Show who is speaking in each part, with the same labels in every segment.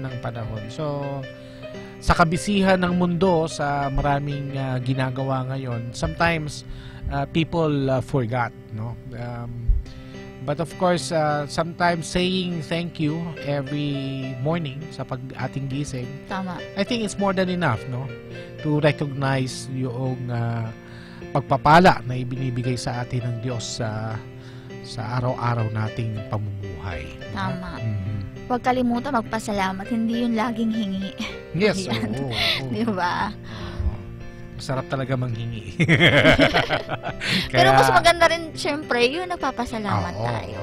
Speaker 1: ng panahon. So, sa kabisihan ng mundo, sa maraming ginagawa ngayon, sometimes people forgot, no? But of course, sometimes saying thank you every morning sa ating gising,
Speaker 2: Tama.
Speaker 1: I think it's more than enough, no? To recognize yung pagpapala na ibinibigay sa atin ng Diyos sa araw-araw nating pamumuhay.
Speaker 2: Tama. Huwag kalimutan magpasalamat. Hindi yun laging hingi.
Speaker 1: Yes,
Speaker 2: Ayan.
Speaker 1: oo.
Speaker 2: Di ba?
Speaker 1: Masarap talaga manghingi.
Speaker 2: Pero mas maganda rin, syempre, yun nagpapasalamat tayo.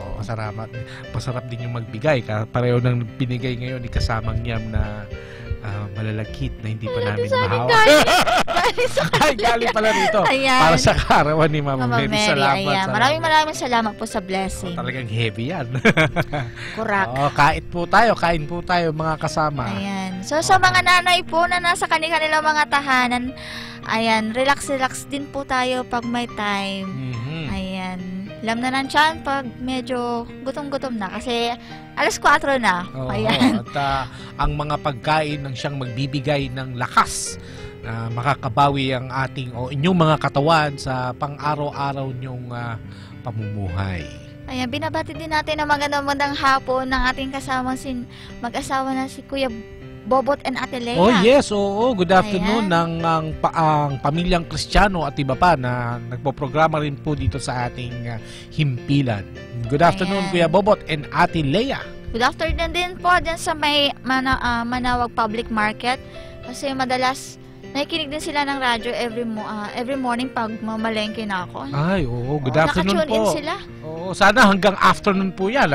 Speaker 2: Masarap din yung magbigay. Pareho nang binigay ngayon ni kasamang Yam na malalagkit na hindi pa namin mahawak. Ay, galing pala rito. Ayan.
Speaker 1: Para sa kaarawan ni Mama Mary. Salamat.
Speaker 2: Ayan. Maraming salamat po sa blessing.
Speaker 1: Talagang heavy yan.
Speaker 2: Correct.
Speaker 1: Kain po tayo mga kasama.
Speaker 2: Ayan. So, sa mga nanay po na nasa kanilang mga tahanan, ayan, relax din po tayo pag may time. Ayan. Alam na ng tiyan pag medyo gutom-gutom na kasi alas 4 na. Ayan.
Speaker 1: At ang mga pagkain ng siyang magbibigay ng lakas na makakabawi ang ating o inyong mga katawan sa pang-araw-araw nyong pamumuhay.
Speaker 2: Ayan, binabati din natin ang magandang hapon ng ating kasamang mag-asawa na si Kuya Bobot and Ate Lea.
Speaker 1: Oh yes, oo. Good afternoon ang pamilyang Kristiyano at iba pa na nagpo-programa rin po dito sa ating himpilan. Good afternoon, Kuya Bobot and Ate Lea.
Speaker 2: Good afternoon din po dyan sa may Manawag Public Market kasi madalas nakikinig din sila ng radyo every morning pag mamalengke na ako.
Speaker 1: Ay, oo. Good afternoon po.
Speaker 2: Nakatune in sila.
Speaker 1: Oo, sana hanggang afternoon po yan,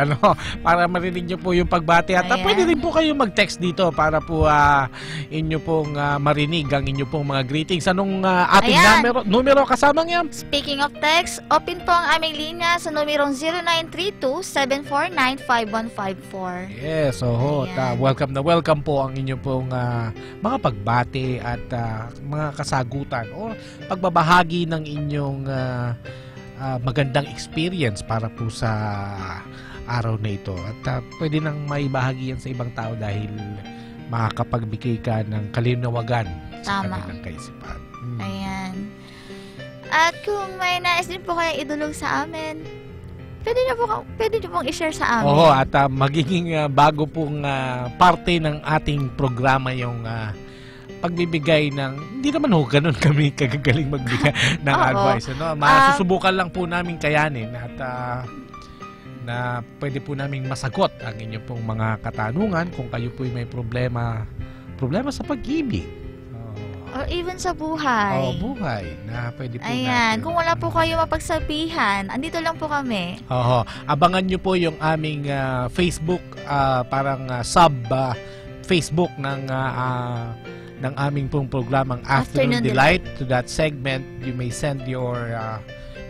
Speaker 1: para marinig nyo po yung pagbati. At pwede rin po kayo mag-text dito para po inyo pong marinig ang inyo pong mga greetings. Anong ating numero kasamang yan?
Speaker 2: Speaking of text, open po ang aming linya sa numerong 0932-749-5154.
Speaker 1: Yes, welcome na welcome po ang inyo pong mga pagbati at mga kasagutan o pagbabahagi ng inyong magandang experience para po sa araw na ito. At pwede nang maibahagi yan sa ibang tao dahil makakapagbigay ka ng kalinawagan sa kanilang kaisipan.
Speaker 2: Ayan. At kung may nais din po kayo idulog sa amin, pwede nyo pong i-share sa amin.
Speaker 1: Oo, at magiging bago pong parte ng ating programa yung pagbibigay ng, hindi naman ganun kami kagagaling magbigay ng advice. Masusubukan lang po namin kayanin at na pwede po namin masagot ang inyo pong mga katanungan kung kayo po may problema sa pag-ibig.
Speaker 2: Or even sa buhay.
Speaker 1: Buhay. Na pwede po
Speaker 2: natin. Kung wala po kayo mapagsabihan, andito lang po kami.
Speaker 1: Abangan nyo po yung aming Facebook, parang Facebook ng aming pong programang Afternoon Delight. To that segment, you may send your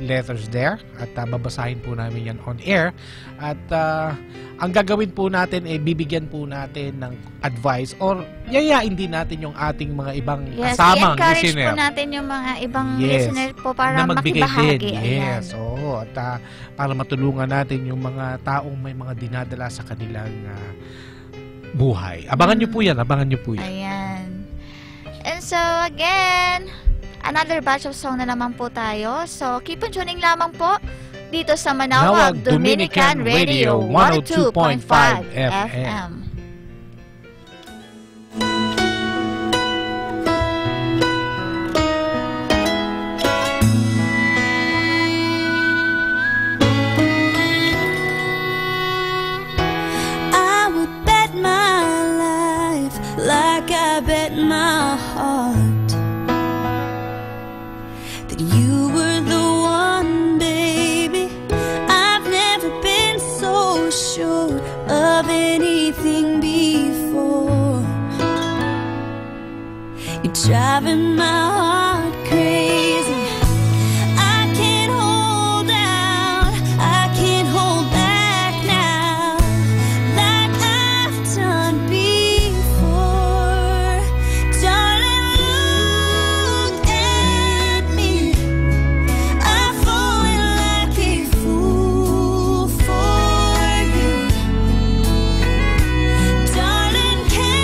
Speaker 1: letters there at babasahin po namin yan on air. At ang gagawin po natin ay bibigyan po natin ng advice or yayain din natin yung ating mga ibang kasamang listener.
Speaker 2: I-encourage po natin yung mga ibang listener po para makibahagi.
Speaker 1: Yes, at para matulungan natin yung mga taong may mga dinadala sa kanilang buhay. Abangan nyo po yan,
Speaker 2: Ayan. And so, again, another batch of song na naman po tayo. So, keep on tuning lamang po dito sa Manawag Dominican Radio 102.5 FM.
Speaker 3: I would bet my life like I bet my heart that you were the one, baby. I've never been so sure of anything before. You're driving my heart crazy. I can't hold out, I can't hold back now like I've done before. Darling, look at me. I've fallen like a fool for you. Darling, can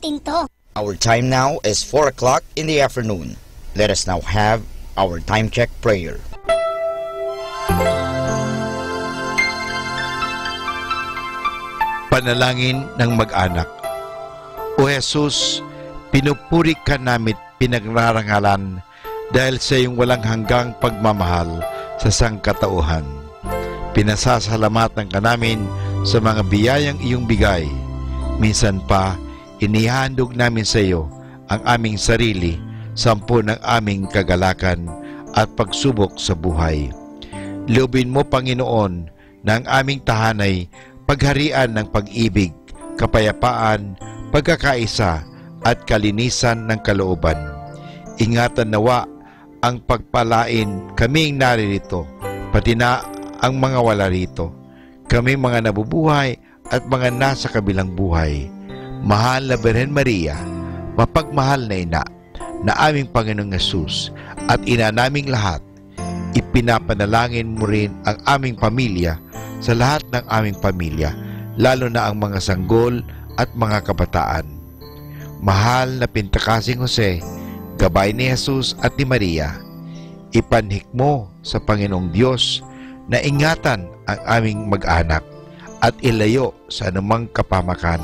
Speaker 4: natin to.
Speaker 5: Our time now is 4 o'clock in the afternoon. Let us now have our time check prayer.
Speaker 6: Panalangin ng mag-anak. O Jesus, pinupuri ka namin pinagrarangalan dahil sa iyong walang hanggang pagmamahal sa sangkatauhan. Pinasasalamatan ka namin sa mga biyayang iyong bigay. Minsan pa, inihandog namin sa iyo ang aming sarili, sampu ng aming kagalakan at pagsubok sa buhay. Loobin mo, Panginoon, na ang aming tahanay pagharian ng pag-ibig, kapayapaan, pagkakaisa at kalinisan ng kalooban. Ingatan nawa ang pagpalain kaming naririto, pati na ang mga wala rito, kami mga nabubuhay at mga nasa kabilang buhay. Mahal na Birhen Maria, mapagmahal na ina, na aming Panginoong Yesus at ina naming lahat, ipinapanalangin mo rin ang aming pamilya sa lahat ng aming pamilya, lalo na ang mga sanggol at mga kabataan. Mahal na Pintakasing Jose, gabay ni Jesus at ni Maria, ipanhik mo sa Panginoong Diyos na ingatan ang aming mag-anak at ilayo sa anumang kapamakan,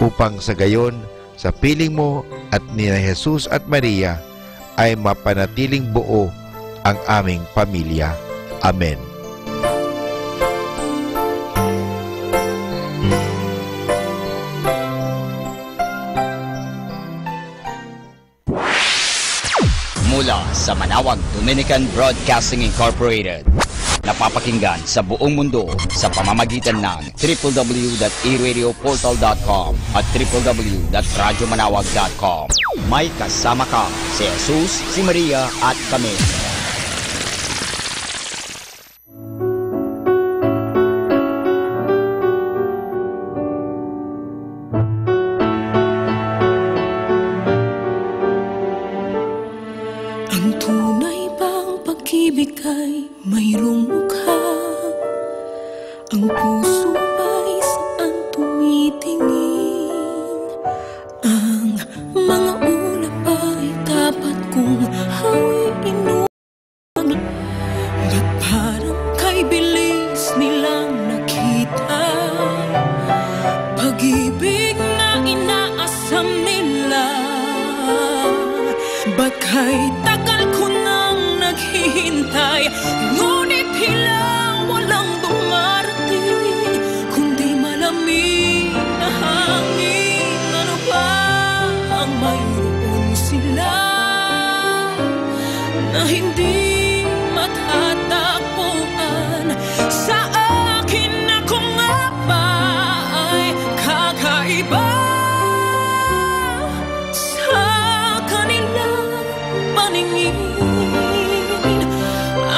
Speaker 6: upang sa gayon, sa piling mo at ni Jesus at Maria, ay mapanatiling buo ang aming pamilya. Amen.
Speaker 5: Mula sa Manawag Dominican Broadcasting Incorporated, napapakinggan sa buong mundo sa pamamagitan ng www.eradioportal.com at www.radyomanawag.com. May kasama ka si Jesus, si Maria at kami.
Speaker 3: Ang tunay bang pag-ibig ay mayroong mukha? Ang puso ba'y saan tumitingin? Ang mga ulap ba'y dapat kong hawiin mo? Ba't parang kay bilis nilang nakita pag-ibig na inaasam nila? Ba't kay tagal ko nang naghihintay, ngunit tila walang dumarating, kundi malamig na hangin? Ano ba ang mayroon sila na hindi matatakbuhan? Sa akin ako nga ba ay kakaiba sa kanilang paningin?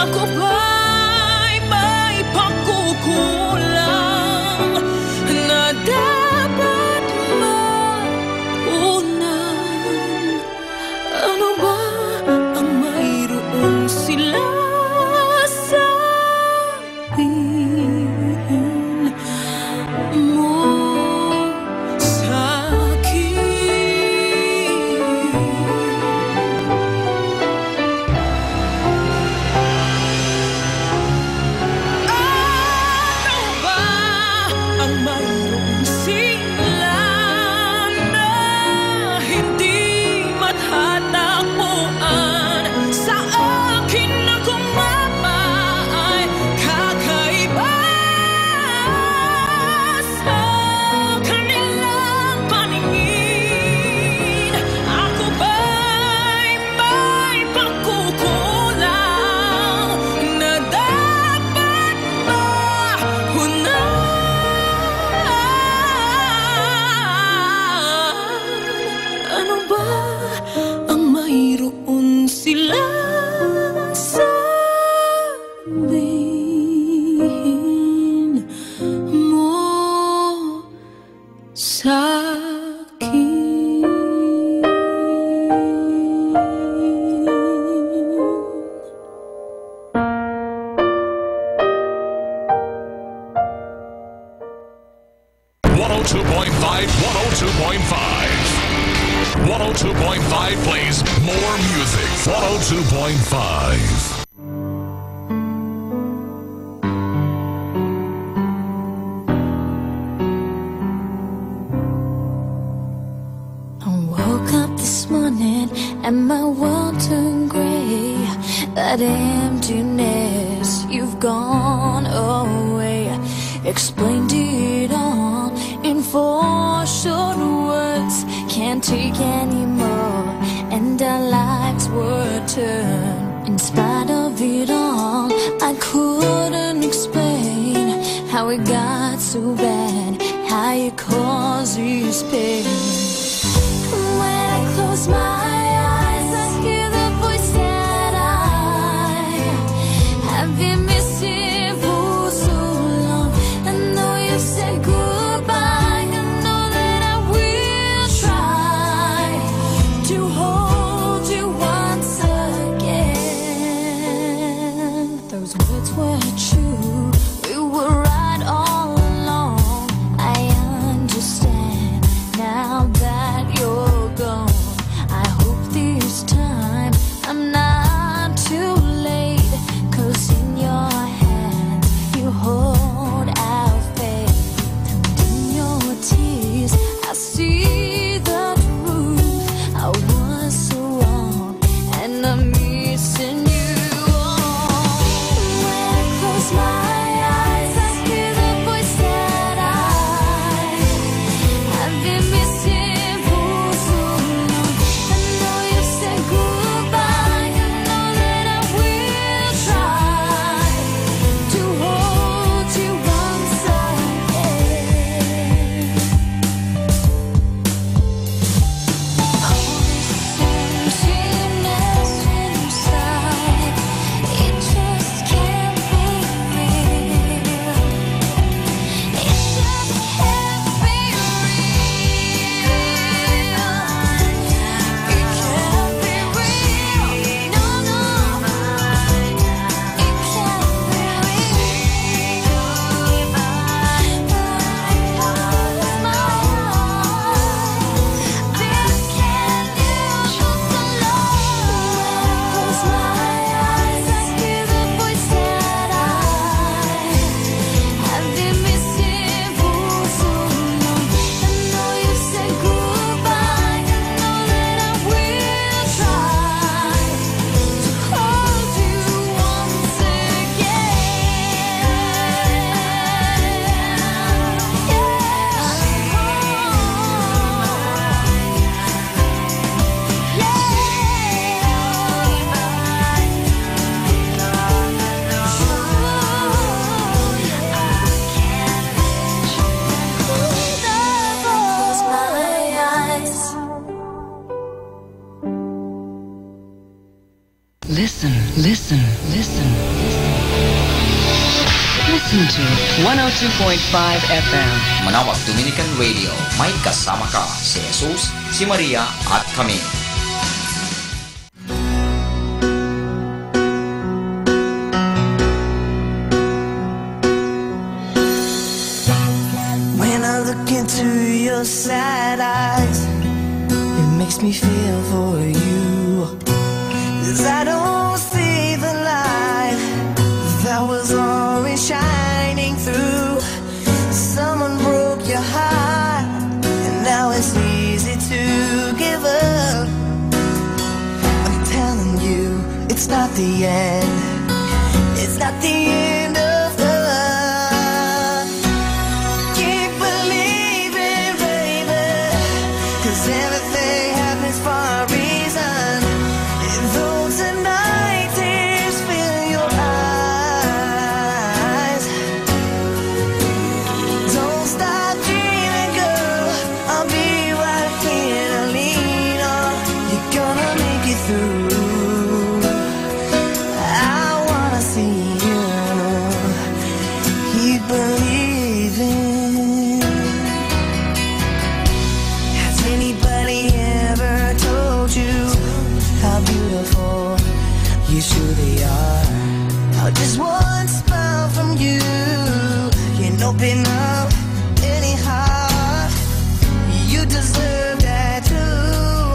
Speaker 3: Ako ba'y may pagkukulang na dapat maunan? Ano ba ang mayroon sila sa tingin mo sa akin? Ano ba ang mayroon sila na hindi matatakbuhan? Sa akin ako nga ba ay kakaiba sa kanilang paningin? Ako ba'y may pagkukulang na dapat mahunan? Ano ba ang mayroon sila sa sabihin mo sa akin?
Speaker 7: .5 102.5
Speaker 4: 102.5 plays more music. 102.5.
Speaker 3: And my world turned gray. That emptiness, you've gone away. Explained it all in 4 short words. Can't take anymore, and our lives were turned. In spite of it all, I couldn't explain how it got so bad, how it causes pain. When I close my eyes, I hear the voice that I have been missing for so long. I know you said goodbye. I know that I will try to hold you once again. Those words were true. We were right all along. I understand now that you're gone. I hope this time I'm not too late, 'cause in your hands you hold our fate. And in your tears I see the truth. I was so wrong, and I'm missing you. When I close my eyes, I hear the voice that I've been missing for so long. I know you said goodbye. I know that I will try to hold you once again. All this emptiness inside, it just can't be real. It just can't be real. It can't be real. No, no. It can't be real. Close my eyes. This can't last so long. Close my eyes, I hear the voice that I've been missing for so long. I know you said goodbye. I know that I will try to hold you once Close my eyes.
Speaker 7: Listen, listen, listen. Listen to 102.5 FM.
Speaker 5: Manawag Dominican Radio, may kasama ka si Jesus, si Maria at kami.
Speaker 8: When I look into your sad eyes, it makes me feel for you. 'Cause I don't see the light that was always shining through. Someone broke your heart, and now it's easy to give up. I'm telling you, it's not the end. It's not the end of love. Keep believing, baby, 'cause everything happens for a reason. Though tonight tears fill your eyes, don't stop dreaming, girl. I'll be right here to lean on. You're gonna make it through. I wanna see you keep believing. Has anybody ever told you how beautiful you truly are? How just one smile from you can open up any heart. You deserve that too.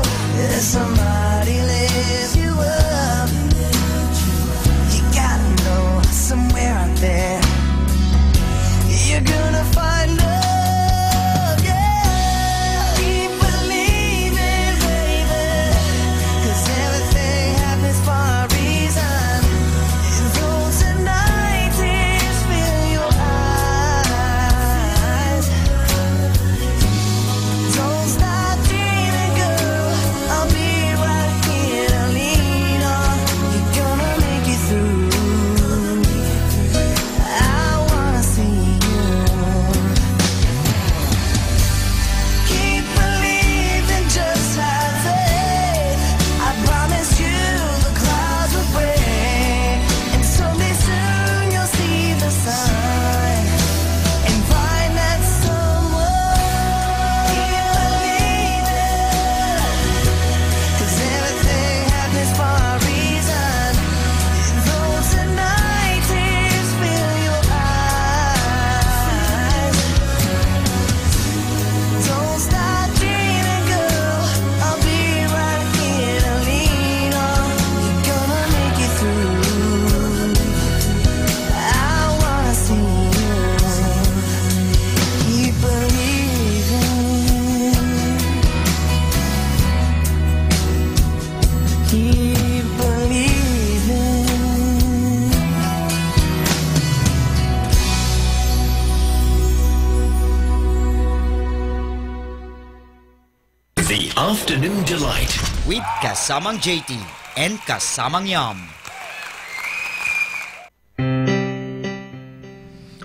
Speaker 4: Afternoon Delight
Speaker 5: with Kasamang JT and Kasamang Yam.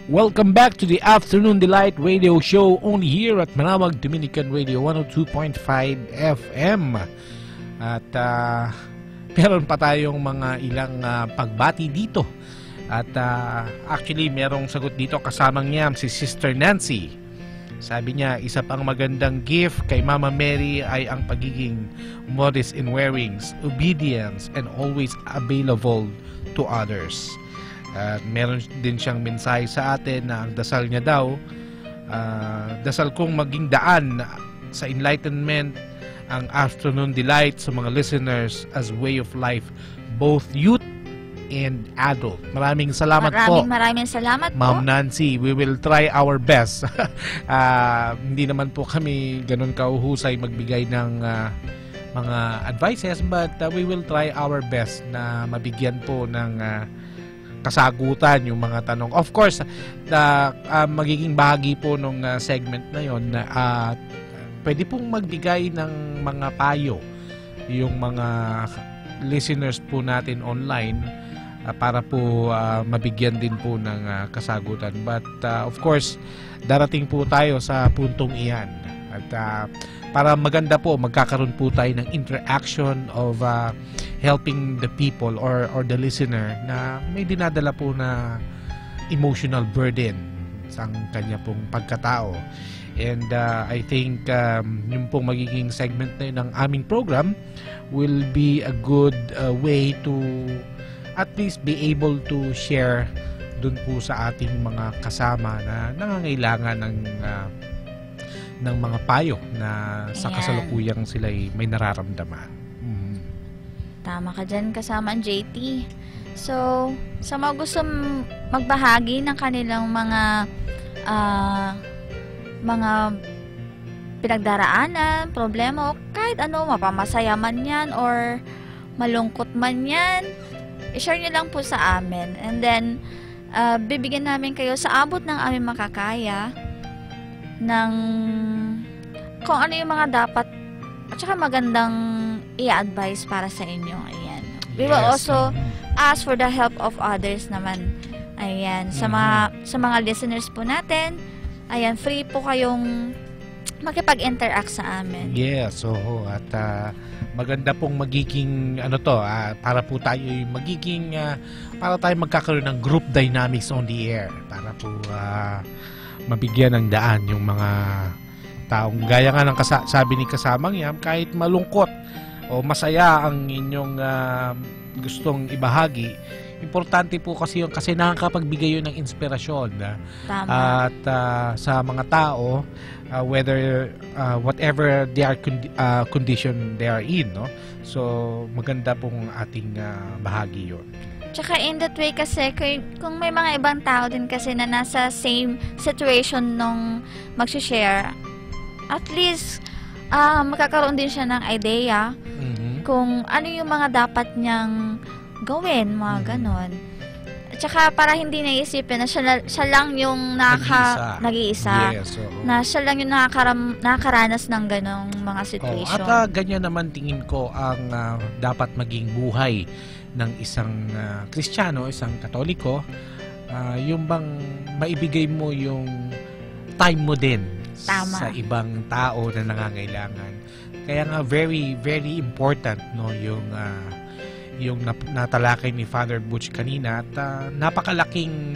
Speaker 1: Welcome back to the Afternoon Delight Radio Show only here at Manawag Dominican Radio 102.5 FM. At meron pa tayong mga ilang pagbati dito. At actually merong sagot dito kasamang niya si Sister Nancy. Sabi niya, isa pang magandang gift kay Mama Mary ay ang pagiging modest in wearings, obedience, and always available to others. Meron din siyang mensahe sa atin na ang dasal niya daw, dasal kong maging daan sa enlightenment ang Afternoon Delight sa mga listeners as way of life, both youth and adult. Maraming salamat po.
Speaker 2: Maraming salamat
Speaker 1: Ma'am
Speaker 2: po.
Speaker 1: Nancy, we will try our best. Hindi naman po kami ganun kauhusay magbigay ng mga advices, but we will try our best na mabigyan po ng kasagutan yung mga tanong. Of course, magiging bahagi po nung segment na yon na pwede pong magbigay ng mga payo yung mga listeners po natin online para po mabigyan din po ng kasagutan. But of course, darating po tayo sa puntong iyan. At para maganda po, magkakaroon po tayo ng interaction of helping the people or the listener na may dinadala po na emotional burden sa kanya pong pagkatao. And I think yung pong magiging segment na yun ng aming program will be a good way to at least be able to share dun po sa ating mga kasama na nangangailangan ng mga payo na sa kasalukuyang sila may nararamdaman.
Speaker 2: Tama ka dyan, kasama ang JT. So, sa mga gusto magbahagi ng kanilang mga pinagdaraanan, problema, o kahit ano, mapamasaya man yan or malungkot man yan, i-share nyo lang po sa amin. And then, bibigyan namin kayo sa abot ng aming makakaya ng kung ano yung mga dapat at saka magandang i-advise para sa inyo. Ayan. We will also ask for the help of others naman. Ayan. Sa mga listeners po natin, ayan, free po kayong makipag-interact sa amin.
Speaker 1: Yes, at maganda pong magiging para po tayo magiging para tayo magkakaroon ng group dynamics on the air para po mabigyan ng daan yung mga taong gaya nga ng sabi ni kasamang Yam, kahit malungkot o masaya ang inyong gustong ibahagi, importante po kasi nakakapagbigay yun ng inspirasyon.
Speaker 2: Tama.
Speaker 1: At sa mga tao, whatever their condition they are in, no? So maganda pong ating bahagi yun.
Speaker 2: Tsaka in that way kasi, kung may mga ibang tao din kasi na nasa same situation nung mag-share, at least magkakaroon din siya ng idea kung ano yung mga dapat niyang gawin, mga ganon. At saka para hindi naisipin na siya lang yung nag-iisa.
Speaker 1: Yes,
Speaker 2: na siya lang yung nakakaranas ng ganong mga situation.
Speaker 1: At ganyan naman tingin ko ang dapat maging buhay ng isang Kristiyano, isang Katoliko, yung bang maibigay mo yung time mo din sa ibang tao na nangangailangan. Kaya nga very very important yung natalakay ni Father Butch kanina at napakalaking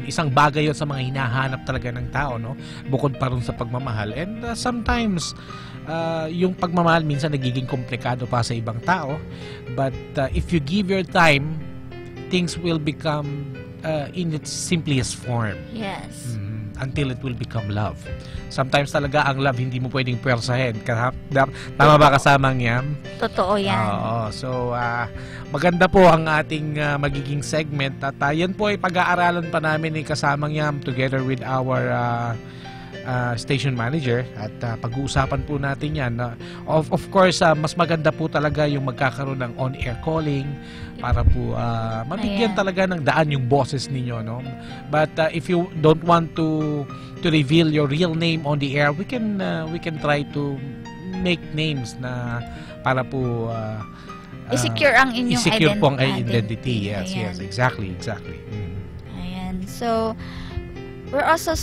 Speaker 1: isang bagay yun sa mga hinahanap talaga ng tao, no? Bukod pa rin sa pagmamahal. And sometimes yung pagmamahal minsan nagiging komplikado pa sa ibang tao, but if you give your time, things will become in its simplest form.
Speaker 2: Yes.
Speaker 1: Until it will become love. Sometimes talaga ang love hindi mo pwedeng pwersahin. Tama ba kasamang Yam?
Speaker 2: Totoo yan.
Speaker 1: Oo. So, maganda po ang ating magiging segment. At yan po ay pag-aaralan pa namin ni kasamang Yam together with our station manager at pag-uusapan po natin yan. Of course, mas maganda po talaga yung magkakaroon ng on-air calling para po mabigyan talaga ng daan yung boses ninyo, no? But if you don't want to reveal your real name on the air, we can try to make names na para po
Speaker 2: i-secure ang inyong
Speaker 1: i-secure po ang identity. Yes, exactly.
Speaker 2: Ayan. So, we're also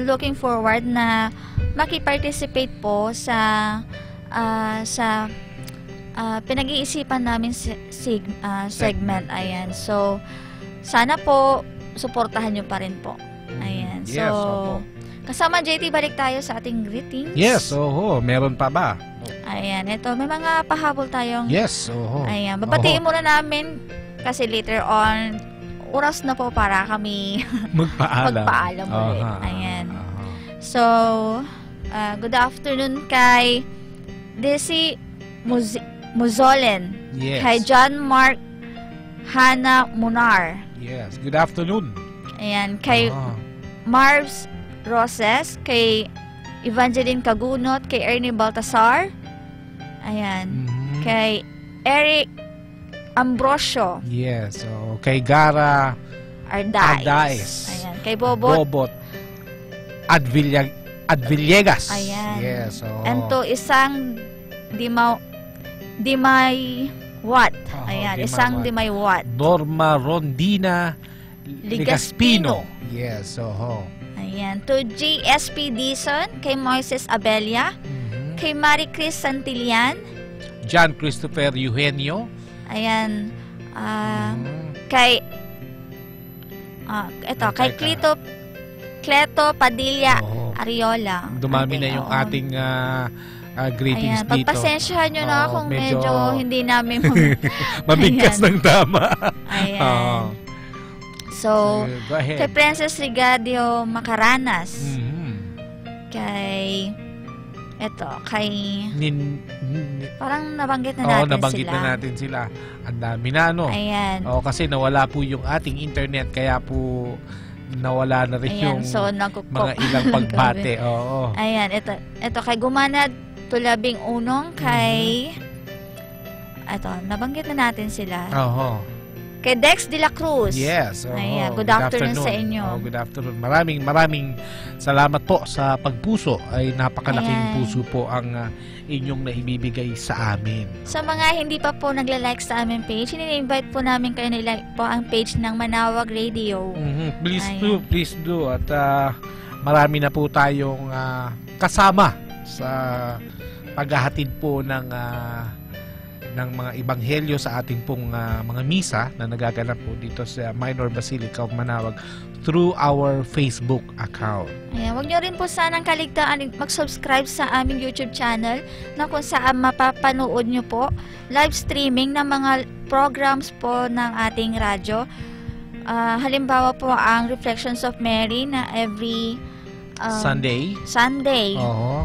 Speaker 2: looking forward na maki-participate po sa pinag-iisipan namin segment. Ayan. So, sana po suportahan nyo pa rin po. Ayan. So,
Speaker 1: yes, opo.
Speaker 2: Kasama JT, balik tayo sa ating greetings.
Speaker 1: Yes, meron pa ba?
Speaker 2: Ayan, ito, may mga pahabol tayong...
Speaker 1: Yes,
Speaker 2: Ayan, babatiin muna namin kasi later on, oras na po para kami magpaalam ulit. Ayan. So, good afternoon kay Desi Muzolen.
Speaker 1: Yes.
Speaker 2: Kay John Mark Hana Munar.
Speaker 1: Yes, good afternoon.
Speaker 2: Ayan, kay Marvs Roses, kay Evangeline Kagunot, kay Ernie Baltasar. Ayan. Kay Eric Ambrosio.
Speaker 1: Yes. Kay Gara
Speaker 2: Ardais. Ayan. Kay Bobot
Speaker 1: Advillegas.
Speaker 2: Ayan.
Speaker 1: Yes.
Speaker 2: And to isang Dimay Wat. Ayan. Isang Dimay Wat.
Speaker 1: Norma Rondina
Speaker 2: Ligaspino.
Speaker 1: Yes.
Speaker 2: Ayan. To GSP Dison, kay Moises Abelia, kay Marie Chris Santillan,
Speaker 1: John Christopher Eugenio.
Speaker 2: Ayan. Kay kay Cleto Padilla Ariola.
Speaker 1: Dumami na yung ating greetings
Speaker 2: ayan,
Speaker 1: dito.
Speaker 2: Pagpasensyahan nyo na kung medyo hindi namin
Speaker 1: mabigkas ng tama.
Speaker 2: Ayan. So, kay Princess Rigadio Macaranas. Kay parang nabanggit na natin
Speaker 1: nabanggit na natin sila. Ang dami na,
Speaker 2: Ayan.
Speaker 1: Kasi nawala po yung ating internet, kaya po nawala na rin yung mga ilang pagbate.
Speaker 2: Ayan, ito kay Gumanad Tulabing Unong, kay nabanggit na natin sila. Kay Dex de la Cruz.
Speaker 1: Yes.
Speaker 2: Ayan, good afternoon sa inyo.
Speaker 1: Good afternoon. Maraming salamat po sa pagpuso. Ay napakalaking puso po ang inyong naibibigay sa amin.
Speaker 2: Sa mga hindi pa po nagla-like sa aming page, ini-invite po namin kayo na i-like po ang page ng Manawag Radio.
Speaker 1: Please do. At marami na po tayong kasama sa paghahatid po ng mga ebanghelyo sa ating pong mga misa na nagaganap po dito sa Minor Basilica of Manawag through our Facebook account.
Speaker 2: Ayan, huwag nyo rin po sanang kaligtaan mag-subscribe sa aming YouTube channel na kung saan mapapanood nyo po live streaming ng mga programs po ng ating radyo. Halimbawa po ang Reflections of Mary na every Sunday.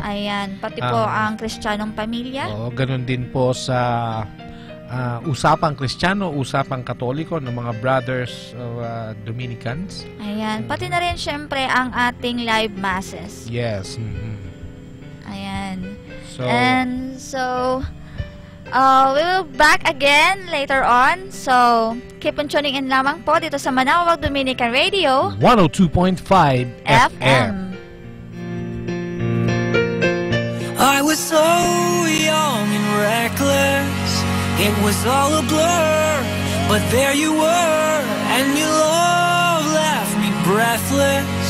Speaker 2: Ayan, pati po ang Kristiyanong Pamilya.
Speaker 1: Ganun din po sa Usapang Kristiyano, Usapang Katoliko ng mga Brothers Dominicans.
Speaker 2: Ayan, pati na rin syempre ang ating live masses.
Speaker 1: Yes.
Speaker 2: Ayan. So we will back again later on. So keep on tuning in lamang po dito sa Manawag Dominican Radio
Speaker 1: 102.5 FM.
Speaker 8: I was so young and reckless, it was all a blur, but there you were, and your love left me breathless,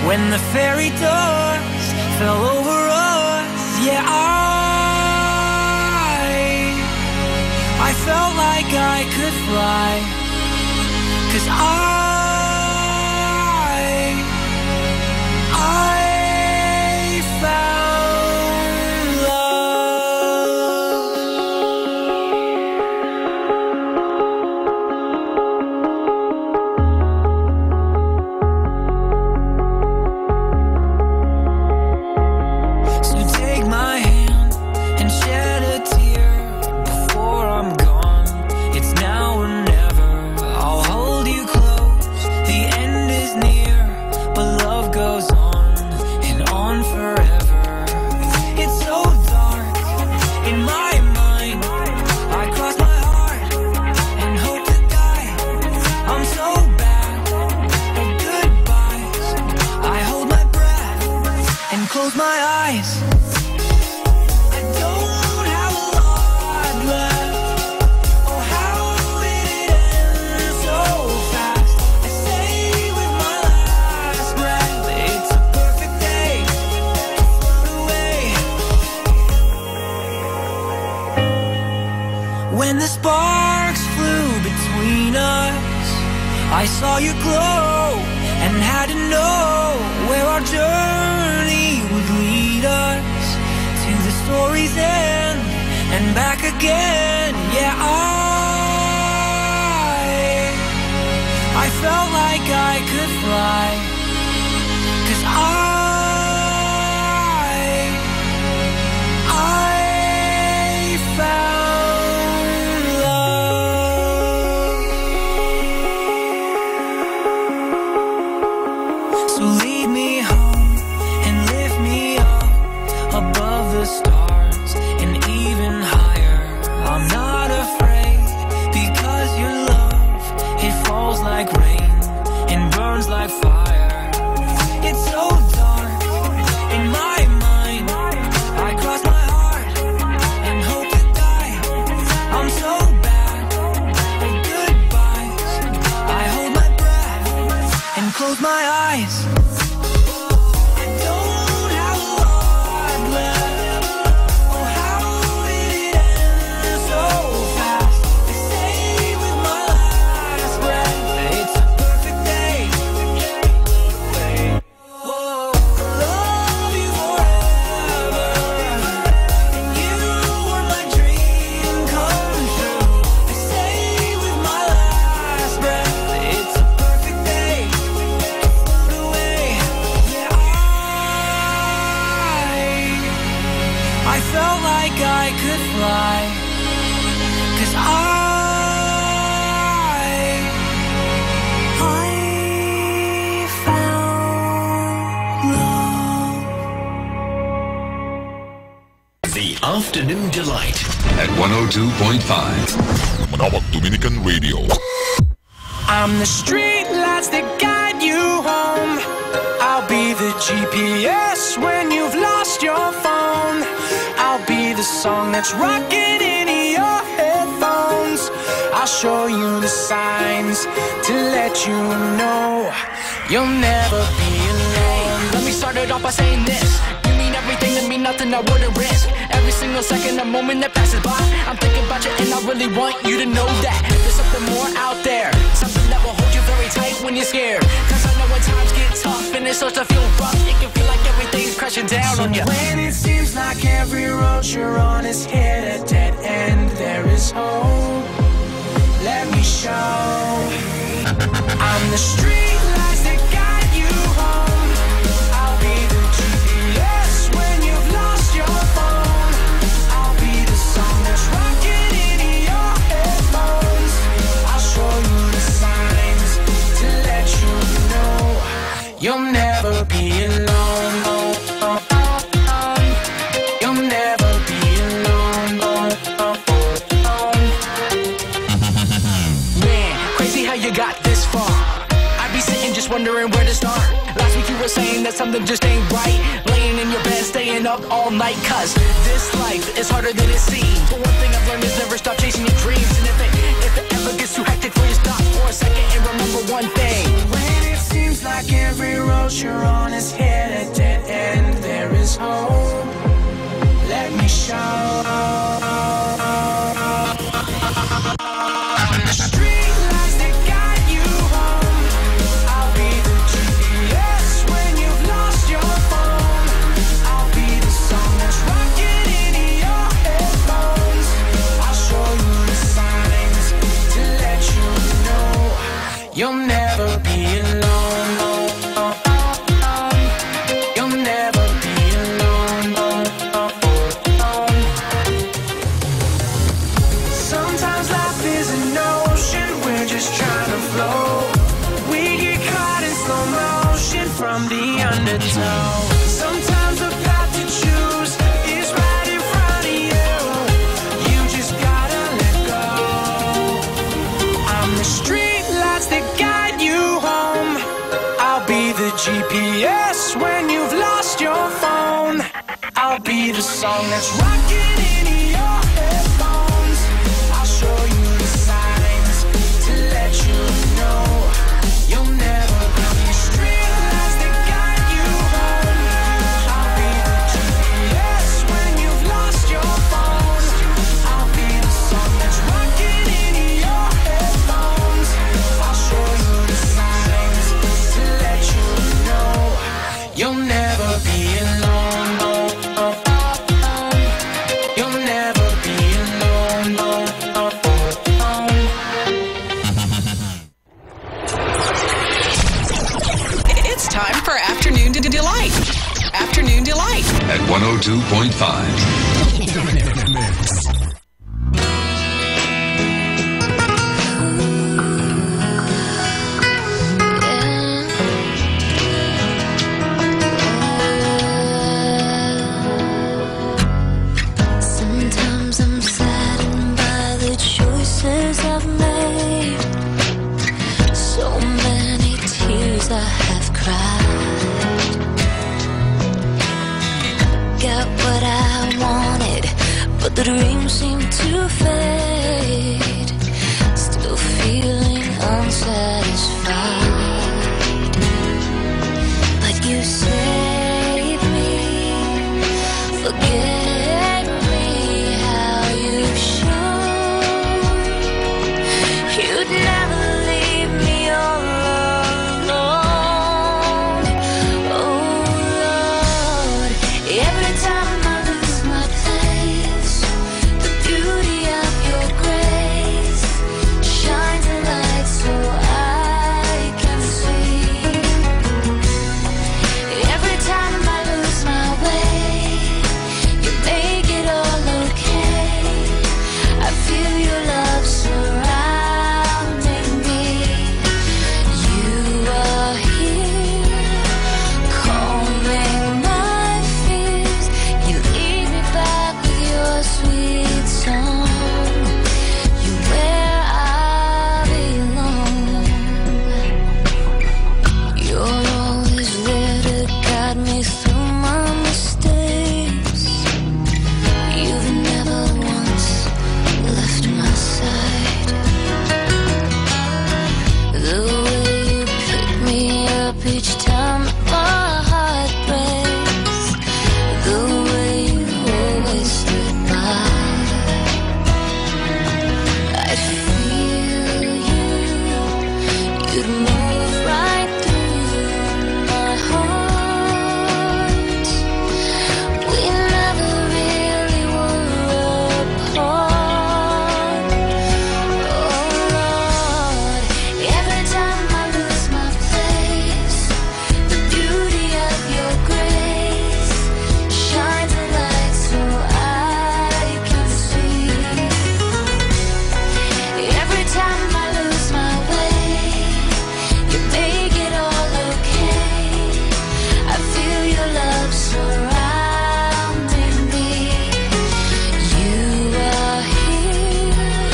Speaker 8: when the fairy dust fell over us. Yeah, I felt like I could fly, 'cause I found close. When the sparks flew between us, I saw you glow and had to know where our journey would lead us, to the story's end and back again. Yeah, I felt like I could fly, 'cause I found love. So lead me home and lift me up above the stars and even higher. I'm not afraid, because your love, it falls like rain and burns like fire. It's so dark in my mind, I cross my heart and hope to die. I'm so bad at goodbyes, I hold my breath and close my eyes. I don't have a lot left. Oh, how did it end so fast? They say with my last breath, it's a perfect day. Whoa, love you forever, and you were my dream come true. They say with my last breath, it's a perfect day. Float away, yeah, I felt like I could fly, 'cause I found love.
Speaker 4: The Afternoon Delight at 102.5 Manawag Dominican Radio.
Speaker 8: I'm the street lights that guide you home. I'll be the GPS when you've lost your phone. I'll be the song that's rocking in your headphones. I'll show you the signs to let you know you'll never be alone.
Speaker 9: Let me start it off by saying this: you mean everything to me, nothing I wouldn't risk. Every single second, a moment that passes by, I'm thinking about you and I really want you to know that there's something more out there, something that will hold you very tight when you're scared. 'Cause I know when times get tough and it starts to feel rough, it can feel like everything's crashing down on you.
Speaker 8: When it seems like every road you're on is hit a dead end, there is hope. Let me show. I'm the street lights that guide you home. I'll be the GPS when you've lost your phone. I'll be the song that's rocking in your headphones. I'll show you the signs to let you know you'll never be alone. You'll never be alone.
Speaker 9: Man, crazy how you got this far. I'd be sitting just wondering where to start. Last week you were saying that something just ain't right, laying in your bed, staying up all night. 'Cause this life is harder than it seems, but one thing I've learned is never stop chasing your dreams. And if it ever gets too hectic for you, stop for a second and remember one thing.
Speaker 8: When it seems like every road you're on is hit a dead end, there is hope. Let me show. I'm the street lights that guide you home. I'll be the GPS when you've lost your phone. I'll be the song that's rocking in your headphones. I'll show you the signs to let you know you'll never be alone. You'll never be alone. Sometimes life is an ocean, we're just trying to float. We get caught in slow motion from the undertow. Sometimes the path to choose is right in front of you. You just gotta let go. I'm the street lights that guide you home. I'll be the GPS when you've lost your phone. I'll be the song that's rocking in your headphones. I'll show you the signs to let you know you'll never be the street lights that guide you home. I'll be the GPS when you've lost your phone. I'll be the song that's
Speaker 4: 102.5.
Speaker 3: But the dreams seem to fade, still feeling unsatisfied. But you saved me, forget me, how you've shown you'd never leave me all alone. Oh Lord, every time I lose my place, the beauty of your grace shines a light so I can see. Every time I lose my way, you make it all okay. I feel your love surrounding me. You are here, calming my fears. You lead me back with your sweet song. You where I belong. You're always there to guide me through my mistakes. You've never once left my side. The way you pick me up each time my heart breaks, the way you always stood by, I'd feel you'd move right through my heart. We never really were apart. Oh Lord, every time I lose my place, the beauty of your grace shines a light so I can see. Every time I lose my way, you make it all okay. I feel your love surrounding me. You are here,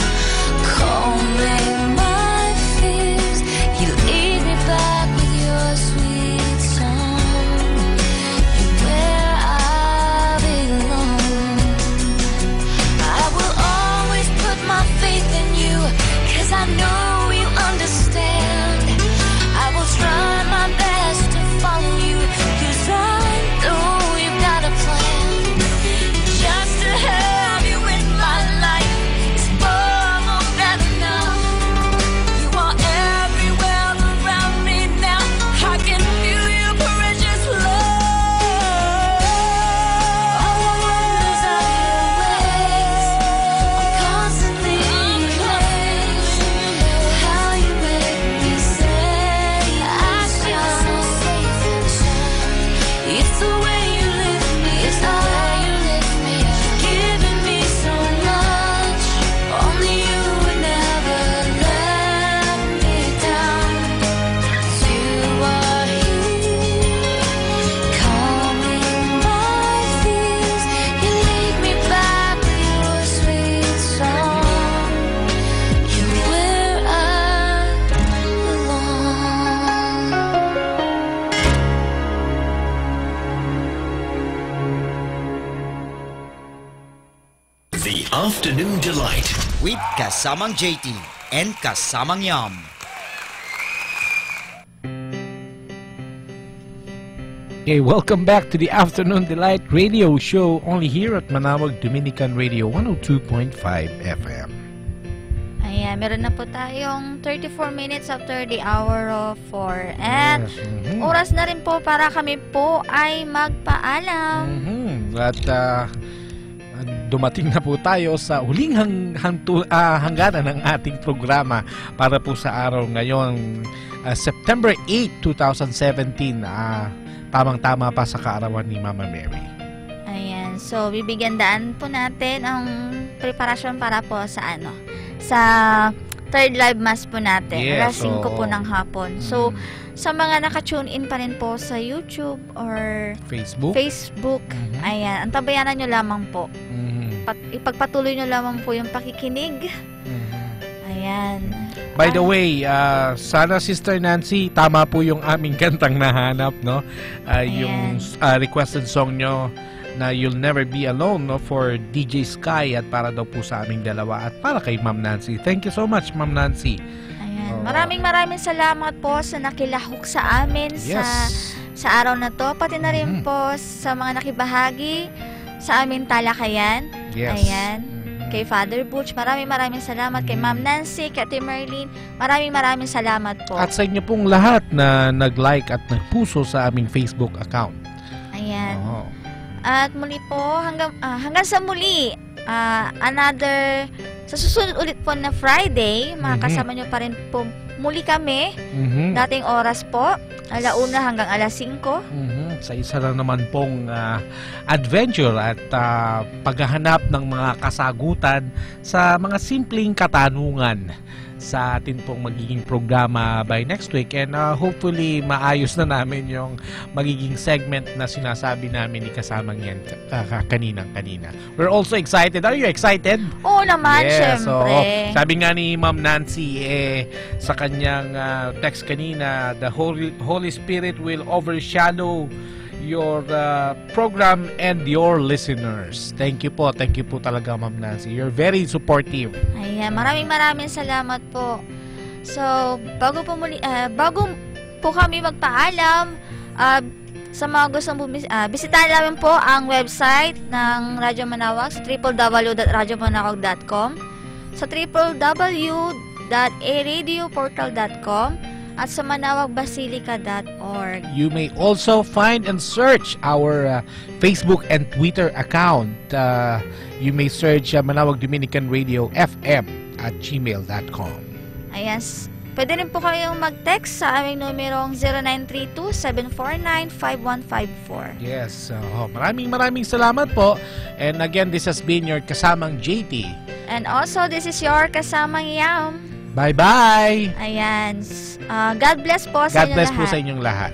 Speaker 3: calming my fears. You lead me back with your sweet song. You're where I belong. I will always put my faith in you, 'cause I know you understand. I will try my best to follow you, 'cause I know you've got a plan. Just to have you in my life is more than enough. You are everywhere around me now. I can feel your precious love. All the wonders of your ways, I'm constantly amazed. How you make me say I feel so safe and sound. It's the way you lift me, it's the way you lift me. You've given me so much, only you would never let me down. 'Cause you are here, calming my fears. You lead me back with your sweet song. You're where I belong.
Speaker 4: The Afternoon Delight.
Speaker 5: With Kasamang JT and Kasamang Yam.
Speaker 1: Okay, welcome back to the Afternoon Delight Radio Show, only here at Manawag Dominican Radio 102.5 FM.
Speaker 2: Ayan, meron na po tayong 34 minutes after the hour of 4. And oras na rin po para kami po ay magpaalam.
Speaker 1: At dumating na po tayo sa huling hangganan ng ating programa para po sa araw ngayon, September 8, 2017. Tamang-tama pa sa kaarawan ni Mama Mary.
Speaker 2: So, bibigyan daan po natin ang preparasyon para po sa sa third live mass po natin.
Speaker 1: Yes,
Speaker 2: alas 5 po ng hapon. So, sa mga naka-tune in pa rin po sa YouTube or Facebook, ayan, antabayanan nyo lamang po. Ipagpatuloy nyo lamang po yung pakikinig. Ayan.
Speaker 1: By the way, sana Sister Nancy, tama po yung aming kantang nahanap, no? Yung requested song nyo na You'll Never Be Alone, no, for DJ Sky at para daw po sa aming dalawa at para kay Ma'am Nancy. Thank you so much, Ma'am Nancy.
Speaker 2: Ayan. Maraming salamat po sa nakilahok sa amin sa araw na to. Pati na rin po sa mga nakibahagi sa aming talakayan.
Speaker 1: Yes.
Speaker 2: Ayan. Kay Father Butch, maraming salamat. Kay Ma'am Nancy, kay Ate Marlene, maraming salamat po.
Speaker 1: At sa inyo pong lahat na nag-like at nagpuso sa aming Facebook account.
Speaker 2: Ayan. At muli po, hanggang sa muli, sa susunod ulit po na Friday, makakasama nyo pa rin po muli kami. Dating oras po, 1:00 hanggang 5:00.
Speaker 1: Sa isa lang naman pong adventure at paghahanap ng mga kasagutan sa mga simpleng katanungan sa atin pong magiging programa by next week, and hopefully maayos na namin yung magiging segment na sinasabi namin ni kasamang yan kanina. We're also excited. Are you excited?
Speaker 2: Oo naman, syempre.
Speaker 1: So, sabi nga ni Ma'am Nancy sa kanyang text kanina, the Holy Spirit will overshadow your program and your listeners. Thank you po talaga, Ma'am Nancy. You're very supportive.
Speaker 2: Ayan, maraming salamat po. So, bago po kami magpaalam, sa mga gustong bisitahin namin po ang website ng Radyo Manawag sa www.radyomanawag.com, sa www.aradioportal.com, at sa manawagbasilica.org.
Speaker 1: You may also find and search our Facebook and Twitter account. You may search Manawag Dominican Radio FM at gmail.com.
Speaker 2: Ayan. Pwede rin po kayong mag-text sa aming numerong 0932-749-5154.
Speaker 1: Yes. Maraming salamat po. And again, this has been your kasamang JT.
Speaker 2: And also, this is your kasamang Yam.
Speaker 1: Bye-bye!
Speaker 2: Ayan. God bless po sa inyong lahat.
Speaker 1: God bless po sa inyong lahat.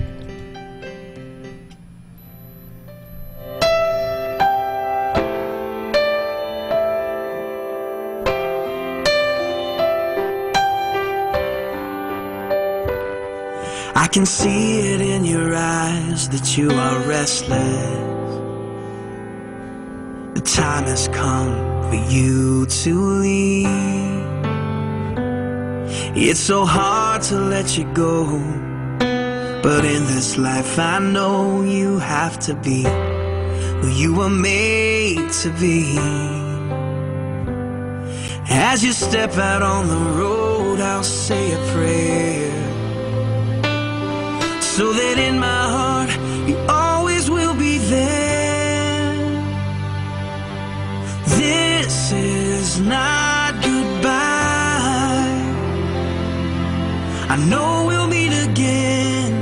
Speaker 8: I can see it in your eyes that you are restless. The time has come for you to leave. It's so hard to let you go, but in this life I know you have to be who you were made to be. As you step out on the road, I'll say a prayer, so that in my heart you always will be there. This is not goodbye. I know we'll meet again,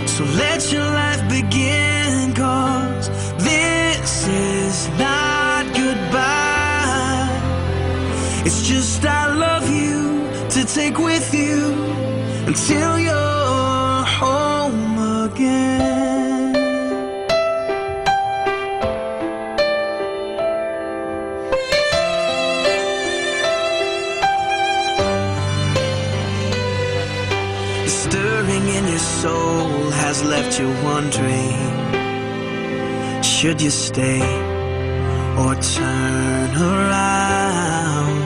Speaker 8: so let your life begin, 'cause this is not goodbye. It's just I love you to take with you until you're home again. In your soul has left you wondering, should you stay or turn around?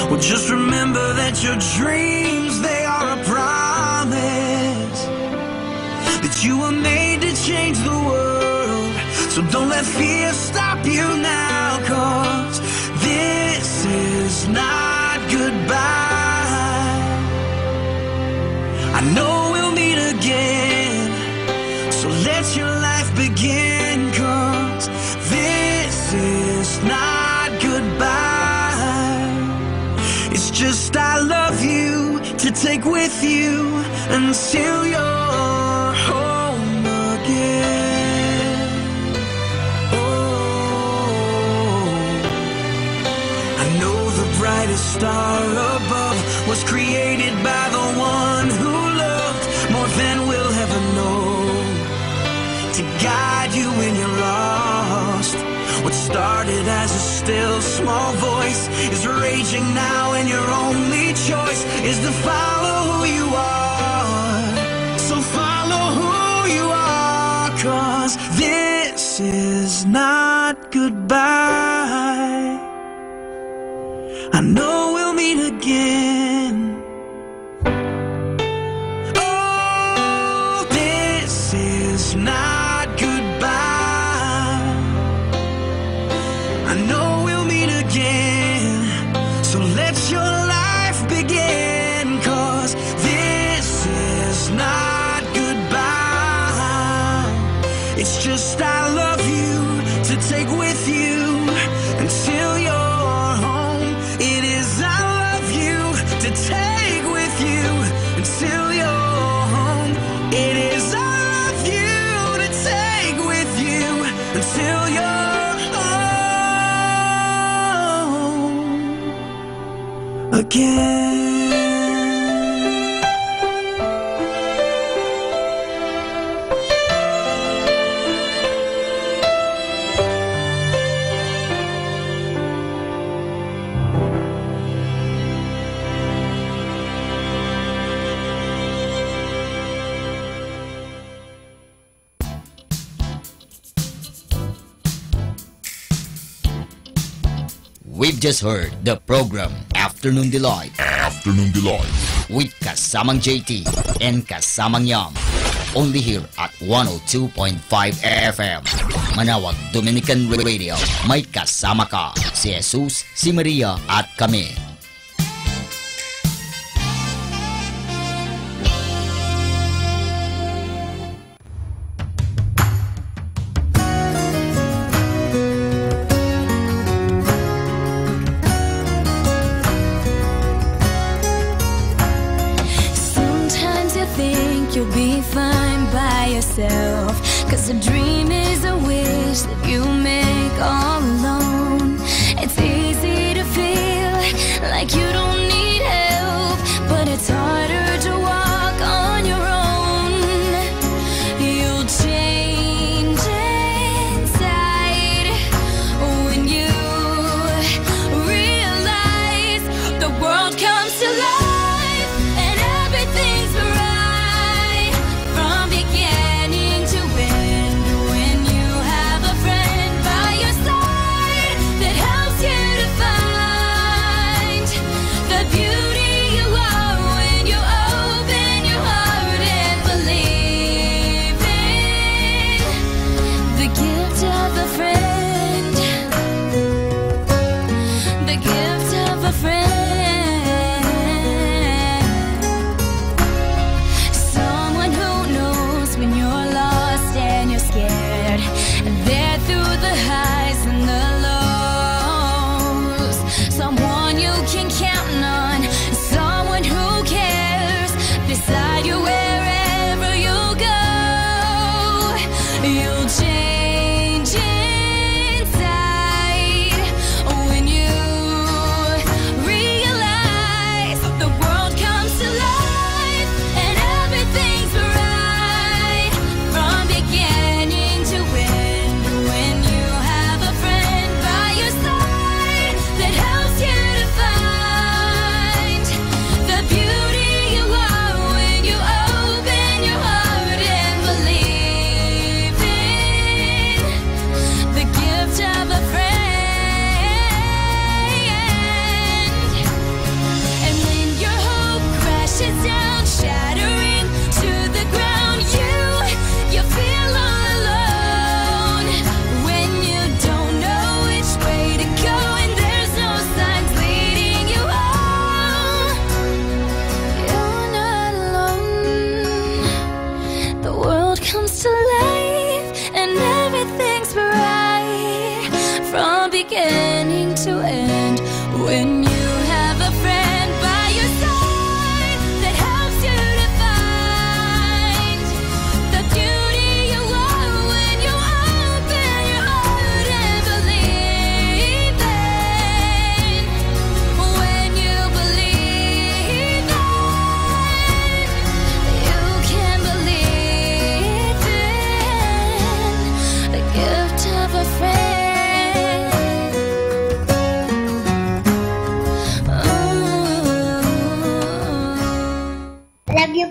Speaker 8: Well, just remember that your dreams, they are a promise, that you were made to change the world. So don't let fear stop you now, 'cause this is not goodbye. I know we'll meet again, so let your life begin, 'cause this is not goodbye. It's just I love you to take with you until you're home again. Oh. star above was created by the one who loved more than we'll ever know, to guide you when you're lost. What started as a still small voice is raging now, and your only choice is to follow who you are. So follow who you are, 'cause this is not goodbye. I know we'll meet again. Oh, this is not goodbye. I know we'll meet again. So let your life begin, 'cause this is not goodbye. It's just I love you to take with you until you're home. It is I love you to take with you until you're home. It is I love you to take with you until you're home again.
Speaker 5: We've just heard the program Afternoon Delight.
Speaker 10: Afternoon Delight.
Speaker 5: With Kasamang JT and Kasamang Yam. Only here at 102.5 FM. Manawag Dominican Radio. May kasama ka. Si Jesus, si Maria at kami.
Speaker 3: You'll be fine by yourself, 'cause a dream is a wish that you make all alone. It's easy to feel like you don't need help, but it's harder to walk on your own. You'll change inside when you realize the world comes to life and everything's right from beginning to end. When you have a friend by your side that helps you to find the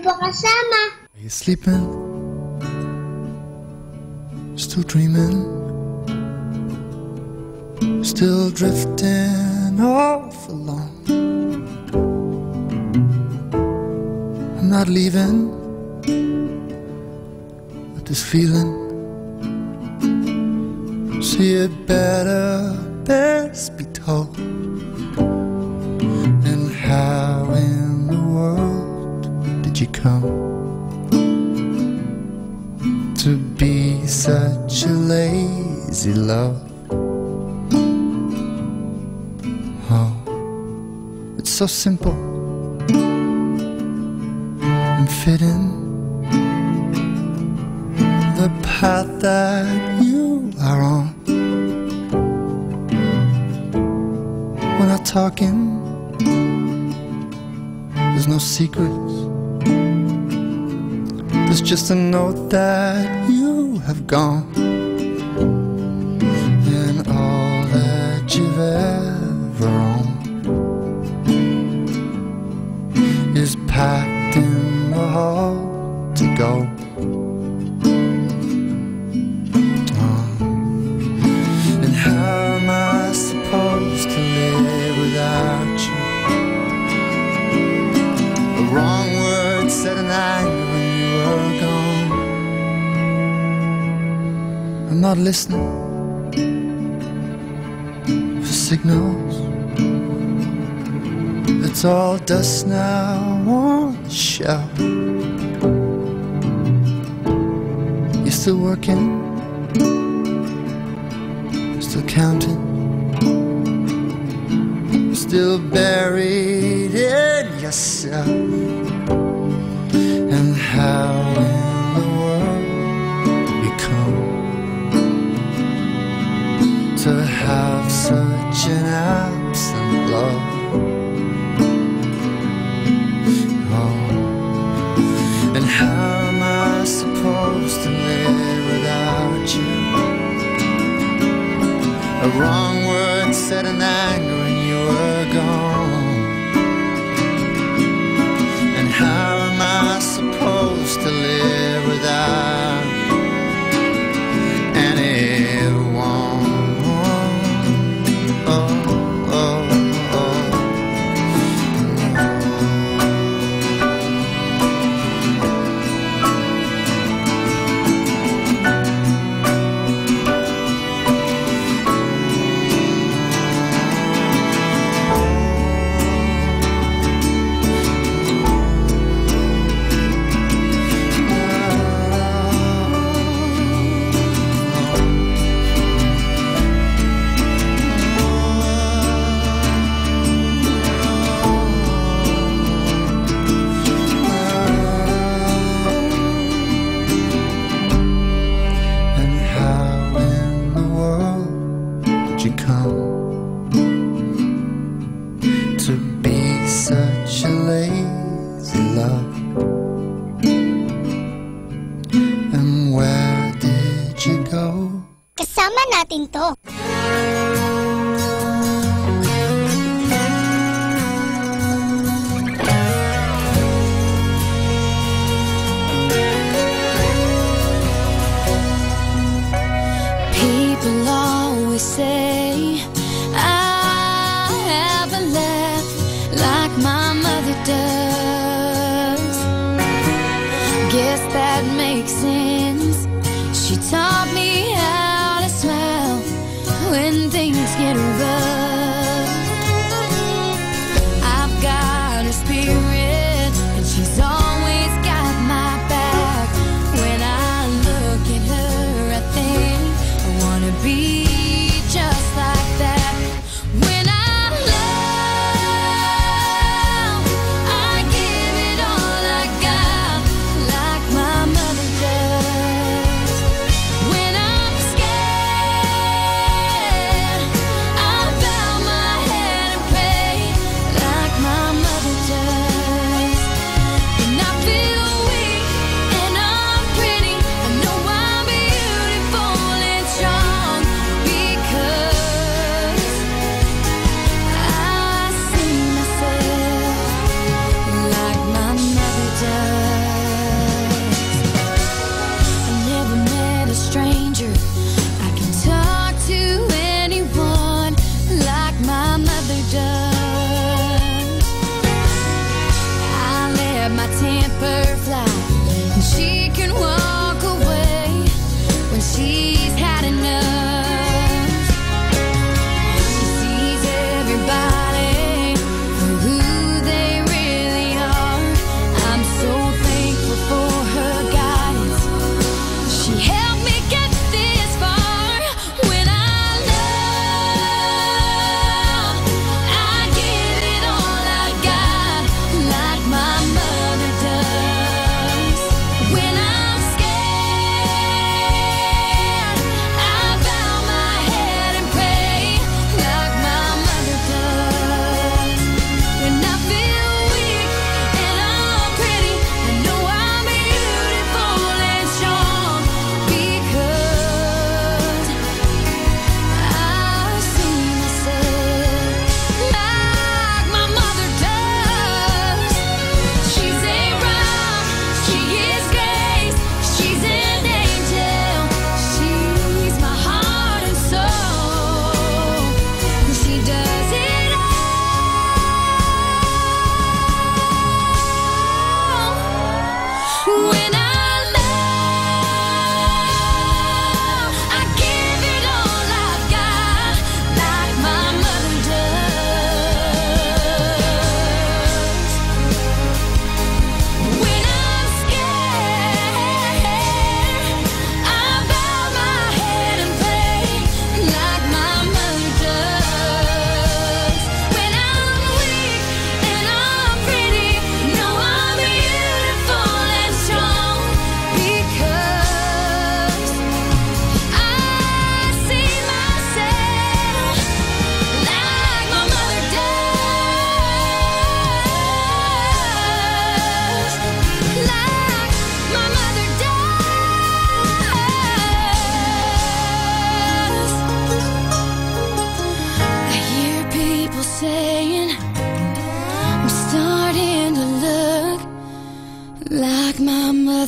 Speaker 10: po kasama.
Speaker 11: Are you sleeping? Still dreaming? Still drifting off alone? I'm not leaving with this feeling. See it better best be told. And how in the world did you come to be such a lazy love? Oh, it's so simple and fitting the path that you are on. We're not talking, there's no secrets. There's just a note that you have gone, and all that you've ever owned is packed in the hall to go. And how am I supposed to live without you? The wrong word said and I when you were gone. I'm not listening for signals. It's all dust now on the shelf. You're still working, still counting, still buried in yourself. And how in the world we come to have such an absent love? Oh, and how am I supposed to live without you? A wrong word said in anger when you were gone. And how am I supposed to live without anyone? Oh, oh, oh. To be such a lazy love. And where did you go?
Speaker 10: Kasama natin to.
Speaker 3: People always say I haven't left like my mother does. Guess that makes sense. She taught me how to smile when things get rough. I've got a spirit and she's always got my back. When I look at her, I think I wanna be just like that. When I love,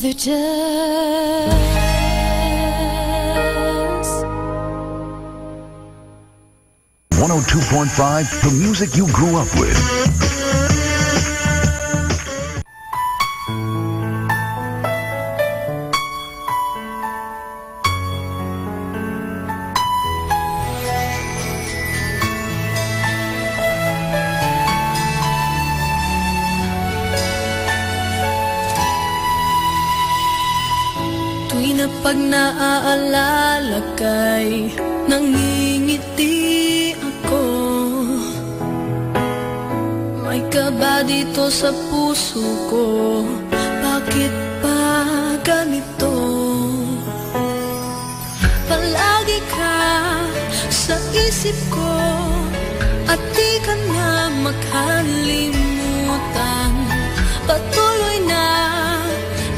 Speaker 3: mother does.
Speaker 12: 102.5, the music you grew up with.
Speaker 3: Pag naaalala kay nangingiti ako. May kaba dito sa puso ko. Bakit pa ganito? Palagi ka sa isip ko at di ka na makalimutan. Patuloy na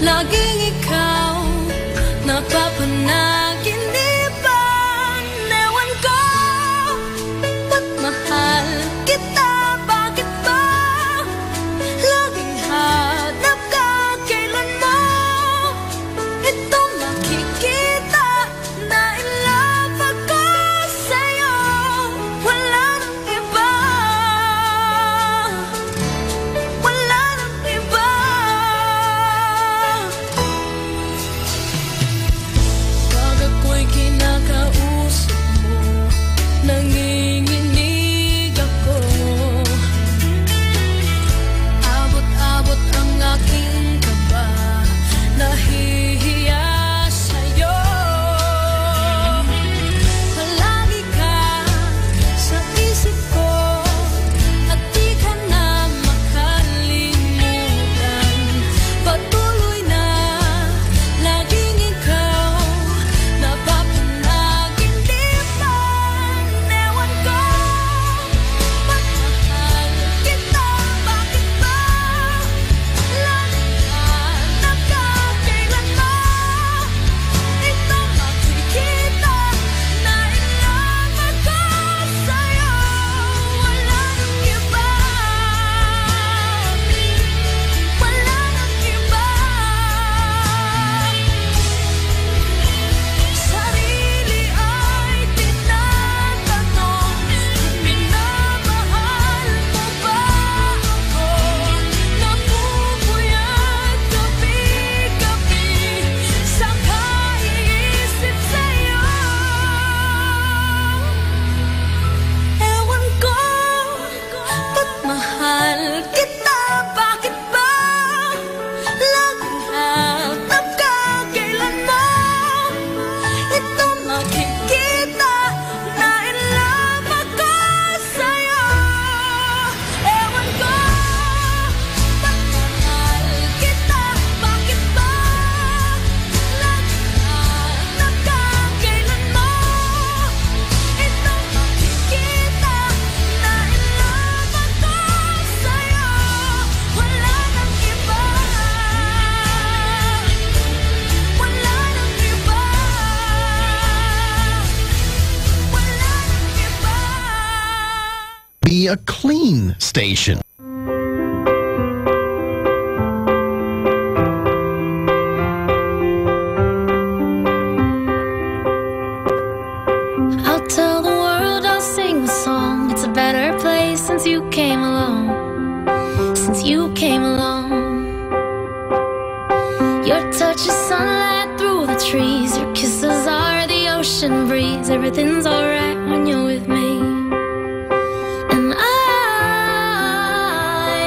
Speaker 3: laging ikaw napapanaginipan. Ewan ko, ba't mahal kita? Bakit ba laging hanap ka? Kailan mo ito makikita na in love ako sa'yo? Wala nang iba, wala nang iba. Kinakausap mo, nanginginig ako. Abot-abot ang aking kaba, nahihiya sa'yo. Palagi ka sa isip ko at di ka na makalimutan. Patuloy na laging ikaw napapanaginipan. Ewan ko, ba't mahal kita? Bakit ba laging hanap ka? Kailan mo ito makikita na in love ako sa'yo? Wala nang iba, wala nang iba. Sarili ay tinatanong, minamahal mo ba ako? Napupuyat gabi-gabi sa kaiisip sa'yo. Ewan ko, ba't mahal kita? Bakit ba laging hanap ka? Kailan mo ito makikita na in love ako sa'yo? Ewan ko, ba't mahal kita? Bakit ba laging hanap ka? Kailan mo ito makikita na in love ako sa'yo? Wala nang iba, wala nang iba, wala nang iba.
Speaker 13: Be a clean station.
Speaker 3: I'll tell the world, I'll sing the song. It's a better place since you came along. Since you came along. Your touch is sunlight through the trees. Your kisses are the ocean breeze. Everything's alright when you're with me. And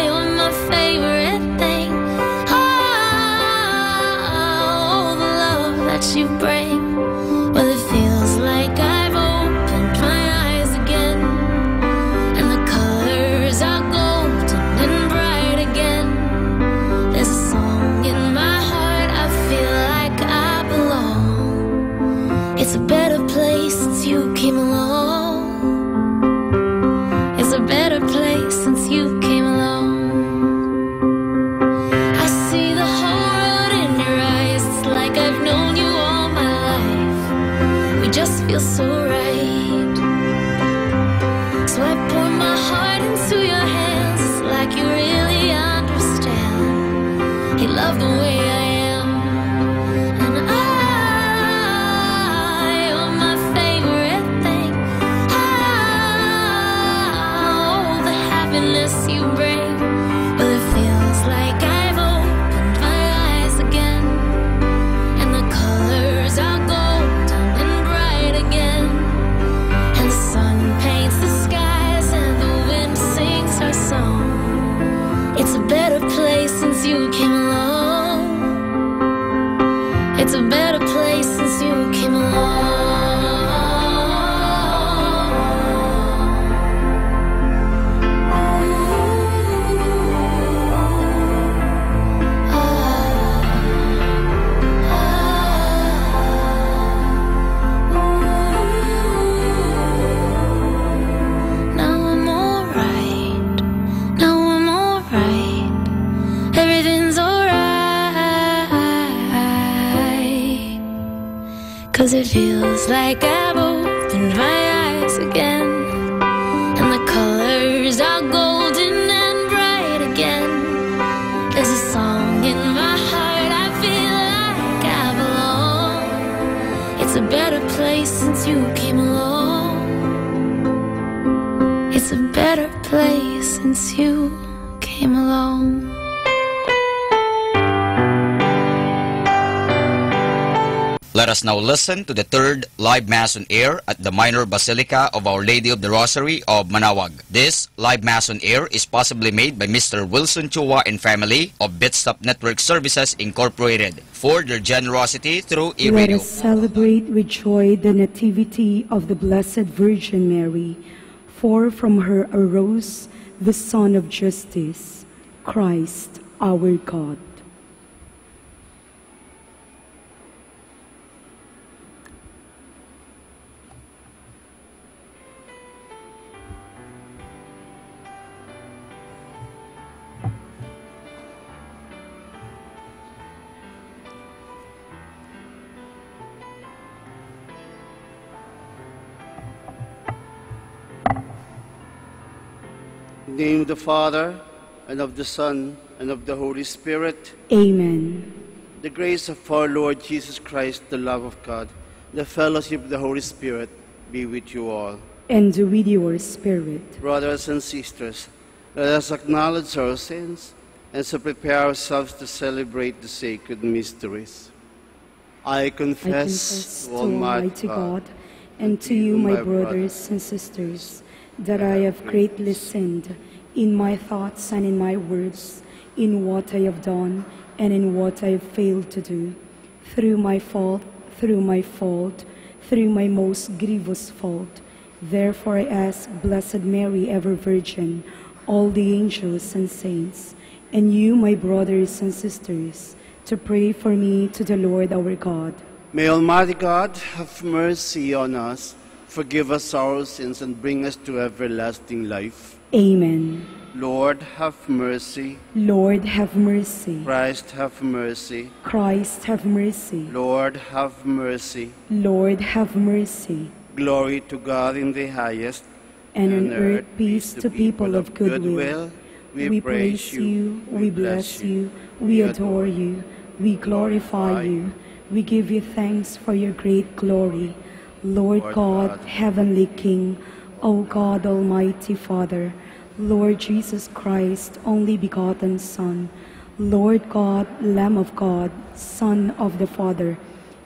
Speaker 3: you're my favorite thing. Oh, the love that you bring. Well, it feels like I've opened my eyes again, and the colors are golden and bright again. There's a song in my heart, I feel like I belong. It's a better place since you came along. It's a better place since you came along. It's a better place since you came along. Cause it feels like I've opened my eyes again, and the colors are golden and bright again. There's a song in my heart, I feel like I belong. It's a better place since you came along. It's a better place since you came along.
Speaker 5: Let us now listen to the third live Mass on air at the Minor Basilica of Our Lady of the Rosary of Manaoag. This live Mass on air is possibly made by Mr. Wilson Chua and family of Bitstop Network Services Incorporated for their generosity through e-radio.
Speaker 14: Let us celebrate with joy the Nativity of the Blessed Virgin Mary, for from her arose the Son of Justice, Christ our God.
Speaker 15: In the name of the Father, and of the Son, and of the Holy Spirit.
Speaker 14: Amen.
Speaker 15: The grace of our Lord Jesus Christ, the love of God, the fellowship of the Holy Spirit be with you all.
Speaker 14: And with your spirit.
Speaker 15: Brothers and sisters, let us acknowledge our sins and so prepare ourselves to celebrate the sacred mysteries. I confess to Almighty God
Speaker 14: and to you, my brothers and sisters, that I have greatly sinned in my thoughts and in my words, in what I have done and in what I have failed to do, through my fault, through my most grievous fault. Therefore I ask Blessed Mary, ever Virgin, all the angels and saints, and you, my brothers and sisters, to pray for me to the Lord our God.
Speaker 15: May Almighty God have mercy on us, forgive us our sins, and bring us to everlasting life.
Speaker 14: Amen.
Speaker 15: Lord, have mercy.
Speaker 14: Lord, have mercy.
Speaker 15: Christ, have mercy.
Speaker 14: Christ, have mercy.
Speaker 15: Lord, have mercy.
Speaker 14: Lord, have mercy.
Speaker 15: Glory to God in the highest,
Speaker 14: and on earth peace to people of good will. We praise you, we bless you, we adore you, we glorify you, we give you thanks for your great glory. Lord God, Heavenly King, O God, Almighty Father, Lord Jesus Christ, only begotten Son, Lord God, Lamb of God, Son of the Father,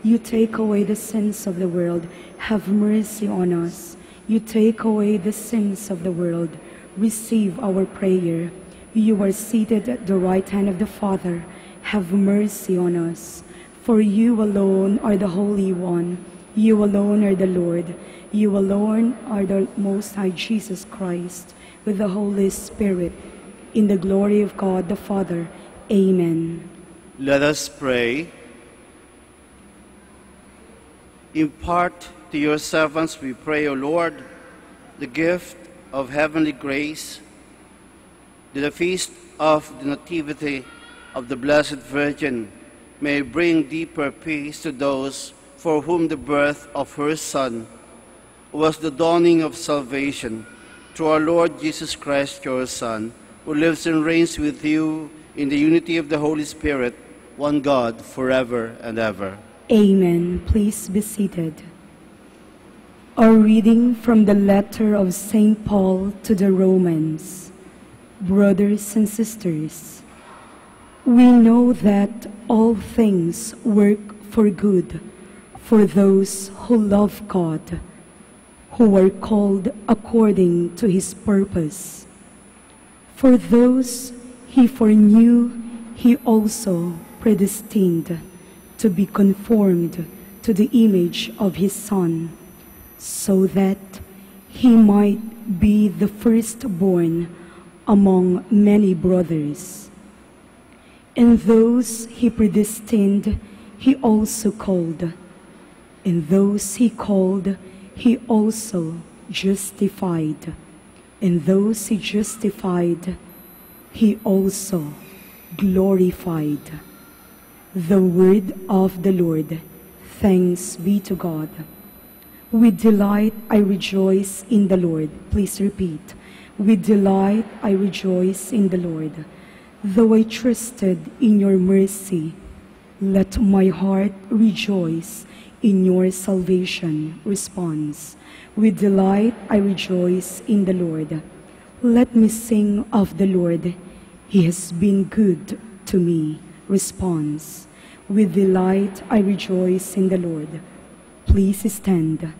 Speaker 14: you take away the sins of the world, have mercy on us. You take away the sins of the world, receive our prayer. You are seated at the right hand of the Father, have mercy on us. For you alone are the Holy One, you alone are the Lord, you alone are the Most High Jesus Christ, with the Holy Spirit, in the glory of God the Father. Amen.
Speaker 15: Let us pray. Impart to your servants, we pray, O Lord, the gift of heavenly grace, that the feast of the Nativity of the Blessed Virgin may bring deeper peace to those for whom the birth of her Son was the dawning of salvation, through our Lord Jesus Christ, your Son, who lives and reigns with you in the unity of the Holy Spirit, one God, forever and ever.
Speaker 14: Amen. Please be seated. A reading from the letter of St. Paul to the Romans. Brothers and sisters, we know that all things work for good for those who love God, who are called according to his purpose. For those he foreknew, he also predestined to be conformed to the image of his Son, so that he might be the firstborn among many brothers. And those he predestined, he also called. And those he called, he also justified. And those he justified, he also glorified. The word of the Lord. Thanks be to God. With delight I rejoice in the Lord. Please repeat. With delight I rejoice in the Lord. Though I trusted in your mercy, let my heart rejoice in your salvation. Response. With delight I rejoice in the Lord. Let me sing of the Lord. He has been good to me. Response. With delight I rejoice in the Lord. Please stand.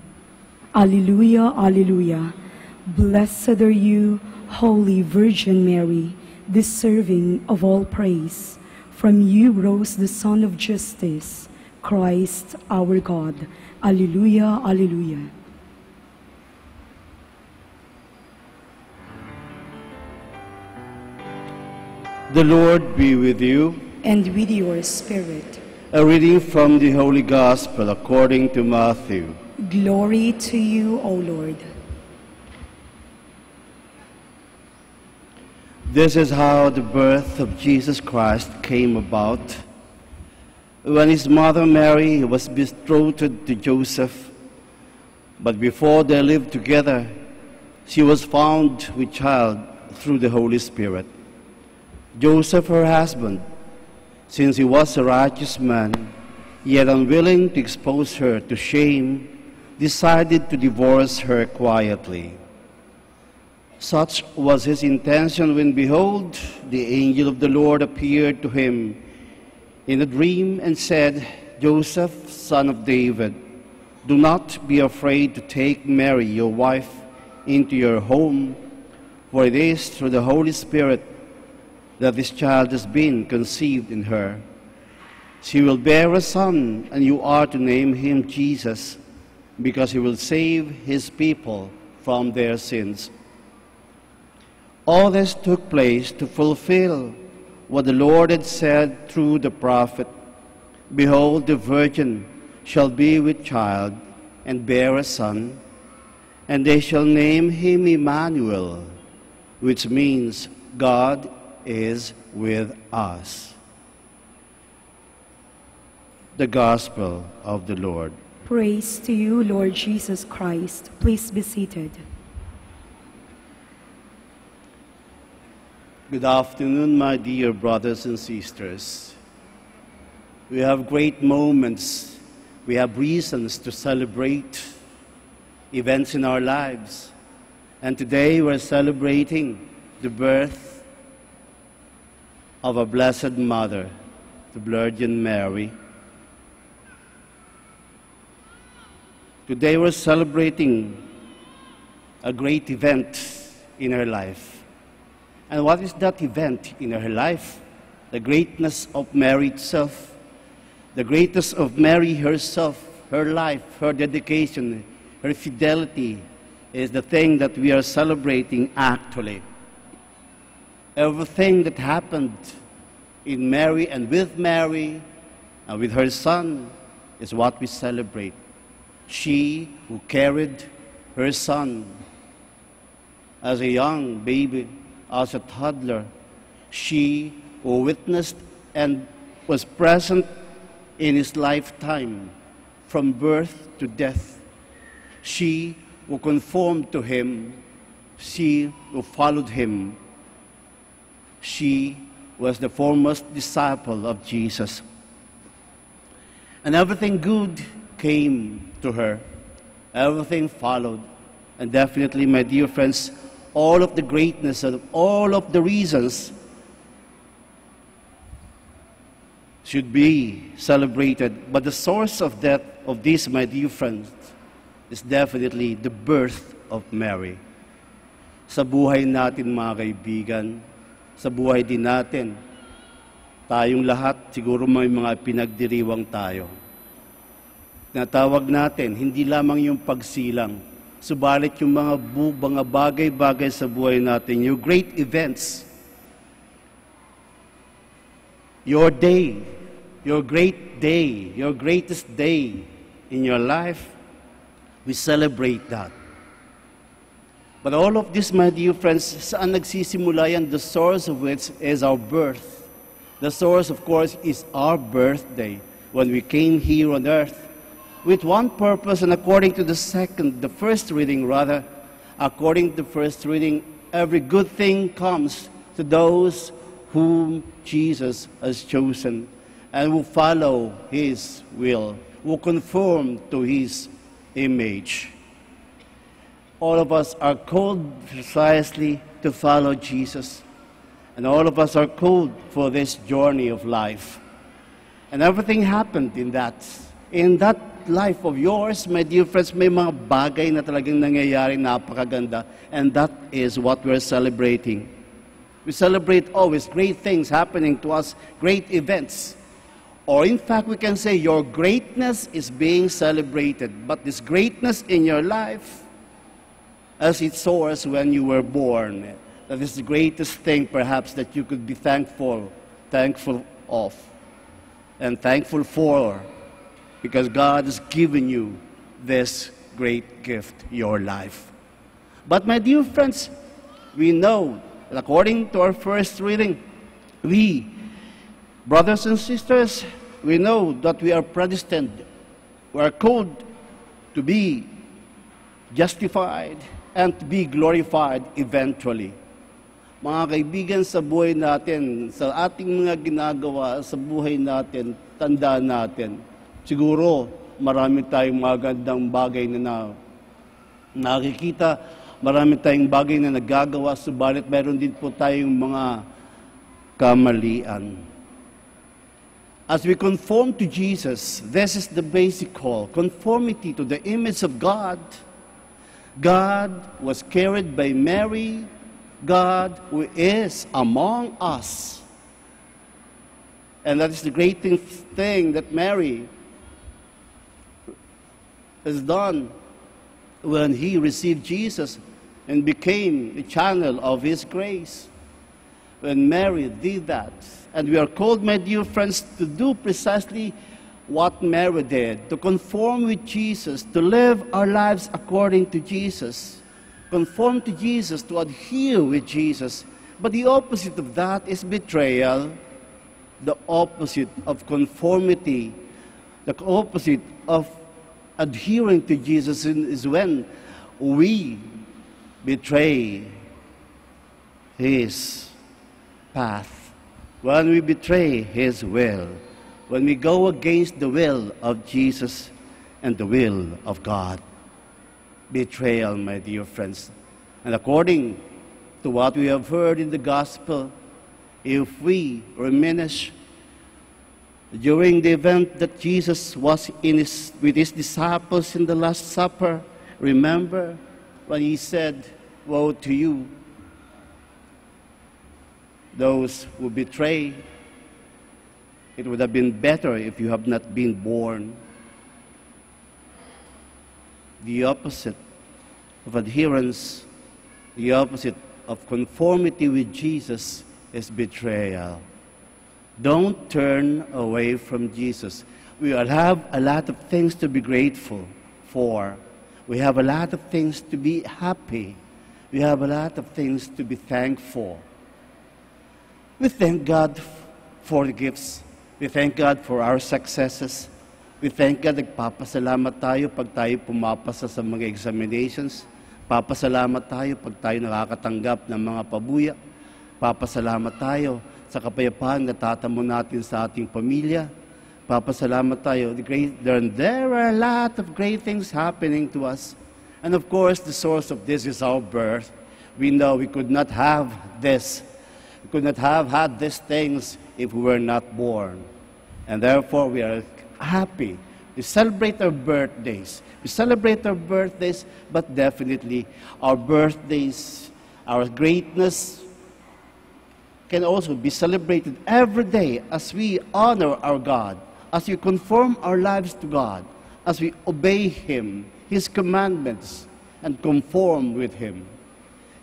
Speaker 14: Alleluia, alleluia. Blessed are you, Holy Virgin Mary, deserving of all praise. From you rose the Son of Justice, Christ our God. Alleluia, alleluia.
Speaker 15: The Lord be with you.
Speaker 14: And with your spirit.
Speaker 15: A reading from the Holy Gospel according to Matthew.
Speaker 14: Glory to you, O Lord.
Speaker 15: This is how the birth of Jesus Christ came about. When his mother Mary was betrothed to Joseph, but before they lived together, she was found with child through the Holy Spirit. Joseph, her husband, since he was a righteous man, yet unwilling to expose her to shame, decided to divorce her quietly. Such was his intention when, behold, the angel of the Lord appeared to him in a dream and said, Joseph, son of David, do not be afraid to take Mary, your wife, into your home, for it is through the Holy Spirit that this child has been conceived in her. She will bear a son, and you are to name him Jesus, because he will save his people from their sins. All this took place to fulfill what the Lord had said through the prophet, Behold, the virgin shall be with child and bear a son, and they shall name him Emmanuel, which means God is with us. The Gospel of the Lord.
Speaker 14: Praise to you, Lord Jesus Christ. Please be seated.
Speaker 15: Good afternoon, my dear brothers and sisters. We have great moments. We have reasons to celebrate events in our lives. And today we're celebrating the birth of our Blessed Mother, the Virgin Mary. Today we're celebrating a great event in her life. And what is that event in her life? The greatness of Mary itself, the greatness of Mary herself, her life, her dedication, her fidelity is the thing that we are celebrating actually. Everything that happened in Mary and with her son is what we celebrate. She who carried her son as a young baby, as a toddler, she who witnessed and was present in his lifetime from birth to death, she who conformed to him, she who followed him, she was the foremost disciple of Jesus. And everything good came to her. Everything followed. And definitely, my dear friends, all of the greatness and all of the reasons should be celebrated. But the source of this, my dear friends, is definitely the birth of Mary. Sa buhay natin, mga kaibigan, sa buhay din natin. Tayong lahat, siguro may mga pinagdiriwang tayo. Natawag natin, hindi lamang yung pagsilang, subalit yung mga bagay-bagay sa buhay natin, yung great events, your day, your great day, your greatest day in your life, we celebrate that. But all of this, my dear friends, saan nagsisimula yan? The source of which is our birth. The source, of course, is our birthday, when we came here on earth, with one purpose, and according to the first reading, according to the first reading, every good thing comes to those whom Jesus has chosen, and who follow His will, who conform to His image. All of us are called precisely to follow Jesus. And all of us are called for this journey of life. And everything happened in that. In that life of yours, my dear friends, may mga bagay na talagang nangyayari napakaganda. And that is what we're celebrating. We celebrate always great things happening to us, great events. Or in fact, we can say your greatness is being celebrated. But this greatness in your life, as it soars when you were born, that is the greatest thing perhaps that you could be thankful of, and thankful for, because God has given you this great gift, your life. But my dear friends, we know that according to our first reading, we, brothers and sisters, we know that we are predestined, we are called to be justified and to be glorified eventually. Mga kaibigan, sa buhay natin, sa ating mga ginagawa, sa buhay natin, tandaan natin, siguro marami tayong magandang bagay na nakikita, marami tayong bagay na nagagawa, subalit meron din po tayong mga kamalian. As we conform to Jesus, this is the basic call, conformity to the image of God. God was carried by Mary, God who is among us. And that is the great thing that Mary has done when he received Jesus and became the channel of His grace. When Mary did that, and we are called, my dear friends, to do precisely what Mary did, to conform with Jesus, to live our lives according to Jesus, conform to Jesus, to adhere with Jesus. But the opposite of that is betrayal. The opposite of conformity, the opposite of adhering to Jesus is when we betray His path, when we betray His will, when we go against the will of Jesus and the will of God. Betrayal, my dear friends. And according to what we have heard in the gospel, if we reminisce during the event that Jesus was with His disciples in the Last Supper, remember when He said, "Woe to you, those who betray. It would have been better if you have not been born." The opposite of adherence, the opposite of conformity with Jesus is betrayal. Don't turn away from Jesus. We all have a lot of things to be grateful for. We have a lot of things to be happy. We have a lot of things to be thankful. We thank God for the gifts. We thank God for our successes. We thank God, nagpapasalamat tayo pag tayo pumapasa sa mga examinations. Papasalamat tayo pag tayo nakakatanggap ng mga pabuya. Papasalamat tayo sa kapayapaan na tatamo natin sa ating pamilya. Papasalamat tayo. There are a lot of great things happening to us. And of course, the source of this is our birth. We know we could not have this. We could not have had these things if we were not born. And therefore, we are happy. We celebrate our birthdays. We celebrate our birthdays, but definitely our birthdays, our greatness can also be celebrated every day as we honor our God, as we conform our lives to God, as we obey Him, His commandments, and conform with Him.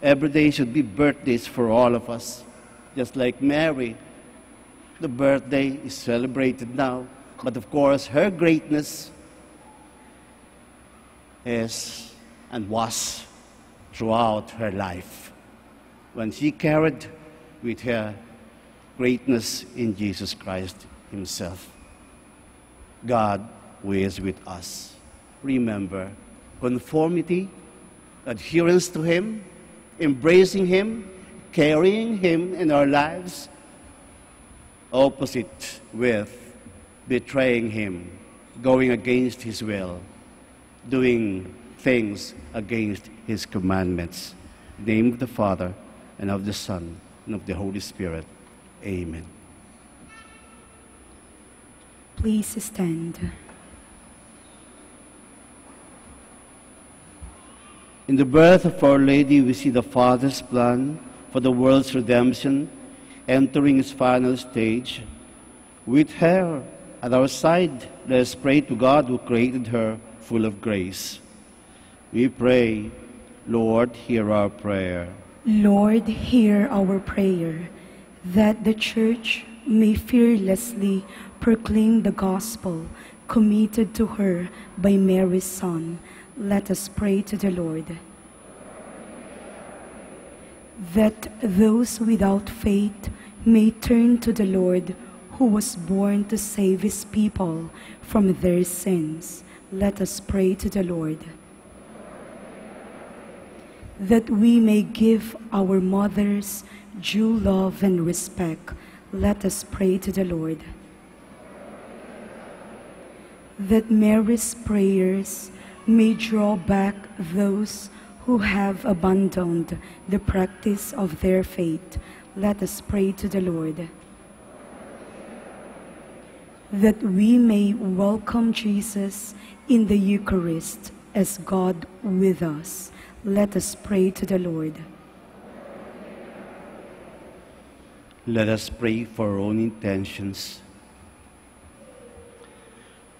Speaker 15: Every day should be birthdays for all of us. Just like Mary, the birthday is celebrated now, but of course her greatness is and was throughout her life, when she carried with her greatness in Jesus Christ Himself. God who is with us. Remember, conformity, adherence to Him, embracing Him, carrying Him in our lives, opposite with betraying Him, going against His will, doing things against His commandments. In the name of the Father, and of the Son, and of the Holy Spirit. Amen.
Speaker 14: Please stand.
Speaker 15: In the birth of Our Lady, we see the Father's plan for the world's redemption entering its final stage. With her at our side, let us pray to God who created her full of grace. We pray, Lord, hear our prayer.
Speaker 14: Lord, hear our prayer, that the Church may fearlessly proclaim the gospel committed to her by Mary's Son. Let us pray to the Lord. That those without faith may turn to the Lord, who was born to save His people from their sins. Let us pray to the Lord. That we may give our mothers due love and respect. Let us pray to the Lord. That Mary's prayers may draw back those who have abandoned the practice of their faith. Let us pray to the Lord. That we may welcome Jesus in the Eucharist as God with us. Let us pray to the Lord.
Speaker 15: Let us pray for our own intentions.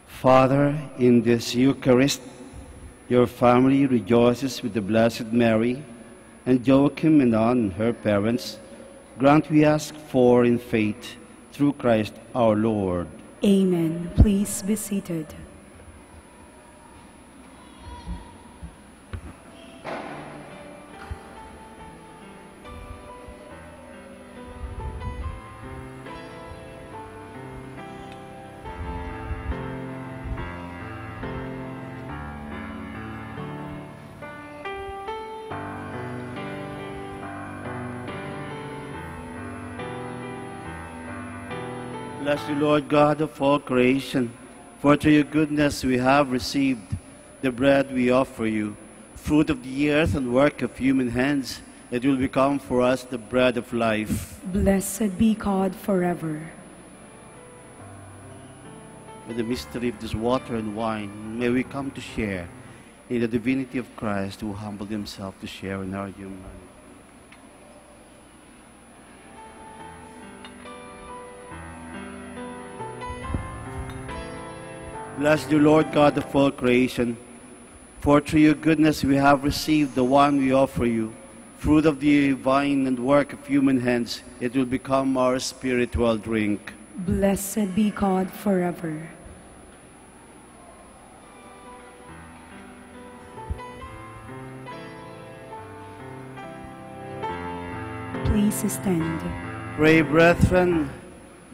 Speaker 15: Father, in this Eucharist, your family rejoices with the Blessed Mary and Joachim and Anne, her parents. Grant, we ask for in faith, through Christ our Lord.
Speaker 14: Amen. Please be seated.
Speaker 15: Bless you, Lord God of all creation, for through your goodness we have received the bread we offer you, fruit of the earth and work of human hands. It will become for us the bread of life.
Speaker 14: Blessed be God forever.
Speaker 15: With the mystery of this water and wine, may we come to share in the divinity of Christ, who humbled Himself to share in our humanity. Bless you, Lord God of all creation, for through your goodness we have received the wine we offer you, fruit of the vine and work of human hands. It will become our spiritual drink.
Speaker 14: Blessed be God forever. Please stand.
Speaker 15: Pray, brethren,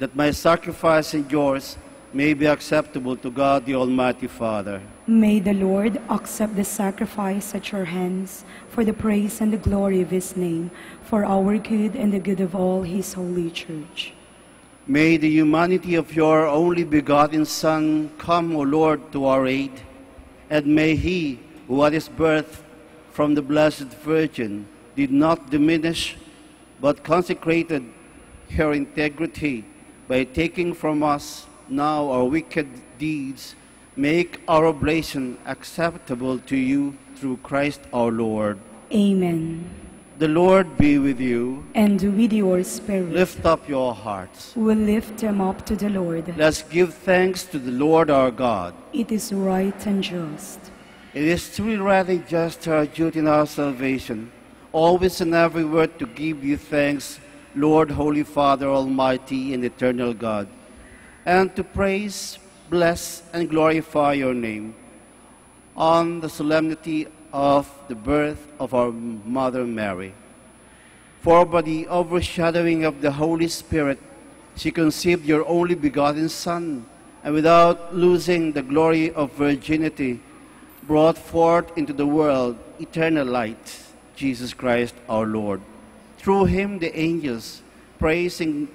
Speaker 15: that my sacrifice and yours may be acceptable to God the Almighty Father.
Speaker 14: May the Lord accept the sacrifice at your hands for the praise and the glory of His name, for our good and the good of all His holy Church.
Speaker 15: May the humanity of your only begotten Son come, O Lord, to our aid, and may He, who at His birth from the Blessed Virgin did not diminish, but consecrated her integrity by taking from us now our wicked deeds, make our oblation acceptable to you through Christ our Lord.
Speaker 14: Amen.
Speaker 15: The Lord be with you.
Speaker 14: And with your spirit.
Speaker 15: Lift up your hearts.
Speaker 14: We lift them up to the Lord.
Speaker 15: Let's give thanks to the Lord our God.
Speaker 14: It is right and just.
Speaker 15: It is truly right and just our duty in our salvation, always and everywhere to give you thanks, Lord, Holy Father, Almighty and Eternal God, and to praise, bless, and glorify your name on the solemnity of the birth of our Mother Mary. For by the overshadowing of the Holy Spirit, she conceived your only begotten Son, and without losing the glory of virginity, brought forth into the world eternal light, Jesus Christ our Lord. Through him the angels, praising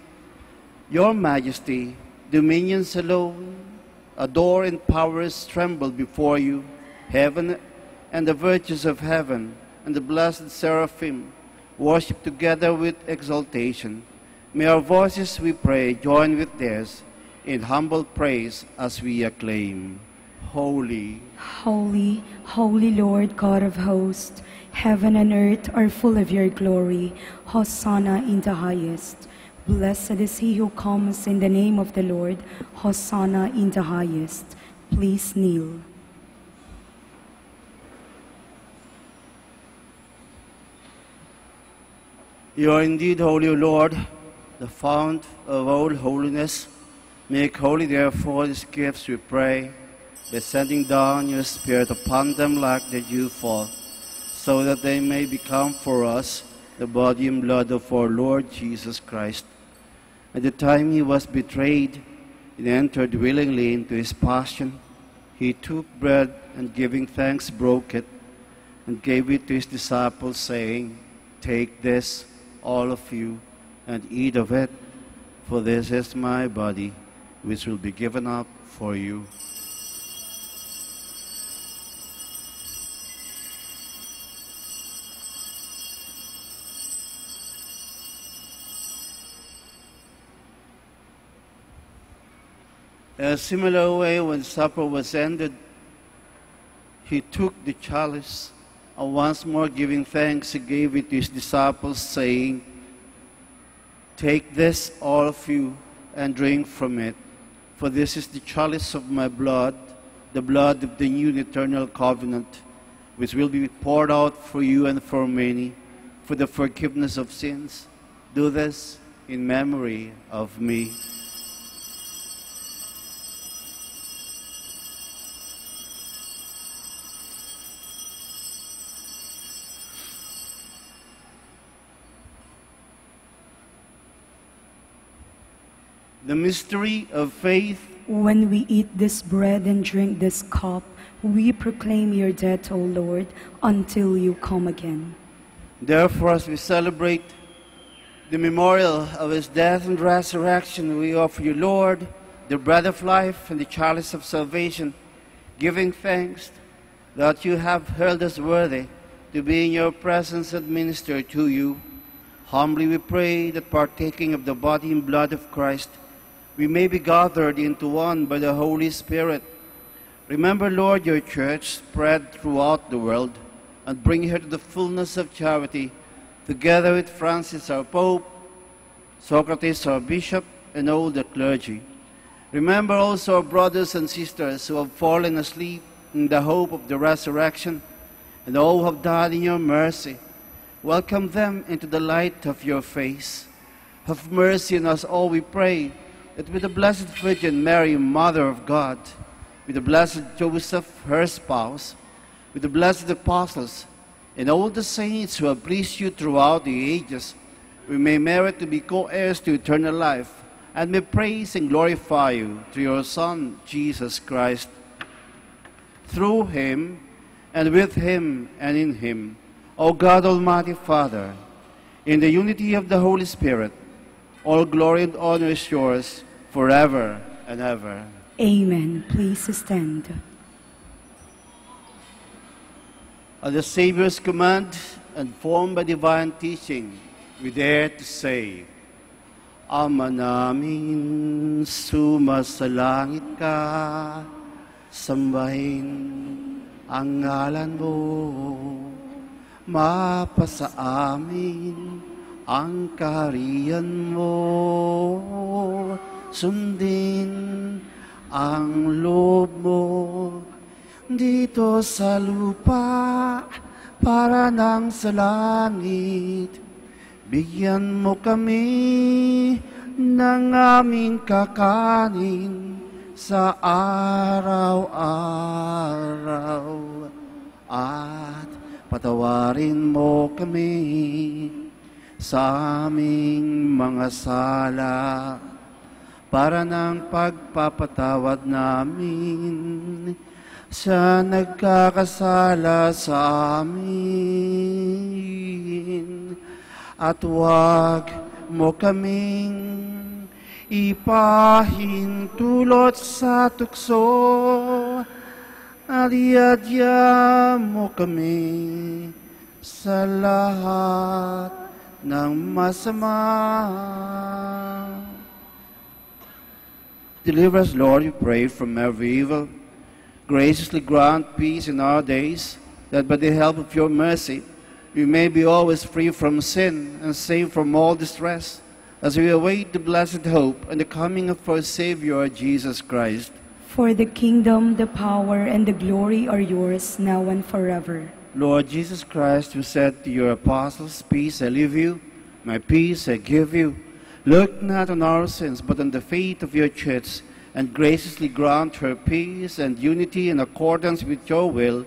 Speaker 15: your majesty, dominions alone, adore and powers tremble before you, heaven and the virtues of heaven, and the blessed seraphim, worship together with exaltation. May our voices, we pray, join with theirs in humble praise as we acclaim. Holy,
Speaker 14: holy, holy Lord God of hosts, heaven and earth are full of your glory. Hosanna in the highest. Blessed is he who comes in the name of the Lord. Hosanna in the highest. Please kneel.
Speaker 15: You are indeed holy, O Lord, the fount of all holiness. Make holy, therefore, these gifts, we pray, by sending down your Spirit upon them like the dewfall, so that they may become for us the body and blood of our Lord Jesus Christ. At the time he was betrayed and entered willingly into his passion, he took bread and giving thanks broke it and gave it to his disciples, saying, "Take this, all of you, and eat of it, for this is my body, which will be given up for you." In a similar way, when supper was ended, he took the chalice, and once more giving thanks, he gave it to his disciples, saying, "Take this, all of you, and drink from it, for this is the chalice of my blood, the blood of the new and eternal covenant, which will be poured out for you and for many, for the forgiveness of sins. Do this in memory of me." The mystery of faith.
Speaker 14: When we eat this bread and drink this cup, we proclaim your death, O Lord, until you come again.
Speaker 15: Therefore, as we celebrate the memorial of his death and resurrection, we offer you, Lord, the bread of life and the chalice of salvation, giving thanks that you have held us worthy to be in your presence and minister to you. Humbly we pray that partaking of the body and blood of Christ, we may be gathered into one by the Holy Spirit. Remember, Lord, your church spread throughout the world, and bring her to the fullness of charity, together with Francis our Pope, Socrates our Bishop, and all the clergy. Remember also our brothers and sisters who have fallen asleep in the hope of the resurrection, and all who have died in your mercy. Welcome them into the light of your face. Have mercy on us all, we pray, that with the Blessed Virgin Mary, Mother of God, with the Blessed Joseph, her spouse, with the blessed apostles, and all the saints who have pleased you throughout the ages, we may merit to be co-heirs to eternal life, and may praise and glorify you through your Son, Jesus Christ. Through him, and with him, and in him, O God, Almighty Father, in the unity of the Holy Spirit, all glory and honor is yours forever and ever.
Speaker 14: Amen. Please stand.
Speaker 15: At the Savior's command and formed by divine teaching, we dare to say, Ama namin, sumasalangit ka, sambahin ang ngalan mo. mapasa amin ang kaharian mo. Sundin ang loob mo dito sa lupa para nang sa langit. Bigyan mo kami ng aming kakanin sa araw-araw at patawarin mo kami sa aming mga sala para ng pagpapatawad namin sa nagkakasala sa amin. At huwag mo kaming ipahintulot sa tukso at iadya mo kami sa lahat ng masama. Deliver us, Lord, we pray, from every evil. Graciously grant peace in our days, that by the help of your mercy, we may be always free from sin and safe from all distress, as we await the blessed hope and the coming of our Savior, Jesus Christ.
Speaker 14: For the kingdom, the power, and the glory are yours, now and forever.
Speaker 15: Lord Jesus Christ, who said to your apostles, "Peace I leave you, my peace I give you," look not on our sins, but on the faith of your church, and graciously grant her peace and unity in accordance with your will,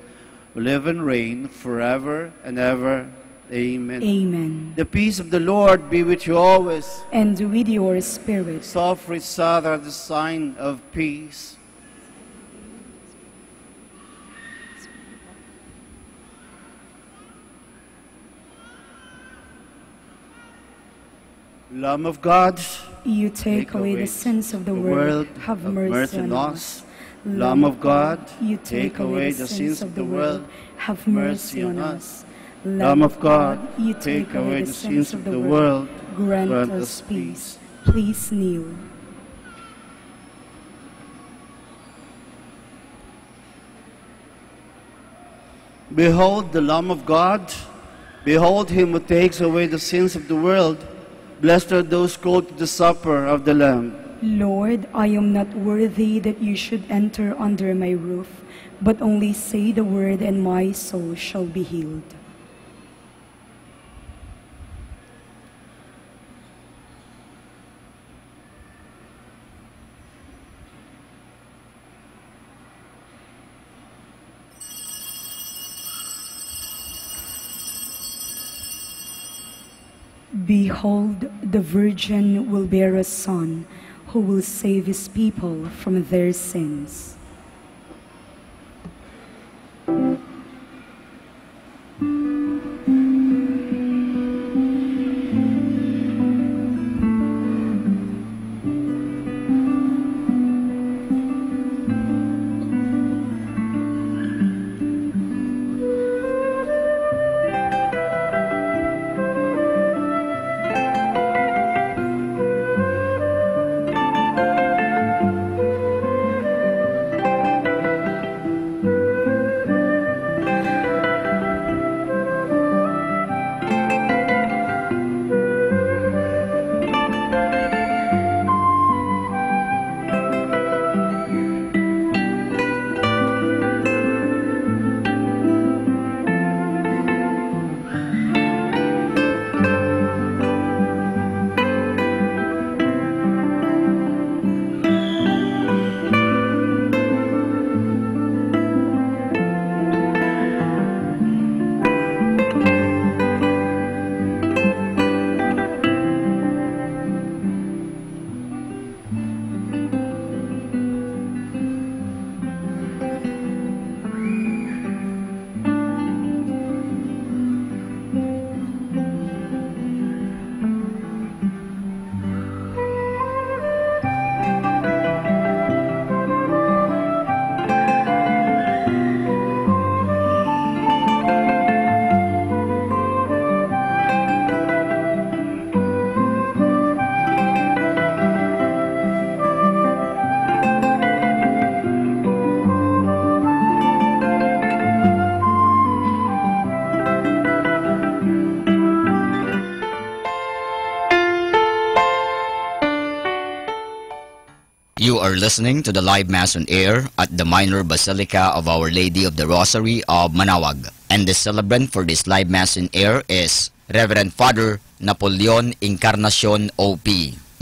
Speaker 15: who live and reign forever and ever. Amen.
Speaker 14: Amen.
Speaker 15: The peace of the Lord be with you always.
Speaker 14: And with your spirit.
Speaker 15: Offer each other the sign of peace. Lamb of God,
Speaker 14: you take away the sins of the world, have mercy on us.
Speaker 15: Lamb of God,
Speaker 14: you take away the sins of the world, have mercy on us.
Speaker 15: Lamb of God,
Speaker 14: you take away the sins of the world, grant us peace. Please kneel.
Speaker 15: Behold the Lamb of God, behold him who takes away the sins of the world. Blessed are those called to the supper of the Lamb.
Speaker 14: Lord, I am not worthy that you should enter under my roof, but only say the word and my soul shall be healed. Behold, the Virgin will bear a son, who will save his people from their sins.
Speaker 5: You are listening to the live Mass on air at the Minor Basilica of Our Lady of the Rosary of Manaoag. And the celebrant for this live Mass on air is Reverend Father Napoleon Encarnacion OP.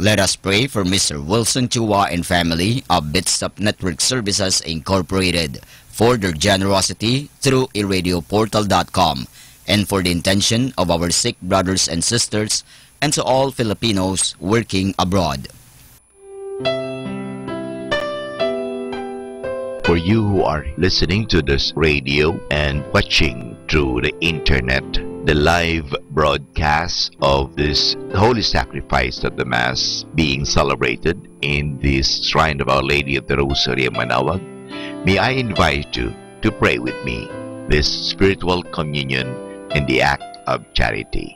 Speaker 5: Let us pray for Mr. Wilson Chua and family of Bitstop Network Services Incorporated for their generosity through iradioportal.com and for the intention of our sick brothers and sisters and to all Filipinos working abroad.
Speaker 6: For you who are listening to this radio and watching through the internet, the live broadcast of this Holy Sacrifice of the Mass being celebrated in this Shrine of Our Lady of the Rosary of Manaoag, may I invite you to pray with me this spiritual communion in the act of charity.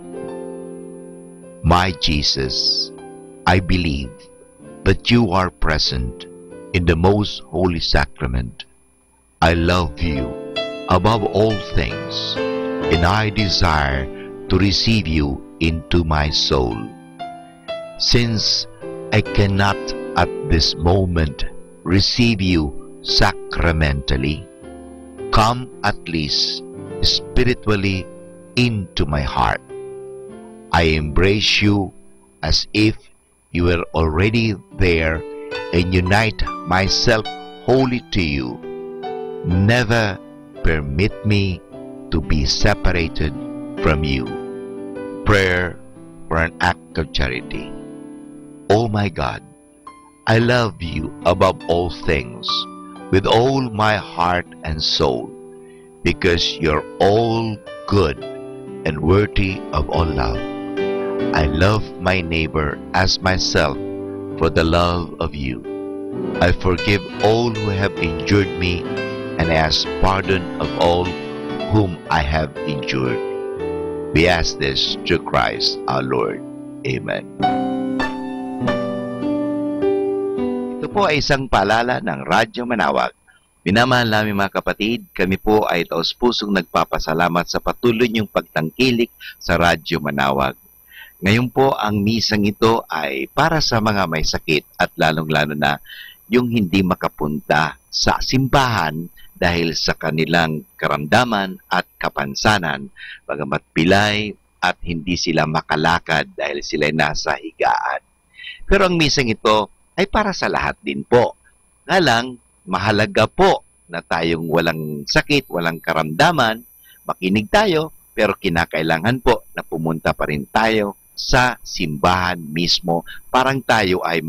Speaker 6: My Jesus, I believe that you are present in the most holy sacrament. I love you above all things, and I desire to receive you into my soul. Since I cannot at this moment receive you sacramentally, come at least spiritually into my heart. I embrace you as if you were already there and unite myself wholly to you. Never permit me to be separated from you. Prayer for an act of charity. Oh my God, I love you above all things with all my heart and soul, because you're all good and worthy of all love. I love my neighbor as myself for the love of you. I forgive all who have injured me, and I ask pardon of all whom I have injured. We ask this through Christ our Lord. Amen. Ito po ay isang paalala ng Radyo Manaoag. Minamahal namin mga kapatid, kami po ay taos-pusong nagpapasalamat sa patuloy niyong pagtangkilik sa Radyo Manaoag. Ngayon po, ang misang ito ay para sa mga may sakit at lalong-lalo na yung hindi makapunta sa simbahan dahil sa kanilang karamdaman at kapansanan, bagamat pilay at hindi sila makalakad dahil sila nasa higaan. Pero ang misang ito ay para sa lahat din po. Nga lang, mahalaga po na tayong walang sakit, walang karamdaman, makinig tayo, pero kinakailangan po na pumunta pa rin tayo sa simbahan mismo, parang tayo ay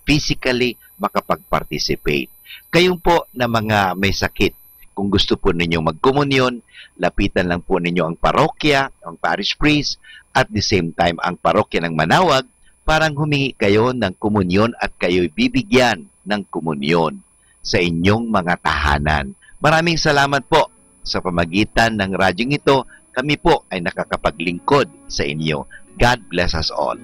Speaker 6: physically makapag-participate. Kayong po na mga may sakit, kung gusto po ninyo magkomunyon, lapitan lang po ninyo ang parokya, ang parish priest, at the same time ang parokya ng Manaoag, parang humingi kayo ng komunyon at kayo'y bibigyan ng komunyon sa inyong mga tahanan. Maraming salamat po sa pamagitan ng radyong ito, kami po ay nakakapaglingkod sa inyo. God bless us all.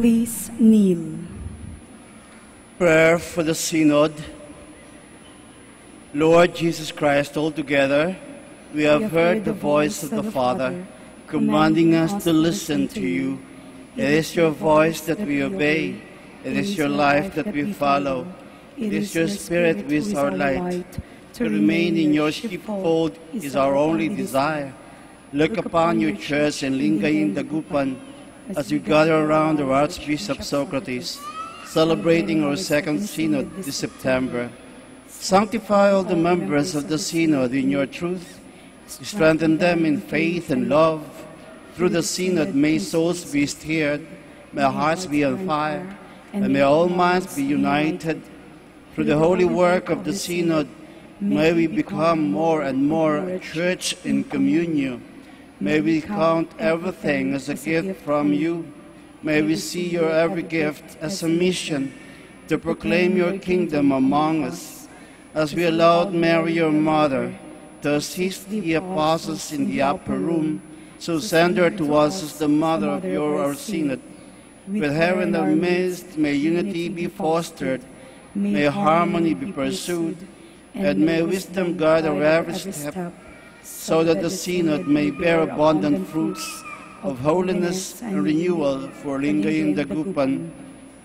Speaker 14: Please kneel.
Speaker 15: Prayer for the Synod. Lord Jesus Christ, altogether, we have heard the voice of the Father, commanding us to listen to you. It is your voice that we obey. It is your life that we follow. It is your Spirit who is our light. To remain in your sheepfold is our only desire. Look upon your church in Lingayen Dagupan as we gather around our Archbishop Socrates, celebrating our second Synod this September. Sanctify all the members of the Synod in your truth. Strengthen them in faith and love. Through the Synod, may souls be stirred, may hearts be on fire, and may all minds be united. Through the holy work of the Synod, may we become more and more a church in communion. May we count everything as a gift from you. May we see your every gift as a mission to proclaim your kingdom among us. As we allowed Mary, your mother, to assist the apostles in the upper room, so send her to us as the mother of our Synod. With her in our midst, may unity be fostered, may harmony be pursued, and may wisdom guide our every step, so that the Synod may bear abundant fruits of holiness and renewal for Lingayen Dagupan.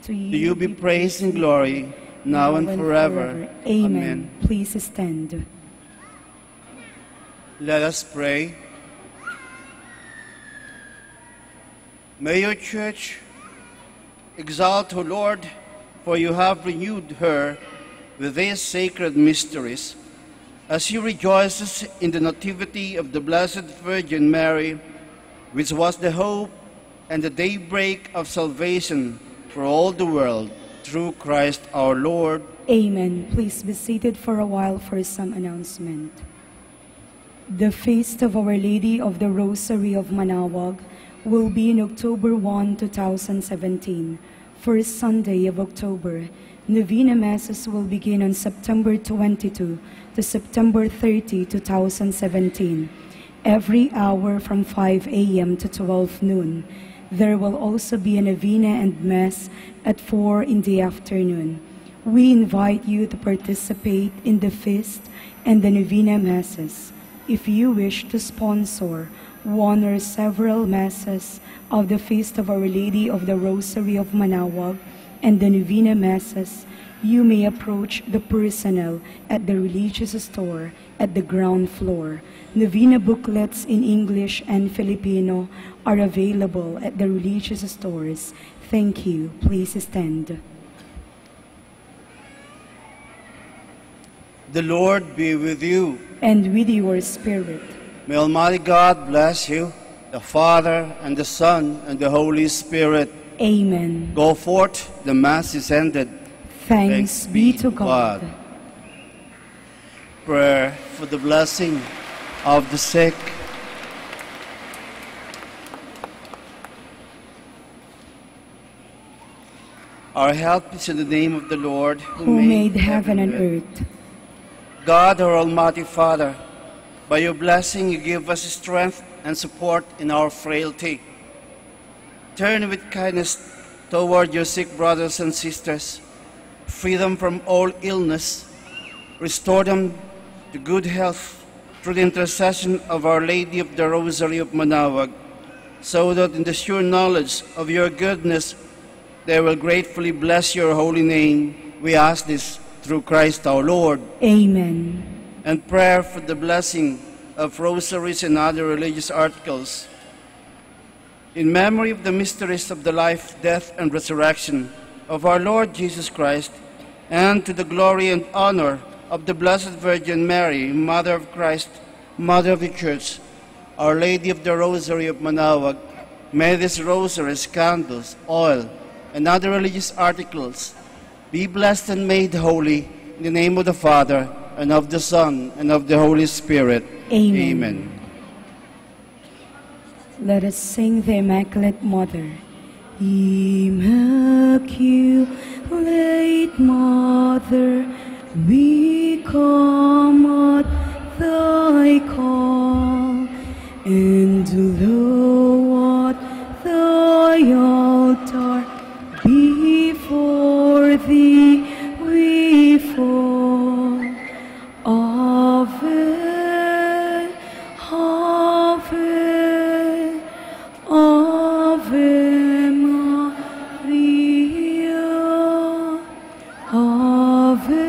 Speaker 15: To you be praise and glory, now and forever.
Speaker 14: Amen. Please stand.
Speaker 15: Let us pray. May your church exalt, O Lord, for you have renewed her with these sacred mysteries. As she rejoices in the nativity of the Blessed Virgin Mary, which was the hope and the daybreak of salvation for all the world, through Christ our Lord.
Speaker 14: Amen. Please be seated for a while for some announcement. The feast of Our Lady of the Rosary of Manaoag will be in October 1, 2017, first Sunday of October. Novena Masses will begin on September 22 to September 30, 2017, every hour from 5 a.m. to 12 noon. There will also be a Novena and Mass at 4 in the afternoon. We invite you to participate in the feast and the Novena Masses. If you wish to sponsor one or several Masses of the Feast of Our Lady of the Rosary of Manaoag and the Novena Masses, you may approach the personnel at the religious store at the ground floor. Novena booklets in English and Filipino are available at the religious stores. Thank you. Please stand.
Speaker 15: The Lord be with you.
Speaker 14: And with your spirit.
Speaker 15: May Almighty God bless you, the Father, and the Son, and the Holy Spirit.
Speaker 14: Amen.
Speaker 15: Go forth, the Mass is ended.
Speaker 14: Thanks be to God.
Speaker 15: Prayer for the blessing of the sick. Our help is in the name of the Lord,
Speaker 14: who made heaven and earth.
Speaker 15: God, our Almighty Father, by your blessing you give us strength and support in our frailty. Turn with kindness toward your sick brothers and sisters. Free them from all illness. Restore them to good health through the intercession of Our Lady of the Rosary of Manaoag, so that in the sure knowledge of your goodness they will gratefully bless your holy name. We ask this through Christ our Lord.
Speaker 14: Amen.
Speaker 15: And prayer for the blessing of rosaries and other religious articles. In memory of the mysteries of the life, death, and resurrection of our Lord Jesus Christ, and to the glory and honor of the Blessed Virgin Mary, Mother of Christ, Mother of the Church, Our Lady of the Rosary of Manaoag, may these rosaries, candles, oil, and other religious articles be blessed and made holy in the name of the Father, and of the Son, and of the Holy Spirit.
Speaker 14: Amen.
Speaker 15: Amen.
Speaker 14: Let us sing the Immaculate Mother. Immaculate Mother, we come at thy call, and low at thy altar before thee we fall. Ave, Ave, Ave Maria, Ave,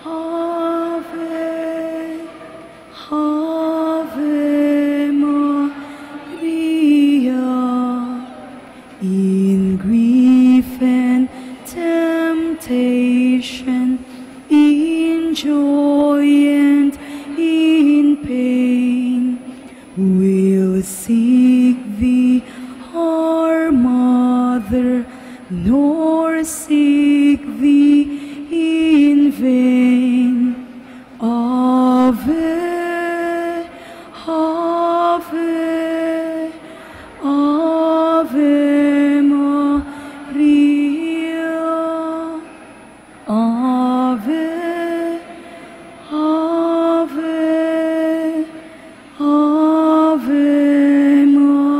Speaker 14: Ave, Ave Maria. In grief and temptation, in joy and in pain, we'll seek thee, our Mother, nor seek thee in vain. Ave, Ave, Ave Maria, Ave, Ave, Ave Maria.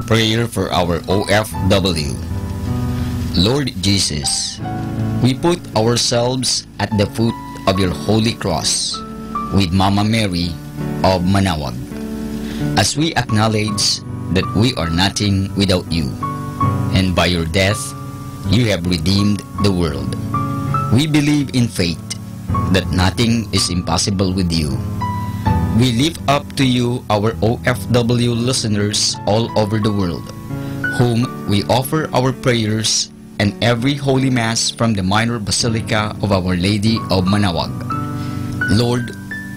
Speaker 5: Prayer for our OFW. Lord Jesus, we put ourselves at the foot of your holy cross with Mama Mary of Manaoag, as we acknowledge that we are nothing without you, and by your death you have redeemed the world. We believe in faith that nothing is impossible with you. We lift up to you our OFW listeners all over the world, whom we offer our prayers and every Holy Mass from the Minor Basilica of Our Lady of Manaoag. Lord,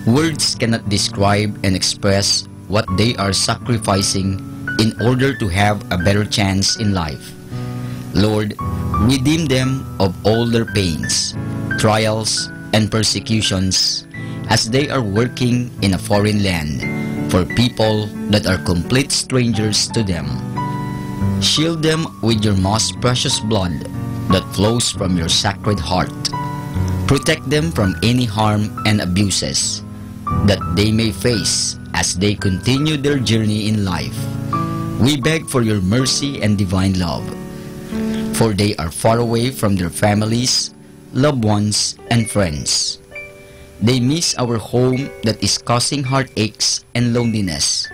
Speaker 5: words cannot describe and express what they are sacrificing in order to have a better chance in life. Lord, redeem them of all their pains, trials, and persecutions as they are working in a foreign land for people that are complete strangers to them. Shield them with your most precious blood that flows from your sacred heart. Protect them from any harm and abuses that they may face as they continue their journey in life. We beg for your mercy and divine love, for they are far away from their families, loved ones, and friends. They miss our home that is causing heartaches and loneliness,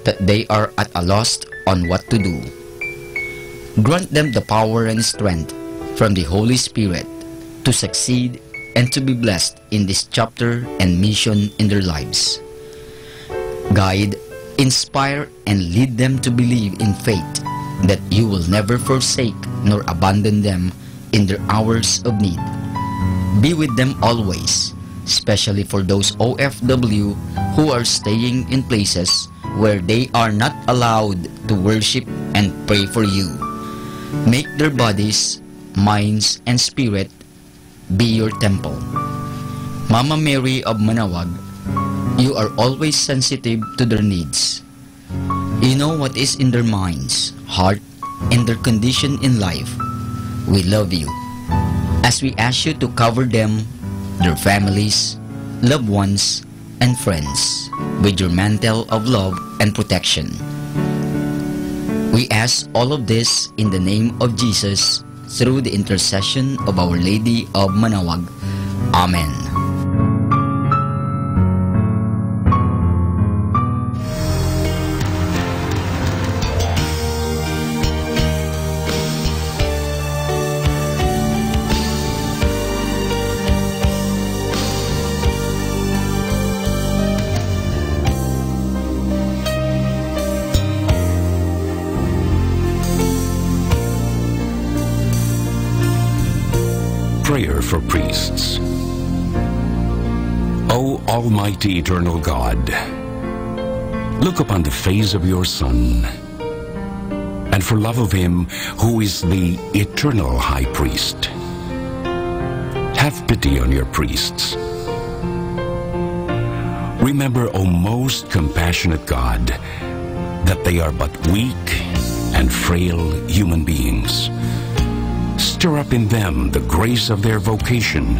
Speaker 5: that they are at a loss on what to do. Grant them the power and strength from the Holy Spirit to succeed and to be blessed in this chapter and mission in their lives. Guide, inspire, and lead them to believe in faith that you will never forsake nor abandon them in their hours of need. Be with them always, especially for those OFW who are staying in places where they are not allowed to worship and pray for you. Make their bodies, minds, and spirit be your temple. Mama Mary of Manaoag, you are always sensitive to their needs. You know what is in their minds, heart, and their condition in life. We love you, as we ask you to cover them, their families, loved ones, and friends with your mantle of love and protection. We ask all of this in the name of Jesus, through the intercession of Our Lady of Manaoag. Amen.
Speaker 16: order for priests. O Almighty Eternal God, look upon the face of your Son, and for love of him who is the eternal high priest, have pity on your priests. Remember, O most compassionate God, that they are but weak and frail human beings. Stir up in them the grace of their vocation,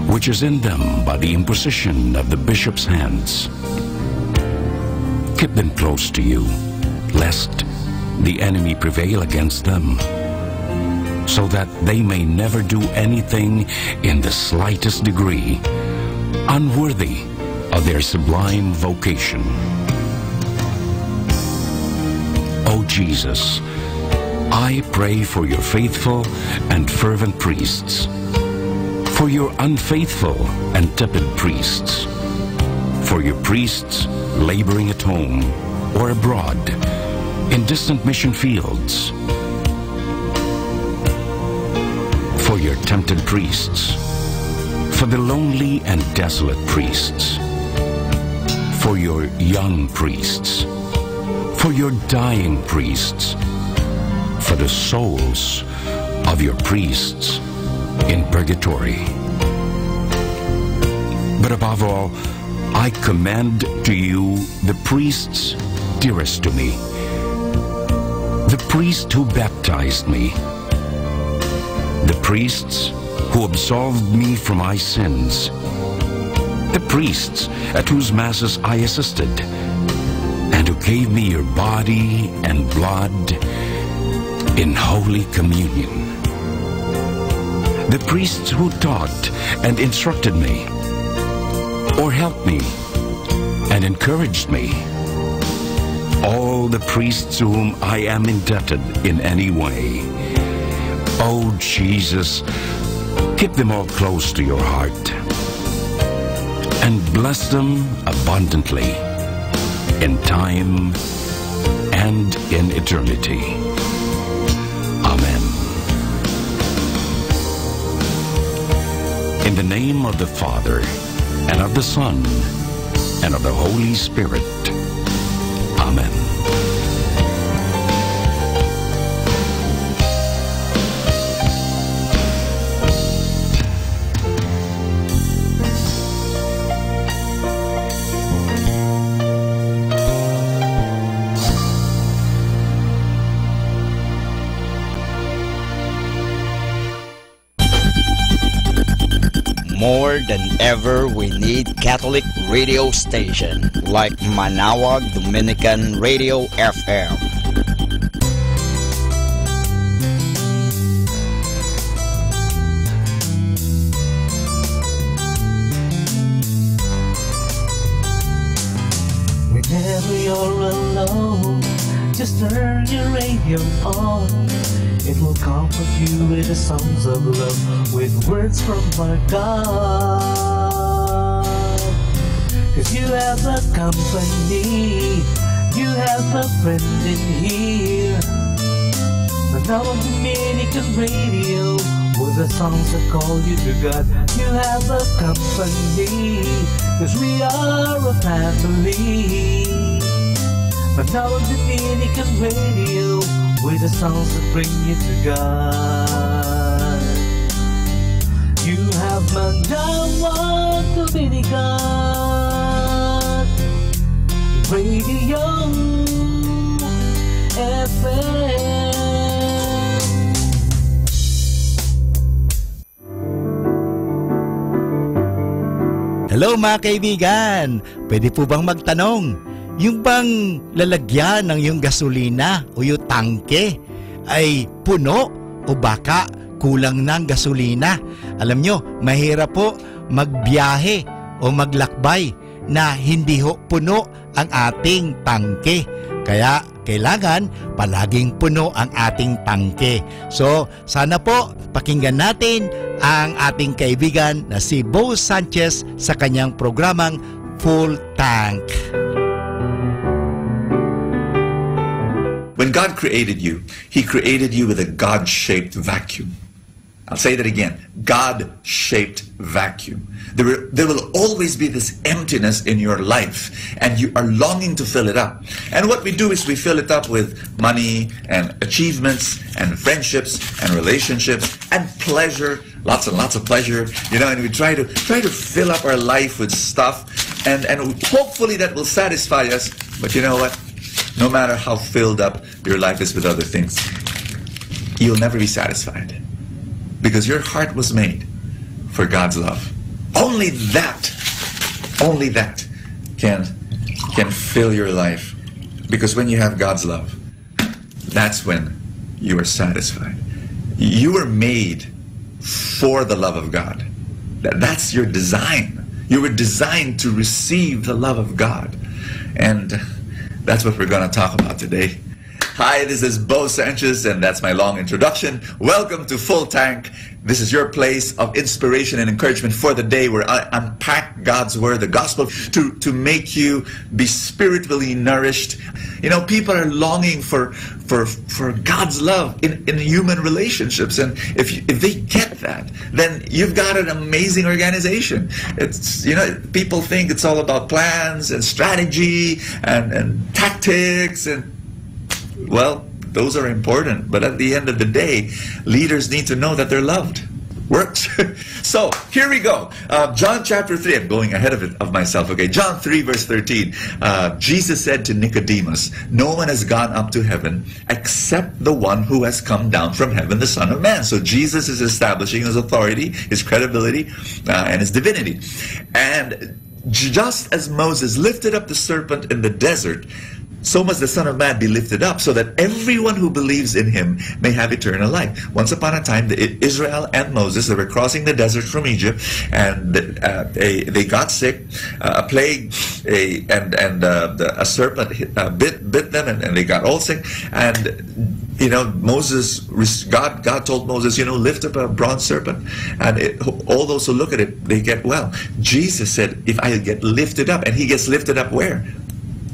Speaker 16: which is in them by the imposition of the bishop's hands. Keep them close to you, lest the enemy prevail against them, so that they may never do anything in the slightest degree unworthy of their sublime vocation. O Jesus, I pray for your faithful and fervent priests, for your unfaithful and tepid priests, for your priests laboring at home or abroad in distant mission fields, for your tempted priests, for the lonely and desolate priests, for your young priests, for your dying priests, for the souls of your priests in purgatory. But above all, I commend to you the priests dearest to me, the priest who baptized me, the priests who absolved me from my sins, the priests at whose masses I assisted, and who gave me your body and blood in Holy Communion, the priests who taught and instructed me, or helped me and encouraged me, all the priests to whom I am indebted in any way. Oh Jesus, keep them all close to your heart, and bless them abundantly in time and in eternity. Amen. In the name of the Father, and of the Son, and of the Holy Spirit. Amen.
Speaker 5: More than ever, we need Catholic radio station like Manawag Dominican Radio FM.
Speaker 8: Whenever you're alone, just turn your radio on. It will comfort you with the songs of love, with words from our God. 'Cause you have a company, you have a friend in here. Manawag Dominican Radio, with the songs that call you to God. You have a company, 'cause we are a family. Manawag Dominican Radio, with the songs that bring you to God. You have Manawag Dominican Radio FM.
Speaker 17: Hello mga kaibigan! Pwede po bang magtanong? Yung bang lalagyan ng yung gasolina o yung tangke ay puno o baka kulang ng gasolina? Alam nyo, mahirap po magbiyahe o maglakbay na hindi ho puno ang ating tangke. Kaya kailangan palaging puno ang ating tangke. So sana po pakinggan natin ang ating kaibigan na si Bo Sanchez sa kanyang programang Full Tank.
Speaker 18: When God created you, He created you with a God-shaped vacuum. I'll say that again. God-shaped vacuum. There will always be this emptiness in your life, and you are longing to fill it up. And what we do is we fill it up with money and achievements and friendships and relationships and pleasure, lots and lots of pleasure, you know, and we try to fill up our life with stuff, and hopefully that will satisfy us. But you know what? No matter how filled up your life is with other things, you'll never be satisfied, because your heart was made for God's love. Only that can fill your life, because when you have God's love, that's when you are satisfied. You were made for the love of God. That's your design. You were designed to receive the love of God, and that's what we're going to talk about today. Hi, this is Bo Sanchez, and that's my long introduction. Welcome to Full Tank. This is your place of inspiration and encouragement for the day, where I unpack God's Word, the Gospel, to make you be spiritually nourished. You know, people are longing for God's love in human relationships, and if they get that, then you've got an amazing organization. It's, you know, people think it's all about plans and strategy and tactics, and well, those are important, but at the end of the day, leaders need to know that they're loved. Works. So, here we go. John chapter 3. I'm going ahead of myself. Okay, John 3 verse 13. Jesus said to Nicodemus, "No one has gone up to heaven except the one who has come down from heaven, the Son of Man." So Jesus is establishing his authority, his credibility, and his divinity. And just as Moses lifted up the serpent in the desert, so must the Son of Man be lifted up, so that everyone who believes in him may have eternal life. Once upon a time, Israel and Moses, they were crossing the desert from Egypt, and they got sick. A plague, a serpent bit them, and they got all sick. And you know, God told Moses, you know, lift up a bronze serpent, and all those who look at it, they get well. Jesus said, if I get lifted up, and he gets lifted up where?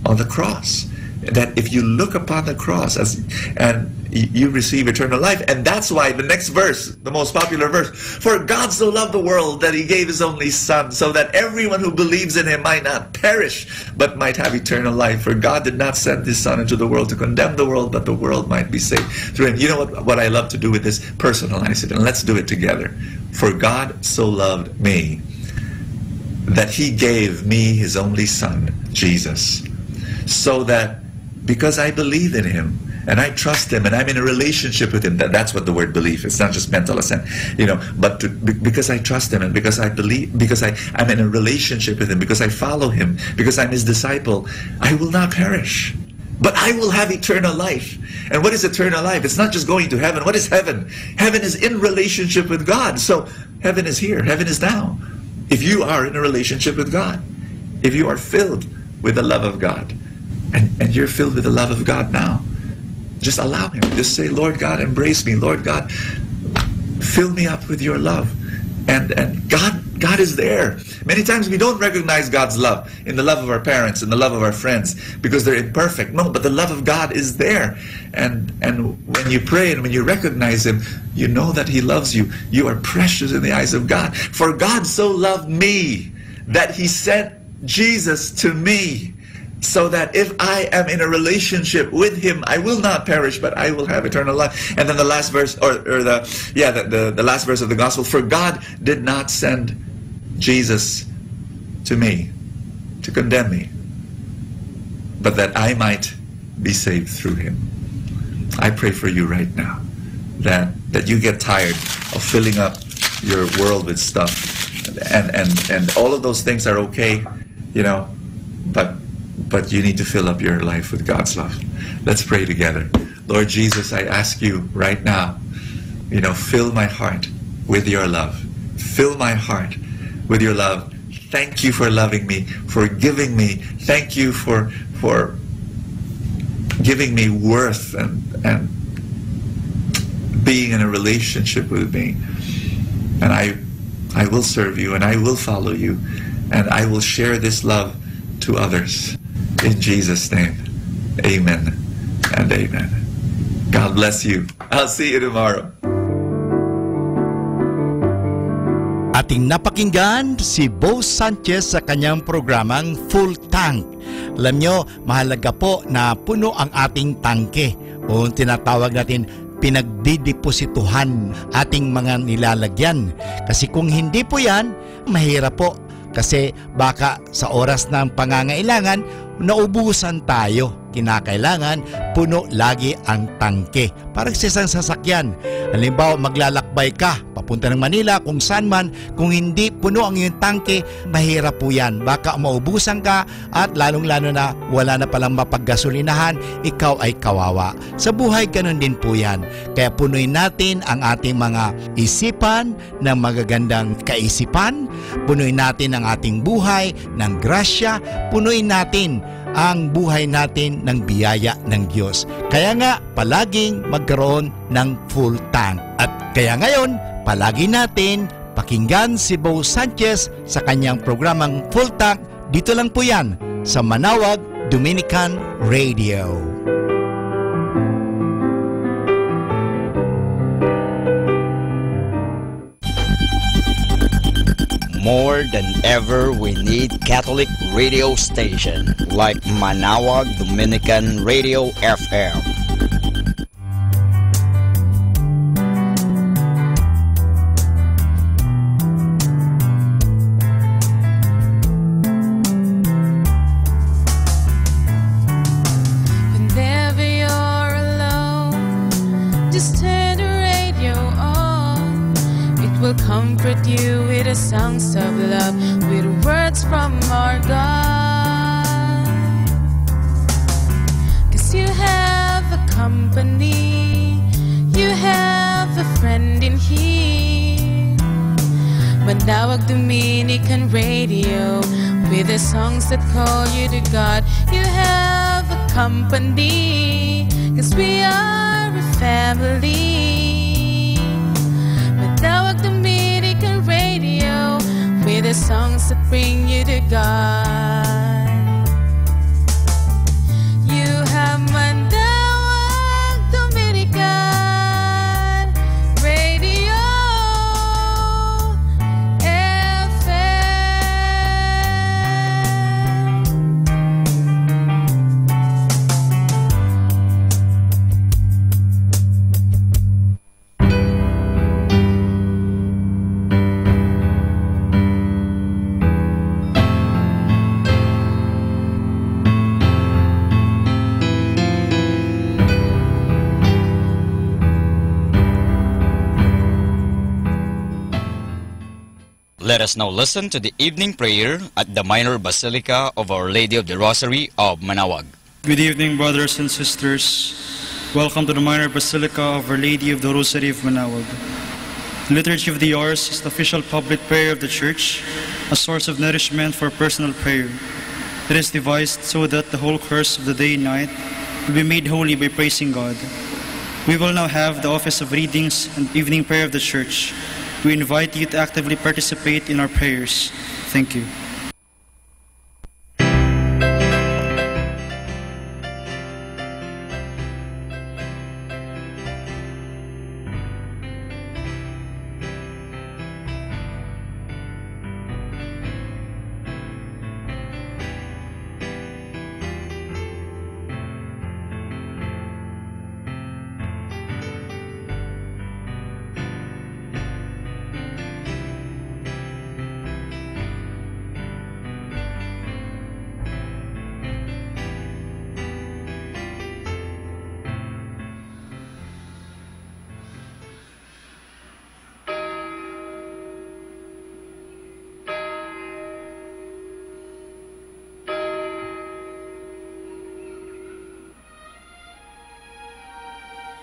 Speaker 18: On the cross. That if you look upon the cross and you receive eternal life. And that's why the next verse, the most popular verse, "For God so loved the world that he gave his only Son, so that everyone who believes in him might not perish, but might have eternal life. For God did not send his Son into the world to condemn the world, but the world might be saved through him." You know what I love to do with this? Personalize it, and let's do it together. "For God so loved me that he gave me his only Son, Jesus, so that because I believe in him and I trust him and I'm in a relationship with him," that's what the word belief is. It's not just mental assent, you know, but because I trust him and because I believe, because I'm in a relationship with him, because I follow him, because I'm his disciple, I will not perish, but I will have eternal life. And what is eternal life? It's not just going to heaven. What is heaven? Heaven is in relationship with God. So heaven is here. Heaven is now. If you are in a relationship with God, if you are filled with the love of God, and you're filled with the love of God now, just allow him. Just say, "Lord God, embrace me. Lord God, fill me up with your love." And God is there. Many times we don't recognize God's love in the love of our parents and the love of our friends, because they're imperfect. No, but the love of God is there. And when you pray and when you recognize him, you know that he loves you. You are precious in the eyes of God. "For God so loved me that he sent Jesus to me, so that if I am in a relationship with him, I will not perish, but I will have eternal life." And then the last verse, the last verse of the gospel, "For God did not send Jesus to me to condemn me, but that I might be saved through him." I pray for you right now that you get tired of filling up your world with stuff, and all of those things are okay, you know, but you need to fill up your life with God's love. Let's pray together. Lord Jesus, I ask you right now, you know, fill my heart with your love. Fill my heart with your love. Thank you for loving me, for giving me. Thank you for giving me worth and being in a relationship with me. And I will serve you, and I will follow you, and I will share this love to others. In Jesus' name, amen and amen. God bless you. I'll see you tomorrow.
Speaker 17: Ating napakinggan si Bo Sanchez sa kanyang programang Full Tank. Alam nyo, mahalaga po na puno ang ating tangke o tinatawag natin pinagdideposituhan ating mga nilalagyan. Kasi kung hindi po yan, mahirap po. Kasi baka sa oras ng pangangailangan, naubusan tayo. Kinakailangan, puno lagi ang tangke. Parang sa isang sasakyan. Halimbawa, maglalakbay ka, papunta ng Manila, kung saan man, kung hindi puno ang iyong tangke, mahirap po yan. Baka maubusan ka at lalong-lalo na wala na palang mapaggasolinahan, ikaw ay kawawa. Sa buhay, ganun din po yan. Kaya punuin natin ang ating mga isipan ng magagandang kaisipan, punuin natin ang ating buhay ng grasya, punuin natin ang buhay natin ng biyaya ng Diyos. Kaya nga, palaging magkaroon ng full tank. At kaya ngayon, palagi natin pakinggan si Bo Sanchez sa kanyang programang Full Tank. Dito lang po yan sa Manawag Dominican Radio.
Speaker 5: More than ever, we need Catholic radio station like Manawag Dominican Radio FM.
Speaker 19: Whenever you're alone, just turn the radio on. It will comfort you with the songs of love, with words from our God. 'Cause you have a company, you have a friend in here. Manawag Dominican Radio, with the songs that call you to God. You have a company, 'cause we are a family. Manawag Dominican Radio, with the songs that bring you to God. You have Manawag Dominican Radio
Speaker 5: Let us now listen to the evening prayer at the Minor Basilica of Our Lady of the Rosary of Manawag.
Speaker 20: Good evening, brothers and sisters. Welcome to the Minor Basilica of Our Lady of the Rosary of Manawag. The Liturgy of the Hours is the official public prayer of the Church, a source of nourishment for personal prayer. It is devised so that the whole course of the day and night will be made holy by praising God. We will now have the office of readings and evening prayer of the Church. We invite you to actively participate in our prayers. Thank you.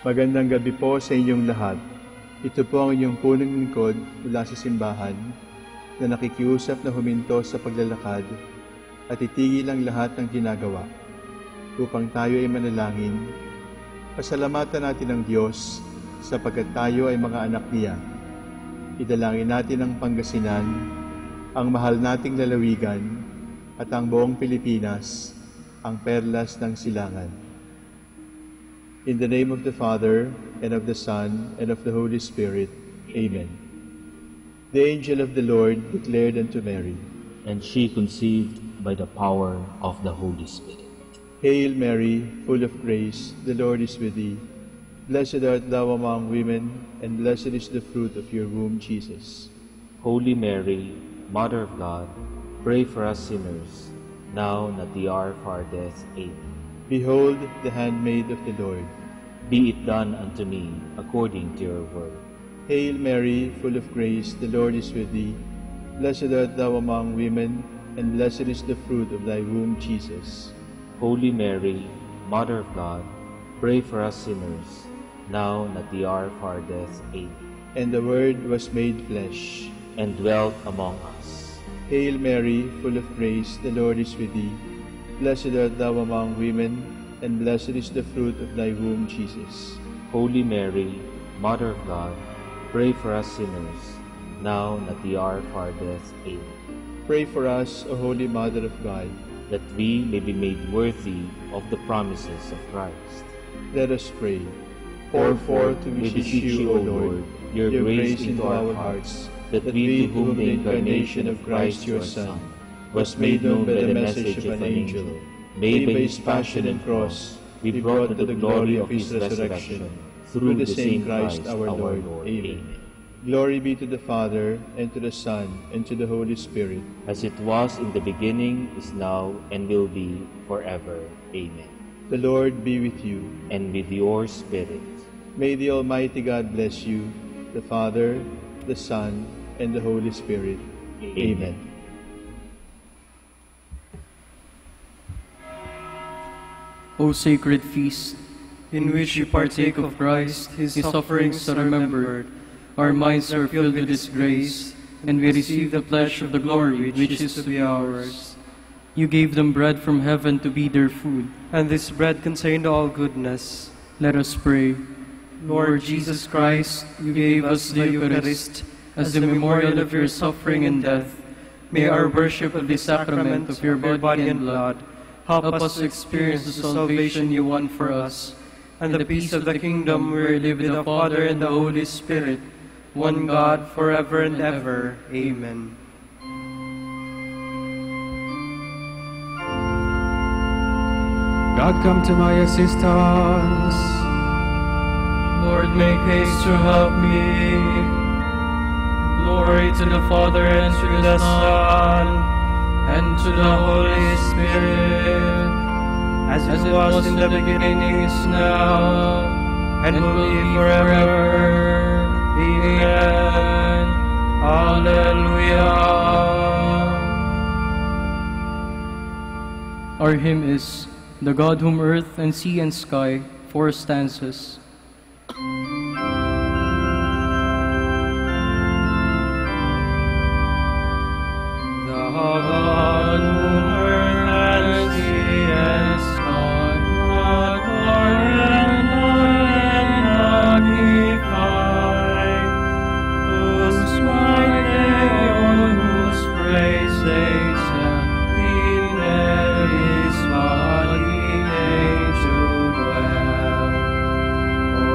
Speaker 21: Magandang gabi po sa inyong lahat. Ito po ang inyong punong lingkod mula sa simbahan na nakikiusap na huminto sa paglalakad at itigil ang lahat ng ginagawa upang tayo ay manalangin. Pasalamatan natin ang Diyos sapagkat tayo ay mga anak niya. Idalangin natin ang Pangasinan, ang mahal nating lalawigan at ang buong Pilipinas, ang perlas ng silangan. In the name of the Father, and of the Son, and of the Holy Spirit. Amen. The angel of the Lord declared unto Mary,
Speaker 7: and she conceived by the power of the Holy Spirit.
Speaker 21: Hail Mary, full of grace, the Lord is with thee. Blessed art thou among women, and blessed is the fruit of your womb, Jesus.
Speaker 7: Holy Mary, Mother of God, pray for us sinners, now and at the hour of our death. Amen.
Speaker 21: Behold the handmaid of the Lord.
Speaker 7: Be it done unto me according to your word.
Speaker 21: Hail Mary, full of grace, the Lord is with thee. Blessed art thou among women, and blessed is the fruit of thy womb, Jesus.
Speaker 7: Holy Mary, Mother of God, pray for us sinners, now and at the hour of our death. Amen.
Speaker 21: And the Word was made flesh,
Speaker 7: and dwelt among us.
Speaker 21: Hail Mary, full of grace, the Lord is with thee. Blessed art thou among women, and blessed is the fruit of thy womb, Jesus.
Speaker 7: Holy Mary, Mother of God, pray for us sinners, now and at the hour of our death. Amen.
Speaker 21: Pray for us, O Holy Mother of God,
Speaker 7: that we may be made worthy of the promises of Christ.
Speaker 21: Let us pray. Pour forth, we beseech you, O Lord, your grace into our hearts, that we, to whom the incarnation of Christ your Son was made known by the message of an angel, may by his passion and cross be brought to the glory of his resurrection, through the same Christ our Lord. Amen. Glory be to the Father, and to the Son, and to the Holy Spirit.
Speaker 7: As it was in the beginning, is now, and will be forever. Amen.
Speaker 21: The Lord be with you.
Speaker 7: And with your spirit.
Speaker 21: May the Almighty God bless you, the Father, the Son, and the Holy Spirit. Amen.
Speaker 22: O sacred feast, in which we partake of Christ, his sufferings are remembered, our minds are filled with his grace, and we receive the pledge of the glory which is to be ours. You gave them bread from heaven to be their food,
Speaker 23: and this bread contained all goodness.
Speaker 22: Let us pray. Lord Jesus Christ, you gave us the Eucharist as the memorial of your suffering and death. May our worship of the sacrament of your body and blood help us to experience the salvation you won for us, and the peace of the kingdom where you live with the Father and the Holy Spirit, one God, forever and ever. Amen.
Speaker 23: God, come to my assistance.
Speaker 22: Lord, make haste to help me. Glory to the Father, and to the Son, and to the Holy Spirit, as it was in the beginning, is now, and will be forever. Amen. Hallelujah. Our hymn is "The God Whom Earth and Sea and Sky," 4 stanzas. God whom earth and sea and sky adore and magnify, whose might they own, whose praise they tell, in Mary's body made to dwell. O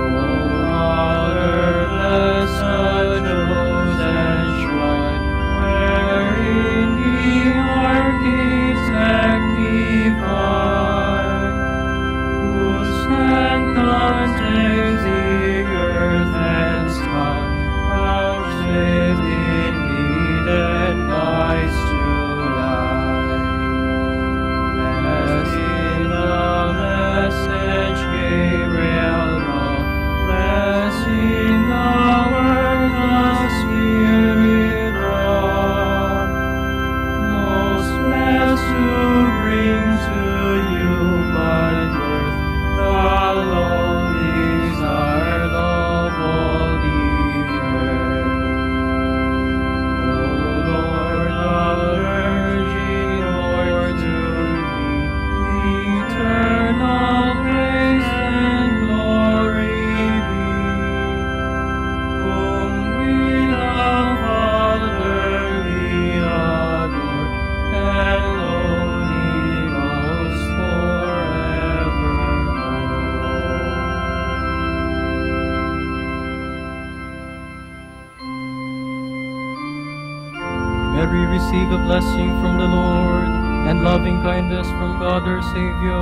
Speaker 22: receive a blessing from the Lord, and loving kindness from God our Savior.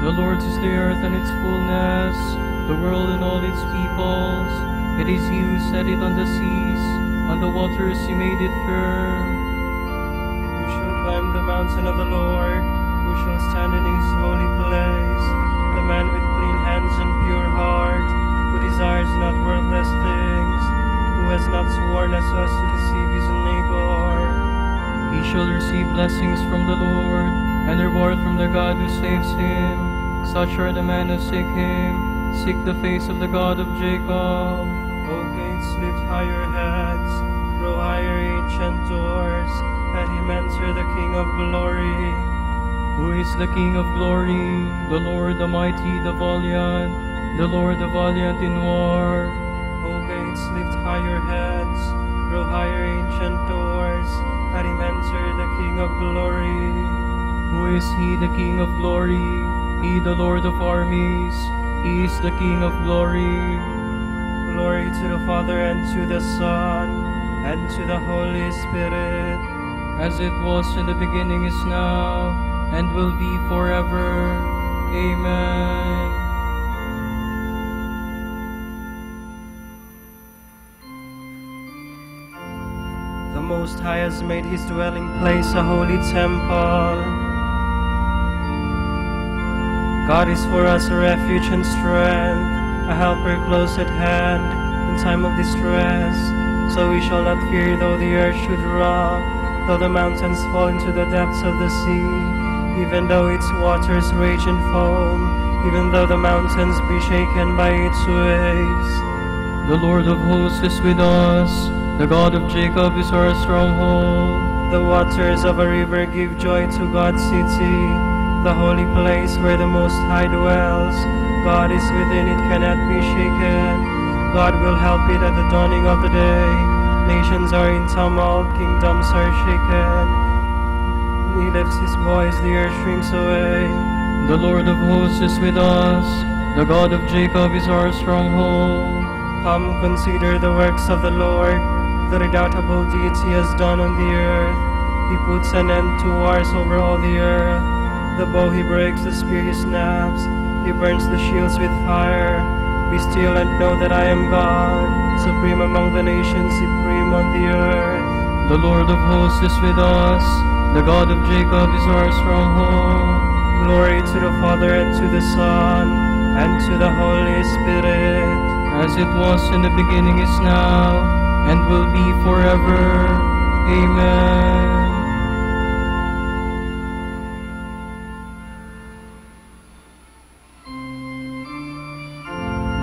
Speaker 22: The Lord is the earth and its fullness, the world and all its peoples. It is He who set it on the seas, on the waters He made it firm. Who shall climb the mountain of the Lord? Who shall stand in His holy place? The man with clean hands and pure heart, who desires not worthless things, who has not sworn as us to deceive his neighbor. He shall receive blessings from the Lord, and reward from the God who saves him. Such are the men who seek Him, seek the face of the God of Jacob. O gates, lift higher heads, grow higher ancient doors, let Him enter the King of glory. Who is the King of glory? The Lord the mighty, the valiant, the Lord the valiant in war. O gates, lift higher heads, grow higher ancient doors, let Him enter the King of glory. Who is He, the King of glory? He, the Lord of armies, He is the King of glory. Glory to the Father, and to the Son, and to the Holy Spirit, as it was in the beginning, is now, and will be forever. Amen. The Most High has made His dwelling place a holy temple. God is for us a refuge and strength, a helper close at hand in time of distress. So we shall not fear though the earth should rock, though the mountains fall into the depths of the sea, even though its waters rage and foam, even though the mountains be shaken by its waves. The Lord of hosts is with us, the God of Jacob is our stronghold. The waters of a river give joy to God's city, the holy place where the Most High dwells. God is within it, cannot be shaken. God will help it at the dawning of the day. Nations are in tumult, kingdoms are shaken. He lifts His voice, the earth shrinks away. The Lord of hosts is with us, the God of Jacob is our stronghold. Come, consider the works of the Lord, the redoubtable deeds He has done on the earth. He puts an end to wars over all the earth. The bow He breaks, the spear He snaps, He burns the shields with fire. Be still and know that I am God, supreme among the nations, supreme on the earth. The Lord of hosts is with us, the God of Jacob is our stronghold. Glory to the Father, and to the Son, and to the Holy Spirit, as it was in the beginning, is now, and will be forever. Amen.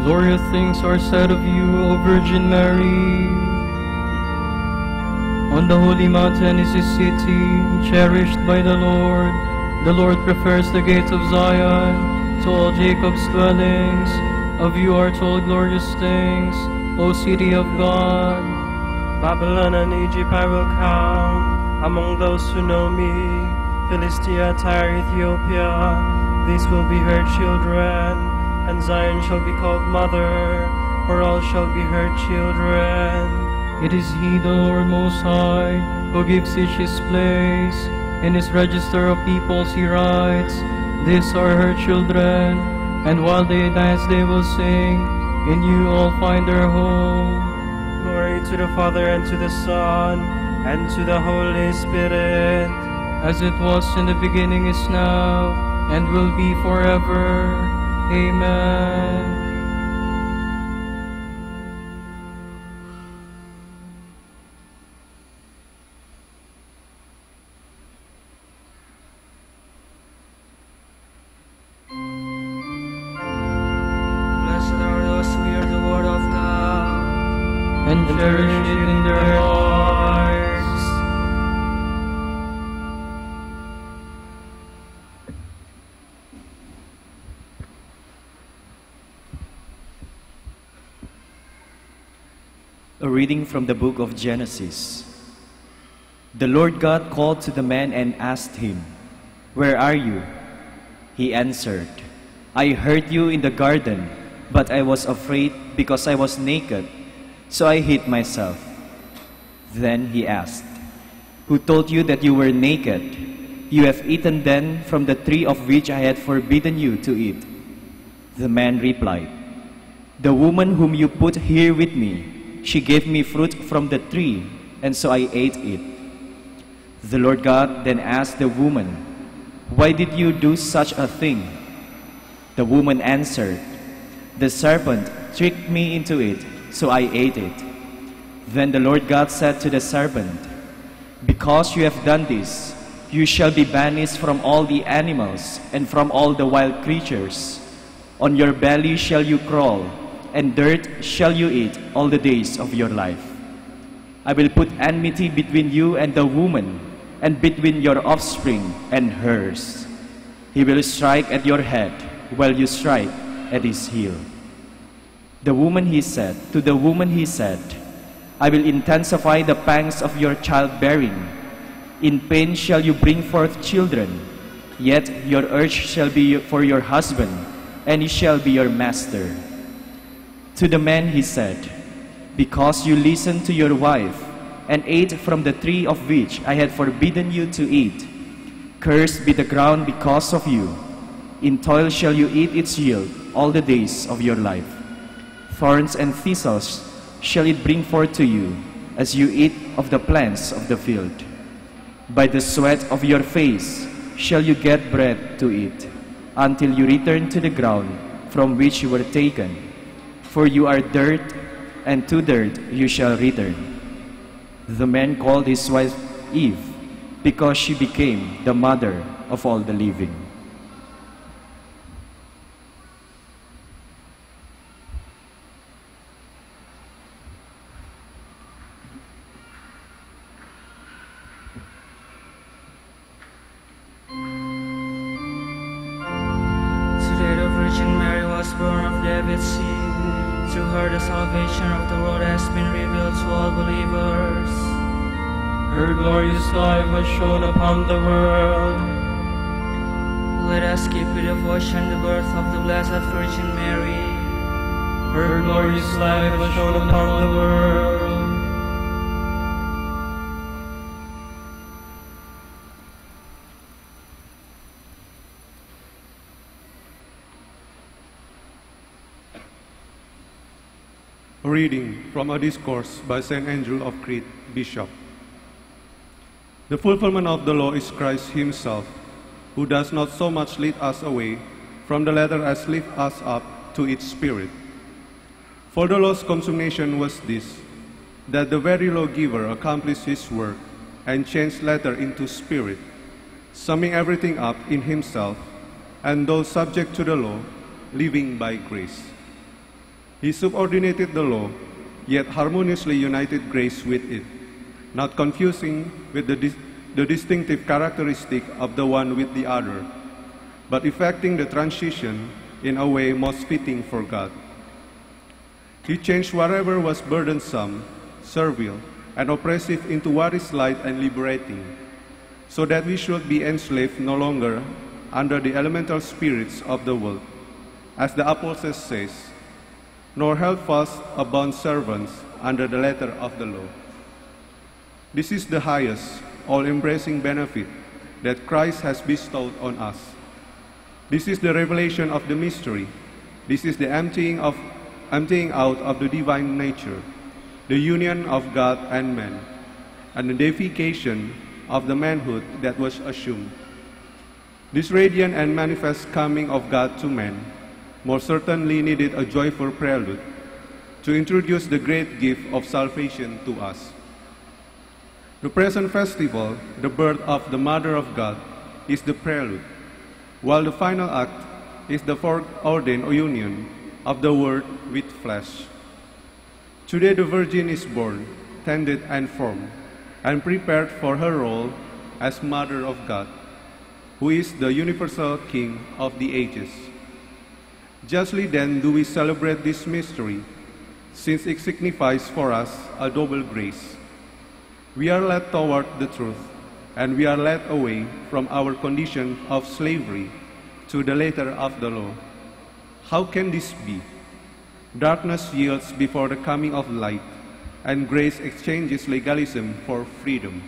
Speaker 22: Glorious things are said of you, O Virgin Mary. On the holy mountain is His city, cherished by the Lord. The Lord prefers the gates of Zion to all Jacob's dwellings. Of you are told glorious things, O city of God. Babylon and Egypt I will count among those who know me. Philistia, Tyre, Ethiopia, these will be her children. And Zion shall be called mother, for all shall be her children. It is He, the Lord Most High, who gives each his place. In His register of peoples He writes, these are her children, and while they dance they will sing, in you all find their home. Glory to the Father, and to the Son, and to the Holy Spirit, as it was in the beginning, is now, and will be forever. Amen. Blessed are those who hear the word of God and cherish it in their hearts.
Speaker 2: A reading from the book of Genesis. The Lord God called to the man and asked him, "Where are you?" He answered, "I heard you in the garden, but I was afraid because I was naked, so I hid myself." Then he asked, "Who told you that you were naked? You have eaten then from the tree of which I had forbidden you to eat." The man replied, "The woman whom you put here with me, she gave me fruit from the tree, and so I ate it." The Lord God then asked the woman, "Why did you do such a thing?" The woman answered, "The serpent tricked me into it, so I ate it." Then the Lord God said to the serpent, "Because you have done this, you shall be banished from all the animals and from all the wild creatures. On your belly shall you crawl, and dirt shall you eat all the days of your life. I will put enmity between you and the woman, and between your offspring and hers. He will strike at your head, while you strike at his heel." To the woman he said, "I will intensify the pangs of your childbearing. In pain shall you bring forth children, yet your urge shall be for your husband, and he shall be your master." To the man he said, "Because you listened to your wife, and ate from the tree of which I had forbidden you to eat, cursed be the ground because of you. In toil shall you eat its yield all the days of your life. Thorns and thistles shall it bring forth to you, as you eat of the plants of the field. By the sweat of your face shall you get bread to eat, until you return to the ground from which you were taken. For you are dirt, and to dirt you shall return." The man called his wife Eve, because she became the mother of all the living.
Speaker 1: Today the Virgin Mary was born of David's seed. Through her the salvation of the world has been revealed to all believers.
Speaker 23: Her glorious life was shown upon the world.
Speaker 1: Let us keep with devotion the birth of the Blessed Virgin Mary.
Speaker 23: Her glorious life was shown upon the world.
Speaker 4: A reading from a discourse by St. Andrew of Crete, Bishop. The fulfillment of the law is Christ himself, who does not so much lead us away from the letter as lift us up to its spirit. For the law's consummation was this, that the very lawgiver accomplished his work and changed letter into spirit, summing everything up in himself, and those subject to the law, living by grace. He subordinated the law, yet harmoniously united grace with it, not confusing with the distinctive characteristic of the one with the other, but effecting the transition in a way most fitting for God. He changed whatever was burdensome, servile, and oppressive into what is light and liberating, so that we should be enslaved no longer under the elemental spirits of the world, as the Apostle says, nor held fast a bond servants under the letter of the law. This is the highest, all-embracing benefit that Christ has bestowed on us. This is the revelation of the mystery. This is the emptying out of the divine nature, the union of God and man, and the deification of the manhood that was assumed. This radiant and manifest coming of God to man more certainly needed a joyful prelude to introduce the great gift of salvation to us. The present festival, the birth of the Mother of God, is the prelude, while the final act is the foreordained union of the Word with flesh. Today the Virgin is born, tended and formed, and prepared for her role as Mother of God, who is the universal King of the ages. Justly then do we celebrate this mystery, since it signifies for us a double grace. We are led toward the truth, and we are led away from our condition of slavery to the letter of the law. How can this be? Darkness yields before the coming of light, and grace exchanges legalism for freedom.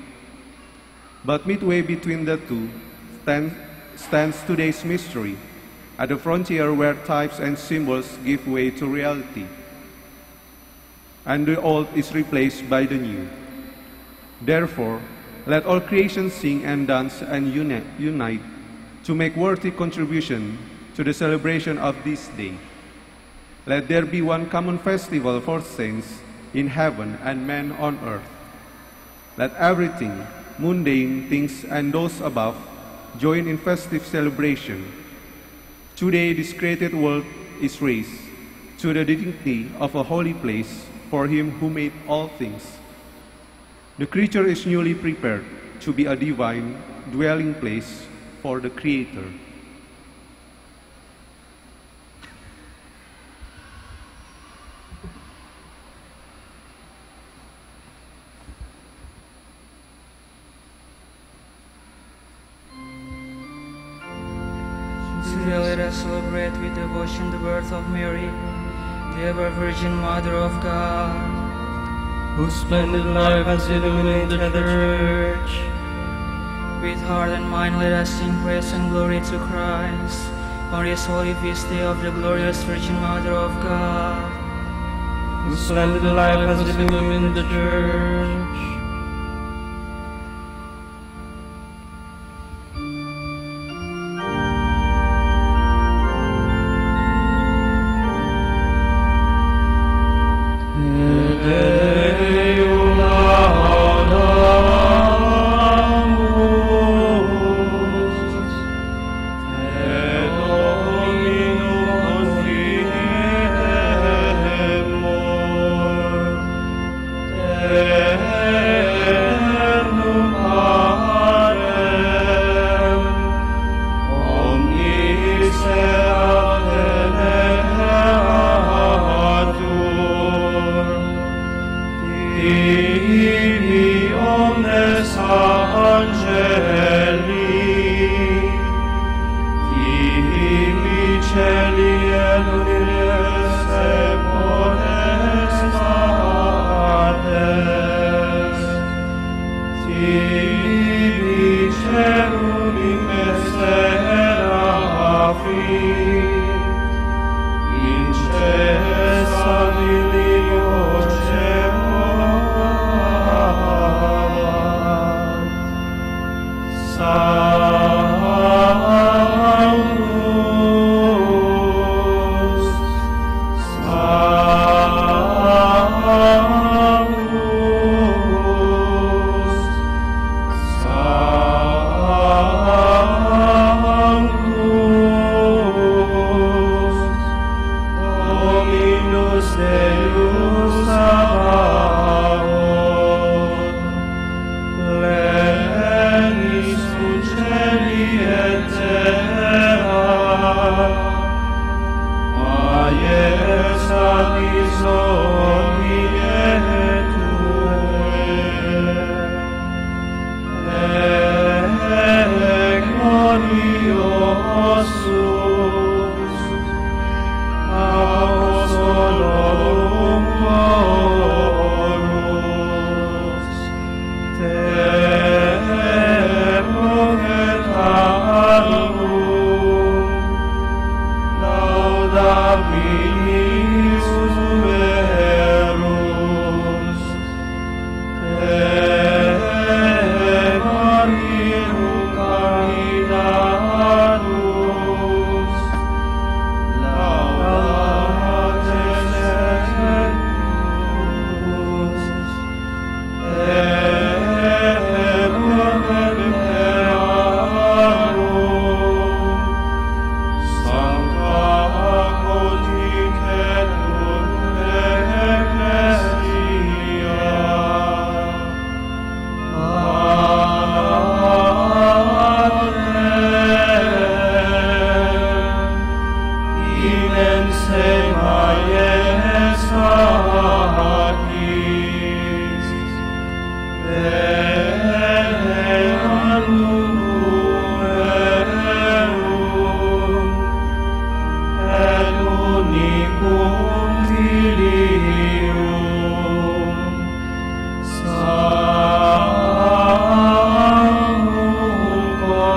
Speaker 4: But midway between the two stands today's mystery, at the frontier where types and symbols give way to reality, and the old is replaced by the new. Therefore, let all creation sing and dance and unite to make worthy contribution to the celebration of this day. Let there be one common festival for saints in heaven and men on earth. Let everything, mundane things and those above, join in festive celebration. Today this created world is raised to the dignity of a holy place for him who made all things. The creature is newly prepared to be a divine dwelling place for the Creator.
Speaker 1: Today let us celebrate with devotion the birth of Mary, the ever Virgin Mother of God,
Speaker 22: whose splendid life has illuminated the Church.
Speaker 1: With heart and mind let us sing praise and glory to Christ, on this holy feast day of the glorious Virgin Mother of God,
Speaker 22: whose splendid life has illuminated the Church. Te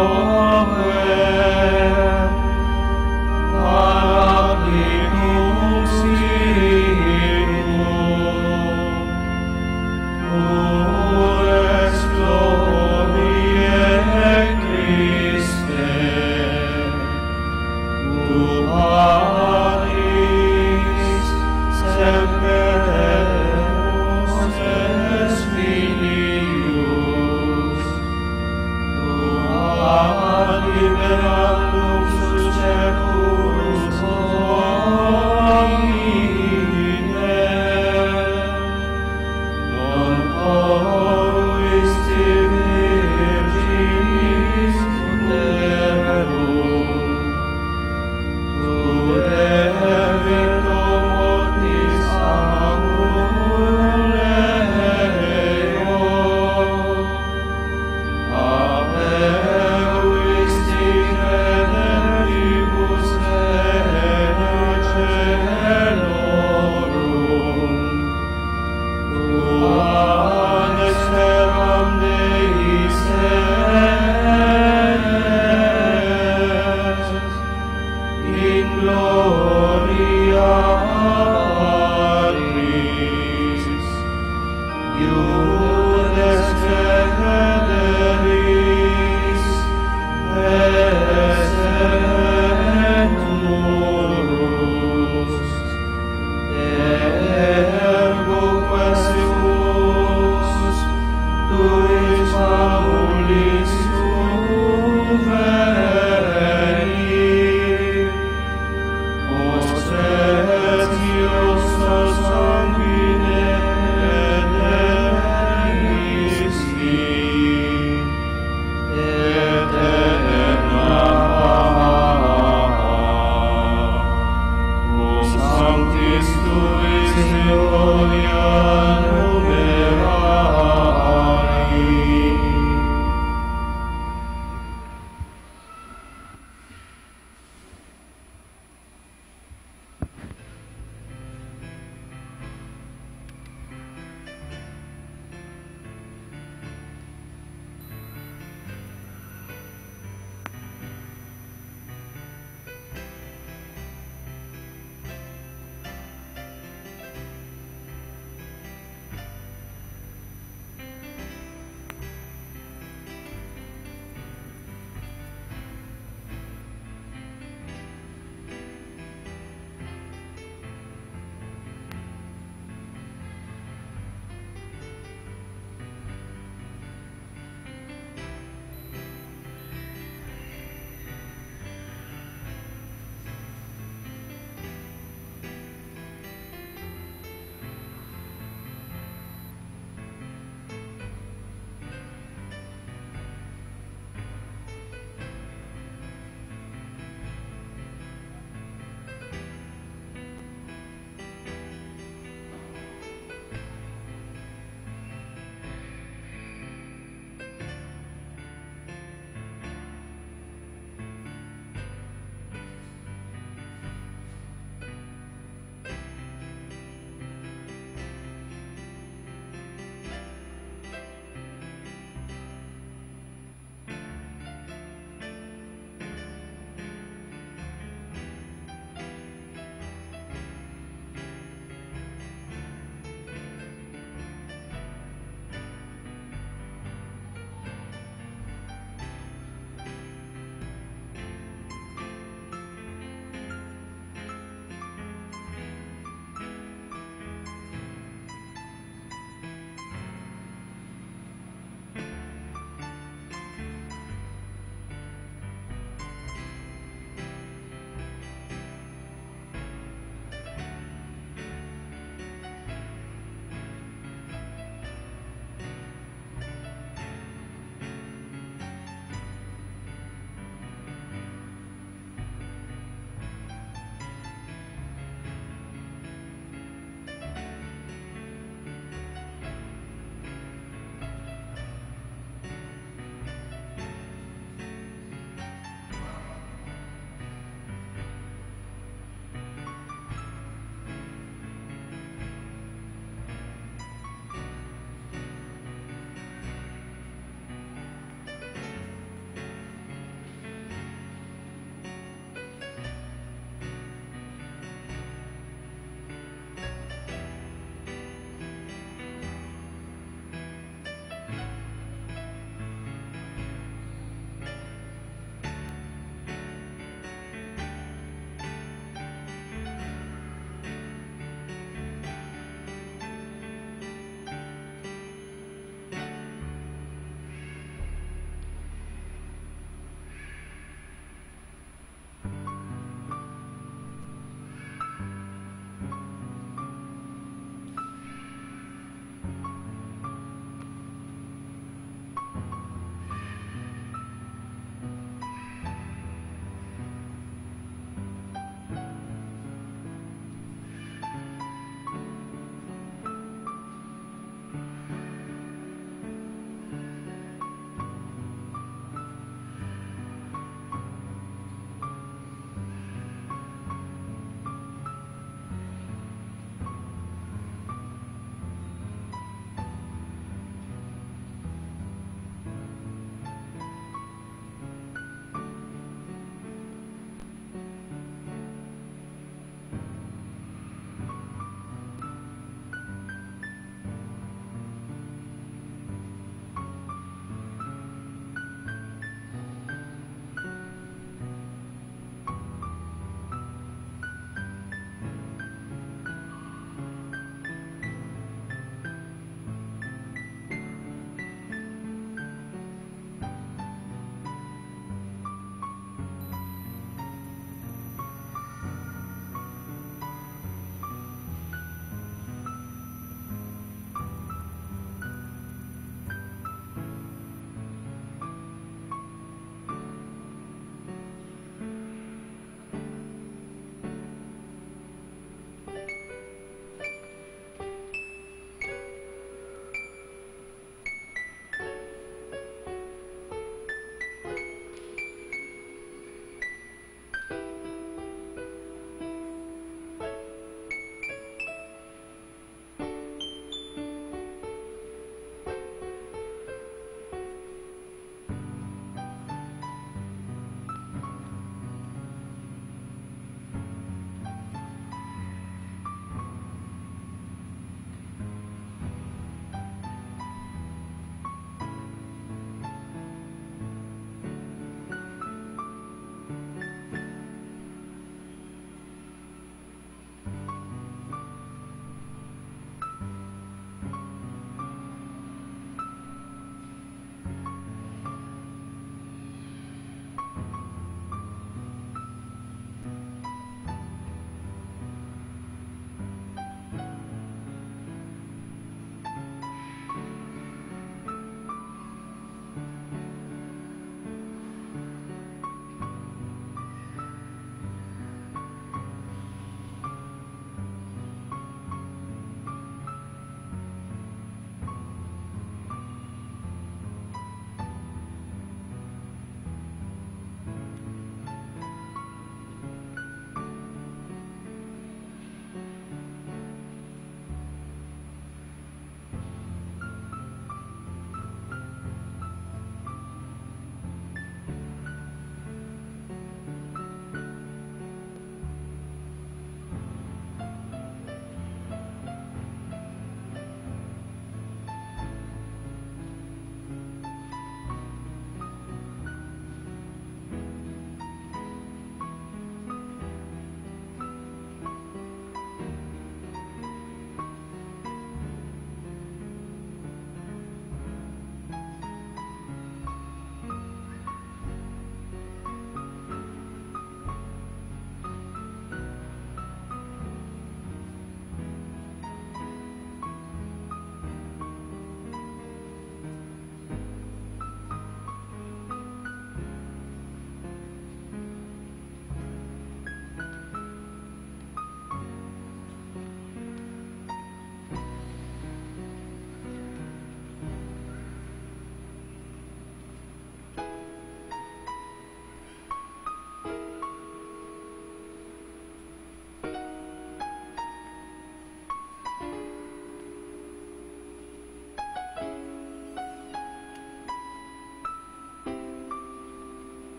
Speaker 1: Amen.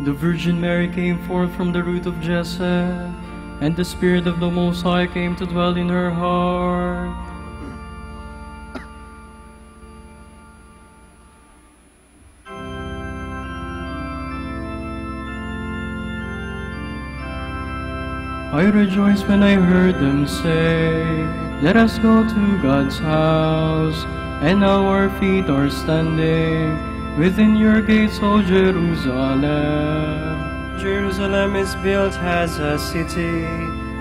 Speaker 23: The Virgin Mary came forth from the root of Jesse, and the Spirit of the Most High came to dwell in her heart. I rejoiced when I heard them say, "Let us go to God's house," and now our feet are standing within your gates, O Jerusalem.
Speaker 1: Jerusalem is built as a city,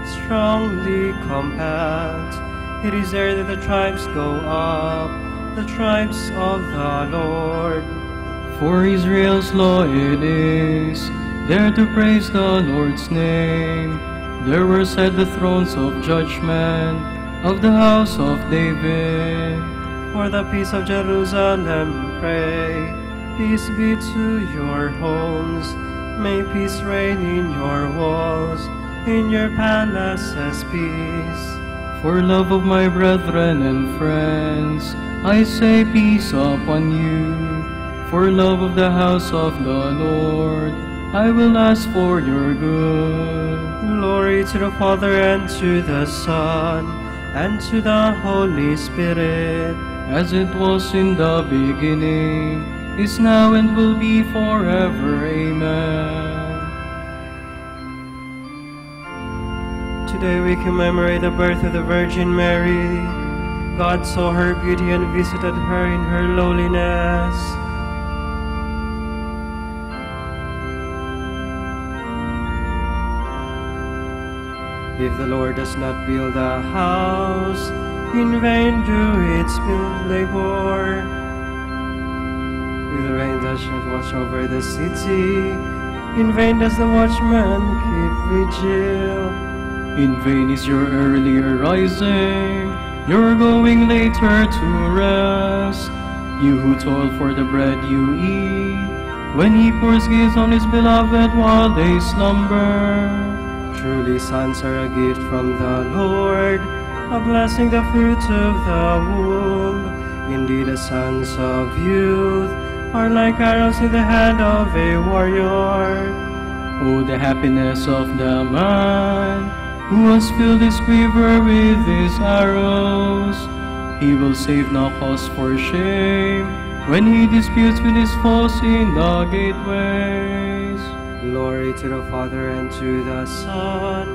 Speaker 1: strongly compact. It is there that the tribes go up, the tribes of the Lord.
Speaker 23: For Israel's law it is, there to praise the Lord's name. There were set the thrones of judgment of the house of David.
Speaker 1: For the peace of Jerusalem pray, peace be to your homes. May peace reign in your walls, in your palaces peace.
Speaker 23: For love of my brethren and friends, I say peace upon you. For love of the house of the Lord, I will ask for your good.
Speaker 1: Glory to the Father, and to the Son, and to the Holy Spirit,
Speaker 23: as it was in the beginning, is now, and will be forever. Amen.
Speaker 1: Today we commemorate the birth of the Virgin Mary. God saw her beauty and visited her in her lowliness. If the Lord does not build a house, in vain do its build labor. If the rain does not watch over the city, In vain does the watchman keep vigil.
Speaker 23: In vain is your earlier rising, you're going later to rest. You who toil for the bread you eat, when he pours gifts on his beloved while they slumber.
Speaker 1: Truly sons are a gift from the Lord, a blessing the fruit of the womb. Indeed the sons of youth are like arrows in the hand of a warrior.
Speaker 23: Oh, the happiness of the man who has filled his quiver with his arrows. He will save no cause for shame when he disputes with his foes in the gateways.
Speaker 1: Glory to the Father, and to the Son,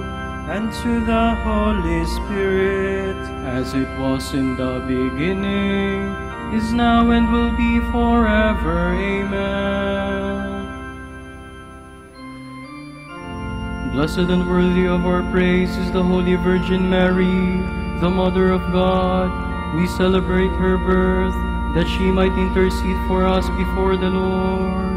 Speaker 1: and to the Holy Spirit,
Speaker 23: as it was in the beginning, is now, and will be forever. Amen. Blessed and worthy of our praise is the Holy Virgin Mary, the Mother of God. We celebrate her birth, that she might intercede for us before the Lord.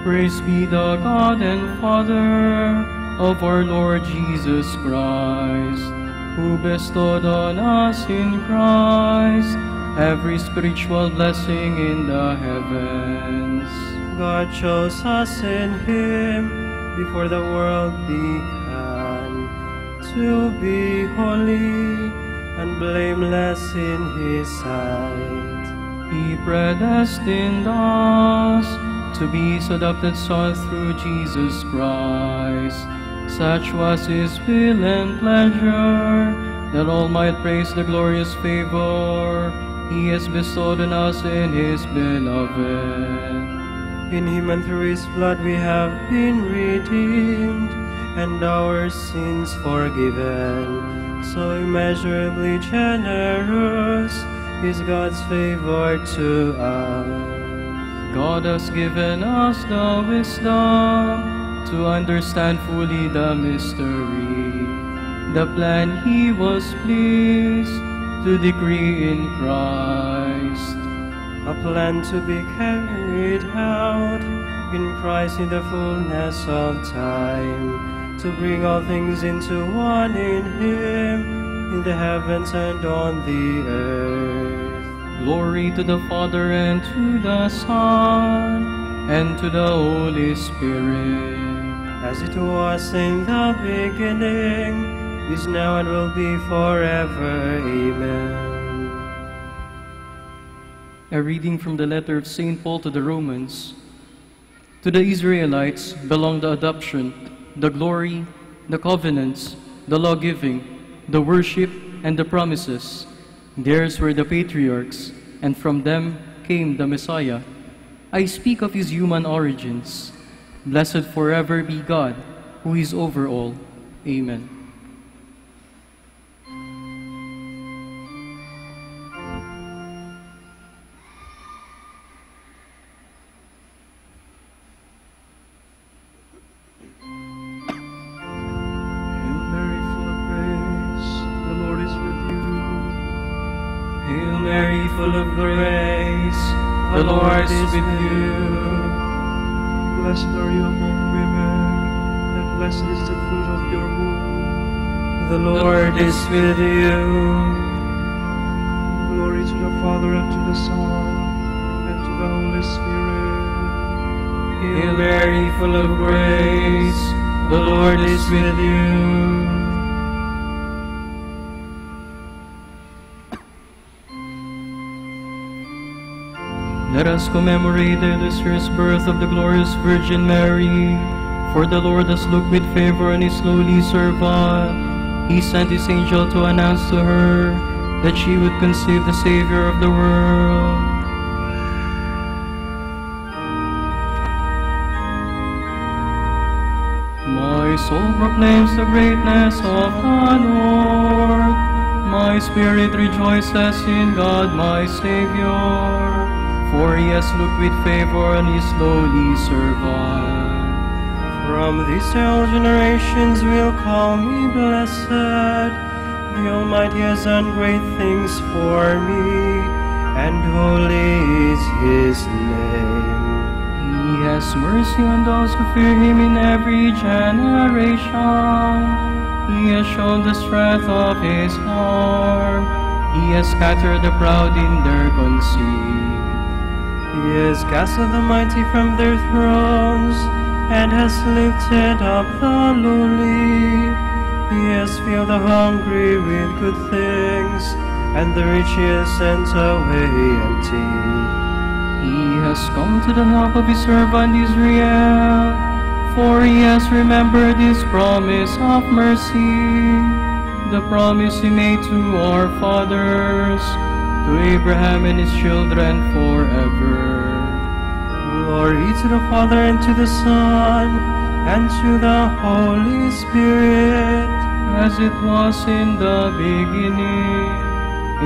Speaker 23: Praise be the God and Father of our Lord Jesus Christ, who bestowed on us in Christ every spiritual blessing in the heavens.
Speaker 1: God chose us in Him before the world began, to be holy and blameless in His sight.
Speaker 23: He predestined us to be His adopted sons through Jesus Christ. Such was His will and pleasure, that all might praise the glorious favor He has bestowed on us in His beloved.
Speaker 1: In Him and through His blood we have been redeemed, and our sins forgiven. So immeasurably generous is God's favor to us.
Speaker 23: God has given us the wisdom to understand fully the mystery, the plan He was pleased to decree in Christ.
Speaker 1: A plan to be carried out in Christ in the fullness of time, to bring all things into one in Him, in the heavens and on the earth.
Speaker 23: Glory to the Father, and to the Son, and to the Holy Spirit.
Speaker 1: As it was in the beginning, is now, and will be forever. Amen.
Speaker 23: A reading from the letter of St. Paul to the Romans. To the Israelites belong the adoption, the glory, the covenants, the law-giving, the worship, and the promises. Theirs were the patriarchs, and from them came the Messiah. I speak of His human origins. Blessed forever be God, who is over all. Amen.
Speaker 1: Full of grace, the Lord is with you.
Speaker 9: Blessed are you among women, and blessed is the fruit of your womb.
Speaker 1: The Lord is with you.
Speaker 9: Glory to the Father, and to the Son, and to the Holy Spirit.
Speaker 1: Hail Mary, full of grace, the Lord is with you.
Speaker 23: Let us commemorate the illustrious birth of the glorious Virgin Mary. For the Lord has looked with favor on His lowly servant. He sent His angel to announce to her that she would conceive the Savior of the world. My soul proclaims the greatness of the Lord. My spirit rejoices in God my Savior. For He has looked with favor on His lowly servant.
Speaker 1: From these old generations will call me blessed. The Almighty has done great things for me, and holy is His name.
Speaker 23: He has mercy on those who fear Him in every generation. He has shown the strength of His arm. He has scattered the proud in their conceit.
Speaker 1: He has casted the mighty from their thrones, and has lifted up the lowly. He has filled the hungry with good things, and the rich He has sent away empty.
Speaker 23: He has come to the help of His servant Israel, for He has remembered His promise of mercy, the promise He made to our fathers, to Abraham and his children forever.
Speaker 1: Glory to the Father, and to the Son, and to the Holy Spirit,
Speaker 23: as it was in the beginning,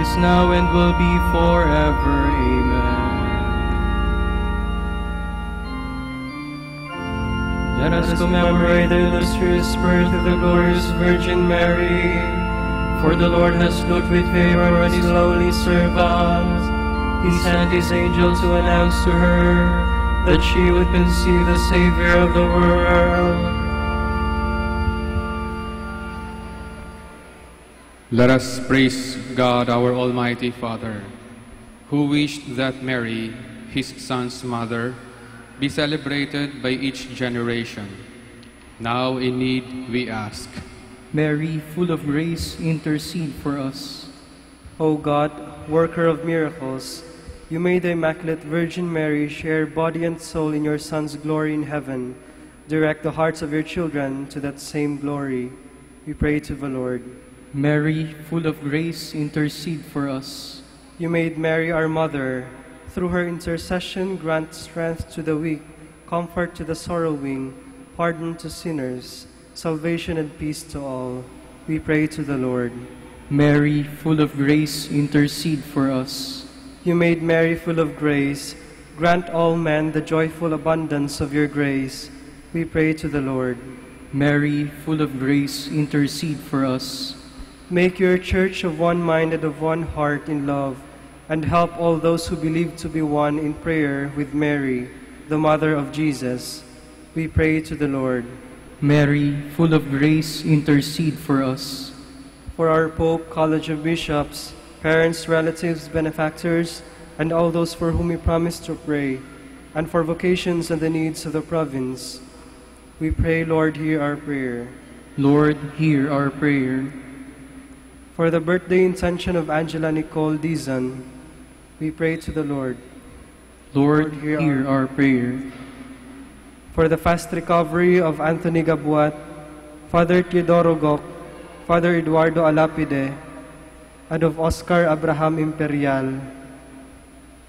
Speaker 23: is now, and will be forever. Amen.
Speaker 1: Let us commemorate the illustrious birth of the glorious Virgin Mary. For the Lord has looked with favor on His lowly servant. He sent His angel to announce to her that she would conceive the Savior of the world.
Speaker 10: Let us praise God, our Almighty Father, who wished that Mary, His Son's mother, be celebrated by each generation. Now in need we ask.
Speaker 23: Mary, full of grace, intercede for us.
Speaker 1: O God, worker of miracles, you made the Immaculate Virgin Mary share body and soul in your Son's glory in heaven. Direct the hearts of your children to that same glory. We pray to the Lord.
Speaker 23: Mary, full of grace, intercede for us.
Speaker 1: You made Mary our mother. Through her intercession, grant strength to the weak, comfort to the sorrowing, pardon to sinners, salvation and peace to all. We pray to the Lord.
Speaker 23: Mary, full of grace, intercede for us.
Speaker 1: You made Mary full of grace. Grant all men the joyful abundance of your grace. We pray to the Lord.
Speaker 23: Mary, full of grace, intercede for us.
Speaker 1: Make your church of one mind and of one heart in love, and help all those who believe to be one in prayer with Mary, the Mother of Jesus. We pray to the Lord.
Speaker 23: Mary, full of grace, intercede for us.
Speaker 1: For our Pope, College of Bishops, parents, relatives, benefactors, and all those for whom we promise to pray, and for vocations and the needs of the province, we pray, Lord, hear our prayer.
Speaker 23: Lord, hear our prayer.
Speaker 1: For the birthday intention of Angela Nicole Dizan, we pray to the Lord.
Speaker 23: Lord, hear our prayer.
Speaker 1: For the fast recovery of Anthony Gabuat, Father Teodoro Gok, Father Eduardo Alapide, and of Oscar Abraham Imperial,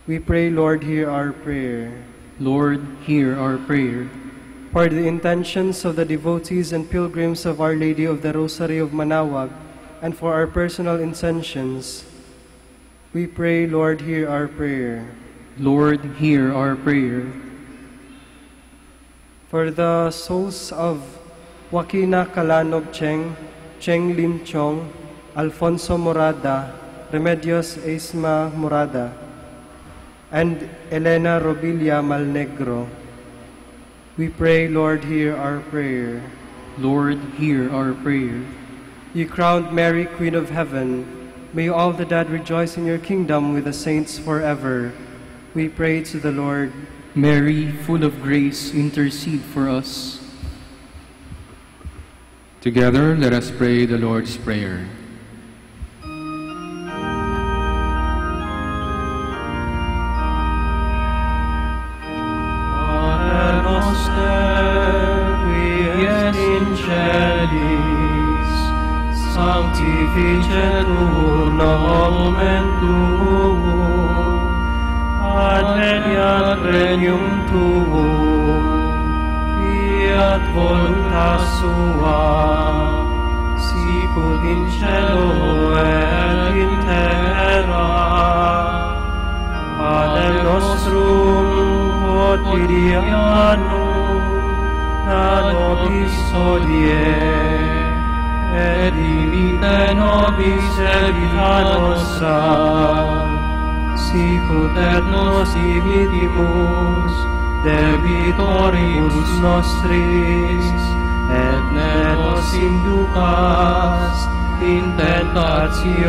Speaker 1: we pray, Lord, hear our prayer.
Speaker 23: Lord, hear our prayer.
Speaker 1: For the intentions of the devotees and pilgrims of Our Lady of the Rosary of Manaoag, and for our personal intentions, we pray, Lord, hear our prayer.
Speaker 23: Lord, hear our prayer.
Speaker 1: For the souls of Joaquina Calanog Cheng, Cheng Lim Chong, Alfonso Morada, Remedios Esma Morada, and Elena Robilla Malnegro, we pray, Lord, hear our prayer.
Speaker 23: Lord, hear our prayer.
Speaker 1: You crowned Mary, Queen of Heaven. May all the dead rejoice in your kingdom with the saints forever. We pray to the Lord.
Speaker 23: Mary, full of grace, intercede for us.
Speaker 10: Together, let us pray the Lord's Prayer.
Speaker 1: Pater noster, qui es in celis, sanctificetur nomen tuum, adveniat regnum tuum, fiat voluntas sua, sicut in cielo et in terra. Pater nostrum quotidianum da nobis hodie,
Speaker 23: et imite nobis evita nostra, sicut et nos dimitimus debitoribus nostris, et ne nos inducas in tentationem,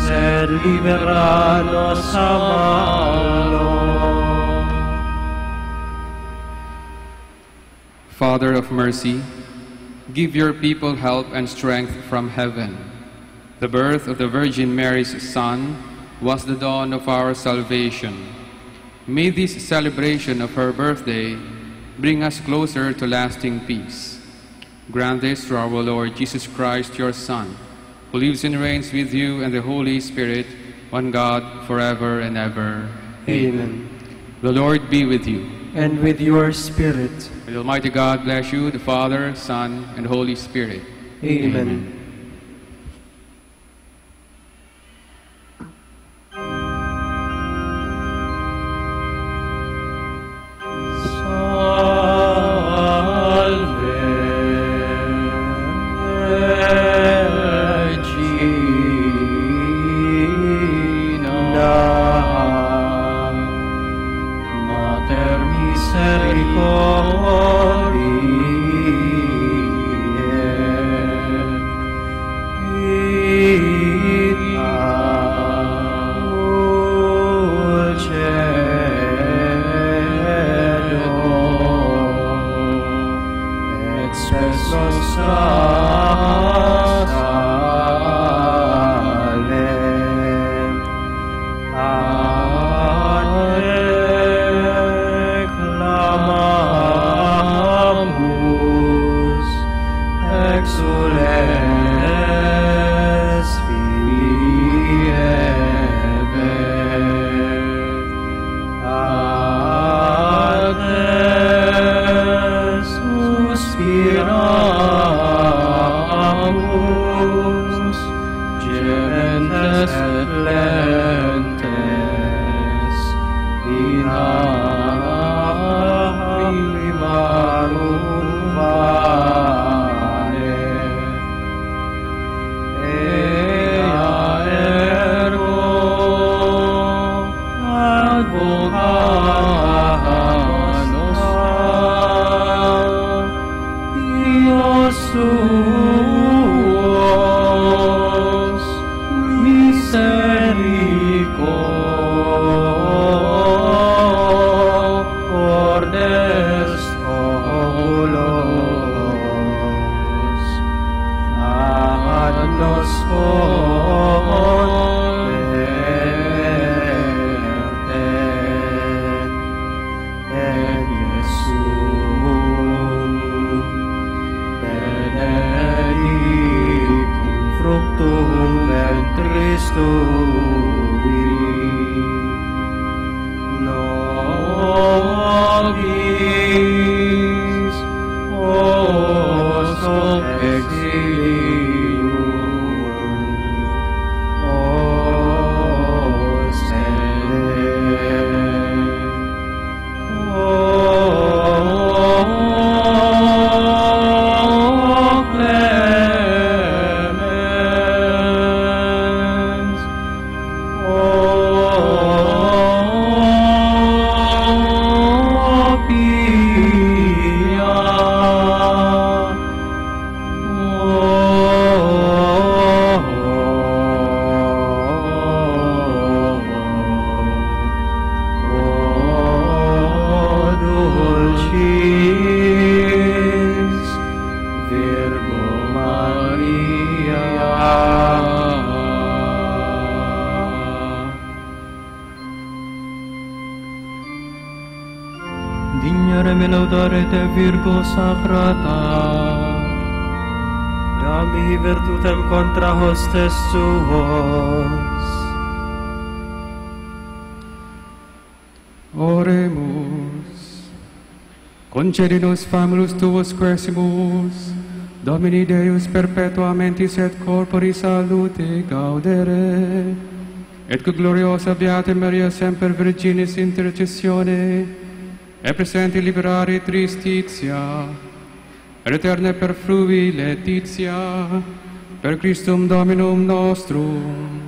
Speaker 23: sed libera nos a malo.
Speaker 10: Father of mercy, give your people help and strength from heaven. The birth of the Virgin Mary's Son was the dawn of our salvation. May this celebration of her birthday bring us closer to lasting peace. Grant this through our Lord Jesus Christ, your Son, who lives and reigns with you and the Holy Spirit, one God, forever and ever.
Speaker 23: Amen.
Speaker 10: The Lord be with you.
Speaker 23: And with your spirit.
Speaker 10: May the Almighty God bless you, the Father, Son, and Holy Spirit.
Speaker 23: Amen. Te Virgo Sacrata,
Speaker 1: Dami virtutem contra hostes tuos.
Speaker 10: Oremus. Concedinos famulus tuos quersimus, Domini Deus perpetua mentis et corpori salute gaudere, et que gloriosa Beata Maria semper Virginis intercessione, e presenti liberare tristitia, per eterne per frui Laetitia, per Christum Dominum nostrum.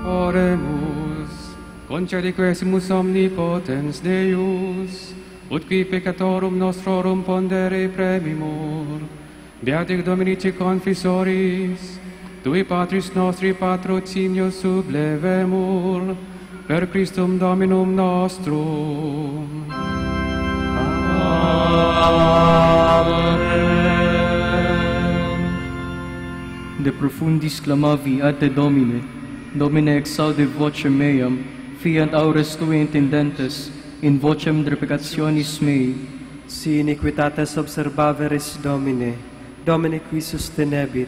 Speaker 10: Oremus, concedi quesimus omnipotens Deus, ut qui peccatorum nostrorum pondere premimur, beatic Dominici confisoris, tui Patris nostri patrocinius sublevemur, per Christum Dominum nostrum.
Speaker 23: De profundis clamavi ad te Domine, Domine exaude vocem meam, fiant aures tui intendentes, in vocem replicationis mei.
Speaker 1: Si iniquitates observaveris Domine, Domine qui sustenebit,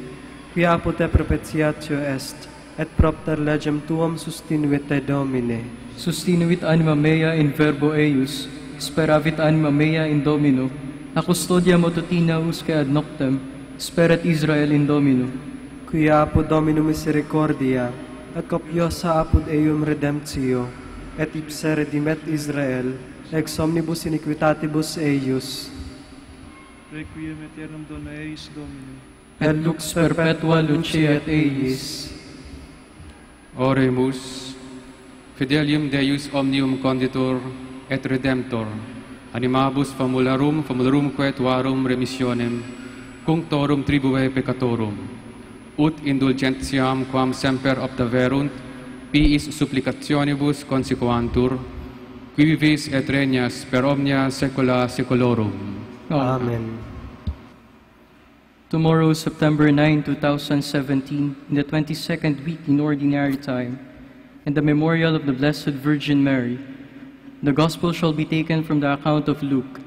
Speaker 1: qui apud te propitiatio est, et propter legem tuum sustinuit te Domine.
Speaker 23: Sustinuit anima mea in verbo eius, speravit anima mea in Domino, a custodia matutina usque ad noctem, sperat Israel in Domino.
Speaker 1: Qui apud Dominum misericordia, et copiosa apud eum redemptio, et ipse redimet Israel, ex omnibus iniquitatibus eius.
Speaker 9: Requiem aeternum dona eis Domine.
Speaker 23: Et lux perpetua luceat eius.
Speaker 10: Oremus, fidelium Deus omnium conditor et redemptor, animabus famularum quetuarum remissionem, cunctorum tribue peccatorum, ut indulgentiam quam semper obtaverunt, piis supplicationibus consequantur, qui vivis et regnas per omnia saecula saeculorum.
Speaker 1: Amen.
Speaker 23: Tomorrow, September 9, 2017, in the 22nd week in Ordinary Time, in the memorial of the Blessed Virgin Mary, the Gospel shall be taken from the account of Luke.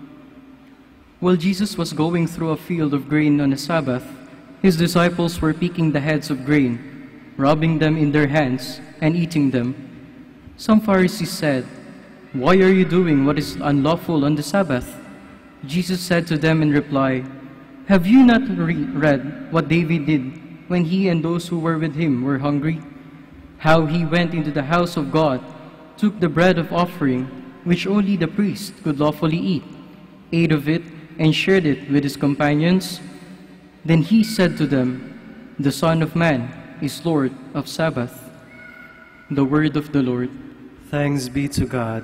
Speaker 23: While Jesus was going through a field of grain on a Sabbath, his disciples were picking the heads of grain, rubbing them in their hands, and eating them. Some Pharisees said, "Why are you doing what is unlawful on the Sabbath?" Jesus said to them in reply, "Have you not read what David did when he and those who were with him were hungry? How he went into the house of God, took the bread of offering, which only the priest could lawfully eat, ate of it, and shared it with his companions? Then he said to them, 'The Son of Man is Lord of Sabbath.'" The word of the Lord.
Speaker 1: Thanks be to God.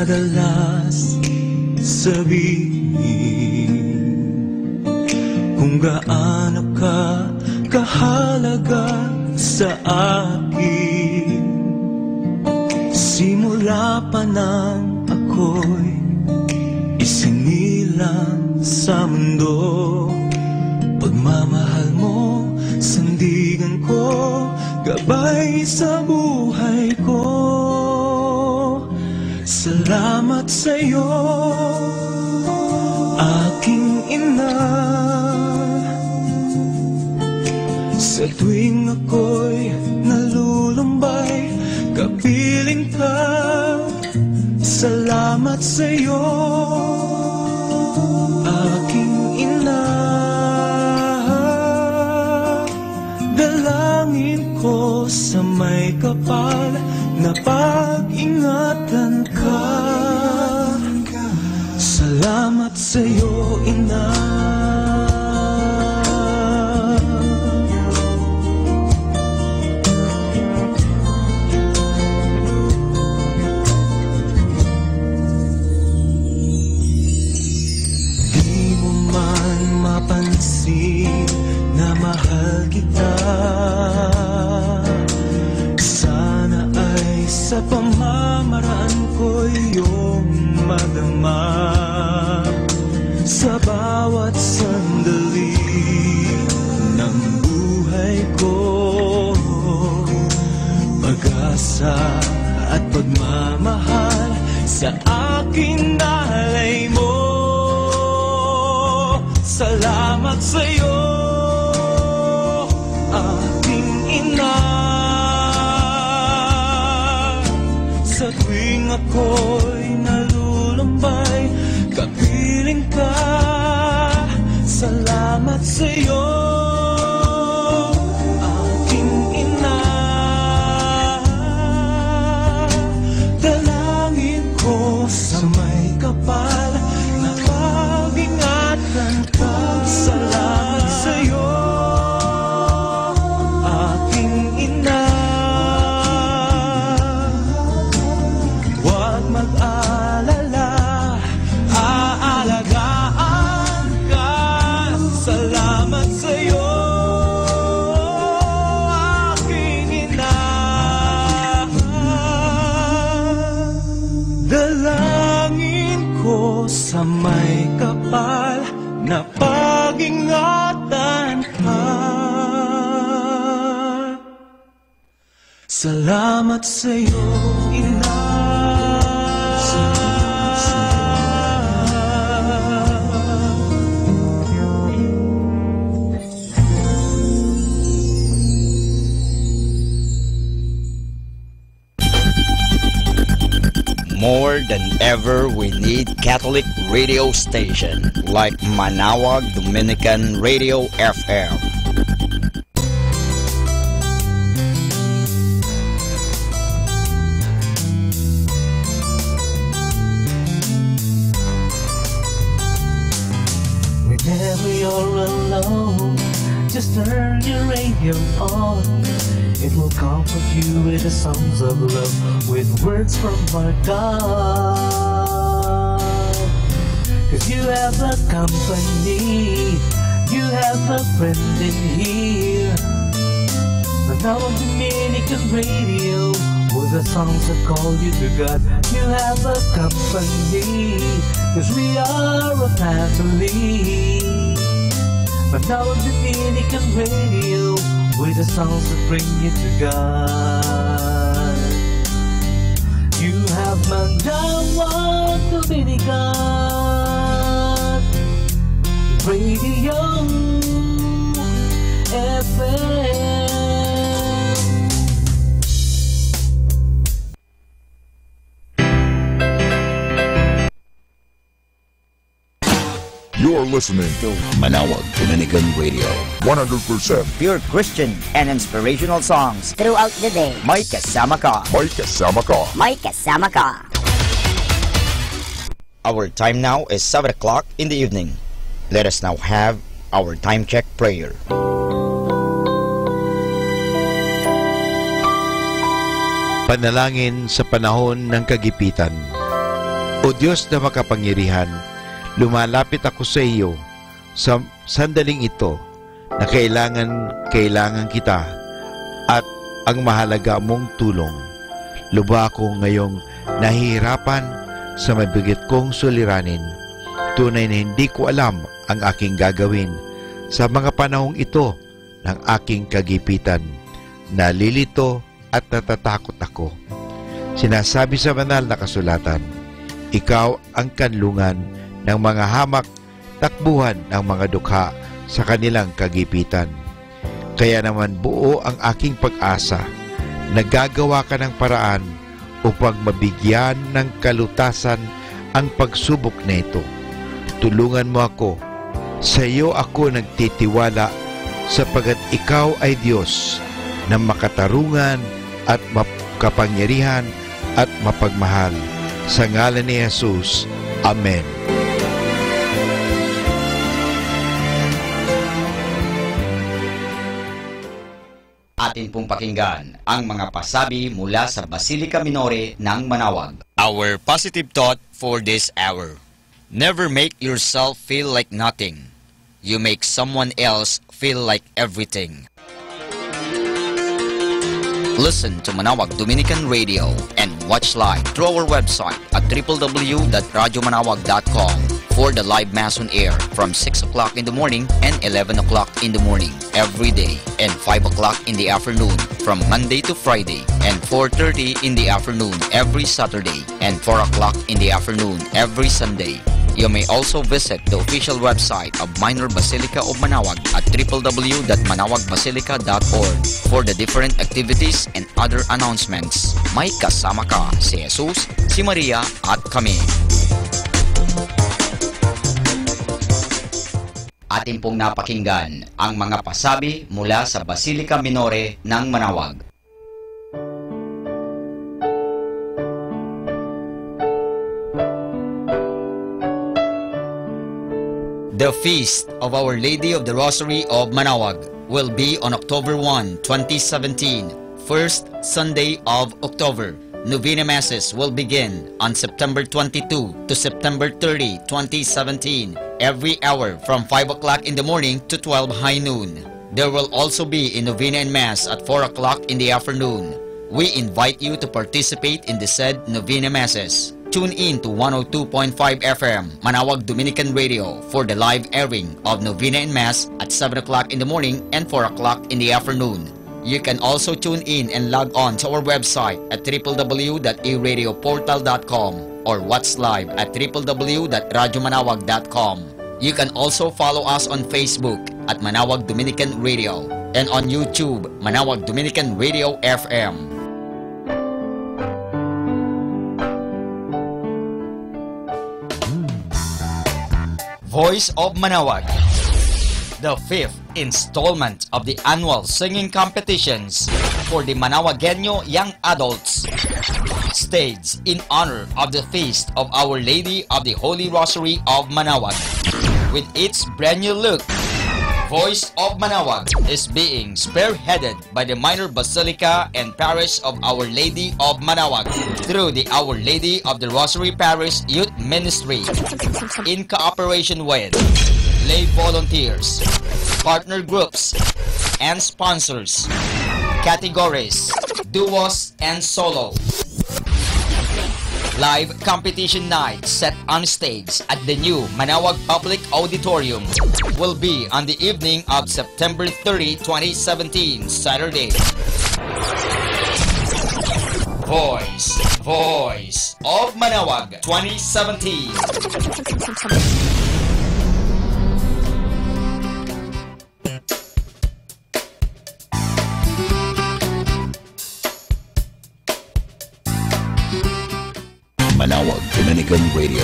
Speaker 8: madalas sabihin kung gaano ka kahalaga sa akin. Simula pa nang ako'y isinilang sa mundo, pagmamahal mo, sandigan ko, gabay sa buhay ko. Salamat sa'yo, aking ina. Sa tuwing ako'y nalulumbay, kapiling ka. Salamat sa'yo, aking ina. Dalangin ko sa may kapal na pag-ingatan ka. Salamat sa'yo, ina. Na mahal kita, sana ay sa pamamaraan ko iyong madama. Sa bawat sandali ng buhay ko, pag-asa at pagmamahal sa aking nalay mo. Salamat sa'yo, aking ina. Sa tuwing ako'y nalulumbay, kapiling ka. Salamat sa'yo, aking ina. Dalangin ko sa may kapal na pag-ingatan ka. Salamat sa'yo, aking ina. Huwag mag-alala, aalagaan ka. Salamat sa'yo, aking ina. Dalangin ko sa may kapal na pag-ingatan ka. Salamat sa'yo, ina.
Speaker 5: More than ever, we need Catholic radio station like Manaoag Dominican Radio FM.
Speaker 8: Whenever you're alone, just turn your radio on. It will comfort you with the songs of love, with words from our God. 'Cause you have a company, you have a friend in here. Manaoag Dominican Radio, with the songs that call you to God. You have a company, 'cause we are a family. Manaoag Dominican Radio, with the songs that bring you to God. You have Manaoag Dominican Radio FM.
Speaker 11: You're listening
Speaker 5: to Manaoag Dominican Radio.
Speaker 11: 100%
Speaker 5: pure Christian and inspirational songs
Speaker 12: throughout the day.
Speaker 5: May kasama ka.
Speaker 11: May kasama ka.
Speaker 12: May kasama ka.
Speaker 5: Our time now is 7 o'clock in the evening. Let us now have our time check prayer.
Speaker 6: Panalangin sa panahon ng kagipitan. O Diyos na makapangyarihan, lumalapit ako sa iyo sa sandaling ito na kailangan kita at ang mahalaga mong tulong. Lubha ako ngayong nahihirapan sa mabigat kong suliranin. Tunay na hindi ko alam ang aking gagawin sa mga panahong ito ng aking kagipitan. Nalilito at natatakot ako. Sinasabi sa banal na kasulatan, ikaw ang kanlungan ng mga hamak, takbuhan ng mga dukha sa kanilang kagipitan. Kaya naman buo ang aking pag-asa. Nagagawa ka ng paraan upang mabigyan ng kalutasan ang pagsubok na ito. Tulungan mo ako. Sa iyo ako nagtitiwala sapagat ikaw ay Diyos na makatarungan at makapangyarihan at mapagmahal. Sa ngalan ni Jesus. Amen.
Speaker 5: Atin pong pakinggan ang mga pasabi mula sa Basilica Minore ng Manaoag. Our positive thought for this hour. Never make yourself feel like nothing. You make someone else feel like everything. Listen to Manaoag Dominican Radio and watch live through our website at www.radyomanawag.com for the live Mass on air from 6 o'clock in the morning and 11 o'clock in the morning every day and 5 o'clock in the afternoon from Monday to Friday and 4:30 in the afternoon every Saturday and 4 o'clock in the afternoon every Sunday. You may also visit the official website of Minor Basilica of Manaoag at www.manawagbasilica.org for the different activities and other announcements. May kasama ka si Jesus, si Maria at kami. Atin pong napakinggan ang mga pasabi mula sa Basilica Minore ng Manaoag. The Feast of Our Lady of the Rosary of Manaoag will be on October 1, 2017, first Sunday of October. Novena Masses will begin on September 22 to September 30, 2017, every hour from 5 o'clock in the morning to 12 high noon. There will also be a Novena and Mass at 4 o'clock in the afternoon. We invite you to participate in the said Novena Masses. Tune in to 102.5 FM, Manaoag Dominican Radio for the live airing of Novena and Mass at 7 o'clock in the morning and 4 o'clock in the afternoon. You can also tune in and log on to our website at www.eradioportal.com or watch live at www.radyomanawag.com. You can also follow us on Facebook at Manaoag Dominican Radio and on YouTube, Manaoag Dominican Radio FM. Voice of Manaoag, the fifth installment of the annual singing competitions for the Manawagueño young adults, staged in honor of the Feast of Our Lady of the Holy Rosary of Manaoag. With its brand new look, Voice of Manaoag is being spearheaded by the Minor Basilica and Parish of Our Lady of Manaoag through the Our Lady of the Rosary Parish Youth Ministry in cooperation with lay volunteers, partner groups, and sponsors, categories, duos, and solo. Live competition night set on stage at the new Manaoag Public Auditorium will be on the evening of September 30, 2017, Saturday. Voice of Manaoag 2017.
Speaker 16: Manaoag Dominican Radio.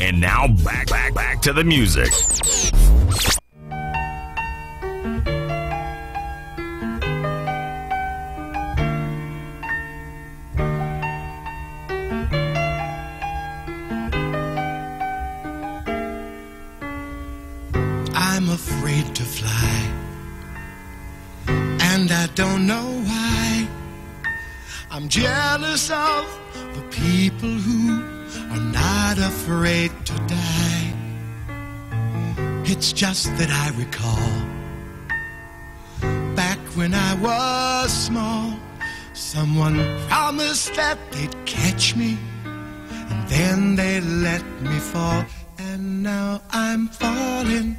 Speaker 16: And now back to the music.
Speaker 3: I'm afraid to fly, and I don't know why. I'm jealous of the people who are not afraid to die. It's just that I recall back when I was small, someone promised that they'd catch me, and then they let me fall. And now I'm falling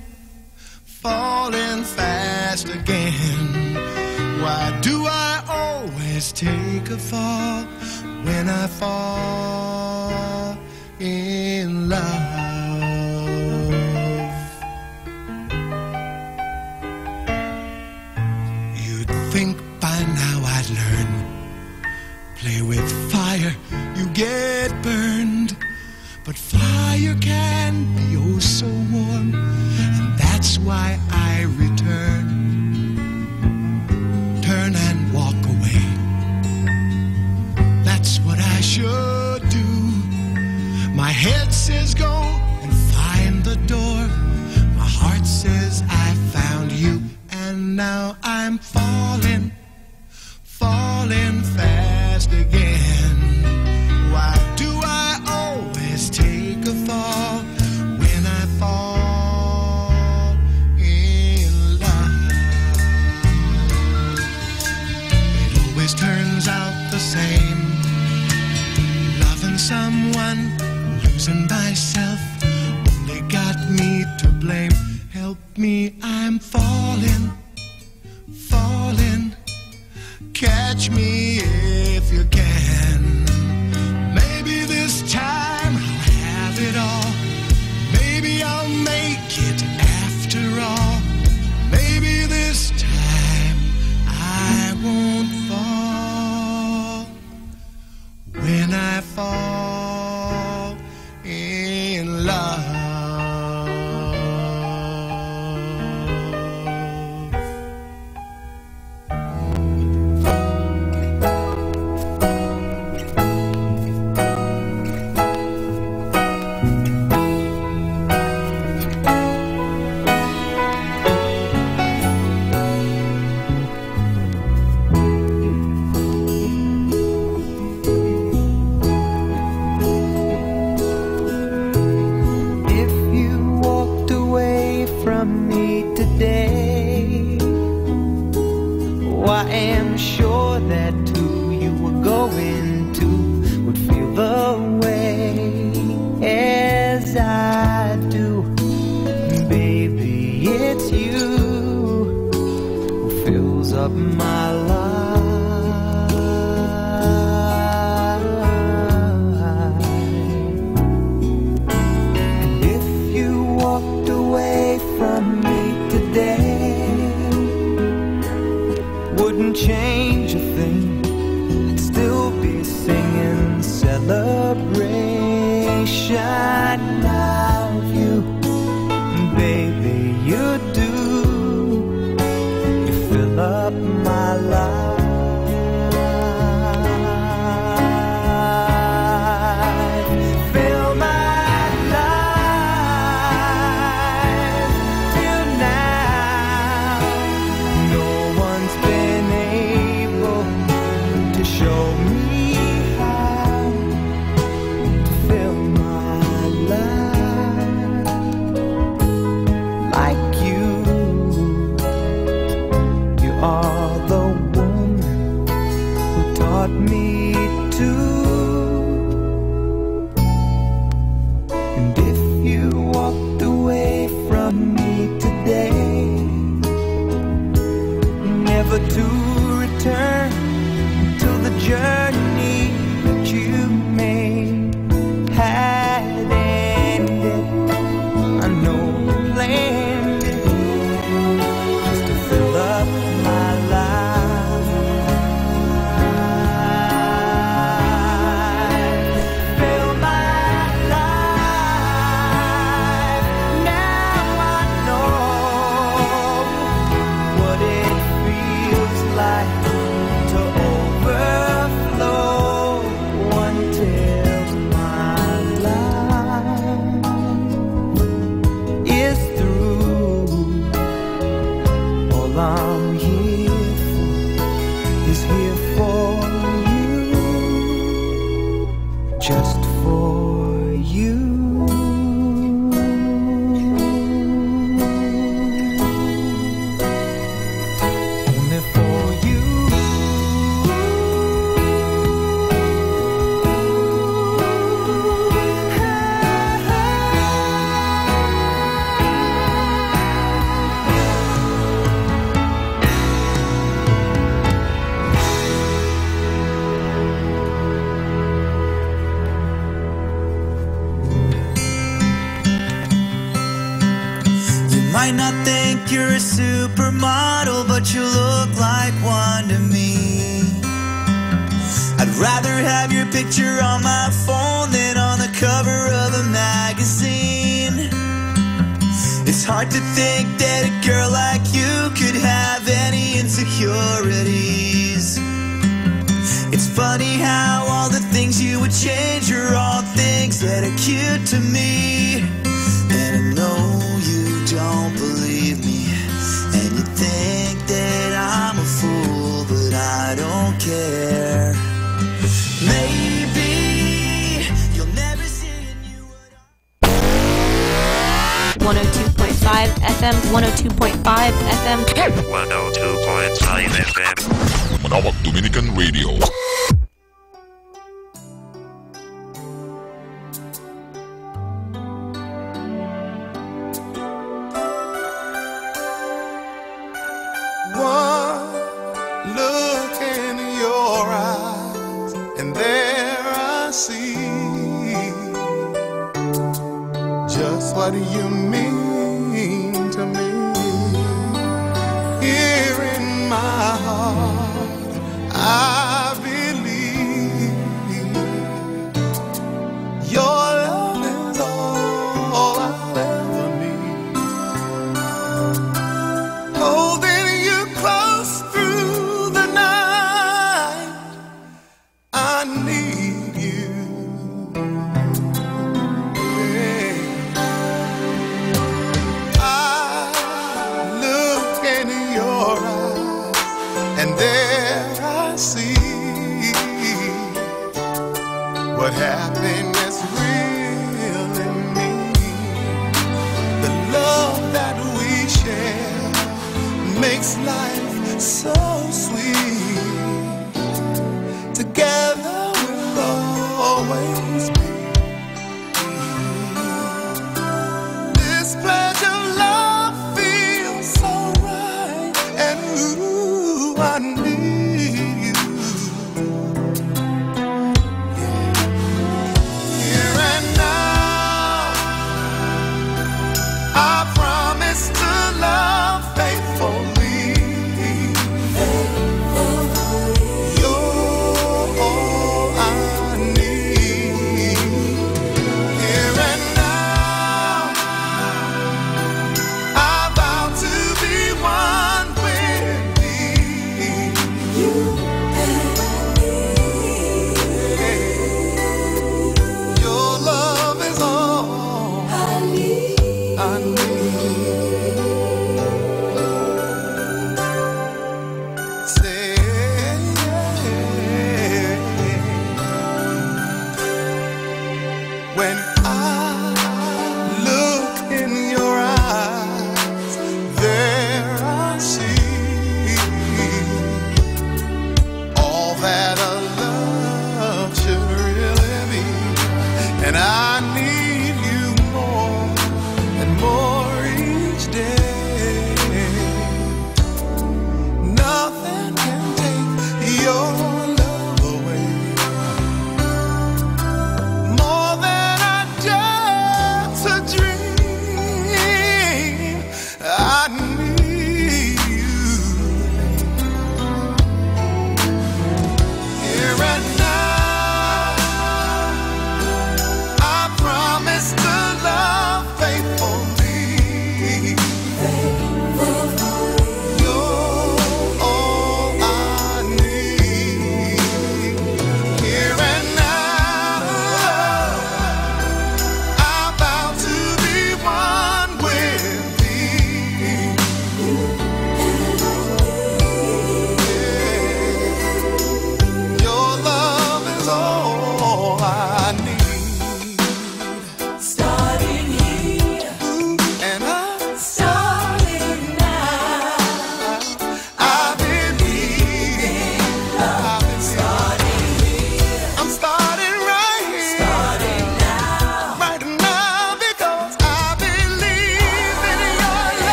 Speaker 3: fast again. Why do I always take a fall when I fall in love? You'd think by now I'd learn. Play with fire, you get burned. But fire can be oh so warm, and that's why I return. Turn and walk away. That's what I should do. My head says go and find the door. My heart says I found you. And now I'm falling fast again. Why do I always take a fall when I fall in love? It always turns out the same. Loving someone, losing myself, only got me to blame. Help me, I'm falling. Catch me if you can. Maybe this time I'll have it all. Maybe I'll make it after all. Maybe this time I won't fall when I fall in love.
Speaker 8: I'm here for is here for you. you're a supermodel, but you look like one to me. I'd rather have your picture on my phone than on the cover of a magazine. It's hard to think that a girl like you could have any insecurities. It's funny how all the things you would change are all things that are cute to me. And I know you don't believe me, and you think that I'm a fool, but I don't care. Maybe you'll never see a new
Speaker 13: 102.5 FM, 102.5 FM,
Speaker 11: 102.5 FM. Manawag Dominican Radio.
Speaker 3: What do you mean to me? Here in my heart, I believe your love is all I'll ever need. Holding you close through the night, I need you. What happiness really means. The love that we share makes life so sweet. Together we'll always be. This pledge of love feels so right, and ooh, I need you.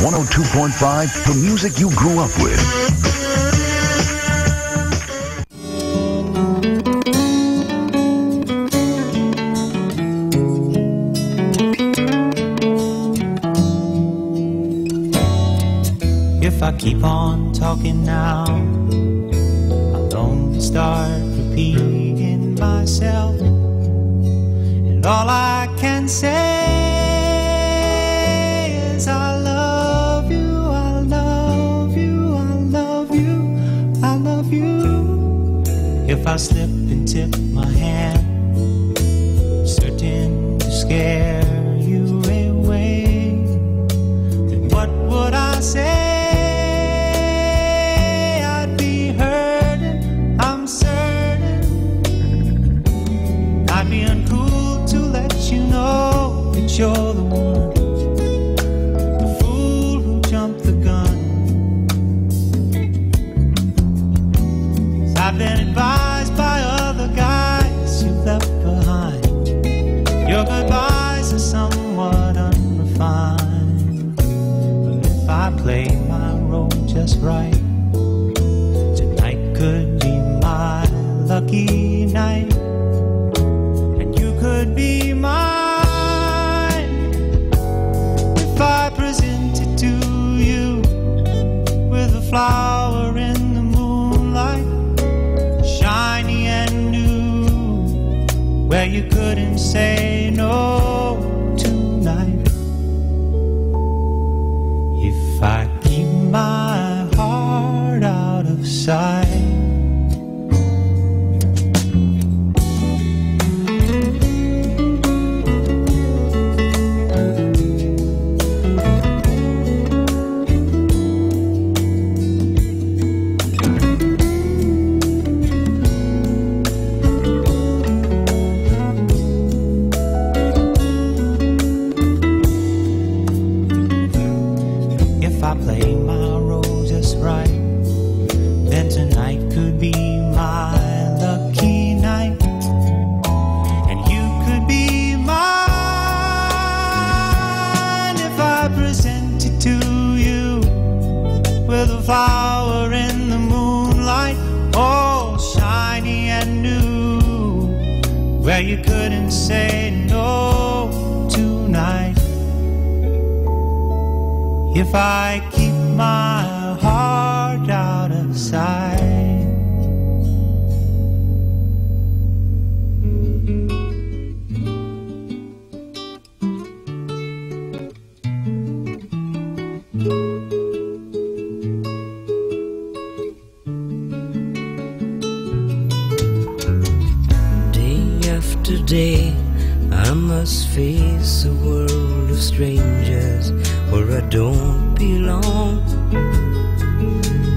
Speaker 16: 102.5, the music you grew up with.
Speaker 14: If I keep on talking now, I don't start repeating myself, and all I can say is I love you, I love you, I love you, I love you. If I slip and tip my hand, certain to scare you away, then what would I say? You're the one, the fool who jumped the gun. 'Cause I've been advised by other guys you left behind. Your goodbyes are somewhat unrefined. But if I play my role just right, tonight could be my lucky night, and you could be mine. Flower in the moonlight, shiny and new, where you couldn't say no tonight. If I keep my heart out of sight. Flower in the moonlight, oh, shiny and new, where you couldn't say no tonight. If I keep my heart out of sight.
Speaker 15: Today I must face a world of strangers where I don't belong.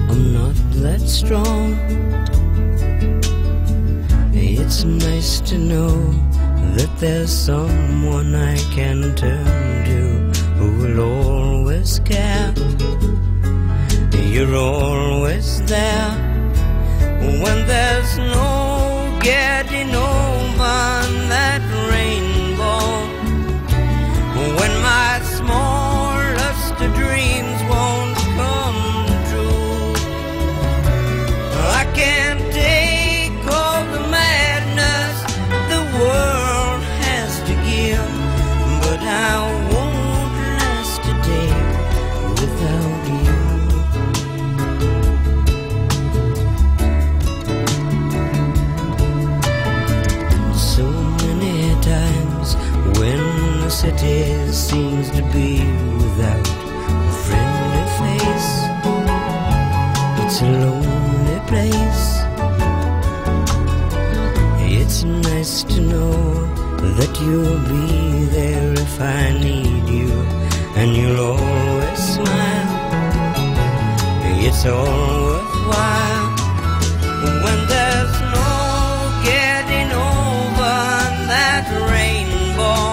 Speaker 15: I'm not that strong. It's nice to know that there's someone I can turn to who will always care. You're always there when there's no getting over that rainbow. When my smallest dreams won't come true, I can't take all the madness the world has to give, but I won't last a day without you. When the city seems to be without a friendly face, it's a lonely place. It's nice to know that you'll be there if I need you, and you'll always smile. It's all worthwhile when there's no getting over that rainbow.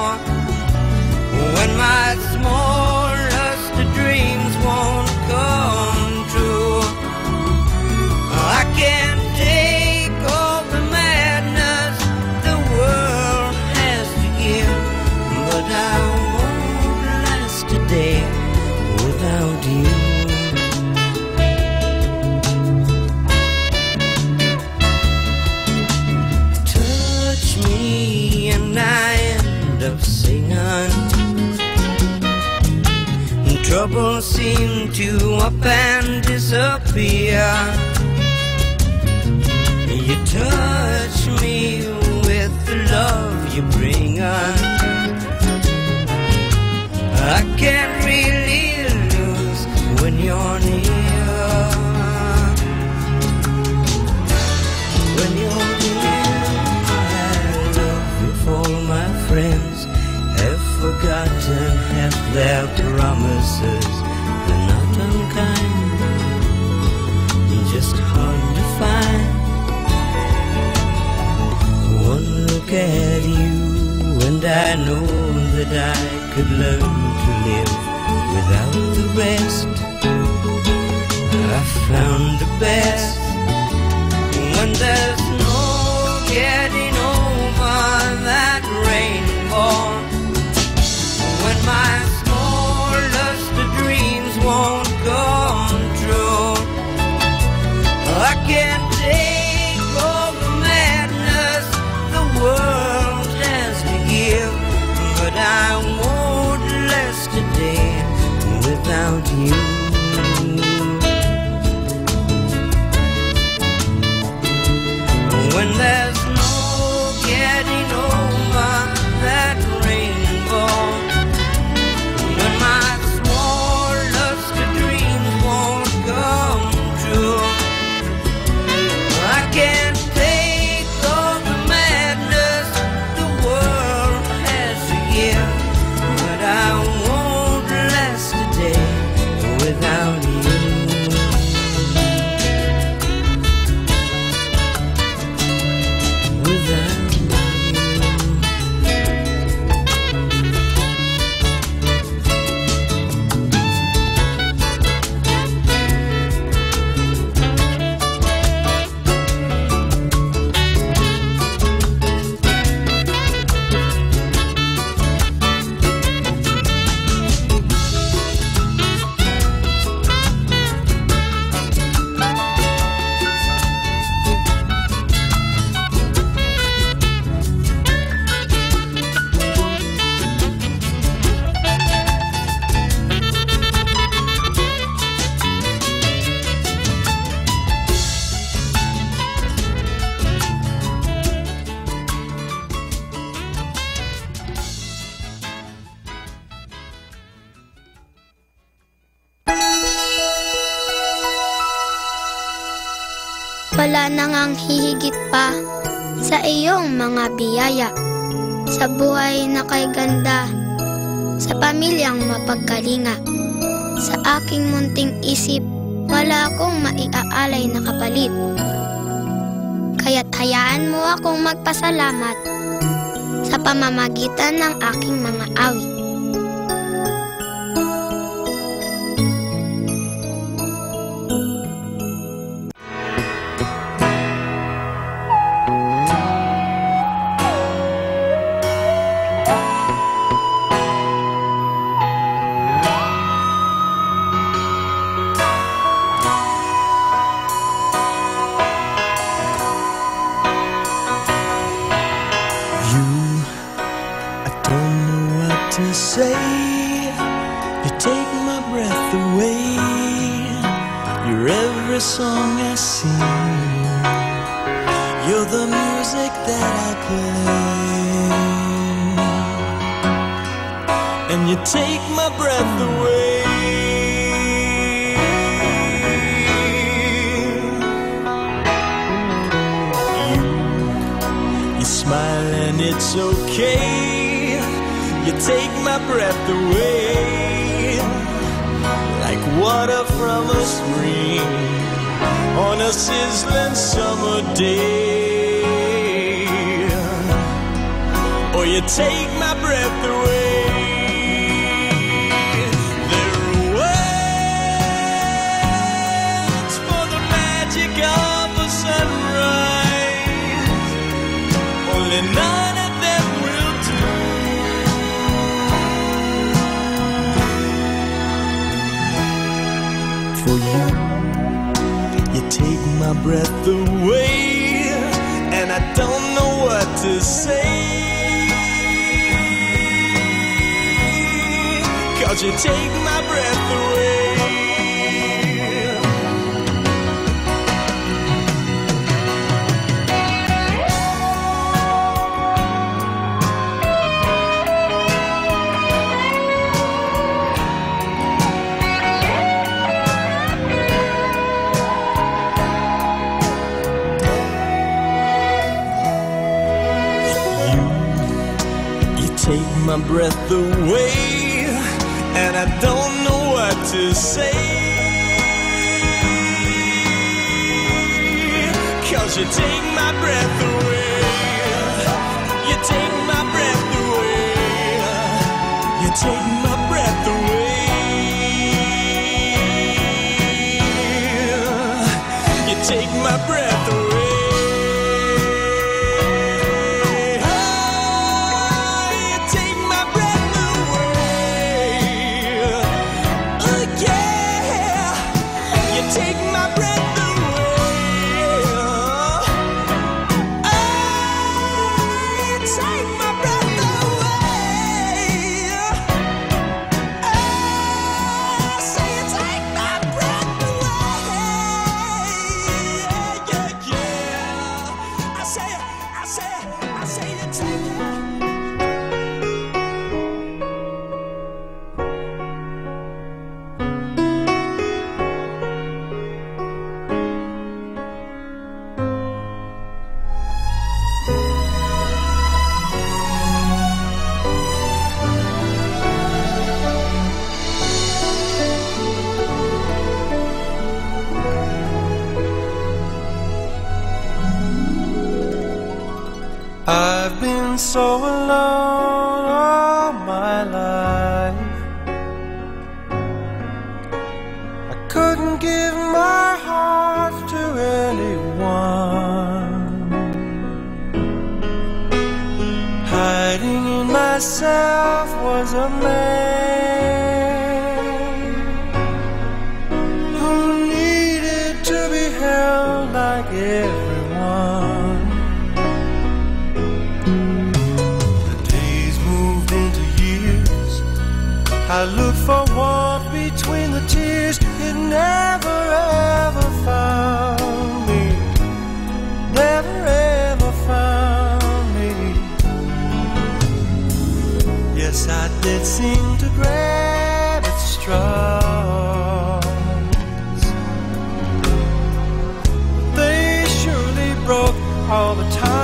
Speaker 15: When my smallest dreams won't come true, I can't take all the madness the world has to give, but I won't last a day without without you. Touch me and I end up singing. Trouble seemed to up and disappear. You touch me with the love you bring on. I can't really lose when you're near. When you're near, I love if all my friends have forgotten half their promises. They're not unkind, they're just hard to find. One look at you and I know that I could learn to live without the rest. I found the best when there's no getting over that rainbow. When my smallest dreams won't come true, I can't take all the madness the world has to give, but I won't last a day without you. When there's no getting over that rainbow, when my smallest dreams won't come true, I can't take all the madness the world has to give, but I won't last a day without you.
Speaker 17: Wala na ngang hihigit pa sa iyong mga biyaya, sa buhay na kay ganda, sa pamilyang mapagkalinga. Sa aking munting isip, wala akong maiaalay na kapalit. Kaya't hayaan mo akong magpasalamat sa pamamagitan ng aking mga awit.
Speaker 8: Song I sing, you're the music that I play, and you take my breath away. You smile and it's okay, you take my breath away, like water from a spring on a sizzling summer day. Or you take my breath away. There are words for the magic of a sunrise, only none of them will do. breath away, and I don't know what to say, 'cause you take my breath away. Take my breath away, and I don't know what to say, 'cause you take my breath away. You take my breath away. You take my breath away. You take my breath away. I've been so alone all my life. I couldn't give my heart to anyone. Hiding in myself was a man who needed to be held like everyone. I looked for warmth between the tears. It never ever found me. Never ever found me. Yes, I did seem to grab its straws. They surely broke all the time.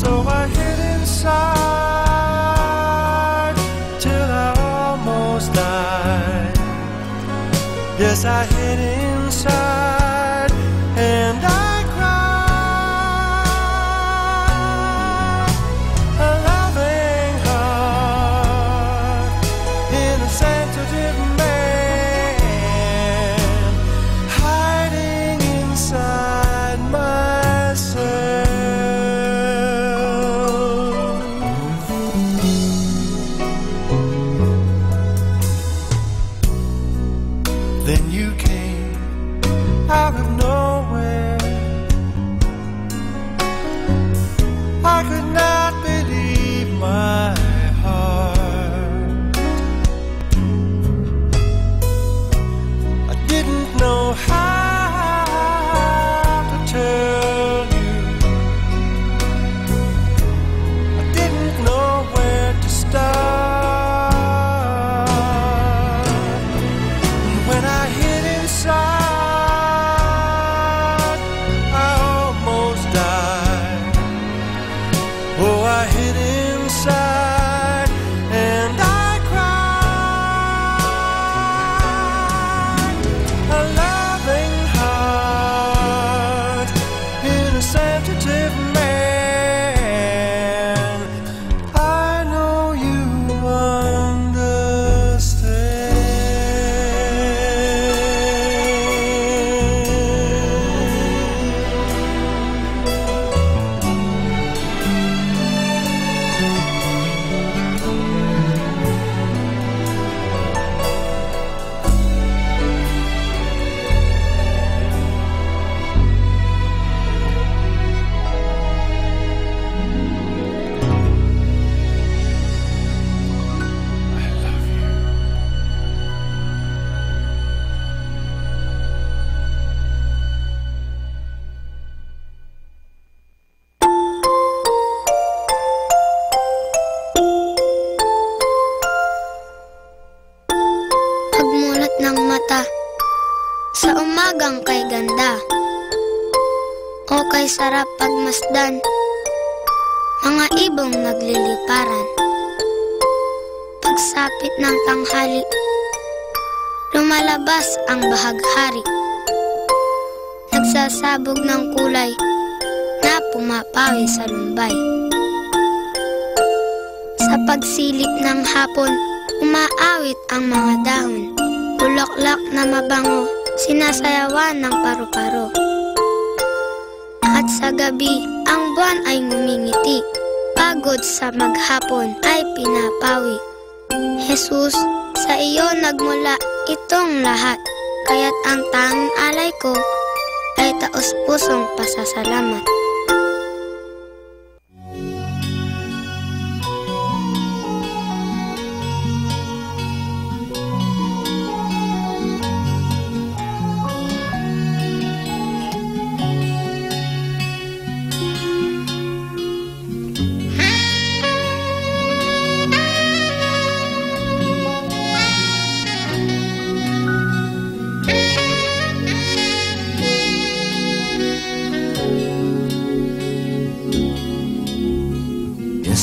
Speaker 8: So I hid inside. Yes, I hid inside and I cried. A loving heart in a sensitive man, hiding inside myself. Then you came
Speaker 17: sarap pagmasdan, mga ibong nagliliparan. Pagsapit ng tanghali, lumalabas ang bahaghari. Nagsasabog ng kulay na pumapawi sa lumbay. Sa pagsilip ng hapon, umaawit ang mga dahon. Bulaklak na mabango, sinasayawan ng paru-paro. At sa gabi, ang buwan ay ngumingiti. Pagod sa maghapon ay pinapawi. Jesus, sa iyo nagmula itong lahat. Kaya't ang tanging alay ko ay taos-pusong pasasalamat.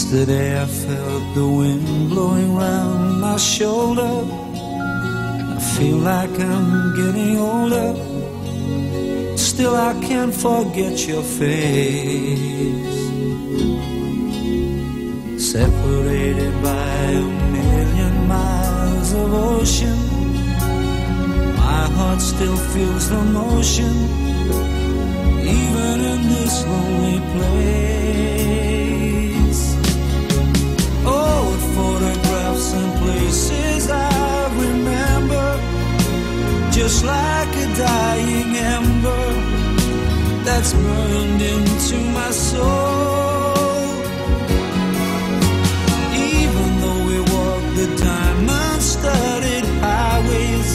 Speaker 18: Yesterday I felt the wind blowing round my shoulder. I feel like I'm getting older. Still I can't forget your face. Separated by 1,000,000 miles of ocean, my heart still feels the motion, even in this lonely place. Oh, photographs and places I remember, just like a dying ember that's burned into my soul. Even though we walk the diamond-studded highways,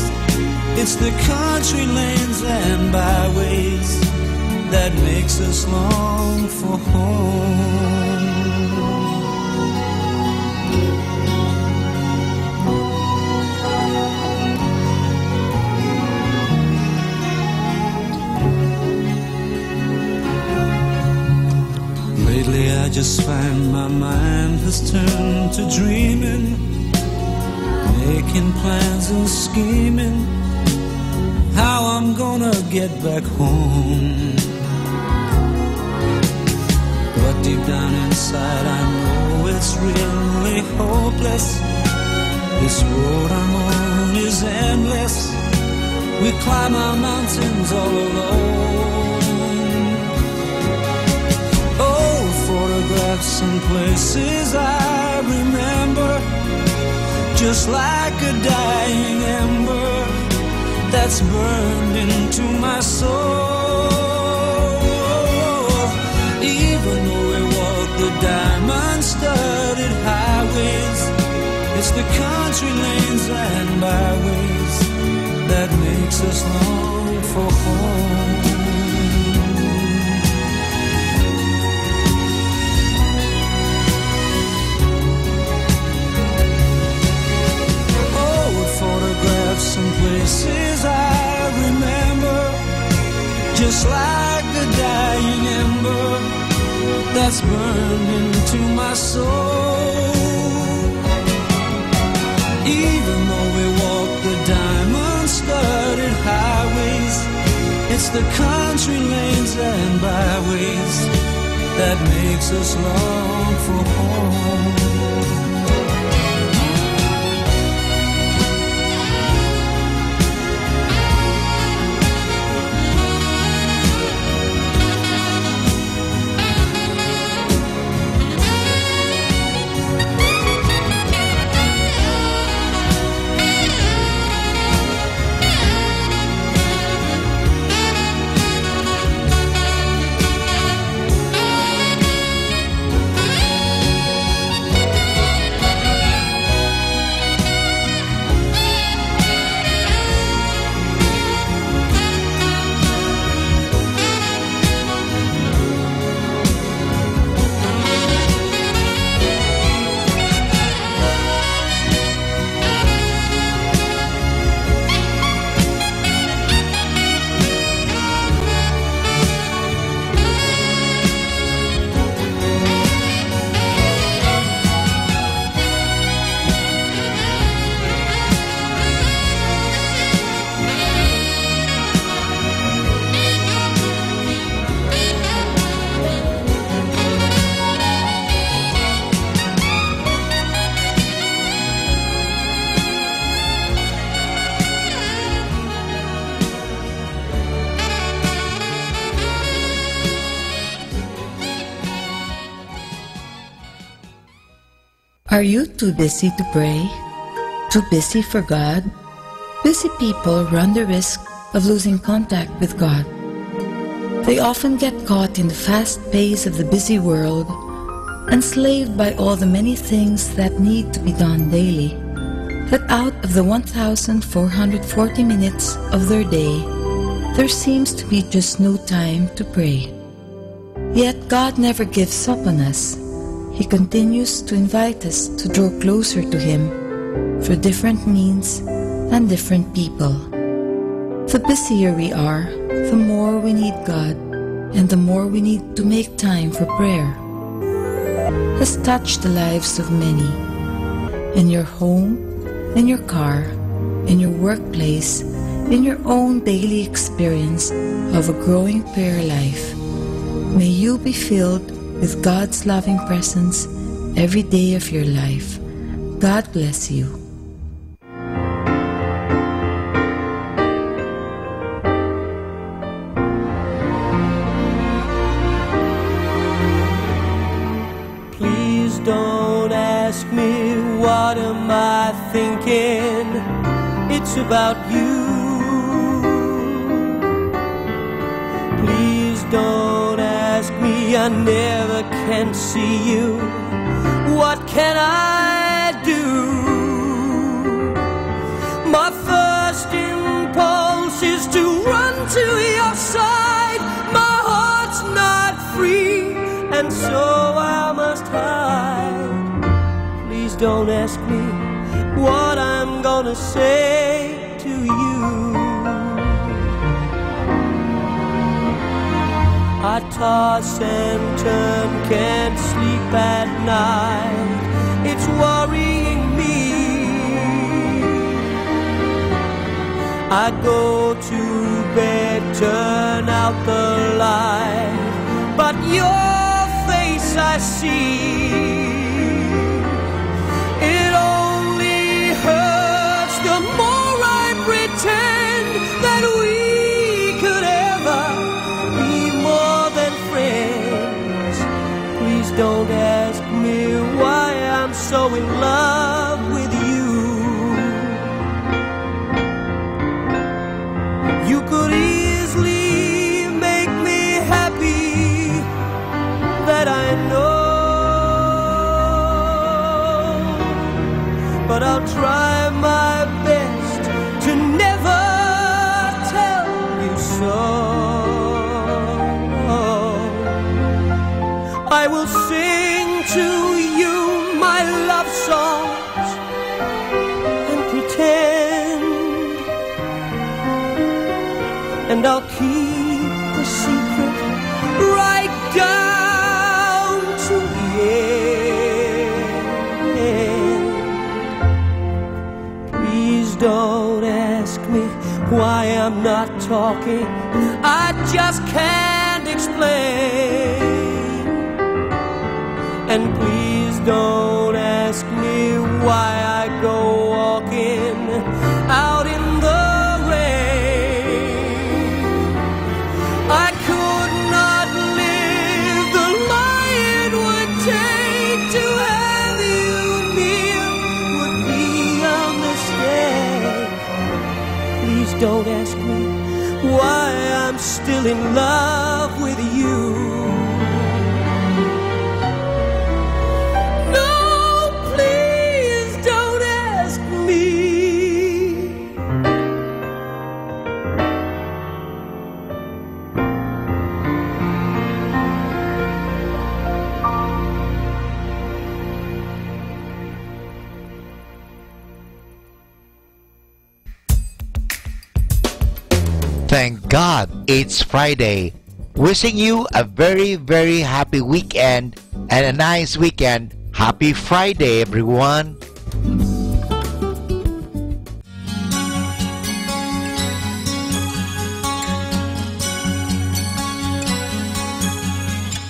Speaker 18: it's the country lanes and byways that makes us long for home. Lately I just find my mind has turned to dreaming, making plans and scheming how I'm gonna get back home. But deep down inside I know it's really hopeless. This road I'm on is endless. We climb our mountains all alone. Photographs and places I remember, just like a dying ember that's burned into my soul. Even though we walk the diamond-studded highways, it's the country lanes and byways that makes us long for home. Some places I remember, just like the dying ember that's burned into my soul. Even though we walk the diamond-studded highways, it's the country lanes and byways that makes us long for home.
Speaker 7: Are you too busy to pray? Too busy for God? Busy people run the risk of losing contact with God. They often get caught in the fast pace of the busy world, enslaved by all the many things that need to be done daily, that out of the 1,440 minutes of their day, there seems to be just no time to pray. Yet God never gives up on us. He continues to invite us to draw closer to Him through different means and different people. The busier we are, the more we need God, and the more we need to make time for prayer. Has touched the lives of many. In your home, in your car, in your workplace, in your own daily experience of a growing prayer life. May you be filled with God's loving presence every day of your life. God bless you.
Speaker 15: Please don't ask me what am I thinking. It's about you. Please don't ask me, I never can see you. What can I do? My first impulse is to run to your side. My heart's not free, and so I must hide. Please don't ask me what I'm gonna say to you. I toss and turn, can't sleep at night. It's worrying me. I go to bed, turn out the light, but your face I see. It only hurts the more I pretend that we could ever be more than friends. Please don't ask me why I'm so in love with you. You could easily make me happy, that I know, but I'll try my best to never tell you so. I will sing to you my love songs and pretend, and I'll keep the secret right down to the end. Please don't ask me why I'm not talking. I just can't explain. And please don't ask me why I go walking out in the rain. I could not live the life it would take to have you near, would be a mistake. Please don't ask me why I'm still in love with you.
Speaker 6: Thank God it's Friday. Wishing you a very, very happy weekend and a nice weekend. Happy Friday, everyone.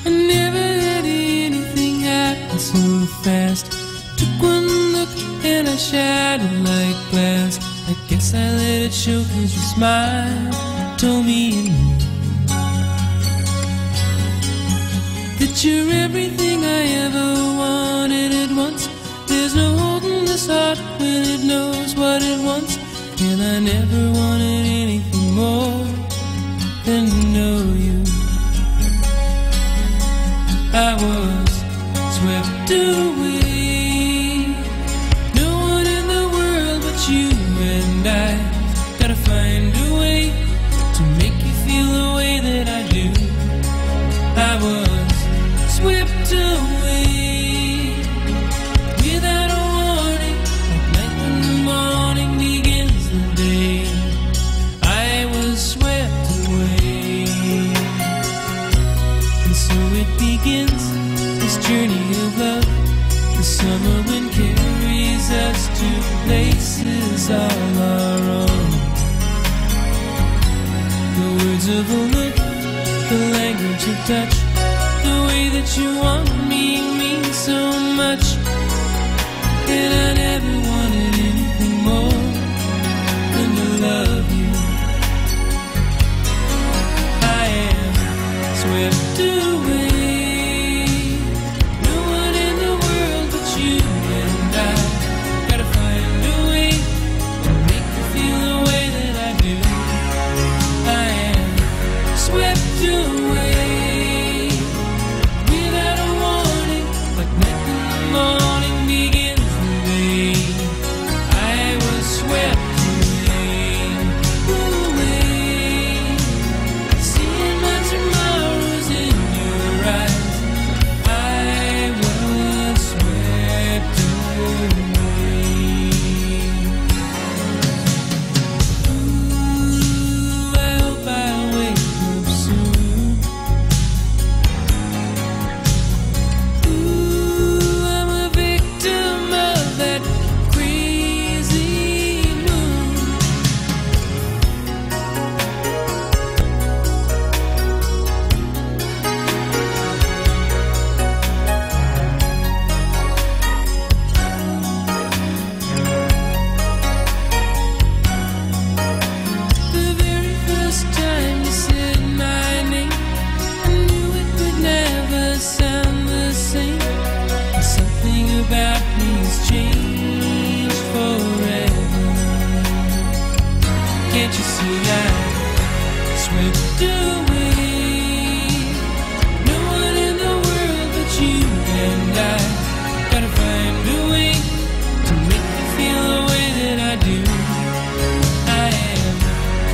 Speaker 19: I never had anything happen so fast. Took one look and I shattered like glass. I guess I let it show 'cause your smile told me you knew that you're everything I ever wanted at once. never wanted anything more than to know you. I was swept away. No one in the world but you and I. Gotta find a way to make you feel the way that I do. I was swept away without a warning, like night when the morning begins the day. I was swept away, and so it begins, this journey of love. The summer wind carries us to places all our own. The words of a look, the language of touch, the way that you want me means so much. And I never wanted anything more than to love you. I am swept away. No one in the world but you and I. Gotta find a way to make you feel the way that I do. I am swept away without a warning, like night when the morning begins the day. I was swept away, seeing my tomorrows in your eyes. I was swept away. Ooh, I hope I wake up soon. Ooh, I'm a victim of that crazy moon. The very first time you said my name, I knew it would never sound the same. Something about me's changed forever. Can't you see I swept away? No one in the world but you and I. Gotta find a way to make you feel the way that I do. I am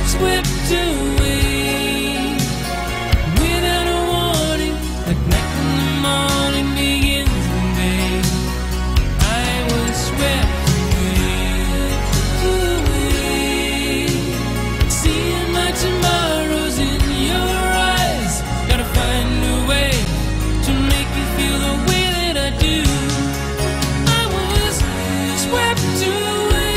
Speaker 19: swept away without a warning, like night when the morning begins the day. I was swept away, seeing my tomorrows in your eyes. Gotta find a way to make you feel the way that I do. I was swept away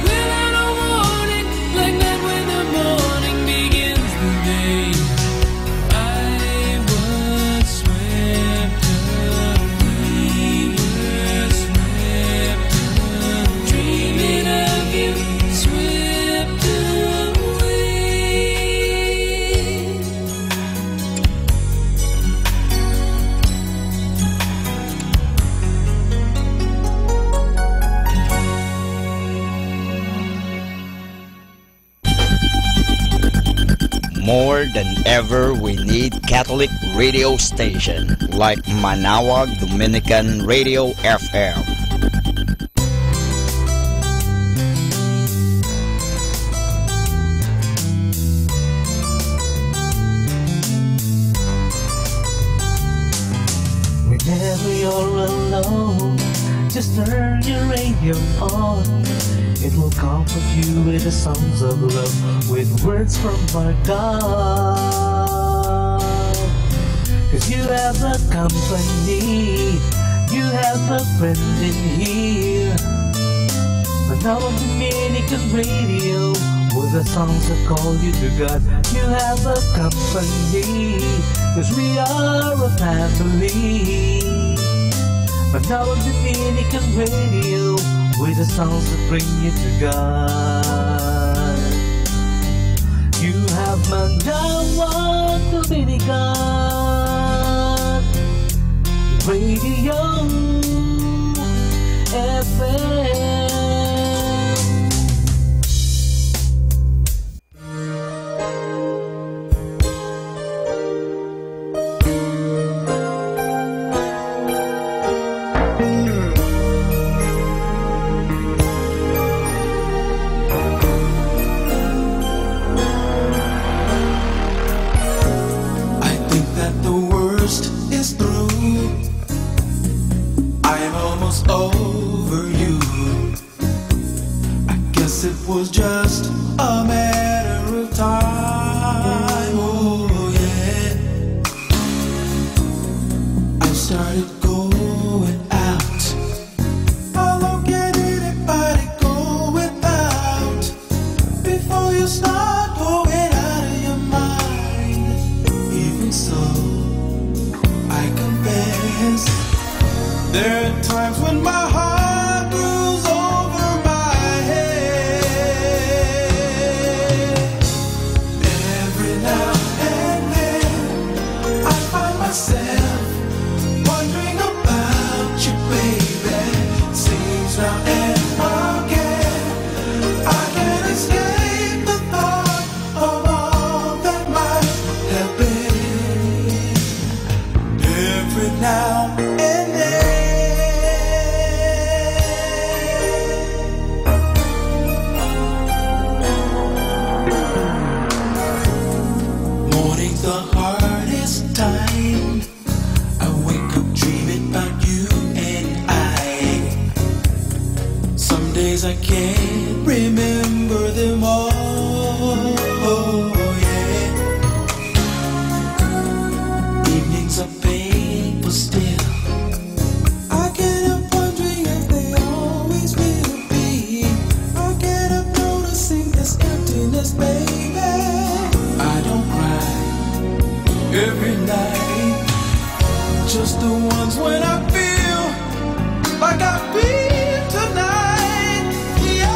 Speaker 19: without a warning, like night when the morning begins the day. I was swept away, swept away, dreaming of you, swept away.
Speaker 5: More than ever, we need Catholic radio station like Manawag Dominican Radio FM.
Speaker 14: Whenever you're alone, just turn your radio on. It will comfort you with the songs of love, with words from our God. 'Cause you have a company, you have a friend in here. Manawag Dominican Radio, with the songs that call you to God. You have a company, 'cause we are a family. Manawag Dominican Radio, with the songs that bring you to God. You have Manawag Dominican Radio FM. I'm almost over you. I guess it was just a matter of time. Oh yeah, I started going out. How long can anybody go without before you start going out of your mind? Even so, I confess, there are times when my heart grows over my head. Every now and then I find myself wondering about you, baby. Seems now and again I can't escape the thought of all that might have been. Every now and then. Morning's the hardest time. I wake up dreaming about you and I. Some days I can't remember them all. Oh, yeah. Evenings are painful still. I get up wondering if they always will be. I get up noticing this emptiness, baby. I don't cry every night, just the ones when I feel like I feel tonight. Yeah.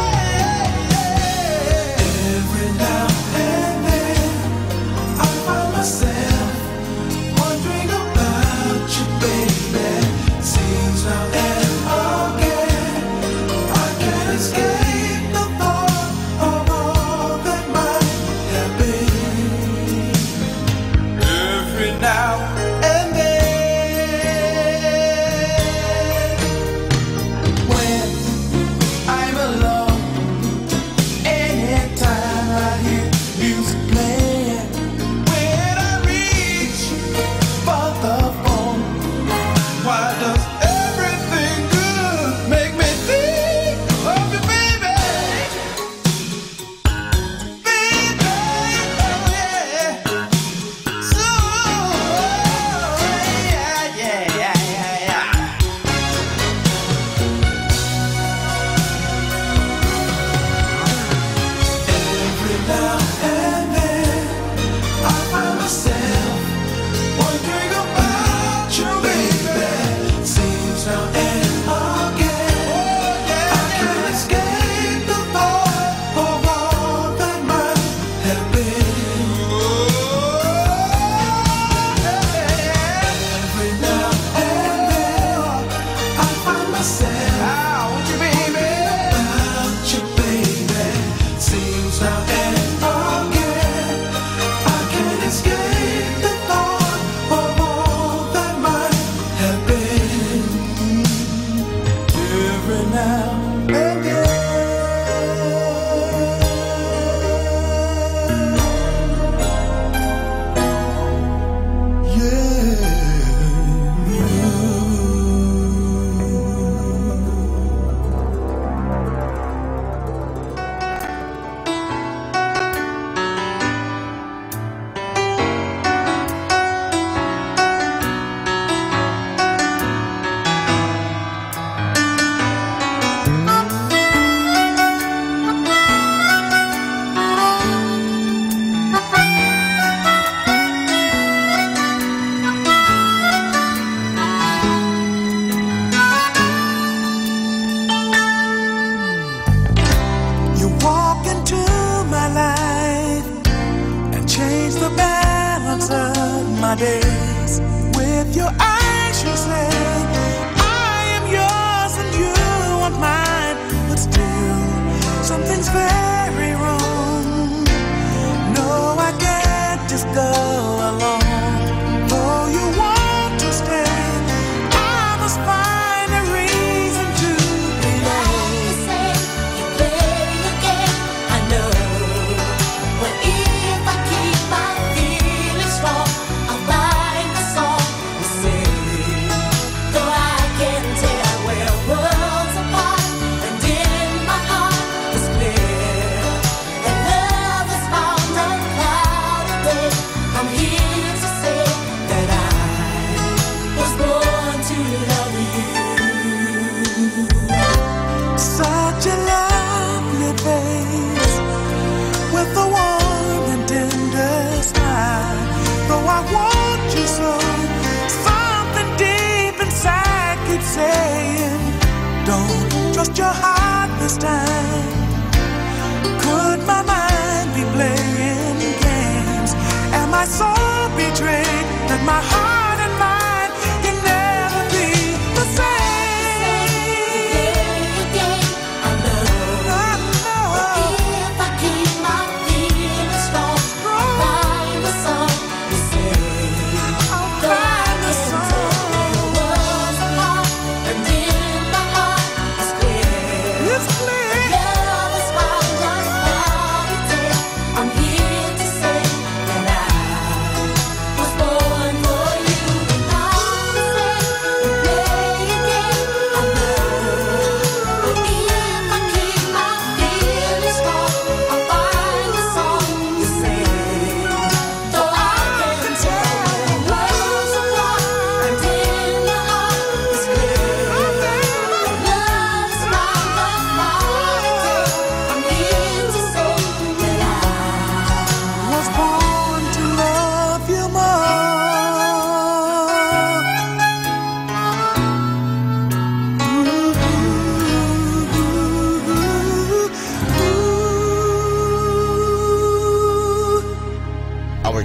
Speaker 14: saying, don't trust your heart this time. Could my mind be playing games? Am I so betrayed that my heart and mind can never be the same?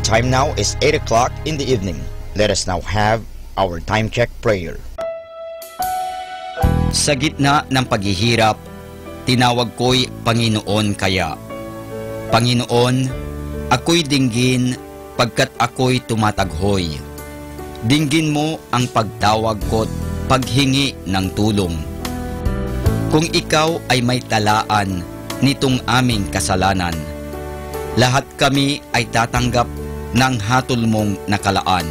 Speaker 5: Time now is 8 o'clock in the evening. Let us now have our time check prayer. Sa gitna ng paghihirap, tinawag ko'y Panginoon kaya. Panginoon, ako'y dinggin pagkat ako'y tumataghoy. Dinggin mo ang pagtawag ko't paghingi ng tulong. Kung ikaw ay may talaan nitong aming kasalanan, lahat kami ay tatanggap ng hatol mong nakalaan.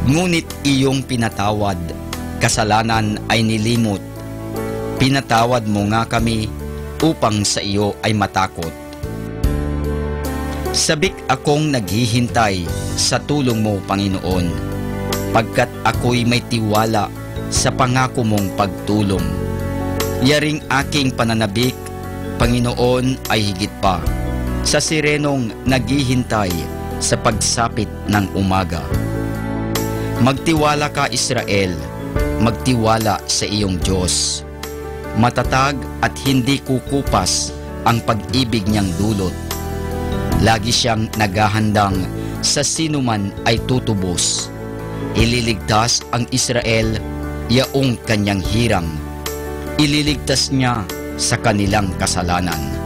Speaker 5: Ngunit iyong pinatawad, kasalanan ay nilimot. Pinatawad mo nga kami upang sa iyo ay matakot. Sabik akong naghihintay sa tulong mo, Panginoon, pagkat ako'y may tiwala sa pangako mong pagtulong. Yaring aking pananabik, Panginoon, ay higit pa sa sirenong naghihintay sa pagsapit ng umaga. Magtiwala ka, Israel, magtiwala sa iyong Diyos. Matatag at hindi kukupas ang pag-ibig niyang dulot. Lagi siyang naghahandang sa sinuman ay tutubos. Ililigtas ang Israel, yaong kanyang hirang. Ililigtas niya sa kanilang kasalanan.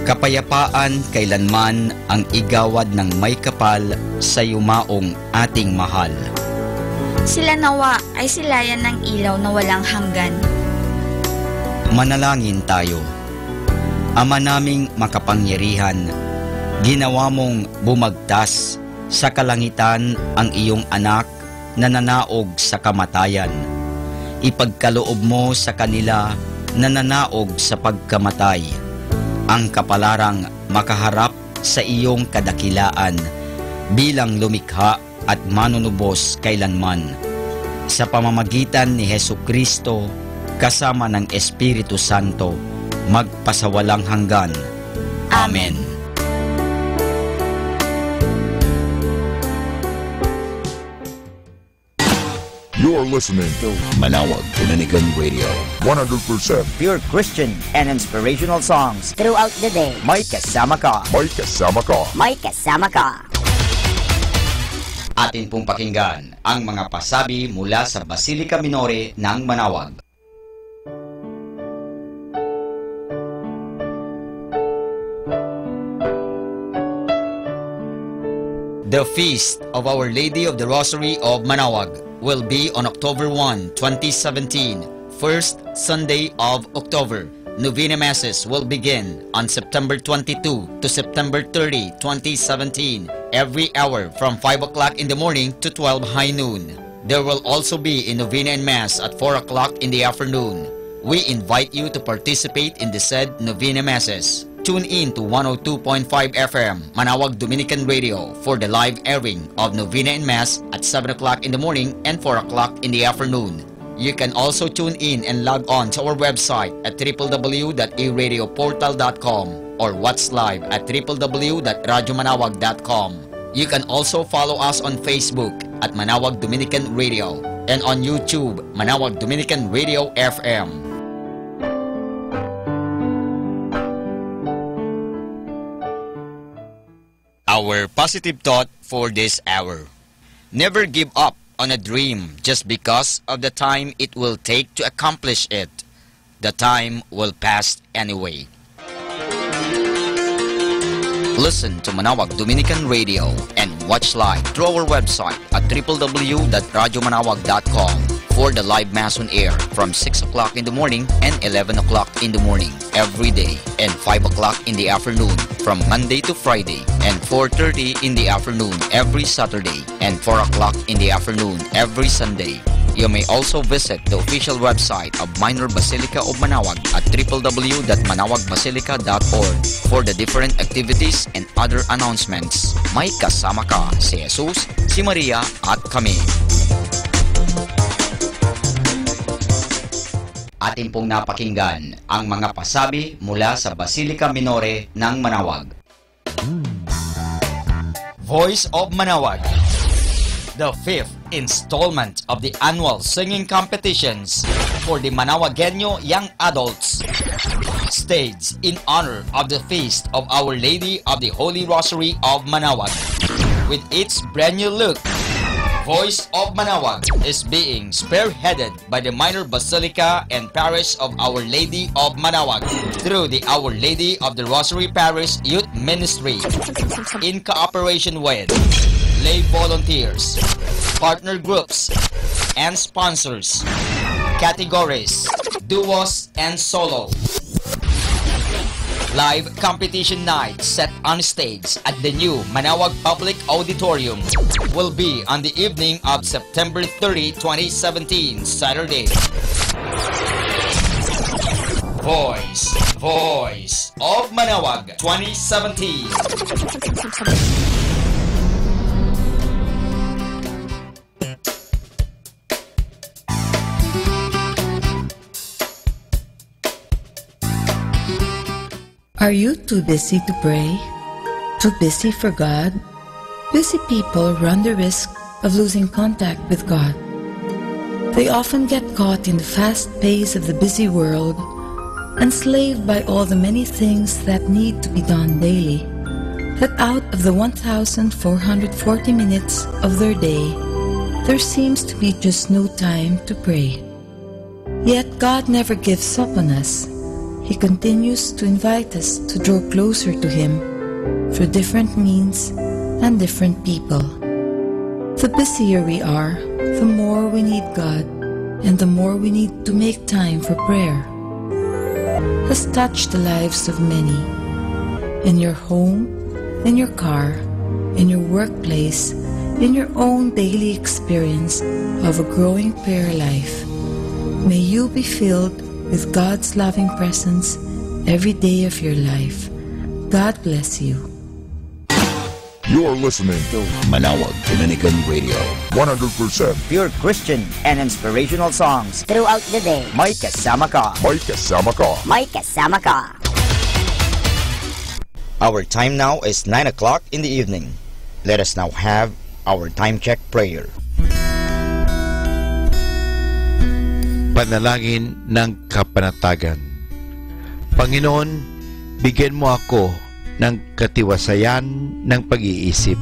Speaker 5: Kapayapaan kailanman ang igawad ng may kapal sa yumaong ating mahal.
Speaker 2: Sila nawa ay silayan ng ilaw na walang hanggan.
Speaker 5: Manalangin tayo. Ama naming makapangyarihan, ginawa mong bumagtas sa kalangitan ang iyong anak na nanaog sa kamatayan. Ipagkaloob mo sa kanila na nanaog sa pagkamatay ang kapalarang makaharap sa iyong kadakilaan bilang lumikha at manunubos kailanman. Sa pamamagitan ni Hesukristo kasama ng Espiritu Santo, magpasawalang hanggan. Amen.
Speaker 11: You're listening to
Speaker 5: Manawag Dominican Radio.
Speaker 11: 100%
Speaker 12: pure Christian and inspirational songs throughout the day.
Speaker 5: May kasama ka.
Speaker 11: May kasama ka.
Speaker 12: May kasama ka.
Speaker 5: Atin pong pakinggan ang mga pasabi mula sa Basilica Minore ng Manawag. The Feast of Our Lady of the Rosary of Manawag will be on October 1, 2017, first Sunday of October. Novena Masses will begin on September 22 to September 30, 2017, every hour from 5 o'clock in the morning to 12 high noon. There will also be a Novena and Mass at 4 o'clock in the afternoon. We invite you to participate in the said Novena Masses. Tune in to 102.5 FM, Manawag Dominican Radio, for the live airing of Novena and Mass at 7 o'clock in the morning and 4 o'clock in the afternoon. You can also tune in and log on to our website at www.eradioportal.com or watch live at www.radyomanawag.com. You can also follow us on Facebook at Manawag Dominican Radio and on YouTube, Manawag Dominican Radio FM. Our positive thought for this hour. Never give up on a dream just because of the time it will take to accomplish it. The time will pass anyway. Listen to Manawag Dominican Radio and watch live through our website at www.radyomanawag.com for the live mass on air from 6 o'clock in the morning and 11 o'clock in the morning every day, and 5 o'clock in the afternoon from Monday to Friday, and 4:30 in the afternoon every Saturday, and 4 o'clock in the afternoon every Sunday. You may also visit the official website of Minor Basilica of Manawag at www.manawagbasilica.org for the different activities and other announcements. May kasama ka si Jesus, si Maria at kami. Atin pong napakinggan ang mga pasabi mula sa Basilica Minore ng Manawag. Voice of Manawag, the 5th installment of the annual singing competitions for the Manawagueño young adults, staged in honor of the feast of Our Lady of the Holy Rosary of Manawag. With its brand new look, Voice of Manawag is being spearheaded by the Minor Basilica and Parish of Our Lady of Manawag through the Our Lady of the Rosary Parish Youth Ministry in cooperation with lay volunteers, partner groups, and sponsors, categories, duos, and solo. Live competition night set on stage at the new Manawag Public Auditorium will be on the evening of September 30, 2017, Saturday. Voice of Manawag 2017.
Speaker 7: Are you too busy to pray? Too busy for God? Busy people run the risk of losing contact with God. They often get caught in the fast pace of the busy world, enslaved by all the many things that need to be done daily, that out of the 1,440 minutes of their day, there seems to be just no time to pray. Yet God never gives up on us. He continues to invite us to draw closer to Him through different means and different people. The busier we are, the more we need God, and the more we need to make time for prayer. Has touched the lives of many. In your home, in your car, in your workplace, in your own daily experience of a growing prayer life. May you be filled with God's loving presence every day of your life. God bless you.
Speaker 11: You're listening to
Speaker 16: Manawag Dominican Radio.
Speaker 11: 100%
Speaker 12: Pure Christian and inspirational songs
Speaker 4: throughout the day.
Speaker 12: May kasama ka.
Speaker 11: May kasama ka.
Speaker 4: May kasama ka.
Speaker 5: Our time now is 9 o'clock in the evening. Let us now have our time check prayer.
Speaker 6: Panalangin ng kapanatagan. Panginoon, bigyan mo ako ng katiwasayan ng pag-iisip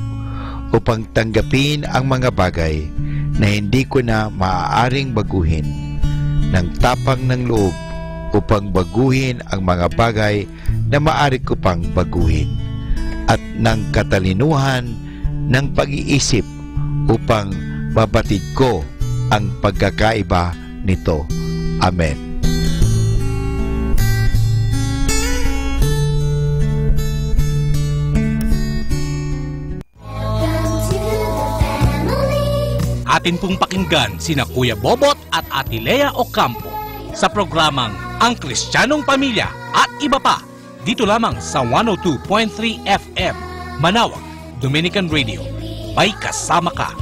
Speaker 6: upang tanggapin ang mga bagay na hindi ko na maaaring baguhin, ng tapang ng loob upang baguhin ang mga bagay na maaari ko pang baguhin, at ng katalinuhan ng pag-iisip upang mabatid ko ang pagkakaiba nito. Amen.
Speaker 20: Atin pong pakinggan sina Kuya Bobot at Ate Lea Ocampo sa programang Ang Kristiyanong Pamilya at iba pa dito lamang sa 102.3 FM Manawag Dominican Radio. May kasama ka.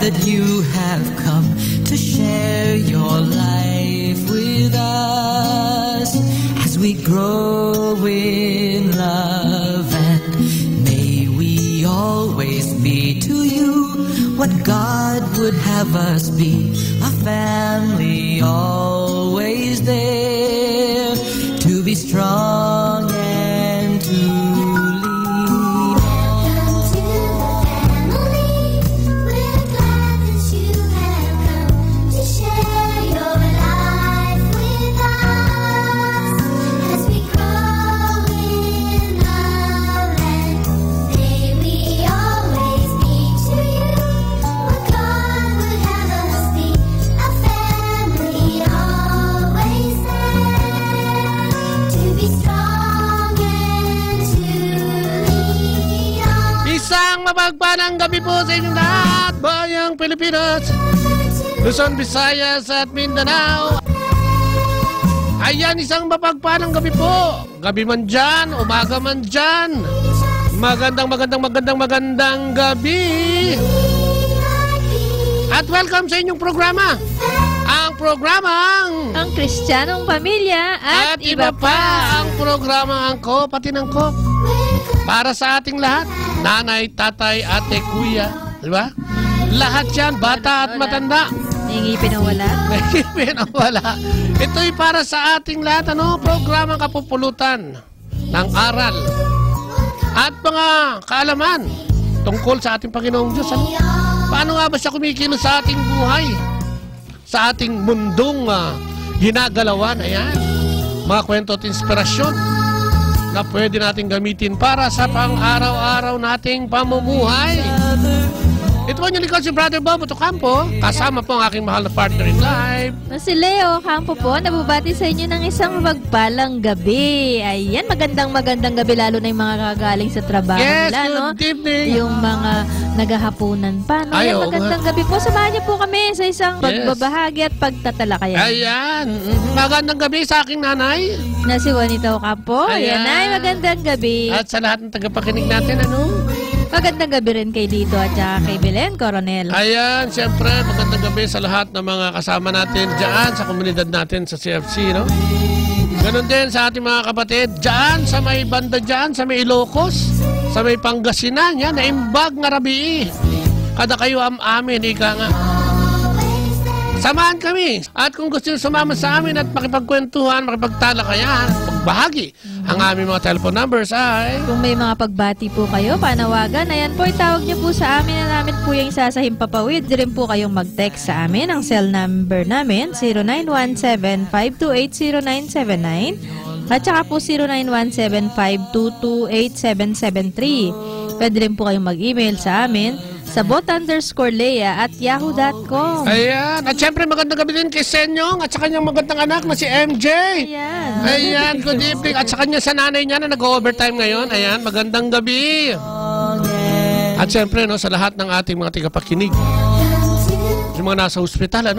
Speaker 8: that you have come to share your life with us as we grow in love, and may we always be to you what God would have us be, a family always there to be strong and to lean on. Welcome to the family. We're glad that you have come to share your life with us as we grow in love, and may we always be to you what God would have us be, a family always there to be strong and to lean on.
Speaker 9: Isang mapagpalang gabi po sa inyong lahat, bayang Pilipinas, Luzon, Visayas at Mindanao. Ayan, isang mapagpalang gabi po. Gabi man dyan, umaga man dyan. Magandang gabi. At welcome sa inyong programa. Ang programang
Speaker 21: Ang Kristiyanong Pamilya at iba pa.
Speaker 9: Ang programang angko, pati ng ko. Para sa ating lahat. Nanay, tatay, ate, kuya. Diba? Lahat yan, bata at matanda.
Speaker 21: Ngipin ang wala.
Speaker 9: Ngipin ang wala. Ito'y para sa ating lahat, programang kapupulutan ng aral at mga kaalaman tungkol sa ating Panginoong Diyos. Paano nga ba siya kumikilos sa ating buhay? Sa ating mundong ginagalawan. Ayan. Mga kwento at inspirasyon na pwede natin gamitin para sa pang-araw-araw nating pamumuhay. Ito po yung likod si Brother Bob Ocampo. Kasama po ang aking mahal na partner in life.
Speaker 21: Si Leo Ocampo po, nabubati sa inyo ng isang magpalang gabi. Ayan, magandang gabi, lalo na yung mga kagaling sa trabaho nila, no?
Speaker 9: Good evening.
Speaker 21: Yung mga naghahapunan pa, no? Ayan, magandang gabi po. Samahan niyo po kami sa isang pagbabahagi at pagtatalakayan.
Speaker 9: Ayan, magandang gabi sa aking nanay.
Speaker 21: Na si Juanita Ocampo. Ayan, ay magandang gabi.
Speaker 9: At sa lahat ng tagapakinig natin,
Speaker 21: magandang gabi rin kay Dito at saka kay Belen Coronel.
Speaker 9: Ayan, siyempre, magandang gabi sa lahat ng mga kasama natin dyan sa komunidad natin sa CFC, no? Ganon din sa ating mga kapatid dyan, sa may banda dyan, sa may Ilocos, sa may Pangasinan, yan, naimbag nga rabii. Kada kayo amin, ika nga. Samahan kami. At kung gusto nyo sumama sa amin at makipagkwentuhan, makipagtalakayan, pagbahagi, ang aming mga telephone numbers ay...
Speaker 21: Kung may mga pagbati po kayo, panawagan, ayan po, itawag nyo po sa amin na namin po yung isa sa Himpapawid. Di rin po kayong mag-text sa amin. Ang cell number namin, 0917-528-0979 at saka po 0917-522-8773. Pwede rin po kayong mag-email sa amin sa bot_lea@yahoo.com.
Speaker 9: Ayan. At syempre magandang gabi din kay Senyong at sa kanyang magandang anak na si MJ.
Speaker 21: Ayan.
Speaker 9: Ayan, good evening. At sa kanya sa nanay niya na nag-overtime ngayon. Ayan, magandang gabi. At syempre, sa lahat ng ating mga tigapakinig. Yung mga nasa ospital,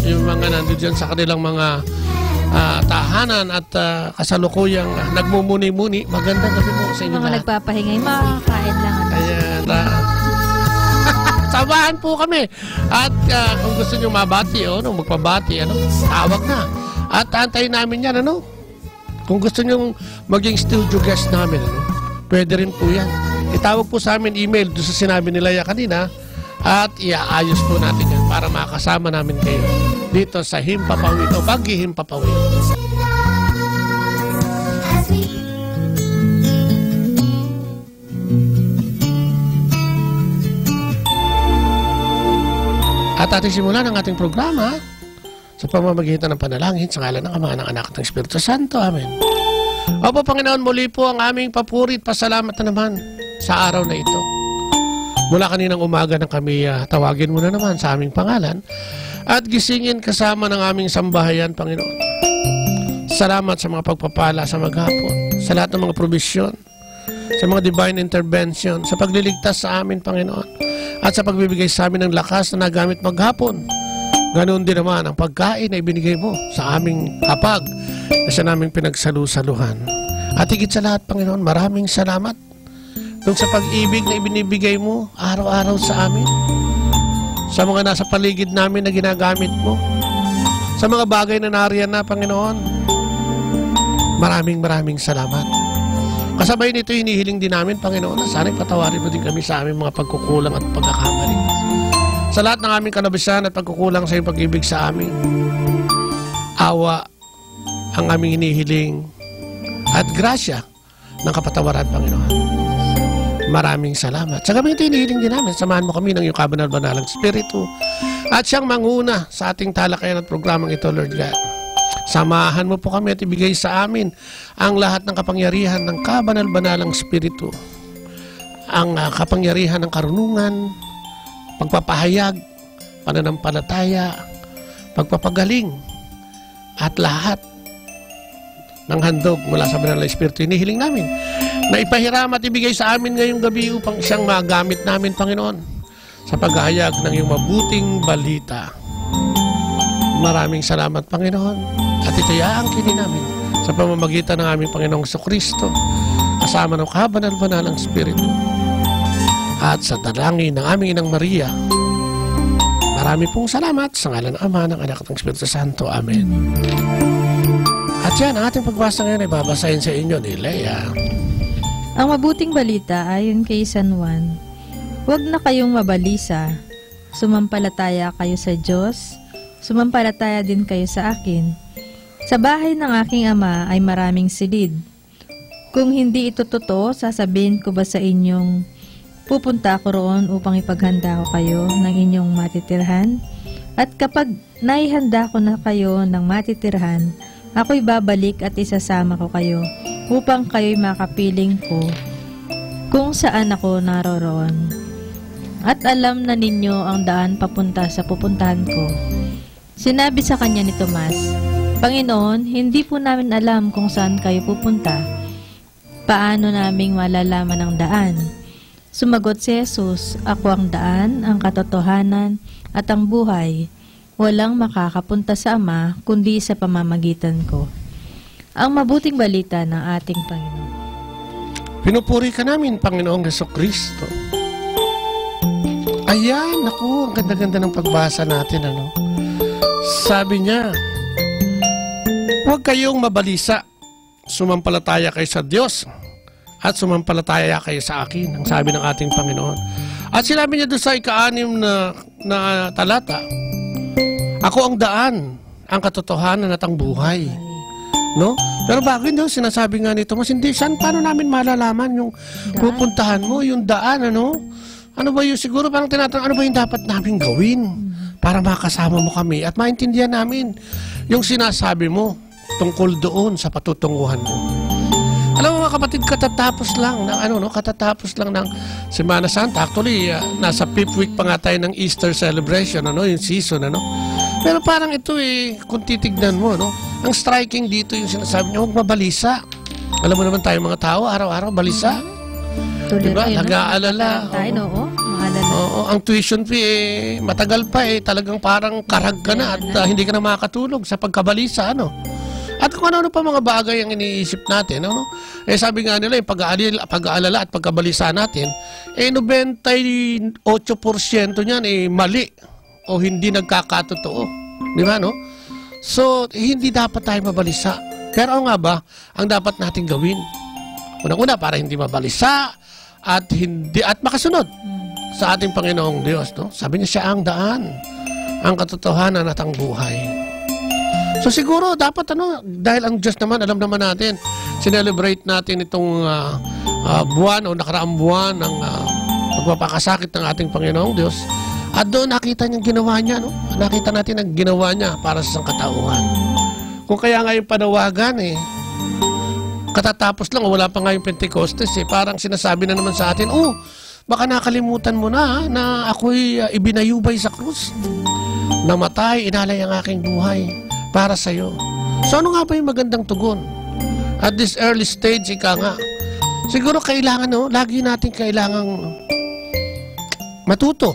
Speaker 9: yung mga nandun dyan sa kanilang mga tahanan at kasalukuyang nagmumuni-muni. Magandang gabi po sa inyo
Speaker 21: mga
Speaker 9: lahat.
Speaker 21: Nagpapahingay, makakain lang.
Speaker 9: Ayan. Samahan po kami. At kung gusto nyo mabati magpabati, tawag na. At antayin namin yan, Kung gusto nyo maging studio guest namin, pwede rin po yan. Itawag po sa amin email doon sa sinabi nila kanina at iaayos po natin yan para makasama namin kayo dito sa Himpapawid o Paghihimpapawid. At ating simulan ang ating programa sa pamamagitan ng panalangin sa ngalan ng Ama, ng Anak at ng Espiritu Santo. Amen. Opo, Panginoon, muli po ang aming papuri at pasalamat na naman sa araw na ito. Mula kaninang umaga na kami tawagin mo na naman sa aming pangalan at gisingin kasama ng aming sambahayan, Panginoon. Salamat sa mga pagpapala sa maghapon, sa lahat ng mga probisyon, sa mga divine intervention, sa pagliligtas sa amin, Panginoon. At sa pagbibigay sa amin ng lakas na nagamit maghapon. Ganoon din naman ang pagkain na ibinigay mo sa aming hapag na sa naming pinagsalusaluhan. At higit sa lahat, Panginoon, maraming salamat dun sa pag-ibig na ibinibigay mo araw-araw sa amin. sa mga nasa paligid namin na ginagamit mo, sa mga bagay na nariyan na, Panginoon. Maraming salamat. Kasabay nito, hinihiling din namin, Panginoon, na sana'y patawarin mo din kami sa aming mga pagkukulang at pagkakamali. Sa lahat ng aming kanabisan at pagkukulang sa iyong pag-ibig sa amin, awa ang aming hinihiling at grasya ng kapatawaran, Panginoon. Maraming salamat. Sa gabi ito, hinihiling din namin, samahan mo kami ng iyong kabanal-banalang Espiritu at siyang manguna sa ating talakayan at programang ito, Lord God. Samahan mo po kami at ibigay sa amin ang lahat ng kapangyarihan ng kabanal-banalang Espiritu. Ang kapangyarihan ng karunungan, pagpapahayag, pananampalataya, pagpapagaling, at lahat ng handog mula sa banal na Espiritu. Hinihiling namin na ipahiram at ibigay sa amin ngayong gabi upang siyang magamit namin, Panginoon, sa paghahayag ng iyong mabuting balita. Maraming salamat, Panginoon, at ito'y aangkinin namin sa pamamagitan ng aming Panginoong Jesucristo, kasama ng kabanal-banalang Espiritu, at sa dalangin ng aming Inang Maria. Marami pong salamat sa ngalan ng Ama, ng Anak at ng Espiritu Santo. Amen. At yan, ang ating pagbasa ngayon ay babasahin sa inyo ni Leah.
Speaker 21: Ang mabuting balita ayon kay San Juan, huwag na kayong mabalisa. Sumampalataya kayo sa Diyos, sumampalataya din kayo sa akin. Sa bahay ng aking ama ay maraming silid. Kung hindi ito totoo, sasabihin ko ba sa inyong pupunta ako roon upang ipaghanda ko kayo ng inyong matitirhan? At kapag naihanda ko na kayo ng matitirhan, ako'y babalik at isasama ko kayo upang kayo'y makapiling ko kung saan ako naroroon. At alam na ninyo ang daan papunta sa pupuntahan ko. Sinabi sa kanya ni Tomas, Panginoon, hindi po namin alam kung saan kayo pupunta. Paano naming malalaman ang daan? Sumagot si Jesus, ako ang daan, ang katotohanan, at ang buhay. Walang makakapunta sa Ama, kundi sa pamamagitan ko. Ang mabuting balita ng ating Panginoon.
Speaker 9: Pinupuri ka namin, Panginoong Jesucristo. Ayan, naku, ang ganda-ganda ng pagbasa natin, ano? Sabi niya, huwag kayong mabalisa. Sumampalataya kayo sa Diyos at sumampalataya kayo sa akin, ang sabi ng ating Panginoon. At sinabi niya doon sa ika-6 na talata, ako ang daan, ang katotohanan at ang buhay. No? Pero bakit daw sinasabi nga nito, mas hindi, paano namin malalaman yung pupuntahan mo, yung daan, ano? Ano ba yung, siguro parang tinatanong, ano ba yung dapat namin gawin para makasama mo kami at maintindihan namin yung sinasabi mo tungkol doon sa patutunguhan mo. Alam mo mga kapatid, katatapos lang ng Semana Santa. Actually, nasa 5th week pa nga tayo ng Easter celebration, ano, yung season, ano. Pero parang ito kung titignan mo, no, ang striking dito yung sinasabi niya, huwag mabalisa. Alam mo naman tayo mga tao, araw-araw balisa. Diba? Nag-aalala. Oo, ang tuition fee, matagal pa talagang parang karag ka na at hindi ka na makakatulog sa pagkabalisa, ano. At kung ano pa mga bagay ang iniisip natin, ano? Sabi nga nila, yung pag-aalala at pagkabalisa natin, 98% niyan mali o hindi nagkakatotoo. Di ba, no? So, hindi dapat tayo mabalisa. Pero nga ba, ang dapat natin gawin? Unang-una, para hindi mabalisa at makasunod sa ating Panginoong Diyos, no? Sabi niya, siya ang daan, ang katotohanan at ang buhay. So siguro dapat dahil ang Diyos naman, alam naman natin, sinelebrate natin itong buwan o nakaraang buwan ng pagpapakasakit ng ating Panginoong Diyos. At doon nakita niyang ginawa niya, no? Nakita natin ang ginawa niya para sa sangkatauhan. Kung kaya nga yung panawagan, katatapos lang, wala pa nga yung Pentecostes, parang sinasabi na naman sa atin, baka nakalimutan mo na ako'y ibinayubay sa krus. Namatay, inalay ang aking buhay para sa iyo. So ano nga ba yung magandang tugon? At this early stage, ika nga, siguro kailangan, lagi natin kailangang matuto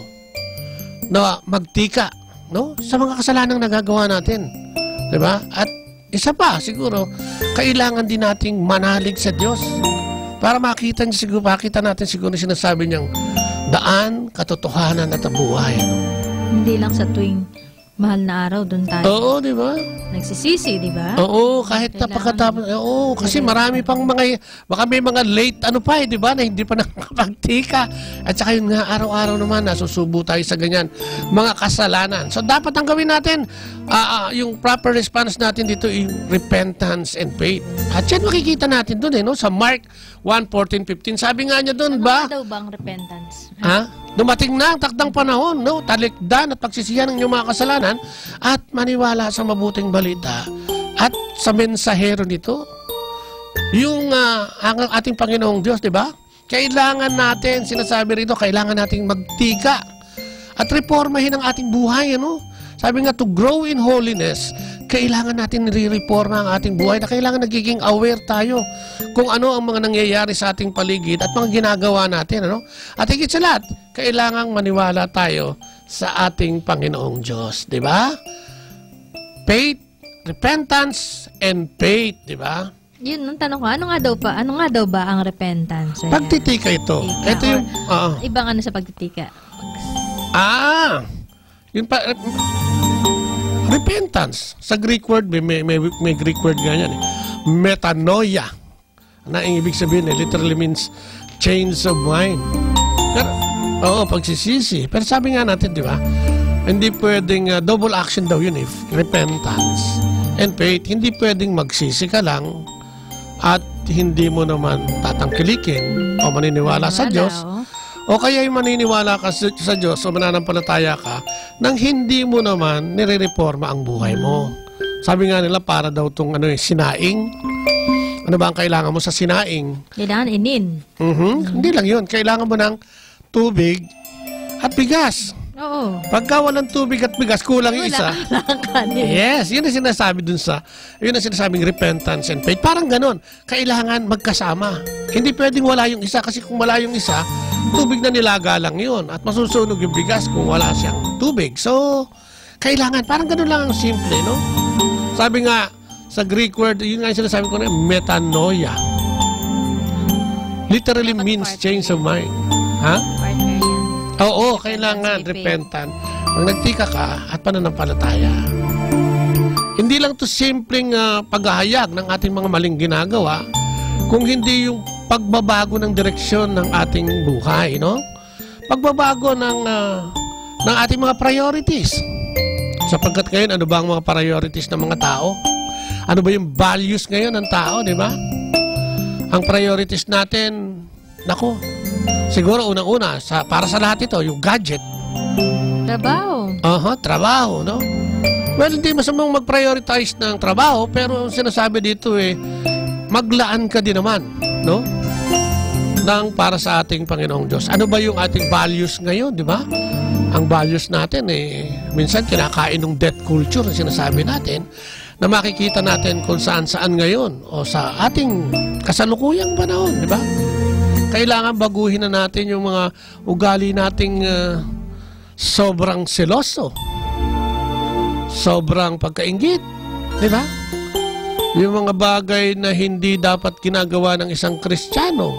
Speaker 9: na magtika, no? Sa mga kasalanang nagagawa natin. Diba? At isa pa, siguro, kailangan din nating manalig sa Diyos para makita natin siguro sinasabi niyang daan, katotohanan at buhay. No?
Speaker 21: Hindi lang sa tuwing mahal na araw, doon tayo.
Speaker 9: Oo, di ba?
Speaker 21: Nagsisisi, di ba?
Speaker 9: Oo, kahit napakatapos. Oo, kasi marami pang mga, baka may mga late, di ba, na hindi pa nakapagtika. At saka yun nga, araw-araw naman, nasusubo tayo sa ganyan, mga kasalanan. So, dapat ang gawin natin, yung proper response natin dito, yung repentance and faith. At yan, makikita natin doon, no? Sa Mark 1:14-15. Sabi nga niya doon, ba?
Speaker 21: Ano daw bang repentance?
Speaker 9: Ha? Dumating na ang takdang panahon, no? Talikdan at pagsisihan ng inyong mga kasalanan at maniwala sa mabuting balita at sa mensahero nito. Yung ang ating Panginoong Diyos, di ba? Kailangan natin, sinasabi rito, kailangan nating magtika at reformahin ang ating buhay, ano? Sabi nga, to grow in holiness, kailangan natin nire-reforma ang ating buhay na kailangan nagiging aware tayo kung ano ang mga nangyayari sa ating paligid at mga ginagawa natin, ano? At higit sa lahat, kailangang maniwala tayo sa ating Panginoong Diyos, di ba? Faith, repentance, and faith, di ba?
Speaker 21: Yun, ang tanong ko, ano nga daw ba ang repentance?
Speaker 9: Pagtitika ito. Ito yung,
Speaker 21: ibang ano sa pagtitika?
Speaker 9: Yun pa, repentance. Sa Greek word, may Greek word ganyan. Metanoia. Na ang ibig sabihin, literally means change of mind. Pero, pagsisisi. Pero sabi nga natin, di ba? Hindi pwedeng, double action daw yun repentance and faith. Hindi pwedeng magsisi ka lang at hindi mo naman tatangkilikin o maniniwala sa Diyos. O kaya yung maniniwala ka sa Diyos o mananampalataya ka nang hindi mo naman nire-reforma ang buhay mo. Sabi nga nila para daw itong sinaing. Ano ba ang kailangan mo sa sinaing?
Speaker 21: Kailangan inin.
Speaker 9: Hindi lang yun. Kailangan mo ng tubig at bigas.
Speaker 21: Oo.
Speaker 9: Pagka walang tubig at bigas, kulang yung isa. Yes, yun ang sinasabi dun yun ang sinasabing repentance and faith. Parang ganon. Kailangan magkasama. Hindi pwedeng wala yung isa kasi kung wala yung isa, tubig na nilaga lang yun at masusunog yung bigas kung wala siyang tubig. So, kailangan. Parang ganon lang ang simple, no? Sabi nga, sa Greek word, yun nga yung sinasabi ko na, metanoia. Literally means change of mind. Ha?
Speaker 21: Partner yan.
Speaker 9: Oo, kailangan repentant. Pag nagtika ka at pananampalataya. Hindi lang to simpleng paghahayag ng ating mga maling ginagawa, kung hindi yung pagbabago ng direksyon ng ating buhay, no? Pagbabago ng ating mga priorities. Sapagkat ngayon, ano ba ang mga priorities ng mga tao? Ano ba yung values ngayon ng tao, di ba? Ang priorities natin, nako, siguro unang-una, para sa lahat ito, yung gadget.
Speaker 21: Trabaho.
Speaker 9: Trabaho, no? Well, hindi masamang mag-prioritize ng trabaho, pero ang sinasabi dito maglaan ka din naman, no? Nang para sa ating Panginoong Diyos. Ano ba yung ating values ngayon, di ba? Ang values natin, minsan kinakain ng death culture, ang sinasabi natin, na makikita natin kung saan-saan ngayon o sa ating kasalukuyang panahon, di ba? Kailangan baguhin na natin yung mga ugali nating sobrang seloso, sobrang pagkainggit, di ba? Yung mga bagay na hindi dapat ginagawa ng isang Kristiyano,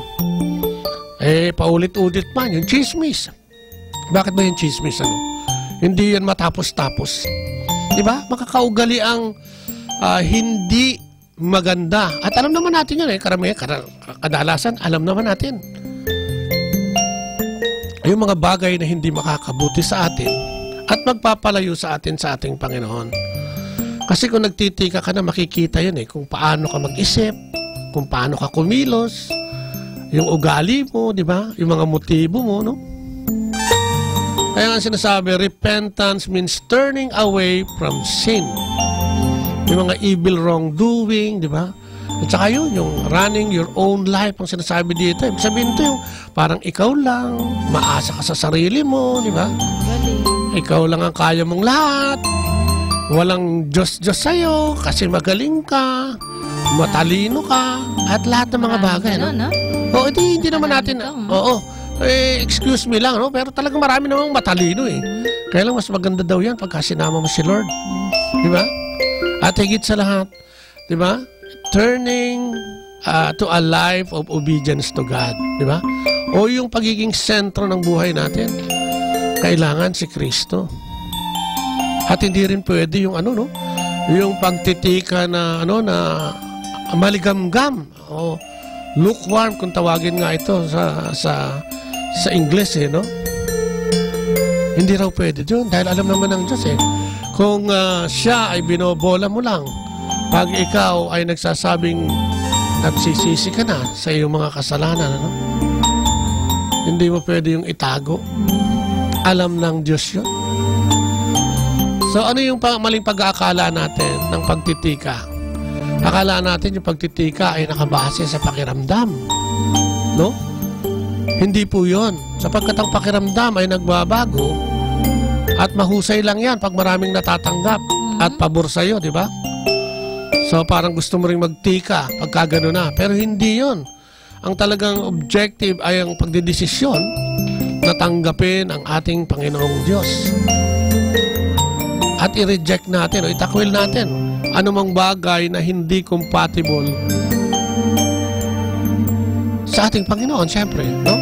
Speaker 9: paulit-ulit man, yung chismis. Bakit ba yung chismis, Hindi yan matapos-tapos. Di ba? Makakaugali ang hindi maganda. At alam naman natin yun kadalasan, alam naman natin. Yung mga bagay na hindi makakabuti sa atin at magpapalayo sa atin sa ating Panginoon. Kasi kung nagtitika ka na, makikita yun kung paano ka mag-isip, kung paano ka kumilos, yung ugali mo, di ba? Yung mga motibo mo, no? Kaya nga sinasabi, repentance means turning away from sin. Yung mga evil wrongdoing, di ba? At saka yun, yung running your own life, ang sinasabi dito. Sabihin ito yung parang ikaw lang, maasa ka sa sarili mo, di ba? Ikaw lang ang kaya mong lahat. Walang Diyos-Diyos sa'yo kasi magaling ka, matalino ka, at lahat ng mga bagay. No? Oo, hindi naman natin, excuse me lang, no? Pero talagang marami namang matalino Kaya lang mas maganda daw yan pagka sinama mo si Lord. Di ba? At higit sa lahat, di ba? Turning to a life of obedience to God. Di ba? O yung pagiging sentro ng buhay natin, kailangan si Kristo. At hindi rin pwede yung ano, no? Yung pagtitika na ano na maligamgam o lukewarm kung tawagin nga ito sa English, no? Hindi raw pwede yun dahil alam naman ng Diyos kung siya ay binobola mo lang pag ikaw ay nagsasabing nagsisisi ka na sa iyong mga kasalanan, ano? Hindi mo pwede yung itago. Alam ng Diyos yun. So ano yung maling pag-aakala natin ng pagtitika? Akala natin yung pagtitika ay nakabase sa pakiramdam. No? Hindi po yun. Sapagkat ang pakiramdam ay nagbabago at mahusay lang yan pag maraming natatanggap at pabor sa'yo, di ba? So parang gusto mo rin magtika pagka gano'n na. Pero hindi yun. Ang talagang objective ay ang pagdidesisyon na tanggapin ang ating Panginoong Diyos. At i-reject natin o itakwil natin anumang bagay na hindi compatible sa ating Panginoon, siyempre, no?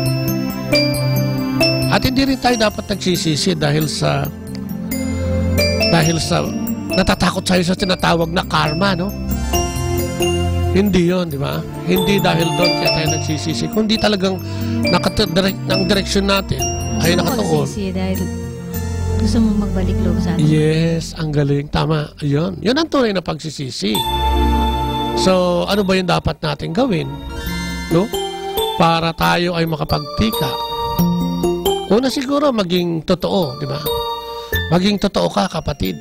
Speaker 9: At hindi rin tayo dapat nagsisisi dahil sa natatakot tayo sa tinatawag na karma, no? Hindi yon, di ba? Hindi dahil doon kaya tayo nagsisisi, kundi talagang ang direksyon natin ay nakatuon.
Speaker 21: Nagsisisi dahil gusto mo magbalik loob sa atin.
Speaker 9: Yes, ang galing. Tama. Yun. Yun ang tunay na pagsisisi. So, ano ba yung dapat natin gawin? No? Para tayo ay makapagtika. Una siguro, maging totoo, di ba? Maging totoo ka, kapatid.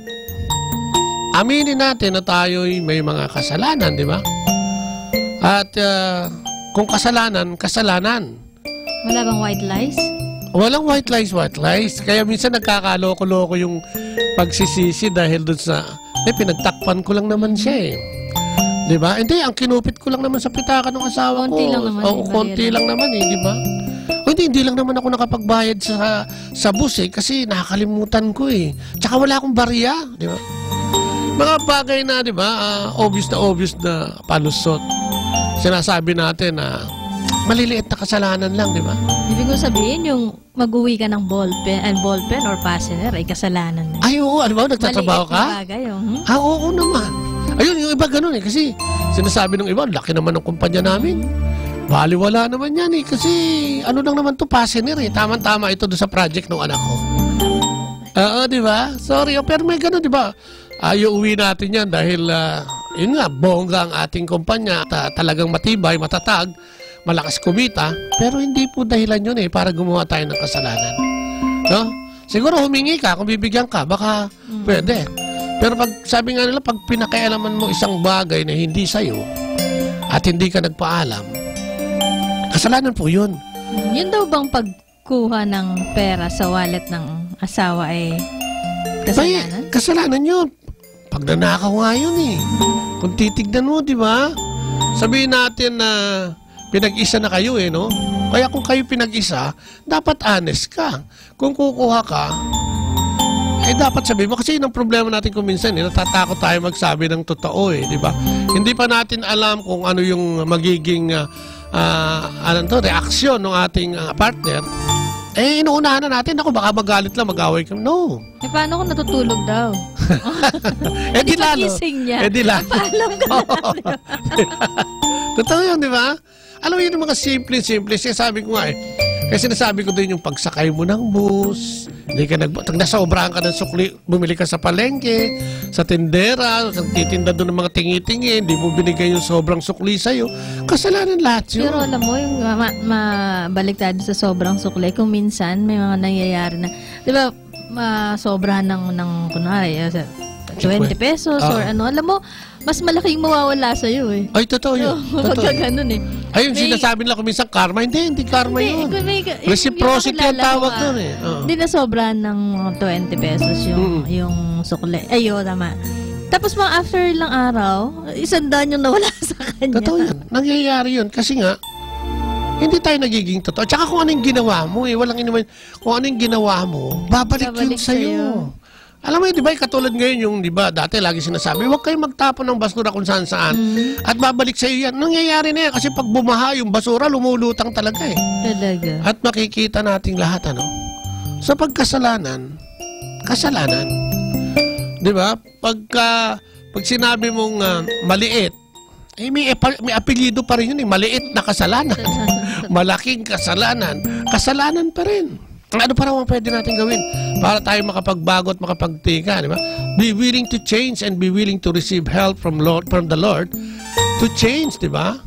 Speaker 9: Aminin natin na tayo'y may mga kasalanan, di ba? At kung kasalanan, kasalanan.
Speaker 21: Wala bang white lies?
Speaker 9: Walang white lies. Kaya minsan nagkakaloko-loko yung pagsisisi dahil doon sa, pinagtakpan ko lang naman siya Di ba? Hindi, ang kinupit ko lang naman sa pitaka ng asawa ko.
Speaker 21: Konti lang naman.
Speaker 9: Konti lang naman di ba? O hindi lang naman ako nakapagbayad sa bus kasi nakakalimutan ko Tsaka wala akong barya, di ba? Mga bagay na, di ba, obvious na palusot. Sinasabi natin na maliliit na kasalanan lang, di ba?
Speaker 21: Ibig ko sabihin, yung mag-uwi ka ng ballpen or fastener ay kasalanan na.
Speaker 9: Ay, oo. Ano ba? Nagtatrabaho ka?
Speaker 21: Maliit na bagay,
Speaker 9: oo naman. Ayun, yung iba ganun kasi sinasabi ng iba, laki naman ng kumpanya namin. Baliwala naman yan kasi ano lang naman to, fastener Tama-tama ito doon sa project ng anak ko. Oo, di ba? Sorry, pero may ganun, di ba? Uwi natin yan dahil, yun nga, bongga ang ating kumpanya. Talagang matibay, matatag, malakas kumita, pero hindi po dahilan yun para gumawa tayo ng kasalanan. No? Siguro humingi ka, kung bibigyan ka, baka pwede. Pero pag, sabi nga nila, pag pinakialaman mo isang bagay na hindi sa'yo at hindi ka nagpaalam, kasalanan po yun.
Speaker 21: Yun daw bang pagkuha ng pera sa wallet ng asawa ay kasalanan?
Speaker 9: Kasalanan yun. Pag nanakaw nga yun Kung titignan mo, di ba? Sabihin natin na pinag-isa na kayo no? Kaya kung kayo pinag-isa, dapat honest ka. Kung kukuha ka, dapat sabihin mo. Kasi yun ang problema natin kung minsan, natatakot tayo magsabi ng totoo di ba? Hindi pa natin alam kung ano yung magiging reaksyon ng ating partner. Inuunahan na natin. Ako, baka magalit lang, mag-away ka. No.
Speaker 21: Paano kung natutulog daw?
Speaker 9: Di lalo. Di lalo.
Speaker 21: Paalam ka na.
Speaker 9: Totoo yun, di ba? Alam mo yun yung mga simple. Sabi ko nga kasi sinasabi ko din yung pagsakay mo ng bus, hindi ka nasobrahan ka ng sukli, bumili ka sa palengke, sa tindera, titinda doon ng mga tingi-tingi, hindi mo binigay yung sobrang sukli sa'yo. Kasalanan lahat yun.
Speaker 21: Pero alam mo, yung mabalik tayo sa sobrang sukli, kung minsan may mga nangyayari na, di ba, sobrahan ng kunwari, 20 pesos or ano, alam mo, mas malaking mawawala sa'yo
Speaker 9: Ay, totoo yun.
Speaker 21: Pagka ganun
Speaker 9: Ayun, sinasabi nila kung minsan karma. Hindi karma yun. Reciprocity ang tawag doon
Speaker 21: Hindi na sobrahan ng 20 pesos yung sukle. Ayun, tama. Tapos mga after ilang araw, 100 yung nawala sa kanya.
Speaker 9: Totoo yun. Nangyayari yun. Kasi nga, hindi tayo nagiging totoo. Tsaka kung anong ginawa mo walang inuman. Kung anong ginawa mo, babalik yun sa'yo. Alam mo yun, di ba, katulad ngayon yung, di ba, dati lagi sinasabi, huwag kayong magtapon ng basura kung saan-saan. At babalik sa iyo yan. Nangyayari na yan kasi pag bumaha yung basura, lumulutang talaga
Speaker 21: Talaga.
Speaker 9: At makikita nating lahat, Sa pagkasalanan, kasalanan. Di ba? Pag sinabi mong maliit, may apelyido pa rin yun eh. Maliit na kasalanan. Malaking kasalanan. Kasalanan pa rin. Ano pa raw ang pwede natin gawin para tayo makapagbago at makapagtika, di ba? Be willing to change and be willing to receive help from the Lord to change, di ba?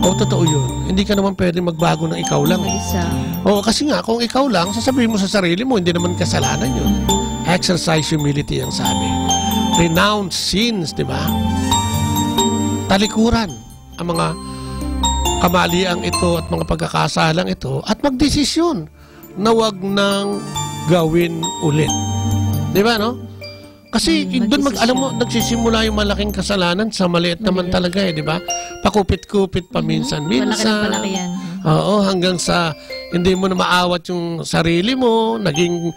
Speaker 9: O, totoo yun. Hindi ka naman pwede magbago ng ikaw lang. O, kasi nga, kung ikaw lang, sasabihin mo sa sarili mo, hindi naman kasalanan yun. Exercise humility ang sabi. Renounce sins, di ba? Talikuran ang mga kamaliang ito at mga pagkakasalang ito at magdesisyon na wag nang gawin ulit. Di ba, no? Kasi doon alam mo, nagsisimula yung malaking kasalanan sa maliit naman talaga eh, di ba? Pakupit-kupit paminsan-minsan.
Speaker 21: Malaki yan.
Speaker 9: Oo, hanggang sa hindi mo na maawat yung sarili mo, naging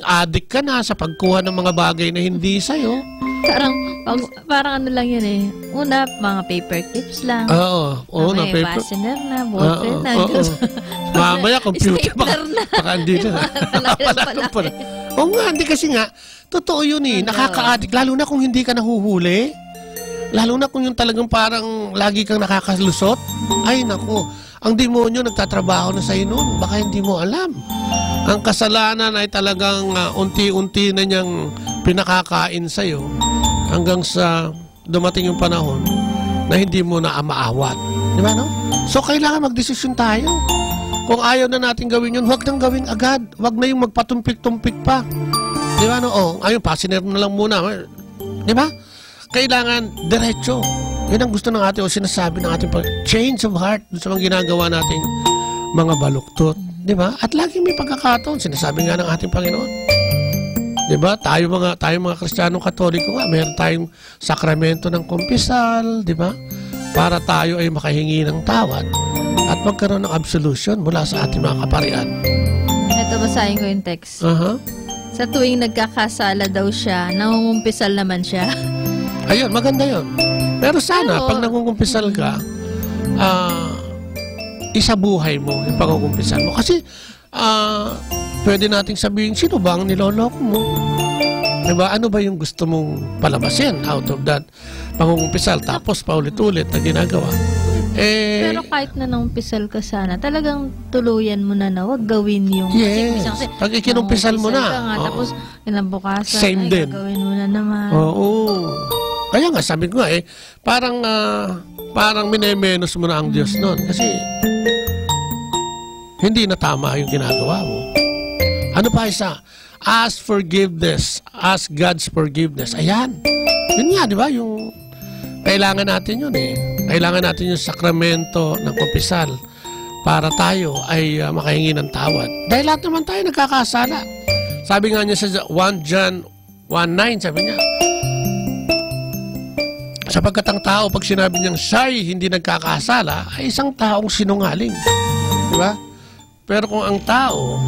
Speaker 9: addict ka na sa pagkuha ng mga bagay na hindi sa'yo.
Speaker 21: Parang ano lang yun eh. Una, mga paper clips lang.
Speaker 9: Oo, na paper.
Speaker 21: Fastener na, ballpen na.
Speaker 9: Mamaya, computer. Baka hindi na. Oo nga, hindi kasi nga, totoo yun eh. Nakaka-addict. Lalo na kung hindi ka nahuhuli. Lalo na kung yung talagang parang lagi kang nakakalusot. Ay, naku. Ang demonyo nagtatrabaho na sa'yo noon. Baka hindi mo alam. Ang kasalanan ay talagang unti-unti na niyang pinakakain sa'yo hanggang sa dumating yung panahon na hindi mo na maawat. Di ba, no? So, kailangan magdesisyon tayo. Kung ayaw na natin gawin yun, huwag nang gawin agad. Huwag na yung magpatumpik-tumpik pa. Di ba, no? Ayun, pasiner na lang muna. Di ba? Kailangan diretso. Yun ang gusto ng ating o sinasabi ng ating change of heart sa mga ginagawa nating mga baluktot. Di ba? At lagi may pagkakataon. Sinasabi nga ng ating Panginoon. Di ba? Tayo mga Kristiyanong Katoliko nga, meron tayong sakramento ng kumpisal, di ba? Para tayo ay makahingi ng tawad at magkaroon ng absolution mula sa ating mga kaparian.
Speaker 21: Ito, basahin ko yung text. Sa tuwing nagkakasala daw siya, nangungumpisal naman siya.
Speaker 9: Ayun, maganda yun. Pero sana, pag nangungumpisal ka, isabuhay mo yung pangungumpisal mo. Kasi, pwede nating sabihin, sino ba ang niloloko mo? Diba? Ano ba yung gusto mong palabasin out of that pangungumpisal? Tapos, paulit-ulit na ginagawa.
Speaker 21: Pero kahit na nangumpisal ka sana, talagang tuluyan mo na wag gawin yung...
Speaker 9: Yes.
Speaker 21: Kasi
Speaker 9: pag ikinumpisal mo na.
Speaker 21: Tapos, kinabukasan,
Speaker 9: same din.
Speaker 21: Gagawin mo na naman.
Speaker 9: Oo. Kaya nga, sabi ko nga parang minemenos mo na ang Diyos noon. Kasi, hindi na tama yung ginagawa mo. Ano pa isa? Ask forgiveness. Ask God's forgiveness. Ayan. Yun nga, di ba? Yung kailangan natin yun eh. Kailangan natin yung sakramento ng kumpisal para tayo ay makahingi ng tawad. Dahil lahat naman tayo nagkakasala. Sabi nga niya sa 1 John 1:9, sabi niya, sapagkat ang tao, pag sinabi niyang siya'y hindi nagkakasala, ay isang taong sinungaling. Di ba? Pero kung ang tao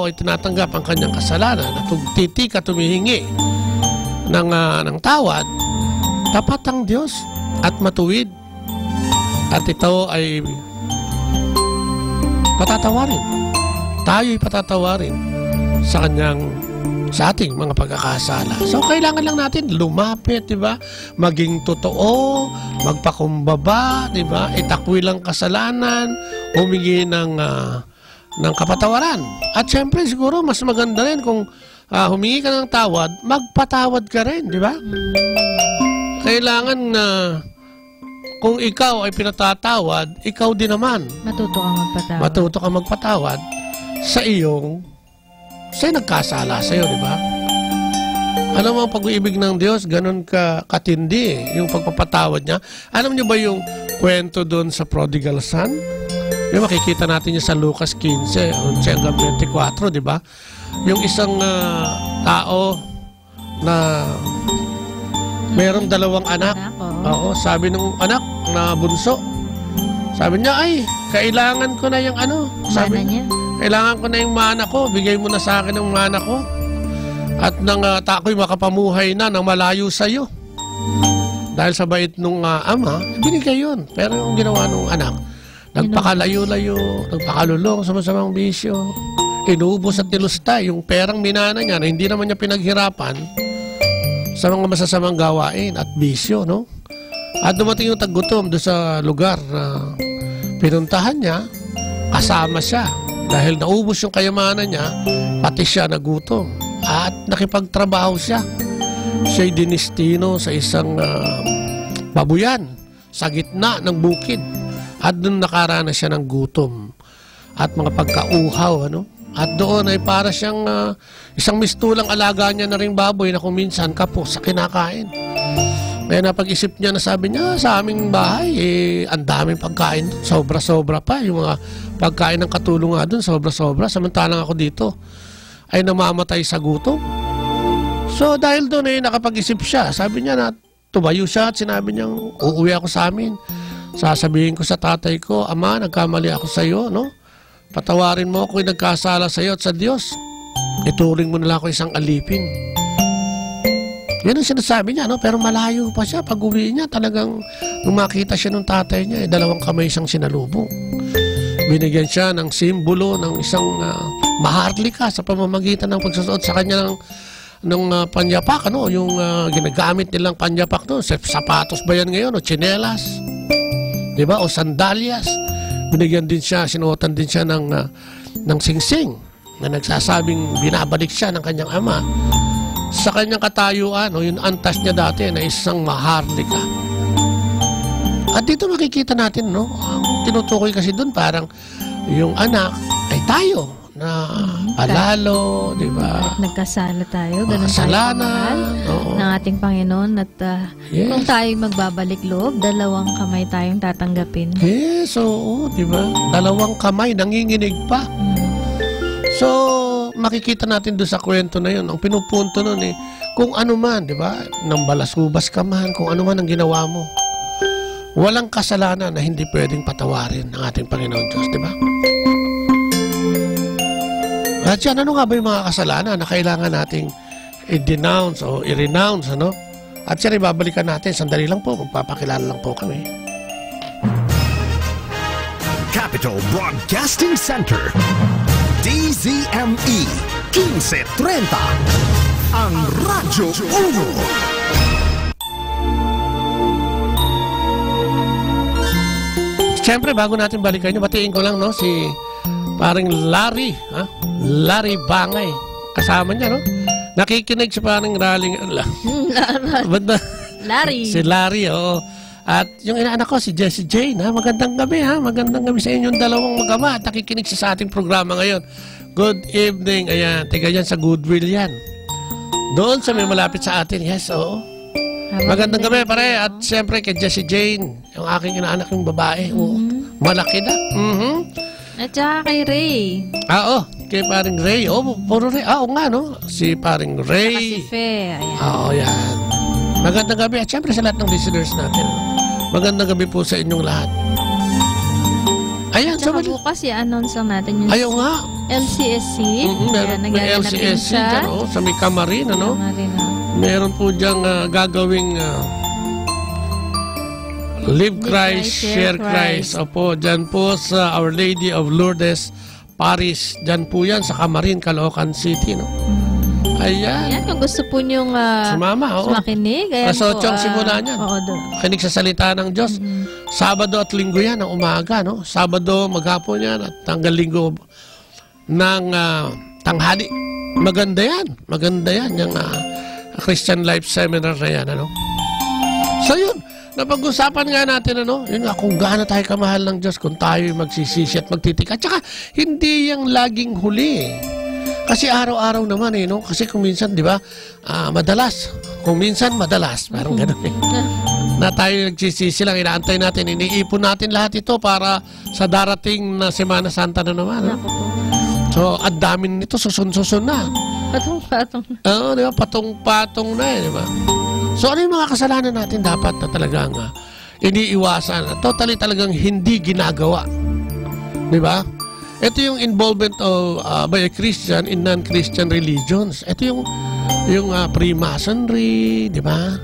Speaker 9: ay tinatanggap ang kanyang kasalanan at titika tumihingi ng tawad, tapat ang Diyos at matuwid. At ito ay patatawarin. Tayo'y patatawarin sa ating mga pagkakasala. So, kailangan lang natin lumapit, di ba? Maging totoo, magpakumbaba, di ba? Itakwil ang kasalanan, humingi ng kapatawaran. At syempre, siguro, mas maganda rin kung humingi ka ng tawad, magpatawad ka rin, di ba? Kailangan na kung ikaw ay pinatatawad, ikaw din naman. Matuto kang magpatawad sa nagkasala sa'yo, di ba? Alam mo ang pag-ibig ng Diyos, ganun katindi yung pagpapatawad niya. Alam niyo ba yung kwento doon sa prodigal son? Yung makikita natin yung sa Lucas 15, 11-24, di ba? Yung isang tao na mayroong 2 anak. Oo, sabi ng anak na bunso. Sabi niya, ay, kailangan ko na yung sabi niya, kailangan ko na yung mana ko. Bigay mo na sa akin ang mana ko. At nang tako'y makapamuhay na nang malayo sa'yo. Dahil sa bait nung ama, binigay yun. Pero yung ginawa nung anak, nagpakalayo-layo, nagpakalulong sa masamang bisyo. Inubos at nilusta yung perang minana niya na hindi naman niya pinaghirapan sa mga masasamang gawain at bisyo, no? At dumating yung taggutom doon sa lugar na pinuntahan niya, kasama siya. Dahil naubos yung kayamanan niya, pati siya nagutom. At nakipagtrabaho siya. Siya'y dinistino sa isang babuyan sa gitna ng bukid. At doon nakaranas siya ng gutom at mga pagkauhaw, ano? At doon ay para siyang isang mistulang alaga niya na ring baboy na kung minsan kapos sa kinakain. Kaya napag-isip niya na sabi niya, sa aming bahay, ang daming pagkain. Sobra-sobra pa. Yung mga pagkain ng katulong nga doon, sobra-sobra. Samantalang ako dito ay namamatay sa gutom. So dahil doon ay nakapag-isip siya, sabi niya na tumayo siya at sinabi niya, uuwi ako sa amin. Sasabihin ko sa tatay ko, Ama, nagkamali ako sa iyo, no? Patawarin mo ako kung nagkasala sa iyo at sa Diyos. Ituring mo nila ako isang alipin. Yan ang sinasabi niya, no? Pero malayo pa siya. Pag uwi niya, talagang nung makita siya ng tatay niya, dalawang kamay siyang sinalubong. Binigyan siya ng simbolo ng isang maharlika sa pamamagitan ng pagsusuot sa kanya ng panyapak, ano? Yung ginagamit nilang panyapak, no? Sapatos ba yan ngayon? O tsinelas? Diba? O sandalyas? Binigyan din siya, sinuotan din siya ng singsing na nagsasabing binabalik siya ng kanyang ama sa kanyang katayuan o yung antas niya dati na isang maharlika. At dito makikita natin, no? Ang tinutukoy kasi doon parang yung anak ay tayo na palalo, di ba?
Speaker 21: Nagkasala tayo, ganun tayo
Speaker 9: Kasalanan,
Speaker 21: ng ating Panginoon at
Speaker 9: yes.
Speaker 21: Kung tayo'y magbabalik loob, dalawang kamay tayong tatanggapin.
Speaker 9: Yes, oo, di ba? Dalawang kamay, nanginginig pa. So, makikita natin doon sa kwento na yun, ang pinupunto nun kung ano man, di ba? Nang balasubas ka man, kung ano man ang ginawa mo, walang kasalanan na hindi pwedeng patawarin ng ating Panginoon Diyos, di ba? At yan, ano nga ba yung mga kasalanan na kailangan nating i-denounce o i-renounce, ano? At yan, ibabalikan natin. Sandali lang po, magpapakilala lang po kami.
Speaker 10: Capital Broadcasting Center, DZME 1530, ang Radyo Uno.
Speaker 9: Siyempre, bago natin balikan nyo, batiin ko lang, no, si paring Larry, ha? Larry Bangay. Kasama niya, no? Nakikinig si paring
Speaker 21: Larry.
Speaker 9: Si Larry, oo. At yung inaanak ko, si Jessie Jane, ha? Magandang gabi, ha? Magandang gabi sa inyong dalawang magama at nakikinig siya sa ating programa ngayon. Good evening. Ayan, tiga yan sa Goodwill yan. Doon sa may malapit sa atin. Yes, oo. Magandang gabi, pare. At siyempre kay Jessie Jane, yung aking inaanak yung babae. Oo. Malaki na.
Speaker 21: At saka kay Ray.
Speaker 9: Oo, kay paring Ray. Puro Ray. Oo nga, no? Si paring Ray.
Speaker 21: Si Fe.
Speaker 9: Oo, yan. Magandang gabi. At siyempre sa lahat ng listeners natin. Magandang gabi po sa inyong lahat. Ayan,
Speaker 21: so bukas i-announce lang natin yung
Speaker 9: ayaw nga.
Speaker 21: LCSC.
Speaker 9: May LCSC dyan, sa may Camarin, ano? Meron po diyang gagawing Live Christ, Share Christ. Opo, dyan po sa Our Lady of Lourdes Parish. Dyan po yan sa Camarin, Caloocan City, no? Ayan.
Speaker 21: Ayan, kung gusto po niyong
Speaker 9: sumama,
Speaker 21: sumakinig.
Speaker 9: Alas 8 ang simula niyan.
Speaker 21: Oo, doon.
Speaker 9: Kinig sa salita ng Diyos. Sabado at linggo yan, ang umaga, no? Sabado, maghapon yan, at hanggang linggo ng tanghali. Maganda yan. Maganda yan, yung Christian Life Seminar na yan, ano? So yun, napag-usapan nga natin, ano, yun nga, kung gaano tayo kamahal ng Diyos, kung tayo magsisisi at magtitika. At saka, hindi yung laging huli. Kasi araw-araw naman, no? Kasi kung minsan, di ba, madalas. Kung minsan, madalas. Parang ganun, na tayo nagsisisi lang, inaantay natin, iniipon natin lahat ito para sa darating na Semana Santa na naman, no? So, at dami nito, susun-susun na.
Speaker 21: Patong-patong na.
Speaker 9: Oo, di ba? Patong-patong na, di ba? So, ano yung mga kasalanan natin dapat na talagang iniiwasan? Totally talagang hindi ginagawa. Di ba? Ito yung involvement of by a Christian in non-Christian religions. Ito yung Freemasonry, di ba?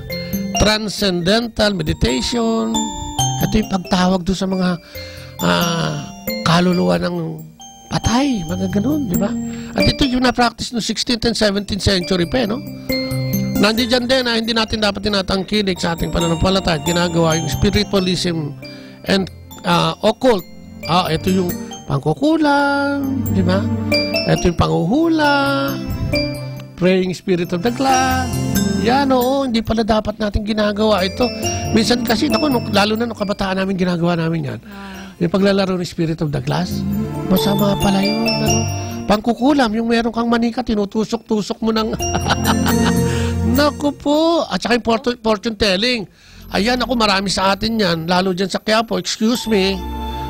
Speaker 9: Transcendental meditation. Ito yung pagtawag doon sa mga kaluluwa ng patay, mga ganun, di ba? At ito yung na-practice no 16th and 17th century pa, no? Nandiyan din na hindi natin dapat tinatangkilik sa ating pananampalataya. Ginagawa yung spiritualism and occult. Ito yung pangkukulang, di ba? Ito yung panghuhula, praying spirit of the glass. Yan, oo, hindi pala dapat natin ginagawa ito. Minsan kasi, lalo na nung kabataan namin, ginagawa namin yan. Yung paglalaro ng spirit of the glass, masama pala yun. Pangkukulam, yung meron kang manika, tinutusok-tusok mo ng... Naku po! At saka yung fortune telling. Ayan, marami sa atin yan. Lalo dyan sa Quiapo, excuse me.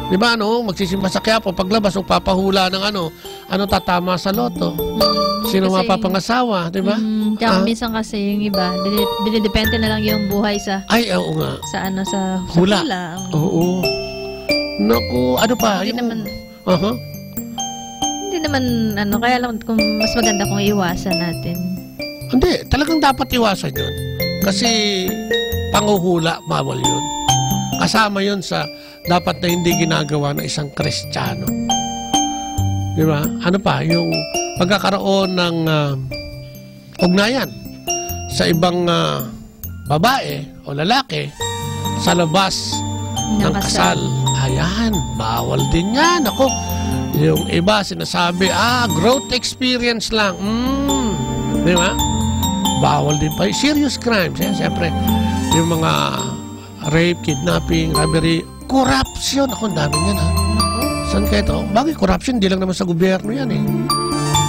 Speaker 9: Di ba, magsisimba sa Quiapo, paglabas, papahula ng tatama sa loto. Sino mapapangasawa, di ba?
Speaker 21: Kaya minsan kasi yung iba, dinidepende na lang yung buhay sa...
Speaker 9: Ay, oo nga.
Speaker 21: Sa
Speaker 9: hula.
Speaker 21: Oo.
Speaker 9: Naku, ano pa?
Speaker 21: Hindi naman, kaya lang kung mas maganda kung iwasan natin.
Speaker 9: Hindi, talagang dapat iwasan yun. Kasi panghuhula, bawal yun. Kasama yun sa dapat na hindi ginagawa ng isang Kristiyano. Di ba? Ano pa? Yung pagkakaroon ng ugnayan sa ibang babae o lalaki sa labas ng kasal. Ayan, bawal din yan. Ako, yung iba sinasabi, growth experience lang. Di ba? Bawal din pa. Serious crimes. Siyempre, yung mga rape, kidnapping, robbery, corruption. Ako, ang dami yan, ha? Saan kayo ito? Bagay, corruption, hindi lang naman sa gobyerno yan, eh.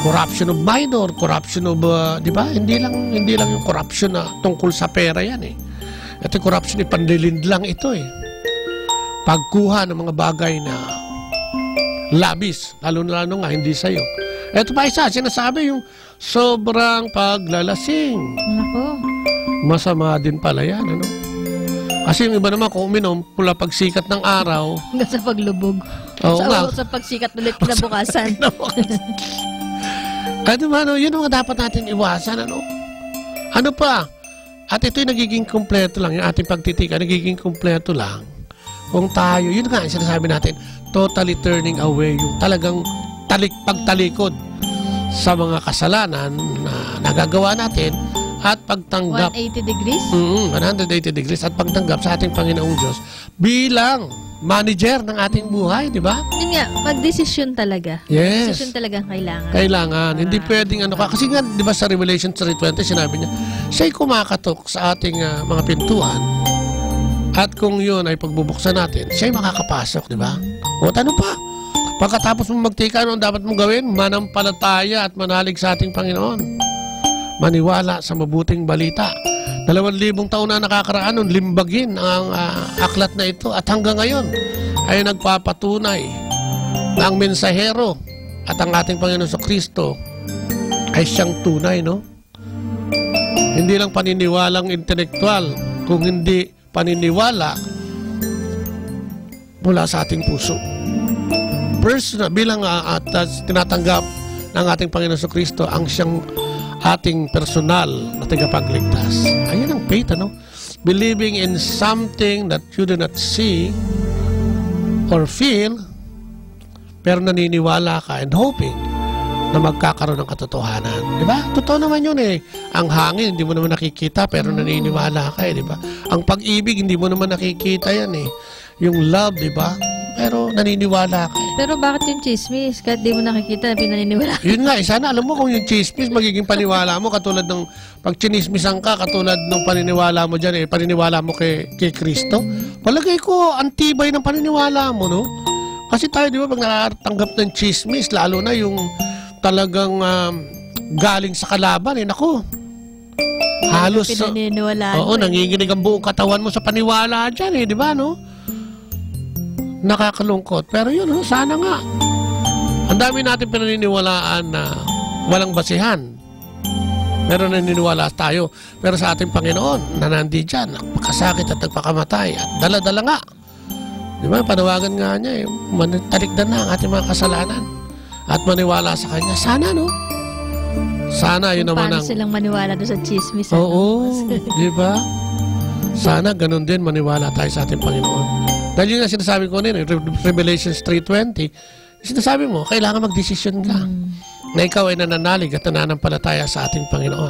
Speaker 9: Corruption of minor, corruption of, di ba? Hindi lang yung corruption na tungkol sa pera yan, eh. Ito yung corruption, pandilin lang ito, eh. Pagkuha ng mga bagay na labis, lalo nga, hindi sa'yo. Ito pa isa, sinasabi yung sobrang paglalasing. Masama din pala yan, ano? Kasi yung iba naman kung uminom mula pagsikat ng araw
Speaker 21: hanggang sa paglubog. Sa pagsikat ulit kinabukasan.
Speaker 9: Ano ba, yun ang dapat natin iwasan, ano? Ano pa? At ito'y nagiging kumpleto lang, yung ating pagtitika, nagiging kumpleto lang kung tayo, yun nga, sinasabi natin, totally turning away, yung talagang pagtalikod sa mga kasalanan na nagagawa natin at pagtanggap
Speaker 21: 180 degrees?
Speaker 9: 180 degrees at pagtanggap sa ating Panginoong Diyos bilang manager ng ating buhay, di ba?
Speaker 21: Yun nga, magdesisyon talaga.
Speaker 9: Yes.
Speaker 21: Desisyon talaga kailangan.
Speaker 9: Kailangan. Hindi pwedeng kasi nga, di ba sa Revelation 3:20, sinabi niya, siya'y kumakatok sa ating mga pintuan at kung yun ay pagbubuksan natin, siya'y makakapasok, di ba? O ano pa? Pagkatapos mo magtika, ano ang dapat mong gawin? Manampalataya at manalig sa ating Panginoon. Maniwala sa mabuting balita. 2,000 taon na nakakaraan nun, limbagin ang aklat na ito. At hanggang ngayon ay nagpapatunay na ang mensahero at ang ating Panginoon sa Kristo ay siyang tunay, no? Hindi lang paniniwalang intelektual, kung hindi paniniwala mula sa ating puso. Personal, bilang tinatanggap ng ating Panginoon sa Kristo ang siyang ating personal na tagapagligtas. Ayan ang faith, ano? Believing in something that you do not see or feel, pero naniniwala ka and hoping na magkakaroon ng katotohanan. Di ba? Totoo naman yun, eh. Ang hangin, hindi mo naman nakikita, pero naniniwala ka, eh. Di ba? Ang pag-ibig, hindi mo naman nakikita yan, eh. Yung love, di ba? Pero naniniwala ka.
Speaker 21: Pero bakit yung chismis? Kahit di mo nakikita, pinaniniwala ka.
Speaker 9: Yun nga, sana alam mo kung yung chismis, magiging paniniwala mo, katulad ng pag chinismisan ka, katulad ng paniniwala mo dyan, paniniwala mo kay Kristo. Palagay ko, antibay ng paniniwala mo, no? Kasi tayo, di ba, pag nakatanggap ng chismis, lalo na yung talagang galing sa kalaban, naku. Halos,
Speaker 21: pinaniniwalaan
Speaker 9: oo, nanginginig ang buong katawan mo sa paniwala dyan, di ba, no? Nakakalungkot. Pero yun, sana nga. Ang dami natin pinaniniwalaan na walang basihan. Pero naniniwala tayo. Pero sa ating Panginoon, na nandyan, nagpakasakit at nagpakamatay. At dala-dala nga. Di ba? Panawagan nga niya, talikdan na ang ating mga kasalanan. At maniwala sa Kanya. Sana, no? Sana, yun naman ang...
Speaker 21: Paano silang maniwala doon sa chismis?
Speaker 9: Oo, di ba? Sana, ganun din, maniwala tayo sa ating Panginoon. Dahil yun nga sinasabi ko nila, Revelation 3:20, sinasabi mo, kailangan magdesisyon ka. na ikaw ay nananalig at nananampalataya sa ating Panginoon.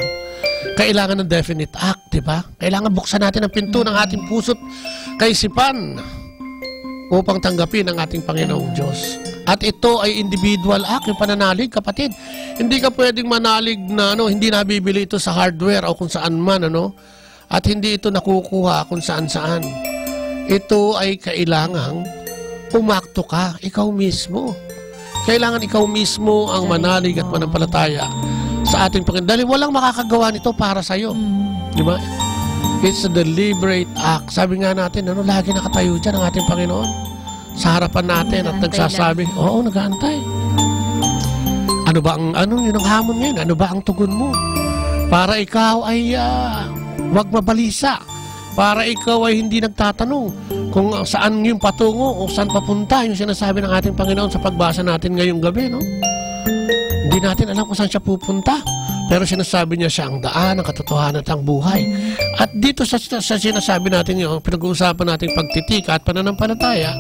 Speaker 9: Kailangan ng definite act, di ba? Kailangan buksan natin ang pinto ng ating puso't kaisipan upang tanggapin ang ating Panginoong Diyos. At ito ay individual act, yung pananalig, kapatid. Hindi ka pwedeng manalig na hindi nabibili ito sa hardware o kung saan man, at hindi ito nakukuha kung saan-saan. Ito ay kailangang umakto ka, ikaw mismo. Kailangan ikaw mismo ang manalig at manampalataya sa ating Panginoon. Dahil walang makakagawa nito para sa'yo. Di ba? It's a deliberate act. Sabi nga natin, lagi nakatayo dyan ang ating Panginoon sa harapan natin at nagsasabi, oo, nag-aantay. Ano ba yun ang hamon ngayon? Ano ba ang tugon mo? Para ikaw ay wag mabalisa. Para ikaw ay hindi nagtatanong kung saan yung patungo o saan papunta yung sinasabi ng ating Panginoon sa pagbasa natin ngayong gabi, no? Hindi natin alam kung saan siya pupunta. Pero sinasabi niya siya ang daan, ang katotohanan at ang buhay. At dito sa sinasabi natin yung pinag-uusapan nating pagtitika at pananampalataya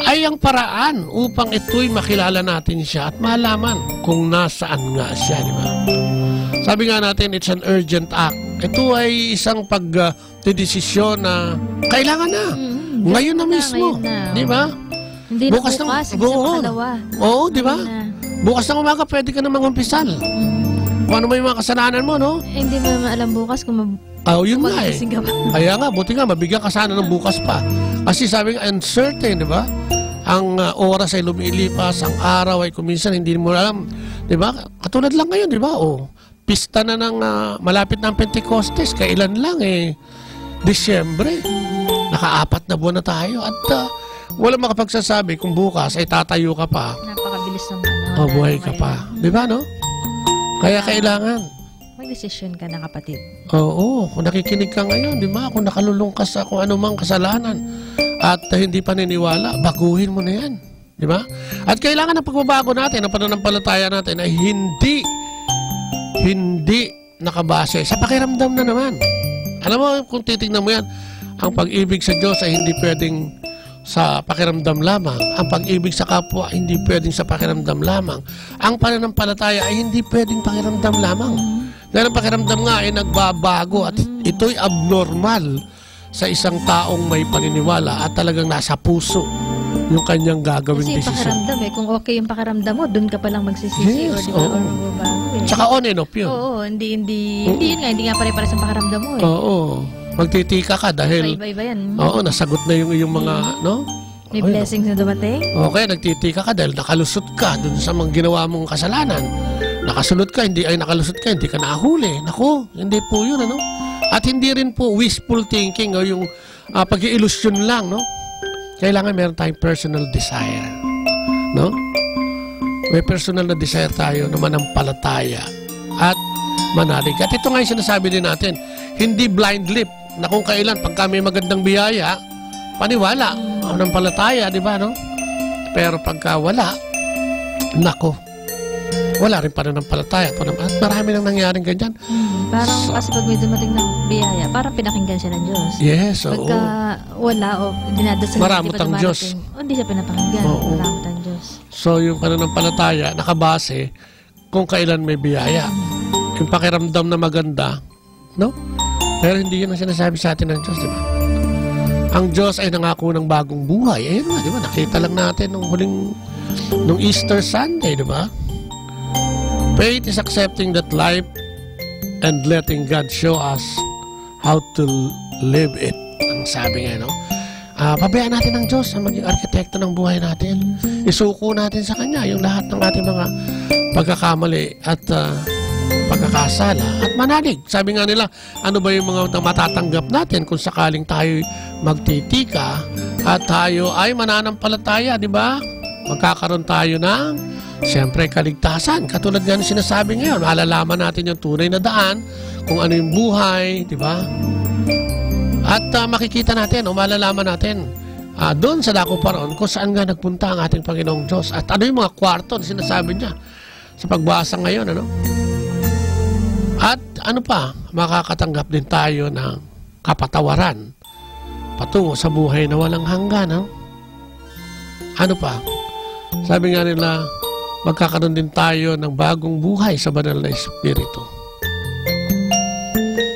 Speaker 9: ay ang paraan upang ito'y makilala natin siya at malaman kung nasaan nga siya, di ba? Sabi nga natin, it's an urgent act. Ito ay isang pagdedesisyon na kailangan na. Ngayon na mismo. Di ba?
Speaker 21: Hindi na bukas, hindi sa pangalawa.
Speaker 9: Oo, di ba? Bukas ng umaga, pwede ka na mangumpisal. Kung ano may mga kasalanan mo, no?
Speaker 21: Hindi mo naman alam bukas kung
Speaker 9: yun nga eh. Kaya nga, buti nga, mabigyan ka sana ng bukas pa. Kasi sabi nga, uncertain, di ba? Ang oras ay lumilipas, ang araw ay kuminsan, hindi mo alam. Di ba? Katulad lang ngayon, di ba? Pista na ng malapit ng Pentecostes, kailan lang Disyembre. Naka-4 na buwan na tayo at walang makapagsasabi kung bukas ay tatayo ka pa.
Speaker 21: Napakabilis ng panahon.
Speaker 9: Buhay ka pa. Di ba, no? Kaya kailangan.
Speaker 21: May desisyon ka na, kapatid.
Speaker 9: Oo. Kung nakikinig ka ngayon, di ba? Kung nakalulong ka sa kung anumang kasalanan at hindi pa niniwala, baguhin mo na yan. Di ba? At kailangan ng pagbabago natin, ang pananampalataya natin ay hindi nakabase sa pakiramdam na naman. Alam mo, kung titignan mo yan, ang pag-ibig sa Diyos ay hindi pwedeng sa pakiramdam lamang. Ang pag-ibig sa kapwa hindi pwedeng sa pakiramdam lamang. Ang pananampalataya ay hindi pwedeng pakiramdam lamang. Dahil ang pakiramdam nga ay nagbabago at ito'y abnormal sa isang taong may paniniwala at talagang nasa puso yung kanyang gagawing
Speaker 21: desisyon. Kasi pakiramdam kung okay yung pakiramdam mo, doon ka palang magsisisi or di ba, or magbabago
Speaker 9: Tsaka on and off yun.
Speaker 21: Oo, hindi nga pare-pares ang pakiramdam mo
Speaker 9: Oo. Magtitika ka dahil
Speaker 21: iba-iba yan.
Speaker 9: Oo, nasagot na yung iyong mga, no?
Speaker 21: May blessings na dumating.
Speaker 9: Okay, nagtitika ka dahil nakalusot ka dun sa mga ginawa mong kasalanan. Nakalusot ka, hindi ka nahuli. Naku, hindi po yun, ano? At hindi rin po wishful thinking o yung pag-iilusyon lang, no? Kailangan meron tayong personal desire, no? May personal na desire tayo na manampalataya at manalig. At ito nga yung sinasabi din natin, hindi blind leap na kung kailan pagka may magandang biyaya, paniwala, manampalataya, di ba, no? Pero pagka wala, nako, wala rin pananampalataya. At marami nang nangyaring ganyan.
Speaker 21: Parang kasi pag may dumating ng biyaya, parang pinakinggan siya ng Diyos.
Speaker 9: Yes, oo.
Speaker 21: Pagka wala o dinadasal
Speaker 9: maramot ang Diyos.
Speaker 21: Hindi siya pinapakinggan. Maramot ang Diyos.
Speaker 9: So yung pananampalataya, nakabase kung kailan may biyaya. Yung pakiramdam na maganda, no? Pero hindi yun ang sinasabi sa atin ng Diyos, di ba? Ang Diyos ay nangako ng bagong buhay. Ayun nga, di ba? Nakita lang natin nung Easter Sunday, di ba? Faith is accepting that life and letting God show us how to live it. Ang sabi nga, no? Pabayaan natin ng Diyos na maging arkitekto ng buhay natin. Isuko natin sa Kanya yung lahat ng ating mga pagkakamali at pagkakasala at manalig. Sabi nga nila, ano ba yung mga matatanggap natin kung sakaling tayo magtitika at tayo ay mananampalataya, di ba? Magkakaroon tayo ng siyempre kaligtasan. Katulad nga ng sinasabi ngayon, malalaman natin yung tunay na daan, kung ano yung buhay, di ba? At makikita natin o malalaman natin doon sa dako paroon kung saan nga nagpunta ang ating Panginoong Diyos. At ano yung mga kwarto na sinasabi niya sa pagbasa ngayon, ano? At ano pa, makakatanggap din tayo ng kapatawaran patungo sa buhay na walang hanggan, no? Ano pa? Sabi nga nila, magkakaroon din tayo ng bagong buhay sa banal na Espiritu.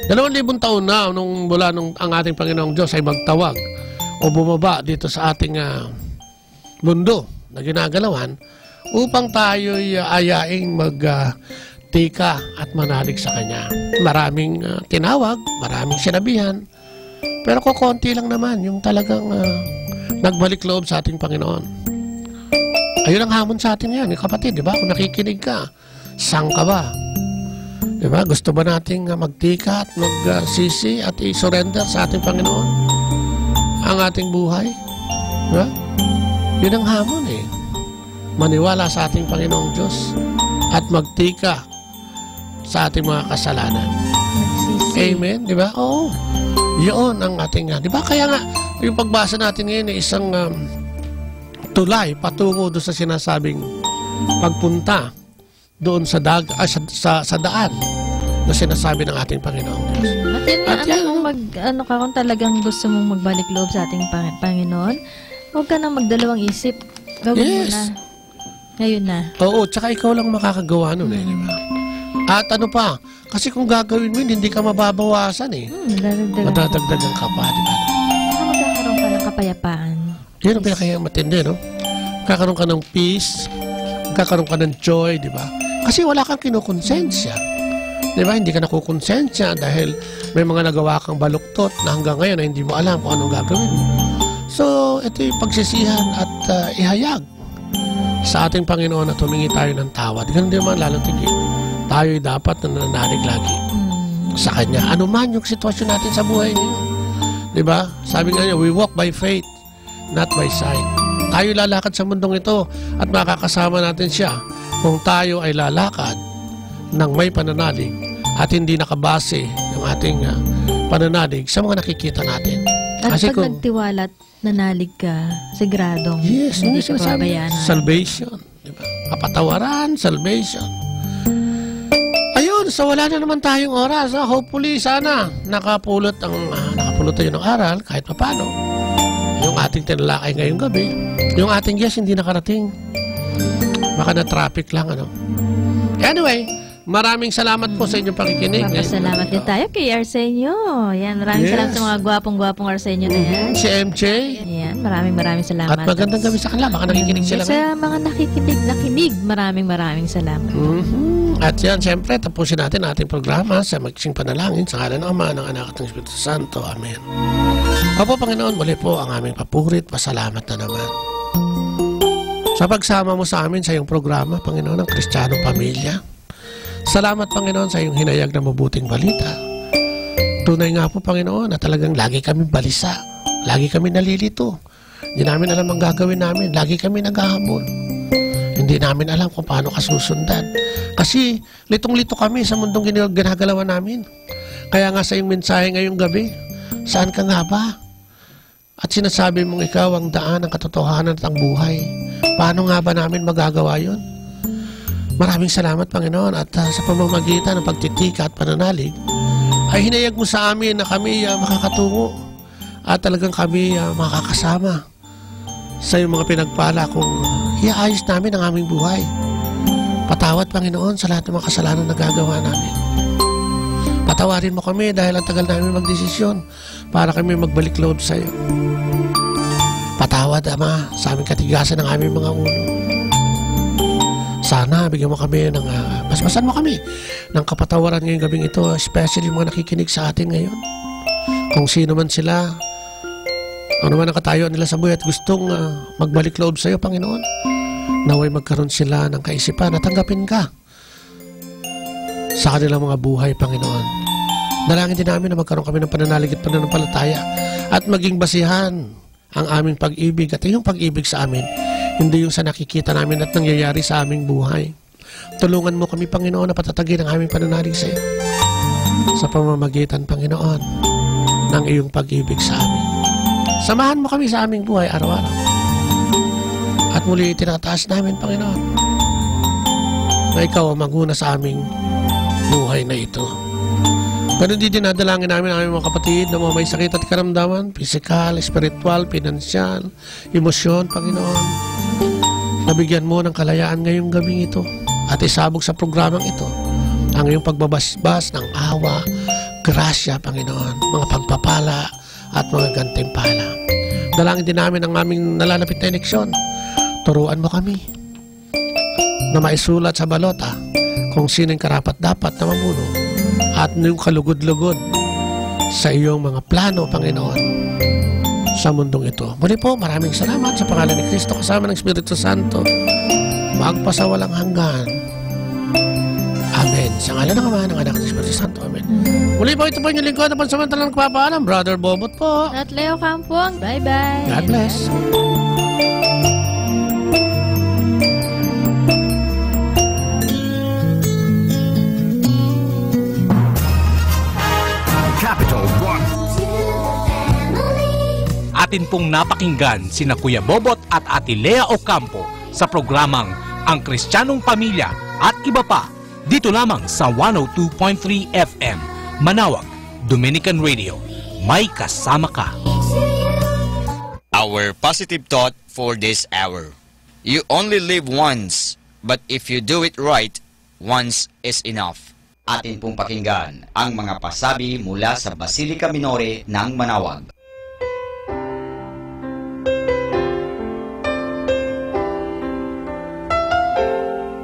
Speaker 9: 2,000 taon na mula nung ang ating Panginoong Diyos ay magtawag o bumaba dito sa ating mundo na ginagalawan upang tayo ayaing magtika at manalig sa Kanya. Maraming tinawag, maraming sinabihan, pero kukunti lang naman yung talagang nagbalik loob sa ating Panginoon. Ayun ang hamon sa atin yan, kapatid, di ba? Kung nakikinig ka, saan ka ba? Di ba? Gusto ba nating magtika at magsisi at i-surrender sa ating Panginoon ang ating buhay? Di ba? Yun ang hamon eh. Maniwala sa ating Panginoong Diyos at magtika sa ating mga kasalanan. Amen? Di ba? Oo. Yun ang ating, di ba? Kaya nga, yung pagbasa natin ngayon ay isang tulay patungo doon sa sinasabing pagpunta doon sa sa daan na sinasabi ng ating Panginoong Diyos.
Speaker 21: At yan, kung talagang gusto mong magbalik loob sa ating Panginoon, huwag ka nang magdalawang isip. Gawin mo na. Ngayon na.
Speaker 9: Oo, tsaka ikaw lang makakagawa nun di ba? At ano pa, kasi kung gagawin mo yun, hindi ka mababawasan eh. Madadagdagan ka pa, di ba?
Speaker 21: Magkakaroon ka ng kapayapaan.
Speaker 9: Yan ang pinakaya matindi, no? Magkakaroon ka ng peace, magkakaroon ka ng joy, di ba? Kasi wala kang kinukonsensya. Di ba? Hindi ka nakukonsensya dahil may mga nagawa kang baluktot na hanggang ngayon na hindi mo alam kung anong gagawin mo. So, ito yung pagsisihan at ihayag sa ating Panginoon at humingi tayo ng tawad. Ganun din naman lalong tigil. Tayo'y dapat na nananalig lagi sa Kanya. Ano man yung sitwasyon natin sa buhay niyo. Di ba? Sabi nga niya, we walk by faith, not by sight. Tayo lalakad sa mundong ito at makakasama natin siya kung tayo ay lalakad ng may pananalig at hindi nakabase ng ating pananalig sa mga nakikita natin.
Speaker 21: At kasi pag nagtiwala at nanalig ka, sigradong hindi ka pabayanan.
Speaker 9: Salvation. Diba? Kapatawaran, salvation. Ayun, so wala na naman tayong oras. Hopefully, sana nakapulot tayo ng aral kahit papano. Yung ating tinalakay ngayong gabi, yung ating guest hindi nakarating. Baka na-traffic lang, ano. Anyway, maraming salamat po sa inyong pakikinig.
Speaker 21: Salamat din tayo kay Arsenio. Yan, maraming salamat sa mga gwapong Arsenio na yan.
Speaker 9: Si MJ.
Speaker 21: Yan, maraming salamat.
Speaker 9: At magandang gabi sa kanila. Baka nakikinig sila.
Speaker 21: Sa mga nakikinig, maraming salamat.
Speaker 9: At yan, siyempre, tapusin natin ating programa sa magsing panalangin sa ngalan ng Ama, ng Anak at ng Espiritu Santo. Amen. Opo, Panginoon, muli po ang aming papurit. Pasalamat na naman sa pagsama mo sa amin sa iyong programa, Panginoon, ng Kristiyanong Pamilya. Salamat, Panginoon, sa iyong hinayag na mabuting balita. Tunay nga po, Panginoon, na talagang lagi kami balisa. Lagi kami nalilito. Hindi namin alam ang gagawin namin. Lagi kami naghahamon. Hindi namin alam kung paano kasusundan. Kasi litong-lito kami sa mundong ginagalawan namin. Kaya nga sa iyong mensahe ngayong gabi, saan ka nga ba? At sinasabi mong ikaw ang daan, ang katotohanan at ang buhay. Paano nga ba namin magagawa yun? Maraming salamat, Panginoon, at sa pamamagitan ng pagtitika at pananalig, ay hinayag mo sa amin na kami makakatungo at talagang kami makakasama sa iyong mga pinagpala kung iaayos namin ang aming buhay. Patawad, Panginoon, sa lahat ng mga kasalanan na gagawa namin. Patawarin mo kami dahil ang tagal namin magdesisyon para kami magbalik loob sa iyo. Patawad, Ama, sa aming katigasan ng aming mga ulo. Sana bigyan mo kami ng basbasan mo kami ng kapatawaran ngayong gabing ito, especially mga nakikinig sa atin ngayon. Kung sino man sila, ano man ang katayuan nila sa buhay at gustong magbalik loob sa iyo, Panginoon, naway magkaroon sila ng kaisipan na tanggapin ka sa kanilang mga buhay, Panginoon. Dalangin din namin na magkaroon kami ng pananalig at pananampalataya at maging basihan ang aming pag-ibig at iyong pag-ibig sa amin, hindi yung sa nakikita namin at nangyayari sa aming buhay. Tulungan mo kami, Panginoon, na patatagin ang aming pananalig sa iyo sa pamamagitan, Panginoon, ng iyong pag-ibig sa amin. Samahan mo kami sa aming buhay araw-araw. At muli itinataas namin, Panginoon, na ikaw ang maguna sa aming buhay na ito. Ganun din dinadalangin namin ang aming mga kapatid na mga may sakit at karamdaman, physical, spiritual, financial, emosyon, Panginoon, na Nabigyan mo ng kalayaan ngayong gabing ito at isabog sa programang ito ang iyong pagbabasbas ng awa, grasya, Panginoon, mga pagpapala at mga gantimpala. Dalangin din namin ang aming nalalapit na eleksyon. Turuan mo kami na maisulat sa balota kung sino yung karapat-dapat na mamuno at yung kalugod-lugod sa iyong mga plano, Panginoon, sa mundong ito. Muli po, maraming salamat sa pangalan ni Kristo kasama ng Espiritu Santo. Magpasawalang hanggan. Amen. Sa ngalan ng Ama, ng Anak, ng Espiritu Santo. Amen. Muli po, ito po yung lingkod na pansamantalang nagpapaalam. Brother Bobot po.
Speaker 21: At Leo Campong. Bye-bye.
Speaker 9: God bless.
Speaker 10: Capital One.
Speaker 20: Atin pong napakinggan sina Kuya Bobot at Ate Lea Ocampo sa programang Ang Kristiyanong Pamilya at iba pa dito lamang sa 102.3 FM Manawag, Dominican Radio. May kasama ka.
Speaker 5: Our positive thought for this hour. You only live once, but if you do it right, once is enough. Atin pong pakinggan ang mga pasabi mula sa Basilica Minore ng Manawag.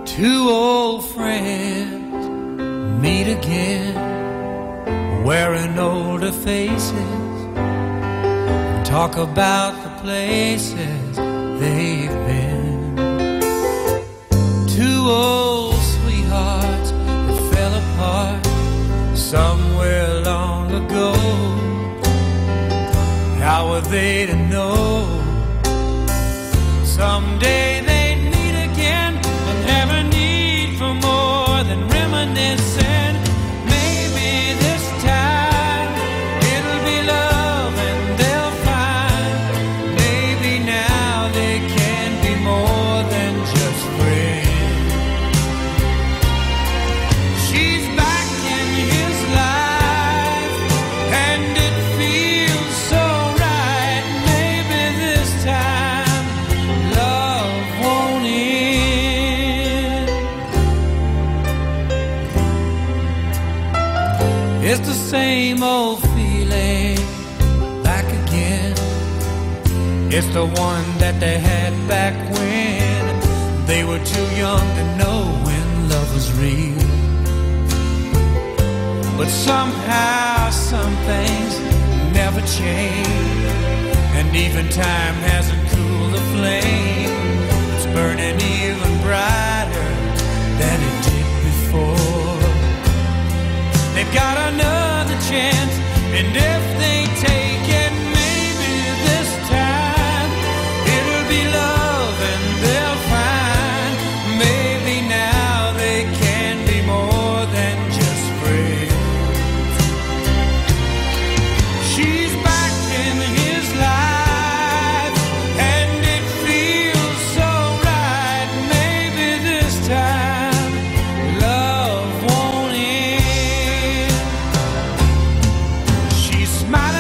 Speaker 18: Two old friends meet again, wearing older faces, talk about the places they've been. Two old sweethearts that fell apart somewhere long ago. How were they to know someday they'd meet again and have a need for more than reminiscing? Maybe this time it'll be love and they'll find maybe now they can be more than just friends. She's back in his life and it feels so right. Maybe this time love won't end. It's the same old feeling back again. It's the one that they had back when they were too young to know when love was real. But somehow some things never change, and even time hasn't cooled the flame. It's burning even brighter than it did before. They've got another chance, and if they take it, maybe this time it'll be love and they'll find maybe now they can be more than just friends. She's back in his life and it feels so right. Maybe this time love won't end. She's smiling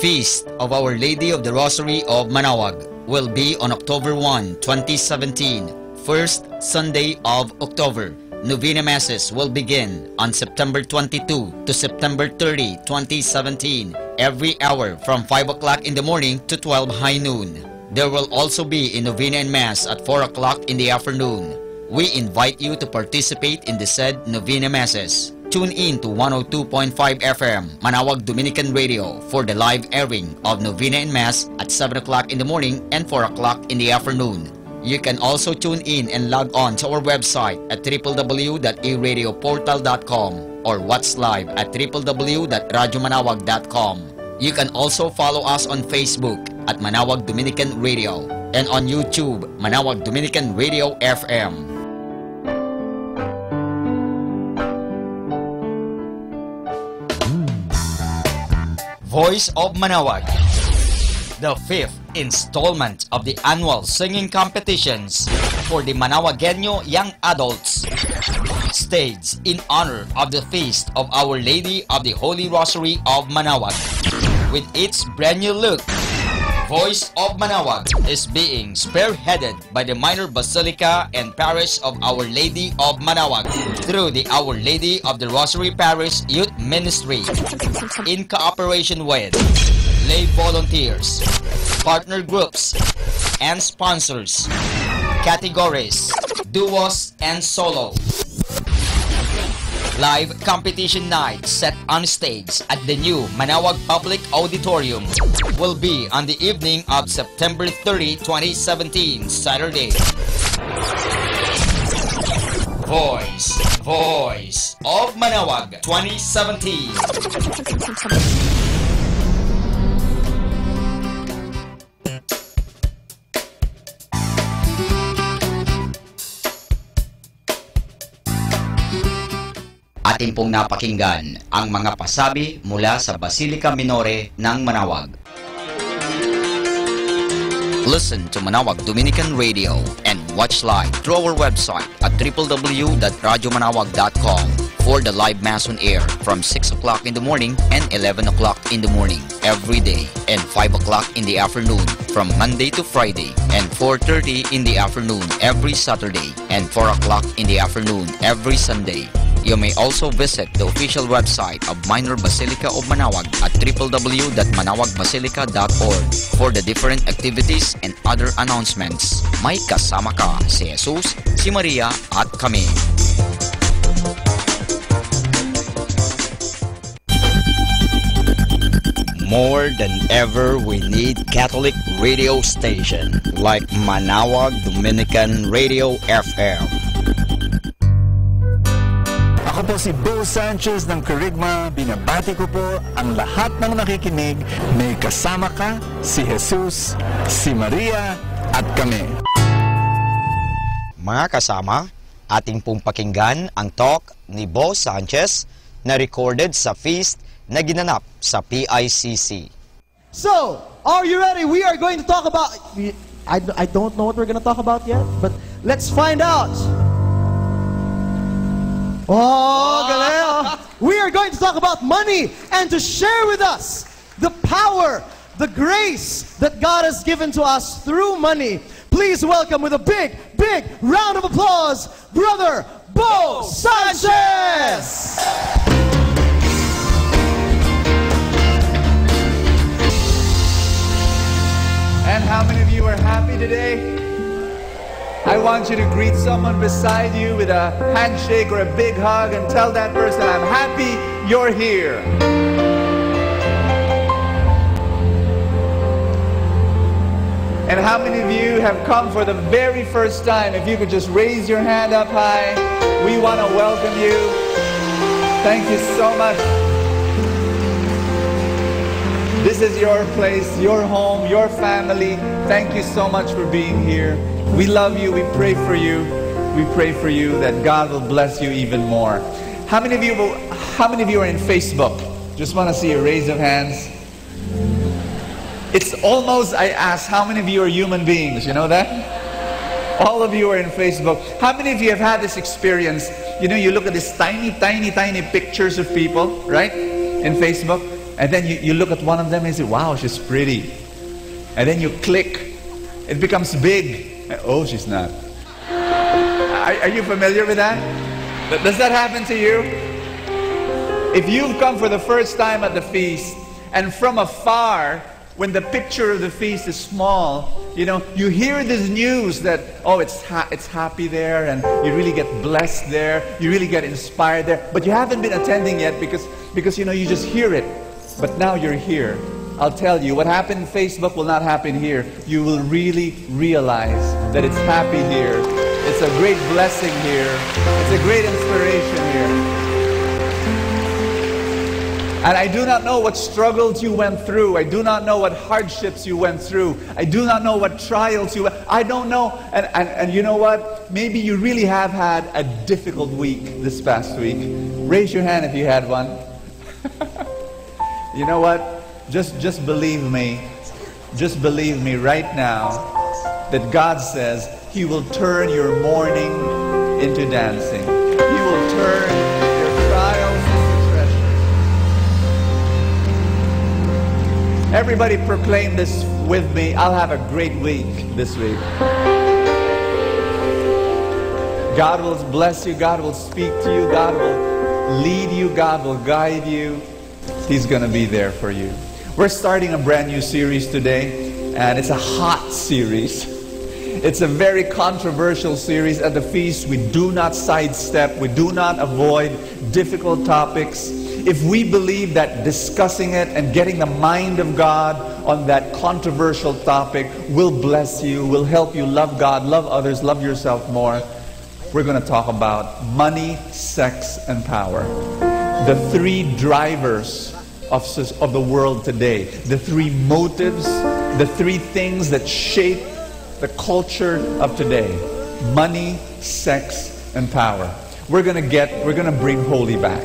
Speaker 5: Feast of Our Lady of the Rosary of Manaoag will be on October 1, 2017, first Sunday of October. Novena Masses will begin on September 22 to September 30, 2017, every hour from 5 o'clock in the morning to 12 high noon. There will also be a Novena and Mass at 4 o'clock in the afternoon. We invite you to participate in the said Novena Masses. Tune in to 102.5 FM, Manaoag Dominican Radio for the live airing of Novena and Mass at 7 o'clock in the morning and 4 o'clock in the afternoon. You can also tune in and log on to our website at www.eradioportal.com or watch live at www.radyomanawag.com. You can also follow us on Facebook at Manaoag Dominican Radio and on YouTube, Manaoag Dominican Radio FM. Voice of Manaoag, the fifth installment of the annual singing competitions for the Manawagueño young adults, staged in honor of the Feast of Our Lady of the Holy Rosary of Manaoag. With its brand new look, Voice of Manaoag is being spearheaded by the Minor Basilica and Parish of Our Lady of Manaoag through the Our Lady of the Rosary Parish Youth Ministry in cooperation with lay volunteers, partner groups, and sponsors, categories, duos, and solo. Live competition night set on stage at the new Manaoag Public Auditorium will be on the evening of September 30, 2017, Saturday. Voice of Manaoag 2017. Atin pong napakinggan ang mga pasabi mula sa Basilica Minore ng Manaoag. Listen to Manaoag Dominican Radio and watch live through our website at www.radyomanawag.com for the live Mass on air from 6 o'clock in the morning and 11 o'clock in the morning every day and 5 o'clock in the afternoon from Monday to Friday and 4:30 in the afternoon every Saturday and 4 o'clock in the afternoon every Sunday. You may also visit the official website of Minor Basilica of Manaoag at www.manawagbasilica.org for the different activities and other announcements. May kasama ka si Jesus, si Maria at kami. More than ever, we need Catholic radio station like Manaoag Dominican Radio FM.
Speaker 1: Ako po si Bo Sanchez ng Kerygma. Binabati ko po ang lahat ng nakikinig. May kasama ka, si Jesus, si Maria, at kami.
Speaker 5: Mga kasama, ating pong pakinggan ang talk ni Bo Sanchez na recorded sa feast na ginanap sa PICC.
Speaker 22: So, are you ready? We are going to talk about... I don't know what we're going to talk about yet, but let's find out. Galeo. We are going to talk about money and to share with us the power, the grace that God has given to us through money. Please welcome with a big, big round of applause, Brother Bo Sanchez!
Speaker 23: And how many of you are happy today? I want you to greet someone beside you with a handshake or a big hug and tell that person, I'm happy you're here. And how many of you have come for the very first time? If you could just raise your hand up high, we want to welcome you. Thank you so much. This is your place, your home, your family. Thank you so much for being here. We love you. We pray for you. We pray for you that God will bless you even more. How many of you are in Facebook? Just want to see a raise of hands. It's almost, I asked, how many of you are human beings? You know that? All of you are in Facebook. How many of you have had this experience? You know, you look at these tiny, tiny, tiny pictures of people, right? In Facebook. And then you look at one of them and say, wow, she's pretty. And then you click. It becomes big. Oh, she's not. Are you familiar with that? Does that happen to you? If you've come for the first time at the feast, and from afar, when the picture of the feast is small, you know, you hear this news that, oh, it's happy there, and you really get blessed there, you really get inspired there, but you haven't been attending yet because you know, you just hear it. But now you're here. I'll tell you, what happened in Facebook will not happen here. You will really realize that it's happy here. It's a great blessing here. It's a great inspiration here. And I do not know what struggles you went through. I do not know what hardships you went through. I do not know what trials you went. I don't know. And you know what? Maybe you really have had a difficult week this past week. Raise your hand if you had one. You know what? Just believe me. Just believe me right now that God says He will turn your mourning into dancing. He will turn your trials into treasure. Everybody proclaim this with me. I'll have a great week this week. God will bless you. God will speak to you. God will lead you. God will guide you. He's going to be there for you. We're starting a brand new series today, and it's a hot series. It's a very controversial series. At the feast, we do not sidestep, we do not avoid difficult topics. If we believe that discussing it and getting the mind of God on that controversial topic will bless you, will help you love God, love others, love yourself more, we're going to talk about money, sex, and power. The three drivers of the world today. The three motives, the three things that shape the culture of today. Money, sex, and power. We're gonna bring holy back.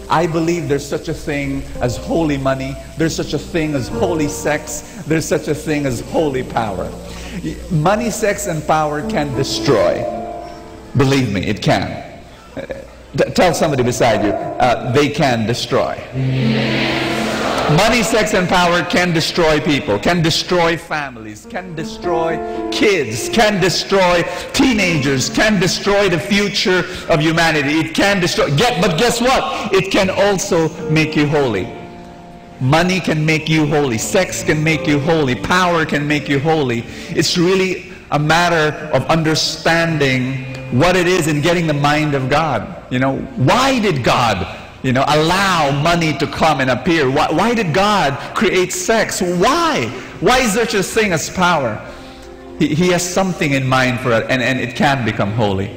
Speaker 23: I believe there's such a thing as holy money. There's such a thing as holy sex. There's such a thing as holy power. Money, sex, and power can destroy. Believe me, it can. Tell somebody beside you, they can destroy. Money, sex, and power can destroy people, can destroy families, can destroy kids, can destroy teenagers, can destroy the future of humanity. It can destroy, but guess what? It can also make you holy. Money can make you holy. Sex can make you holy. Power can make you holy. It's really a matter of understanding what it is and getting the mind of God. You know, why did God allow money to come and appear? Why did God create sex? Why? Why is there such a thing as power? He has something in mind for it, and it can become holy.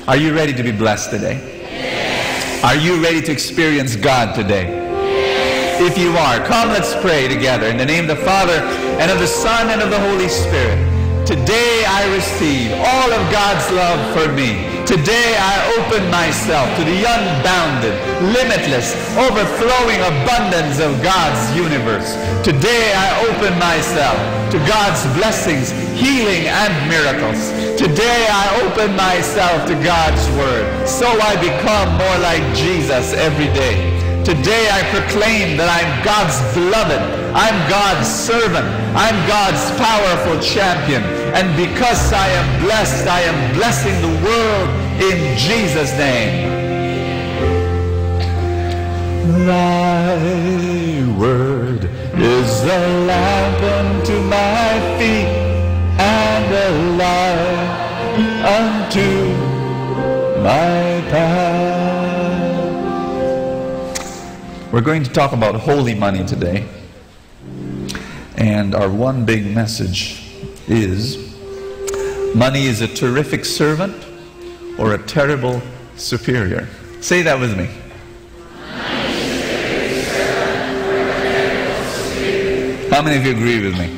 Speaker 23: Are you ready to be blessed today? Yes. Are you ready to experience God today? Yes. If you are, come, let's pray together in the name of the Father, and of the Son, and of the Holy Spirit. Today I receive all of God's love for me. Today I open myself to the unbounded, limitless, overflowing abundance of God's universe. Today I open myself to God's blessings, healing, and miracles. Today I open myself to God's Word, so I become more like Jesus every day. Today I proclaim that I'm God's beloved, I'm God's servant, I'm God's powerful champion. And because I am blessed, I am blessing the world in Jesus' name. Thy word is a lamp unto my feet and a light unto my path. We're going to talk about holy money today. And our one big message is, money is a terrific servant or a terrible superior. Say that with me. How many of you agree with me?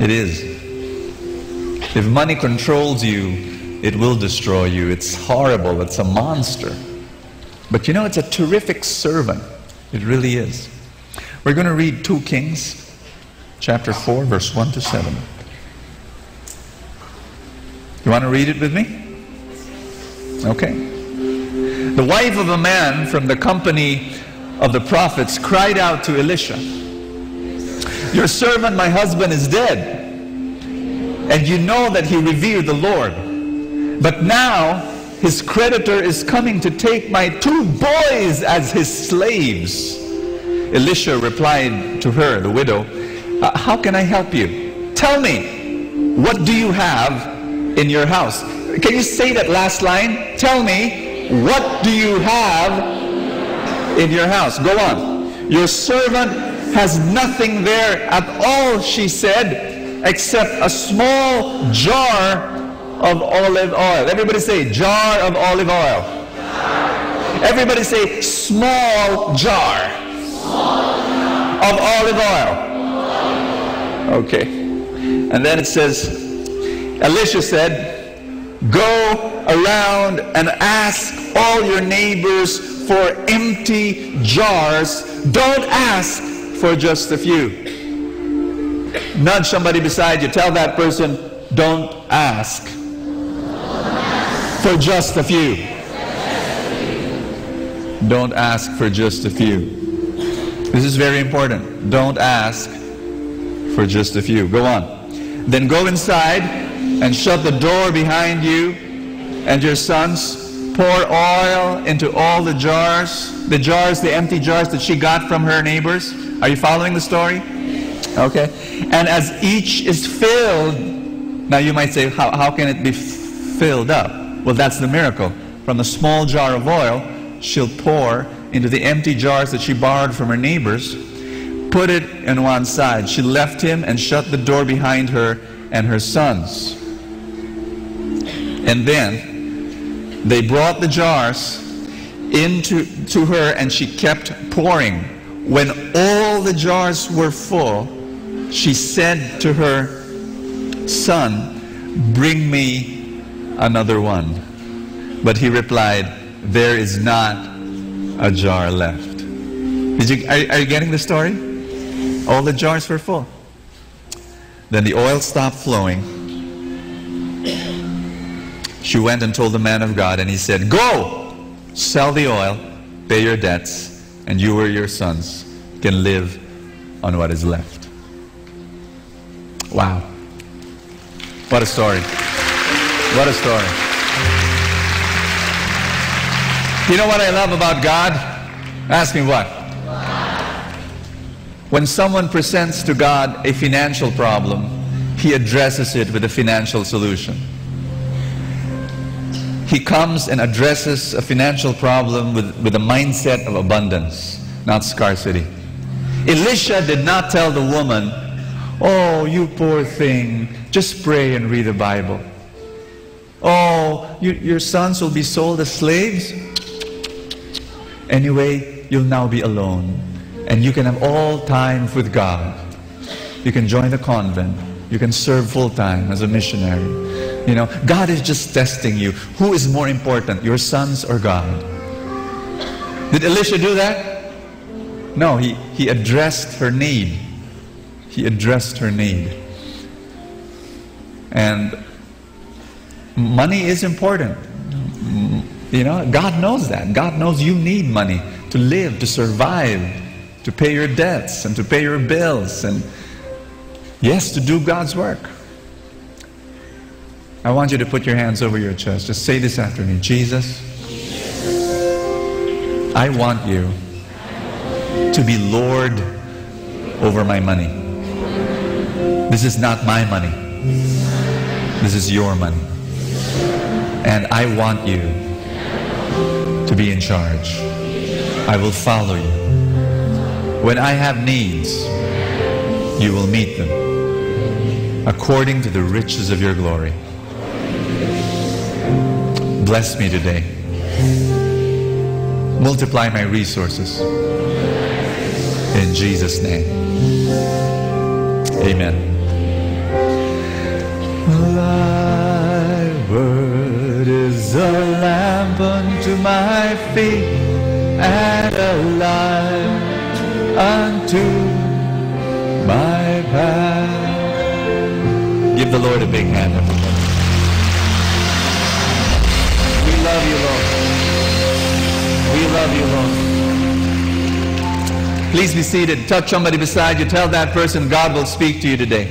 Speaker 23: It is. If money controls you, it will destroy you. It's horrible. It's a monster. But you know, it's a terrific servant. It really is. We're going to read 2 Kings, chapter 4, verse 1 to 7. You want to read it with me? Okay. The wife of a man from the company of the prophets cried out to Elisha, "Your servant, my husband, is dead, and you know that he revered the Lord. But now his creditor is coming to take my 2 boys as his slaves." Elisha replied to her, the widow, "How can I help you? Tell me, what do you have in your house?" Can you say that last line? Tell me, what do you have in your house? Go on. "Your servant has nothing there at all," she said, "except a small jar of olive oil." Everybody say, jar of olive oil. Everybody say, small jar of olive oil. Okay. And then it says, Elisha said, "Go around and ask all your neighbors for empty jars. Don't ask for just a few." Nudge somebody beside you. Tell that person, don't ask for just a few. Don't ask for just a few. This is very important. Don't ask for just a few. Go on. "Then go inside and shut the door behind you and your sons. Pour oil into all the jars, the empty jars that she got from her neighbors." Are you following the story? Okay. "And as each is filled," now you might say, how can it be filled up? Well, that's the miracle. From the small jar of oil, she'll pour into the empty jars that she borrowed from her neighbors, put it on one side. She left him and shut the door behind her and her sons. And then they brought the jars to her, and she kept pouring. When all the jars were full, she said to her son, "Bring me another one." But he replied, "There is not a jar left." Are you getting the story? All the jars were full. Then the oil stopped flowing. She went and told the man of God, and he said, "Go, sell the oil, pay your debts, and you or your sons can live on what is left." Wow. What a story. What a story. You know what I love about God? Ask me what? When someone presents to God a financial problem, He addresses it with a financial solution. He comes and addresses a financial problem with a mindset of abundance, not scarcity. Elisha did not tell the woman, "Oh, you poor thing, just pray and read the Bible. Oh, your sons will be sold as slaves. Anyway, you'll now be alone, and you can have all time with God. You can join the convent. You can serve full-time as a missionary. You know, God is just testing you. Who is more important, your sons or God?" Did Elisha do that? No, he addressed her need. He addressed her need. And money is important. You know, God knows that. God knows you need money to live, to survive, to pay your debts and to pay your bills, and yes, to do God's work. I want you to put your hands over your chest. Just say this after me. "Jesus, I want you to be Lord over my money. This is not my money. This is your money. And I want you to be in charge. I will follow you. When I have needs, you will meet them according to the riches of your glory. Bless me today. Multiply my resources. In Jesus' name. Amen. Thy word is a lamp unto my feet and a light unto my path. Give the Lord a big hand. We love you, Lord. We love you, Lord. Please be seated. Touch somebody beside you. Tell that person God will speak to you today.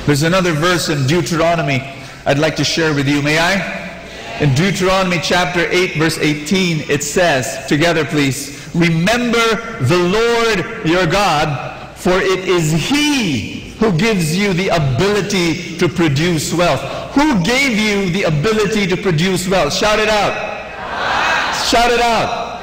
Speaker 23: There's another verse in Deuteronomy I'd like to share with you. May I? In Deuteronomy chapter 8 verse 18 it says, together please, remember the Lord your God, for it is He who gives you the ability to produce wealth. Who gave you the ability to produce wealth? Shout it out. Shout it out.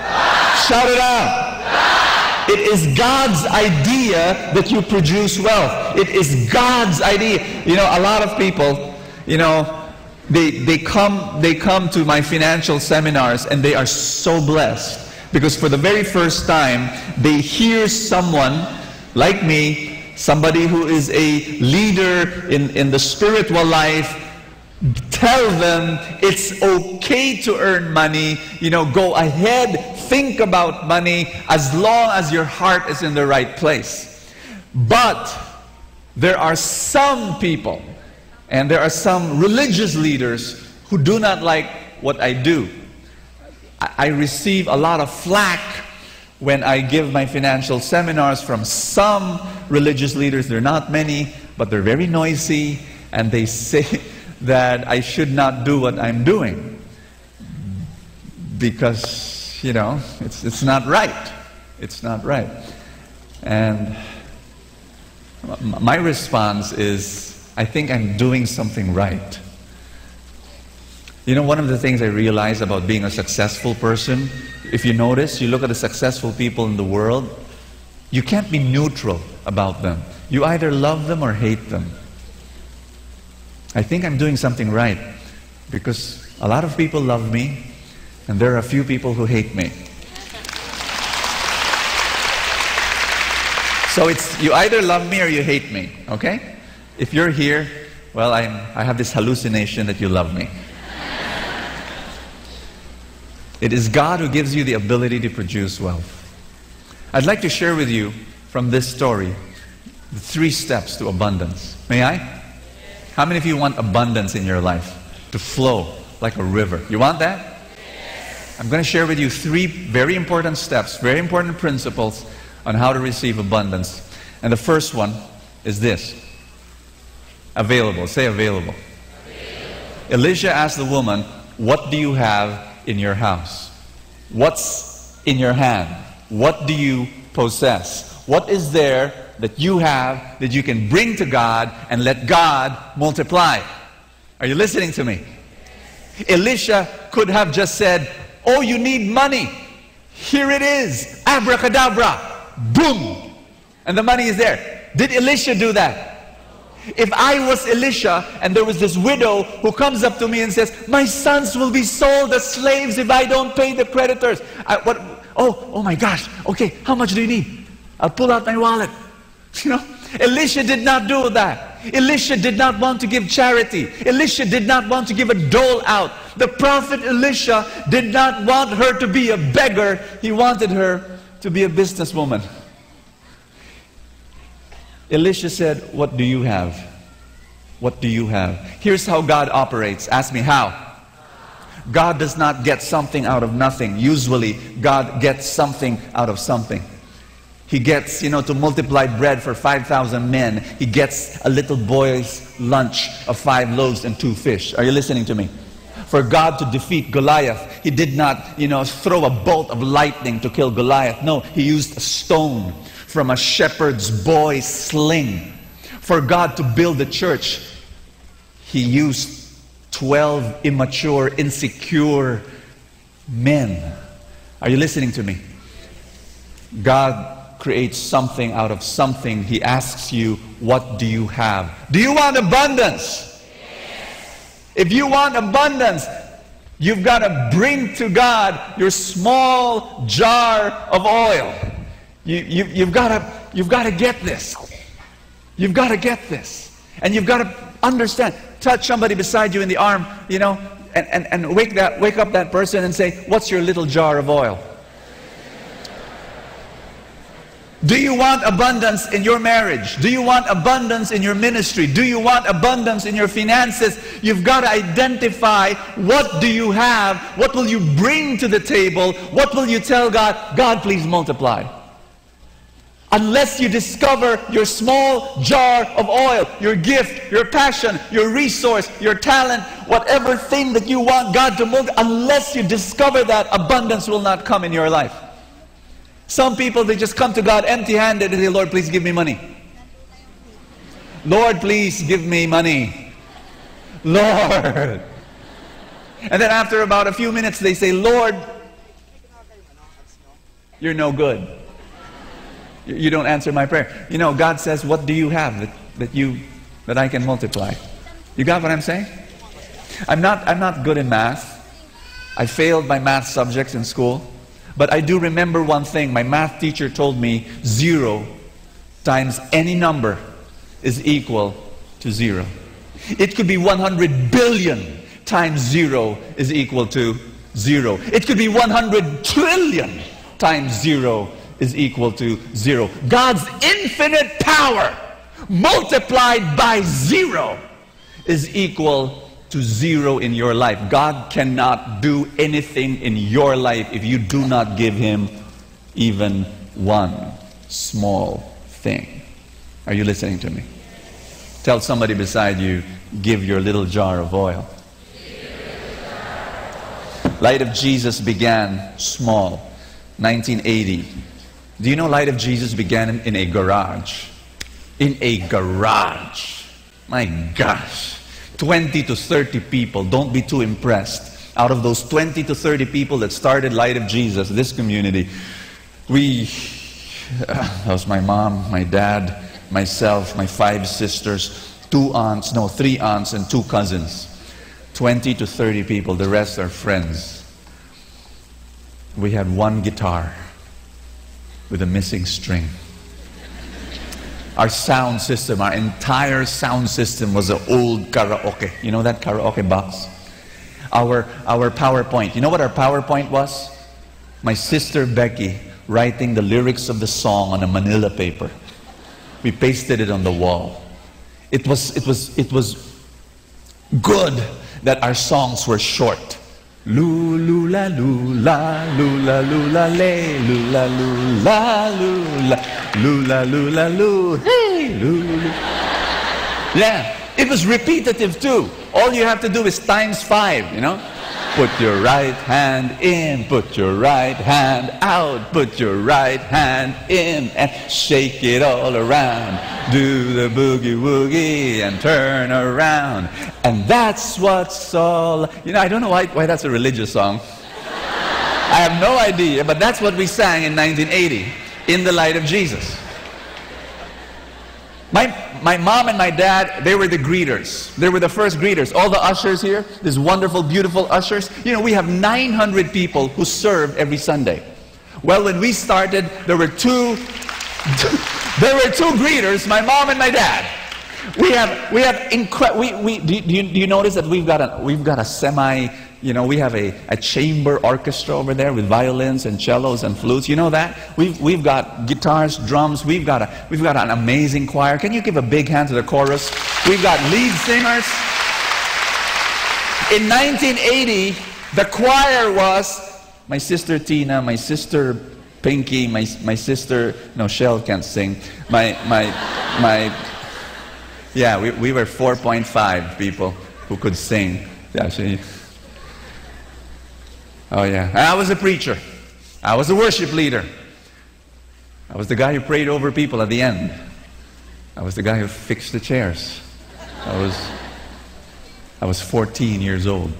Speaker 23: Shout it out. It is God's idea that you produce wealth. It is God's idea. You know, a lot of people, you know, they come to my financial seminars and they are so blessed because for the very first time they hear someone like me, somebody who is a leader in the spiritual life, tell them it's okay to earn money. You know, go ahead, think about money as long as your heart is in the right place. But there are some people and there are some religious leaders who do not like what I do. I receive a lot of flack when I give my financial seminars from some religious leaders. They're not many, but they're very noisy, and they say that I should not do what I'm doing because, you know, it's not right. It's not right. And my response is, I think I'm doing something right. You know, one of the things I realize about being a successful person, if you notice, you look at the successful people in the world, you can't be neutral about them. You either love them or hate them. I think I'm doing something right because a lot of people love me and there are a few people who hate me. So it's, you either love me or you hate me, okay? If you're here, well, I have this hallucination that you love me. It is God who gives you the ability to produce wealth. I'd like to share with you from this story the 3 steps to abundance. May I? How many of you want abundance in your life to flow like a river? You want that? I'm going to share with you 3 very important steps, very important principles on how to receive abundance. And the first one is this. Available. Say available. Elisha asked the woman, what do you have in your house? What's in your hand? What do you possess? What is there that you have that you can bring to God and let God multiply? Are you listening to me? Elisha could have just said, oh, you need money. Here it is. Abracadabra. Boom. And the money is there. Did Elisha do that? If I was Elisha and there was this widow who comes up to me and says, my sons will be sold as slaves if I don't pay the creditors. Oh my gosh. Okay, how much do you need? I'll pull out my wallet. You know, Elisha did not do that. Elisha did not want to give charity. Elisha did not want to give a dole out. The prophet Elisha did not want her to be a beggar. He wanted her to be a businesswoman. Elisha said, what do you have? What do you have? Here's how God operates. Ask me how. God does not get something out of nothing. Usually, God gets something out of something. He gets, you know, to multiply bread for 5,000 men. He gets a little boy's lunch of 5 loaves and 2 fish. Are you listening to me? For God to defeat Goliath, He did not, you know, throw a bolt of lightning to kill Goliath. No, He used a stone from a shepherd's boy's sling. For God to build the church, He used 12 immature, insecure men. Are you listening to me? God creates something out of something. He asks you, what do you have? Do you want abundance? Yes. If you want abundance, you've got to bring to God your small jar of oil. You've got to get this. You've got to get this. And you've got to understand. Touch somebody beside you in the arm, you know, and wake up that person and say, what's your little jar of oil? Do you want abundance in your marriage? Do you want abundance in your ministry? Do you want abundance in your finances? You've got to identify, what do you have? What will you bring to the table? What will you tell God? God, please multiply. Unless you discover your small jar of oil, your gift, your passion, your resource, your talent, whatever thing that you want God to multiply, unless you discover that, abundance will not come in your life. Some people, they just come to God empty-handed and say, Lord, please give me money. Lord, please give me money. Lord. And then after about a few minutes, they say, Lord, you're no good. You don't answer my prayer. You know, God says, what do you have that I can multiply? You got what I'm saying? I'm not good in math. I failed my math subjects in school. But I do remember one thing. My math teacher told me 0 times any number is equal to 0. It could be 100 billion times 0 is equal to 0. It could be 100 trillion times 0 is equal to 0. God's infinite power multiplied by 0 is equal to 0 in your life. God cannot do anything in your life if you do not give Him even one small thing. Are you listening to me? Tell somebody beside you, give your little jar of oil. Light of Jesus began small, 1980. Do you know Light of Jesus began in a garage? In a garage. My gosh. 20 to 30 people. Don't be too impressed. Out of those 20 to 30 people that started Light of Jesus, this community, that was my mom, my dad, myself, my 5 sisters, 3 aunts and 2 cousins. 20 to 30 people. The rest are friends. We had 1 guitar with a missing string. Our sound system, our entire sound system was an old karaoke. You know that karaoke box? Our PowerPoint. You know what our PowerPoint was? My sister Becky writing the lyrics of the song on a manila paper. We pasted it on the wall. It was good that our songs were short. Lula lula lula lula le lula lula lula lula lula lula hey lula. Yeah, it was repetitive too. All you have to do is times 5, you know. Put your right hand in, put your right hand out, put your right hand in and shake it all around. Do the boogie woogie and turn around. And that's what's all. You know, I don't know why that's a religious song. I have no idea, but that's what we sang in 1980 in the Light of Jesus. My mom and my dad, they were the greeters. They were the first greeters. All the ushers here, these wonderful, beautiful ushers. You know, we have 900 people who serve every Sunday. Well, when we started, there were two greeters, my mom and my dad. Do you notice that we've got a semi, you know, we have a chamber orchestra over there with violins and cellos and flutes. You know that? We've got guitars, drums. We've got an amazing choir. Can you give a big hand to the chorus? We've got lead singers. In 1980, the choir was my sister Tina, my sister Pinky, my sister, no, Shell can't sing. Yeah, we were 4.5 people who could sing. Yeah, oh yeah, and I was a preacher. I was a worship leader. I was the guy who prayed over people at the end. I was the guy who fixed the chairs. I was 14 years old.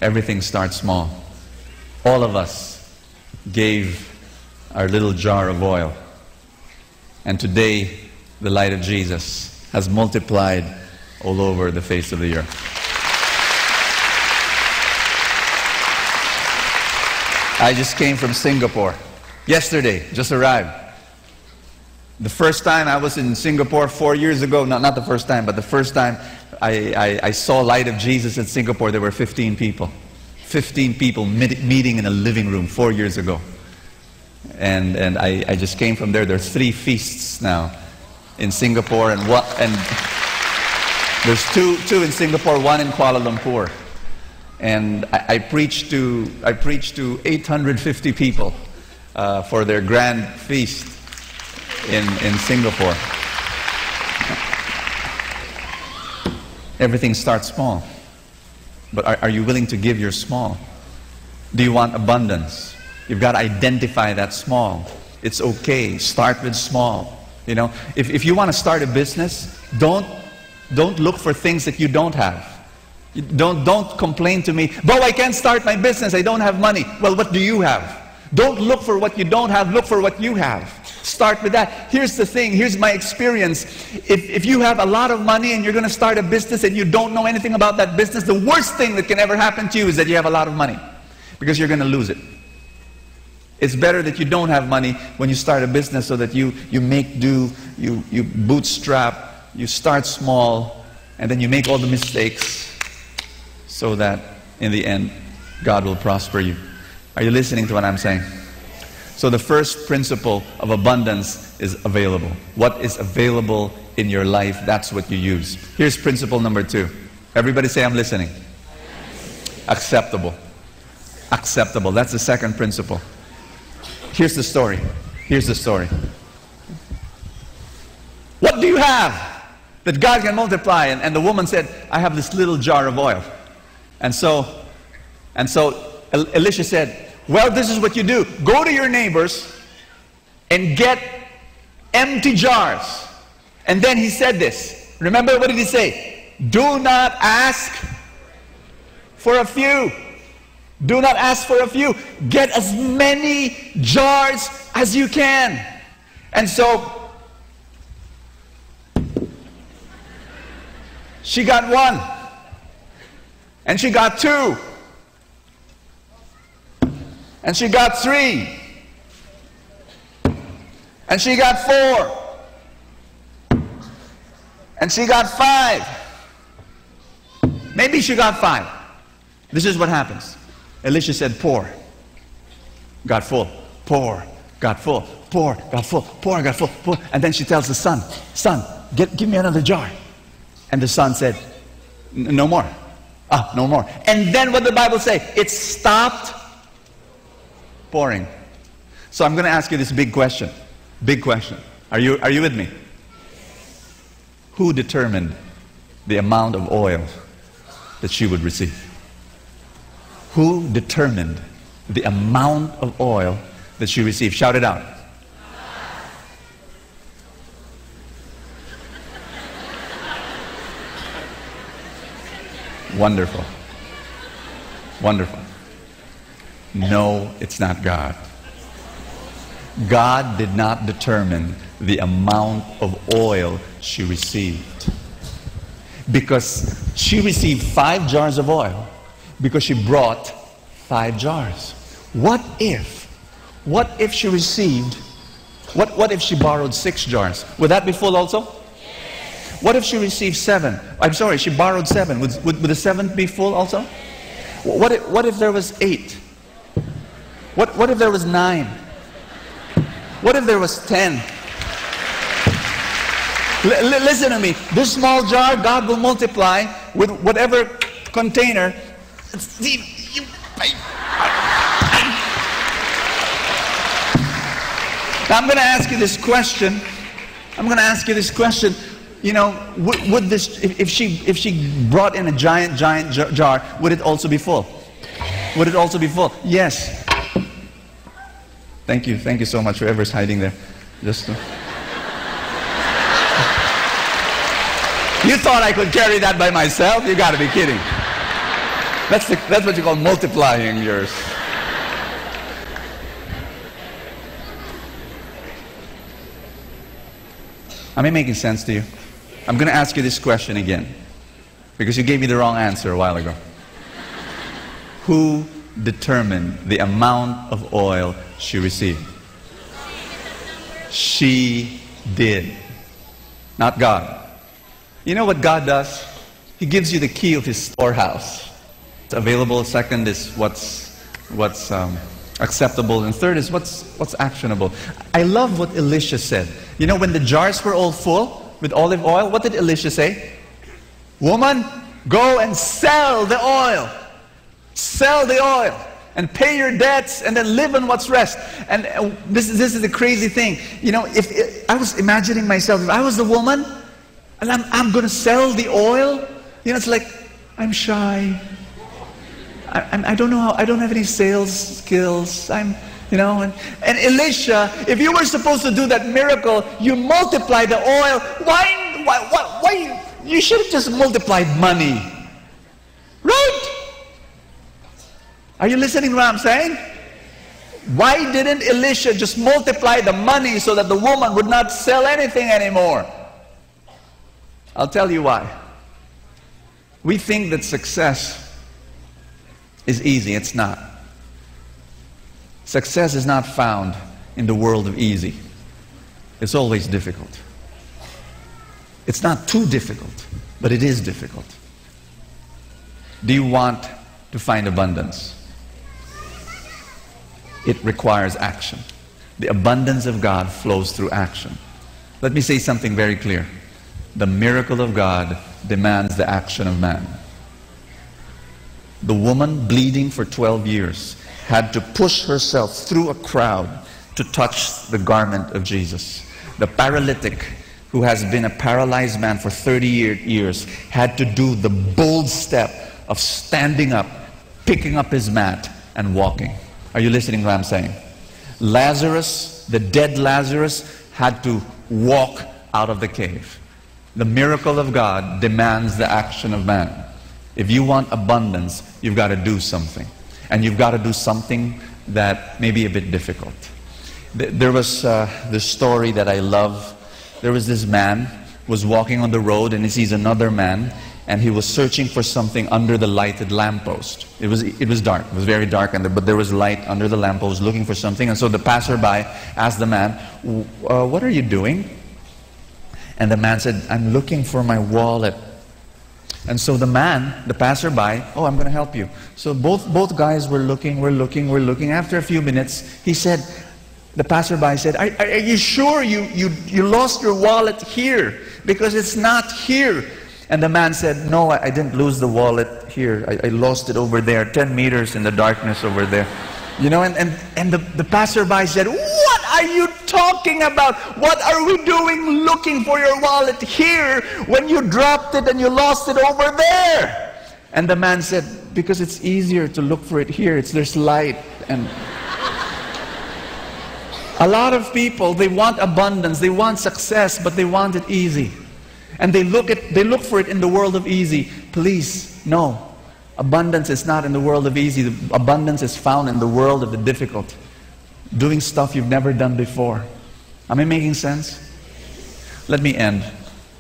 Speaker 23: Everything starts small. All of us gave our little jar of oil. And today, the Light of Jesus has multiplied all over the face of the earth. I just came from Singapore. Yesterday, just arrived. The first time I was in Singapore 4 years ago, not the first time, but the first time I saw Light of Jesus in Singapore, there were 15 people. 15 people meeting in a living room 4 years ago. And I just came from there. There are 3 feasts now in Singapore, and there's two in Singapore, 1 in Kuala Lumpur. And I preached to 850 people for their grand feast in Singapore. Everything starts small. But are you willing to give your small? Do you want abundance? You've got to identify that small. It's okay. Start with small. You know, if you want to start a business, don't look for things that you don't have. Don't complain to me, "Bo, I can't start my business. I don't have money." Well, what do you have? Don't look for what you don't have. Look for what you have. Start with that. Here's the thing. Here's my experience. If you have a lot of money and you're going to start a business and you don't know anything about that business, the worst thing that can ever happen to you is that you have a lot of money, because you're going to lose it. It's better that you don't have money when you start a business, so that you make do, you bootstrap, you start small, and then you make all the mistakes, so that in the end, God will prosper you. Are you listening to what I'm saying? So the first principle of abundance is available. What is available in your life, that's what you use. Here's principle number 2. Everybody say, "I'm listening." Acceptable. Acceptable. That's the second principle. Here's the story. Here's the story. What do you have that God can multiply? And the woman said, "I have this little jar of oil." And so Elisha said, "Well, this is what you do. Go to your neighbors and get empty jars." And then he said this. Remember, what did he say? "Do not ask for a few." Do not ask for a few. Get as many jars as you can. And so she got 1. And she got 2. And she got 3. And she got 4. And she got 5. Maybe she got 5. This is what happens. Elisha said, "Pour." Got full. Pour. Got full. Pour. Got full. Pour. Got full. Pour. And then she tells the son, "Son, give me another jar." And the son said, "No more." No more. And then what the Bible say? It stopped pouring. So I'm going to ask you this big question. Big question. Are you with me? Who determined the amount of oil that she would receive? Who determined the amount of oil that she received? Shout it out. Wonderful. Wonderful. No, it's not God. God did not determine the amount of oil she received, because she received 5 jars of oil because she brought 5 jars. What if she received, what if she borrowed 6 jars? Would that be full also? Yes. What if she received 7? I'm sorry, she borrowed 7. Would the 7th be full also? Yes. What if there was 8? What if there was 9? What if there was 10? Listen to me. This small jar, God will multiply with whatever container. Now I'm going to ask you this question. You know, would this, if she brought in a giant jar, would it also be full? Would it also be full? Yes. Thank you so much, whoever's hiding there. You thought I could carry that by myself? You got to be kidding. That's what you call multiplying yours. Am I making sense to you? I'm going to ask you this question again, because you gave me the wrong answer a while ago. Who determined the amount of oil she received? She did, not God. You know what God does? He gives you the key of His storehouse. It's available. Second is what's acceptable, and third is what's actionable. I love what Elisha said. You know, when the jars were all full with olive oil, what did Elisha say? Woman, go and sell the oil. Sell the oil and pay your debts and then live on what's rest. And this is the crazy thing. You know, if I was imagining myself, if I was the woman and I'm going to sell the oil, you know, it's like, I'm shy. I don't know how, I don't have any sales skills. You know, and Elisha, if you were supposed to do that miracle, you multiply the oil. Why? You should have just multiplied money. Right? Are you listening to what I'm saying? Why didn't Elisha just multiply the money so that the woman would not sell anything anymore? I'll tell you why. We think that success is easy. It's not. Success is not found in the world of easy. It's always difficult. It's not too difficult, but it is difficult. Do you want to find abundance? It requires action. The abundance of God flows through action. Let me say something very clear. The miracle of God demands the action of man. The woman bleeding for 12 years had to push herself through a crowd to touch the garment of Jesus. The paralytic, who has been a paralyzed man for 30 years, had to do the bold step of standing up, picking up his mat, and walking. Are you listening to what I'm saying? Lazarus, the dead Lazarus, had to walk out of the cave. The miracle of God demands the action of man. If you want abundance, you've got to do something. And you've got to do something that may be a bit difficult. There was this story that I love. There was this man who was walking on the road and he sees another man, and he was searching for something under the lighted lamppost. It was dark. It was very dark, but there was light under the lamppost looking for something. And so the passerby asked the man, what are you doing? And the man said, I'm looking for my wallet. And so the passerby, I'm going to help you. So both guys were looking. After a few minutes, the passerby said, are you sure you lost your wallet here? Because it's not here. And the man said, no, I didn't lose the wallet here. I lost it over there, 10 meters in the darkness over there. You know, and the passerby said, what are you talking about? What are we doing looking for your wallet here when you dropped it and you lost it over there? And the man said, because it's easier to look for it here. There's light. And a lot of people, they want abundance, they want success, but they want it easy. And they look for it in the world of easy. Please, no. Abundance is not in the world of easy. The abundance is found in the world of the difficult. Doing stuff you've never done before. Am I making sense? Let me end.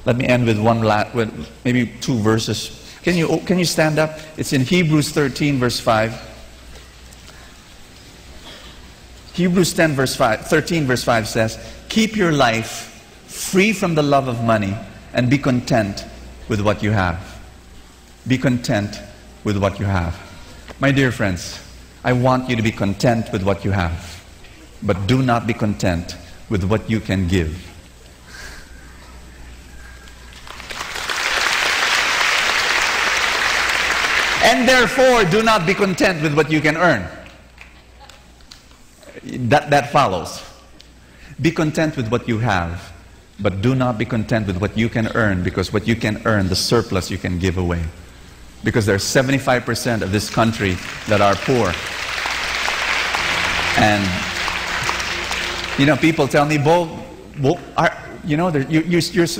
Speaker 23: Let me end with with maybe 2 verses. Can you stand up? It's in Hebrews 13 verse 5. Hebrews 13 verse 5 says, keep your life free from the love of money and be content with what you have. Be content with what you have. My dear friends, I want you to be content with what you have, but do not be content with what you can give. And therefore, do not be content with what you can earn. That follows. Be content with what you have, but do not be content with what you can earn, because what you can earn, the surplus you can give away. Because there's 75% of this country that are poor. And, you know, people tell me,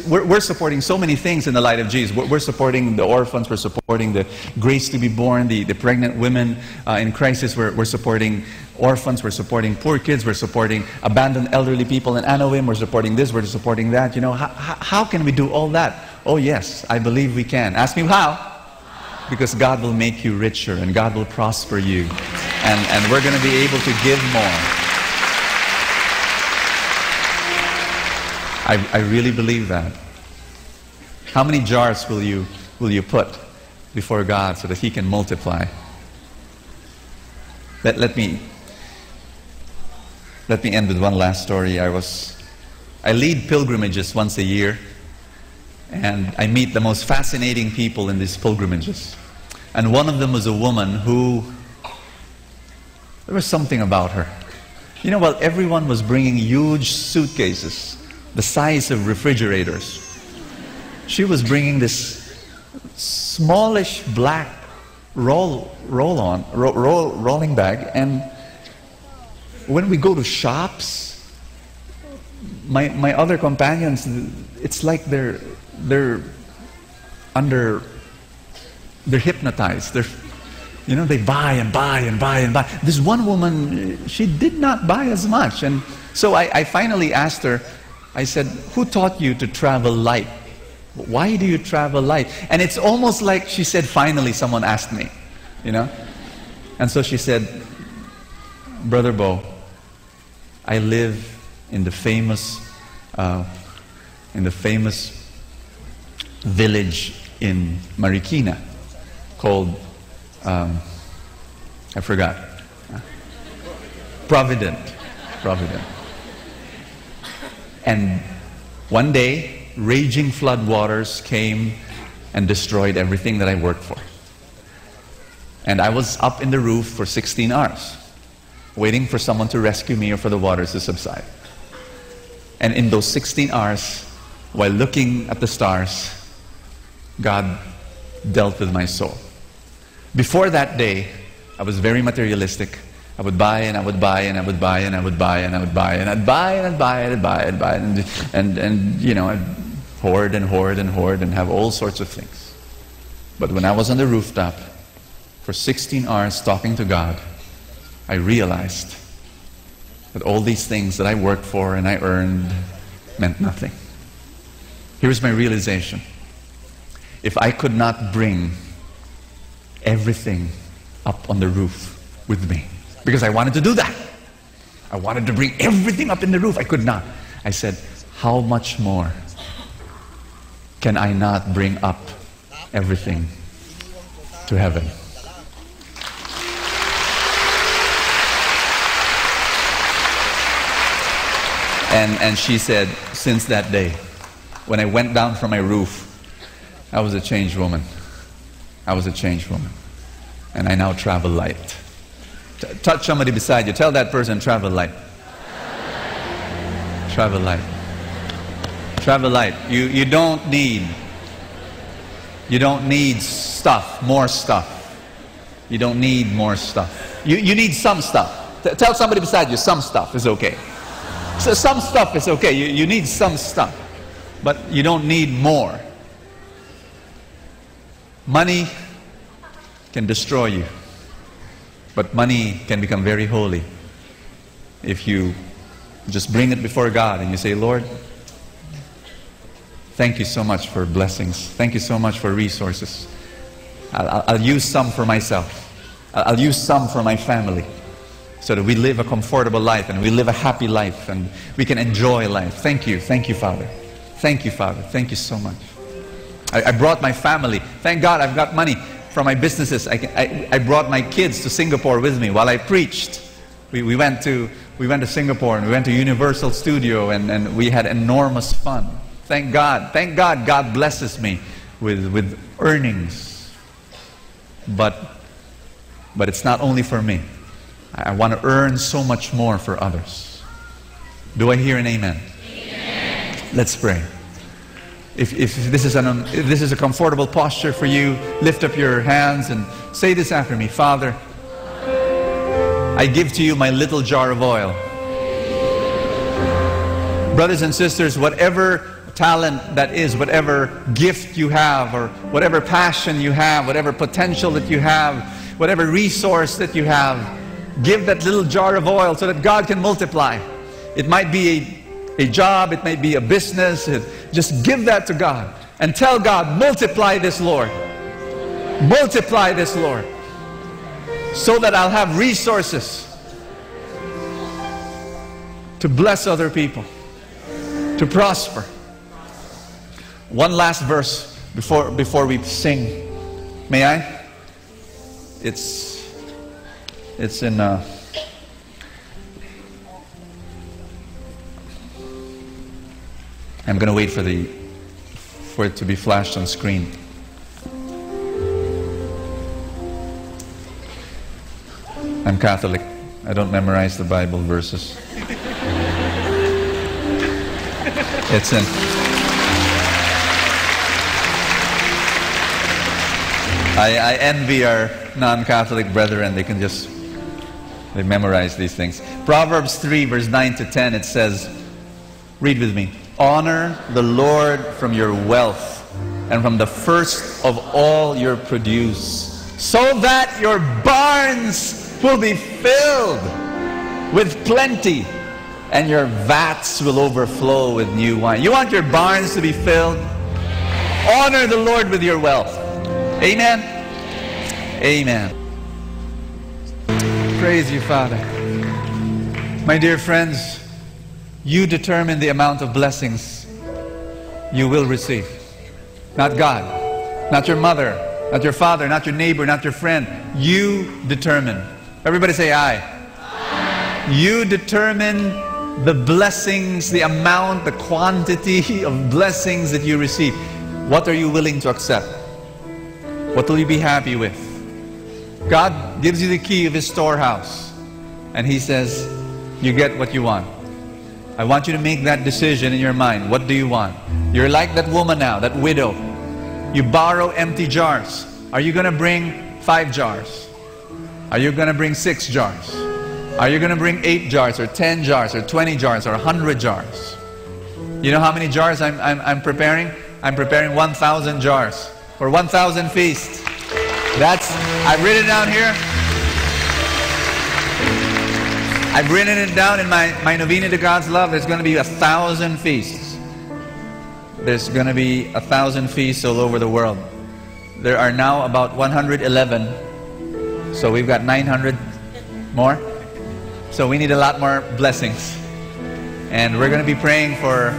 Speaker 23: we're supporting so many things in the light of Jesus. We're supporting the orphans, we're supporting the grace to be born, the pregnant women in crisis, we're supporting orphans, we're supporting poor kids, we're supporting abandoned elderly people in Anawim, we're supporting this, we're supporting that. You know, how can we do all that? Oh yes, I believe we can. Ask me how? Because God will make you richer and God will prosper you. And we're going to be able to give more. I really believe that. How many jars will you put before God so that He can multiply? Let me Let me end with one last story. I lead pilgrimages once a year, and I meet the most fascinating people in these pilgrimages. And one of them was a woman who, there was something about her. You know, while everyone was bringing huge suitcases, the size of refrigerators, she was bringing this smallish black rolling bag. And when we go to shops, my other companions, it's like they're hypnotized. They buy and buy and buy and buy. This one woman, she did not buy as much. And so I finally asked her, I said, who taught you to travel light? Why do you travel light? And it's almost like she said, finally someone asked me, And so she said, Brother Bo, I live in the famous village in Marikina called, I forgot, Provident. And one day, raging flood waters came and destroyed everything that I worked for. And I was up in the roof for 16 hours, waiting for someone to rescue me or for the waters to subside. And in those 16 hours, while looking at the stars, God dealt with my soul. Before that day, I was very materialistic. I would buy and I would buy and I would buy and I would buy and I would buy and I'd buy and I'd buy and I'd buy and buy and I'd hoard and hoard and hoard and have all sorts of things. But when I was on the rooftop for 16 hours talking to God, I realized that all these things that I worked for and I earned meant nothing. Here's my realization. If I could not bring everything up on the roof with me, because I wanted to do that. I wanted to bring everything up in the roof. I could not. I said, how much more can I not bring up everything to heaven? And she said, since that day, when I went down from my roof, I was a changed woman. I was a changed woman. And I now travel light. Touch somebody beside you. Tell that person, travel light. Travel light. Travel light. You don't need stuff, more stuff. You don't need more stuff. You need some stuff. Tell somebody beside you, some stuff is okay. So some stuff is okay. You need some stuff. But you don't need more. Money can destroy you. But money can become very holy if you just bring it before God and you say, Lord, thank you so much for blessings. Thank you so much for resources. I'll use some for myself. I'll use some for my family so that we live a comfortable life and we live a happy life and we can enjoy life. Thank you. Thank you, Father. Thank you, Father. Thank you so much. I brought my family. Thank God I've got money from my businesses. I brought my kids to Singapore with me while I preached. We went to Singapore and we went to Universal Studio and we had enormous fun. Thank God. Thank God God blesses me with earnings. But it's not only for me. I want to earn so much more for others. Do I hear an amen? Amen. Let's pray. If this is a comfortable posture for you, lift up your hands and say this after me. Father, I give to you my little jar of oil. Brothers and sisters, whatever talent that is, whatever gift you have, or whatever passion you have, whatever potential that you have, whatever resource that you have, give that little jar of oil so that God can multiply. It might be a job, it might be a business. Just give that to God and tell God, multiply this, Lord. Multiply this, Lord, so that I'll have resources to bless other people, to prosper. One last verse before we sing. May I? It's in I'm going to wait for it to be flashed on screen. I'm Catholic. I don't memorize the Bible verses. It's in. I envy our non-Catholic brethren. They memorize these things. Proverbs 3 verse 9 to 10, it says, read with me. Honor the Lord from your wealth and from the first of all your produce, so that your barns will be filled with plenty and your vats will overflow with new wine. You want your barns to be filled? Honor the Lord with your wealth. Amen? Amen. Praise you, Father. My dear friends, you determine the amount of blessings you will receive. Not God, not your mother, not your father, not your neighbor, not your friend. You determine. Everybody say aye. You determine the blessings, the amount, the quantity of blessings that you receive. What are you willing to accept? What will you be happy with? God gives you the key of His storehouse, and He says, you get what you want. I want you to make that decision in your mind. What do you want? You're like that woman now, that widow. You borrow empty jars. Are you going to bring 5 jars? Are you going to bring 6 jars? Are you going to bring 8 jars or 10 jars or 20 jars or 100 jars? You know how many jars I'm preparing? I'm preparing 1,000 jars for 1,000 feasts. I've written it down here. I've written it down in my novena to God's love. There's going to be 1,000 feasts. There's going to be 1,000 feasts all over the world. There are now about 111. So we've got 900 more. So we need a lot more blessings. And we're going to be praying for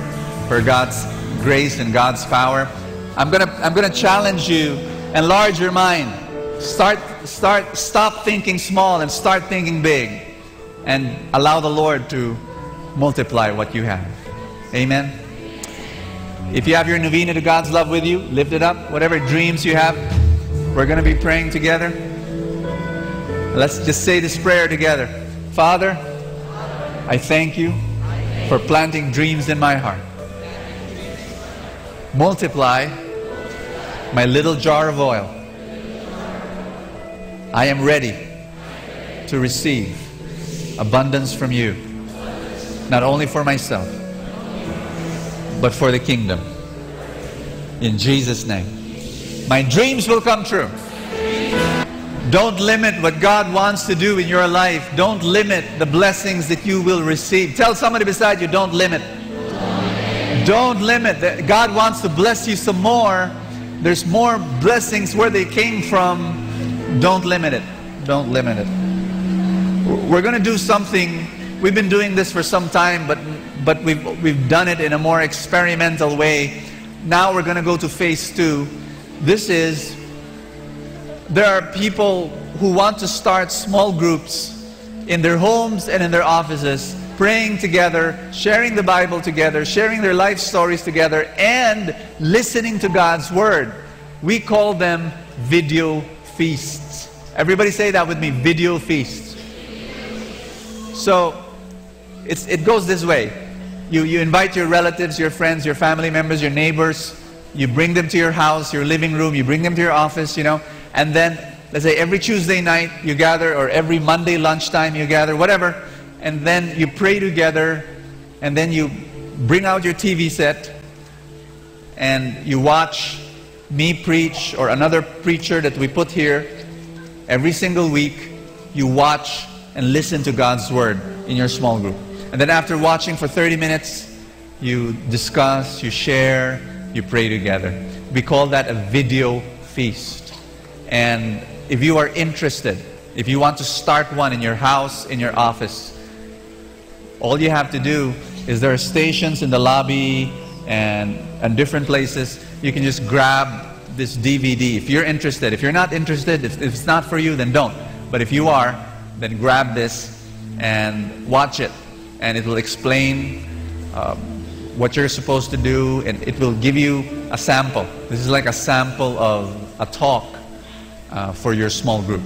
Speaker 23: God's grace and God's power. I'm going to challenge you. Enlarge your mind. Stop thinking small and start thinking big. And allow the Lord to multiply what you have. Amen. If you have your novena to God's love with you, lift it up. Whatever dreams you have, we're going to be praying together. Let's just say this prayer together. Father, I thank you for planting dreams in my heart. Multiply my little jar of oil. I am ready to receive abundance from you, not only for myself, but for the kingdom. In Jesus' name. My dreams will come true. Don't limit what God wants to do in your life. Don't limit the blessings that you will receive. Tell somebody beside you, don't limit. Don't limit. God wants to bless you some more. There's more blessings where they came from. Don't limit it. Don't limit it. We're going to do something. We've been doing this for some time, but we've done it in a more experimental way. Now we're going to go to phase 2. There are people who want to start small groups in their homes and in their offices, praying together, sharing the Bible together, sharing their life stories together, and listening to God's Word. We call them video feasts. Everybody say that with me, video feasts. So, it goes this way. You invite your relatives, your friends, your family members, your neighbors. You bring them to your house, your living room. You bring them to your office, And then, let's say every Tuesday night you gather, or every Monday lunchtime you gather, whatever. And then you pray together. And then you bring out your TV set. And you watch me preach, or another preacher that we put here. Every single week, you watch and listen to God's Word in your small group. And then after watching for 30 minutes, you discuss, you share, you pray together. We call that a video feast. And if you are interested, if you want to start one in your house, in your office, all you have to do is there are stations in the lobby and different places. You can just grab this DVD if you're interested. If you're not interested, if it's not for you, then don't. But if you are, then grab this and watch it. And it will explain what you're supposed to do, and it will give you a sample. This is like a sample of a talk for your small group.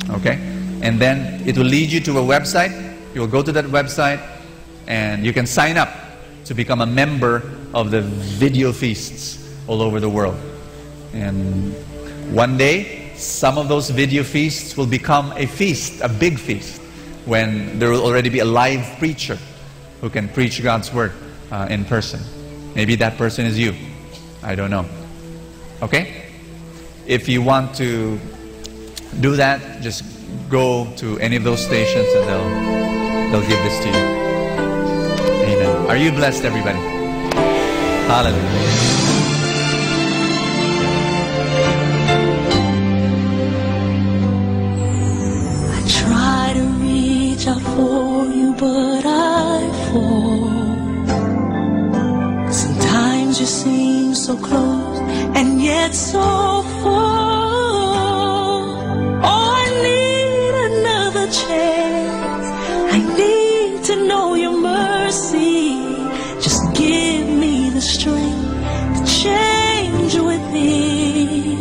Speaker 23: Okay? And then it will lead you to a website. You will go to that website and you can sign up to become a member of the video feasts all over the world. And one day, some of those video feasts will become a feast, a big feast, when there will already be a live preacher who can preach God's word in person. Maybe that person is you. I don't know. Okay? If you want to do that, just go to any of those stations and they'll give this to you. Amen. Are you blessed, everybody? Hallelujah.
Speaker 15: I try to reach out for you, but I fall. Sometimes you seem so close and yet so far. Oh, I need another chance. I need to know your mercy. Just give me the strength to change within.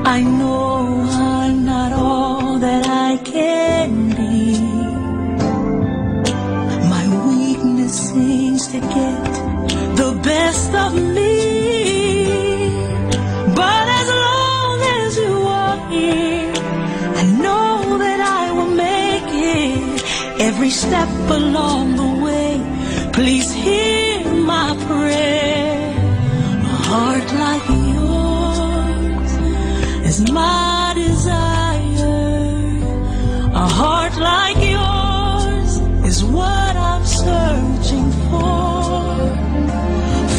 Speaker 15: I know I'm not all that I can be. My weakness seems to get the best of me. But as long as you are here, I know that I will make it. Every step along the way, please hear my prayer. A heart like yours is my desire. A heart like yours is what I'm searching for.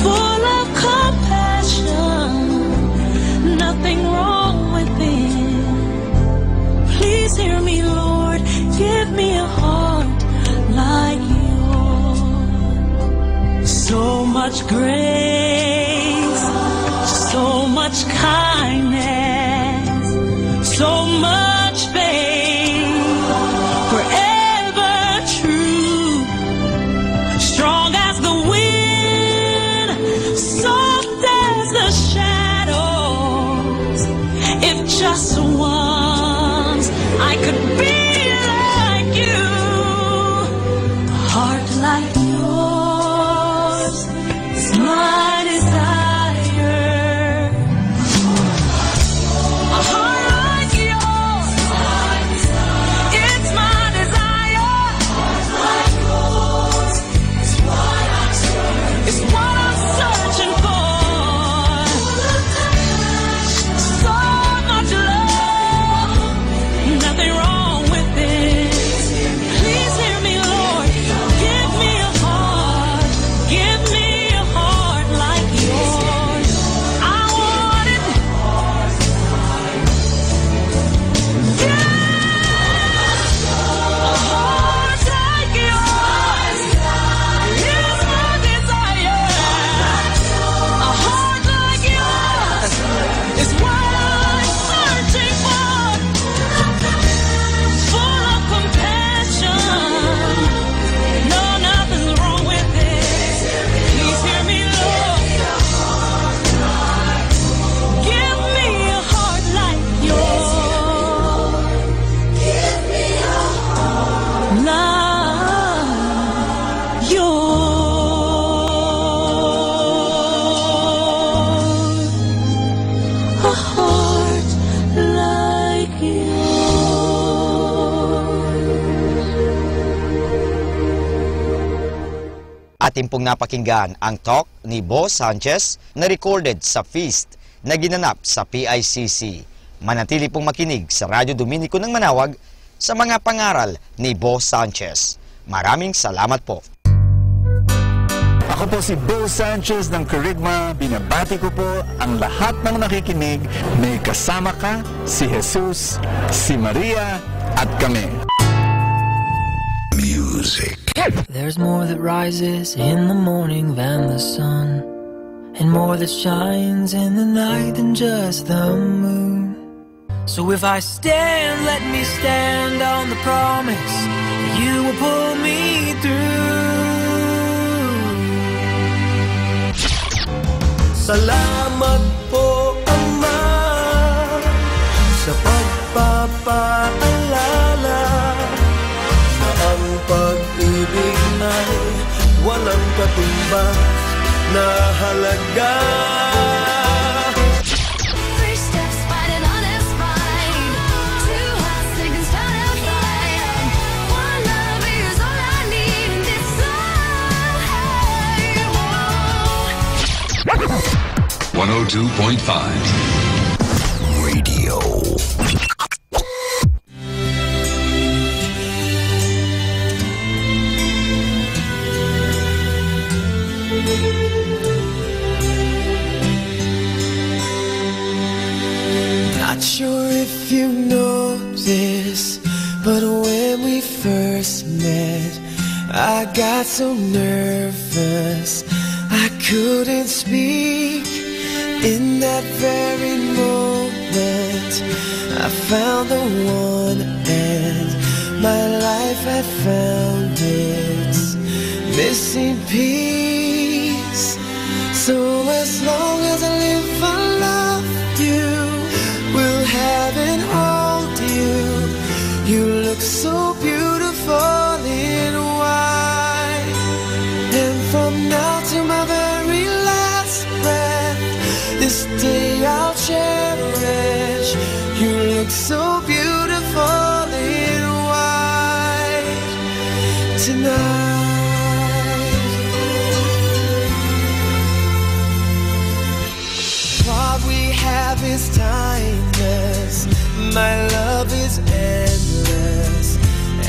Speaker 15: Full of compassion, nothing wrong within. Please hear me, Lord, give me a heart like yours. So much grace, so much kindness, so much faith, forever true, strong as the wind, soft as the shadows. If just once I could be like you, a heart like yours is my desire. A heart like yours, it's my desire. It's what I'm searching for. So much love, nothing wrong with it. Please hear me, Lord. Give me a heart. Give me a heart like yours. I want it. A heart like yours is my desire. A heart like yours is what I'm searching for. Full of compassion, no, nothing's wrong with it. Please hear me, Lord. Give me a heart like yours. Give me a heart like yours. A heart like
Speaker 5: Atin pong napakinggan ang talk ni Boss Sanchez na recorded sa feast na ginanap sa PICC. Manatili pong makinig sa Radyo Dominico ng Manawag sa mga pangaral ni Boss Sanchez. Maraming salamat po.
Speaker 1: Ako po si Bo Sanchez ng Kerygma. Binabati ko po ang lahat ng nakikinig. May kasama ka, si Jesus, si Maria, at kami.
Speaker 10: Music.
Speaker 19: There's more that rises in the morning than the sun, and more that shines in the night than just the moon. So if I stand, let me stand on the promise that you will pull me through.
Speaker 15: Salamat po, Ama, sa pagpapaalala na ang pag-ibig ay walang katumbas na halaga.
Speaker 16: Radio.
Speaker 15: Not sure if you know this, but when we first met, I got so nervous I couldn't speak. In that very moment, I found the one, and my life had found its missing piece. So as long as I live, I love you, will have and hold you. You look so beautiful in white, and from now to my very last breath, this day I'll cherish. You look so beautiful in white tonight. What we have is timeless, my love is endless,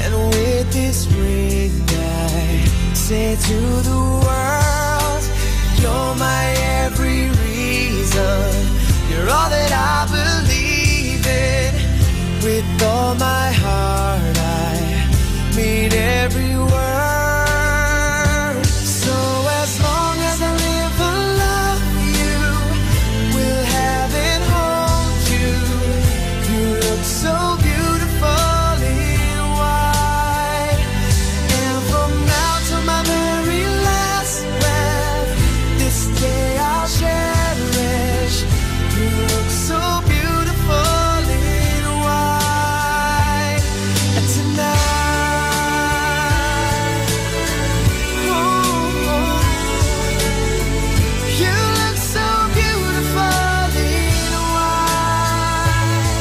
Speaker 15: and with this ring I say to the world, you're my every reason, you're all that I believe in. With all my heart I mean every word. So as long as I live, I love you, will have and hold you. You look so beautiful in white, and from now to my very last breath, this day I'll cherish. You look so beautiful in white tonight. Oh, you look so beautiful in white.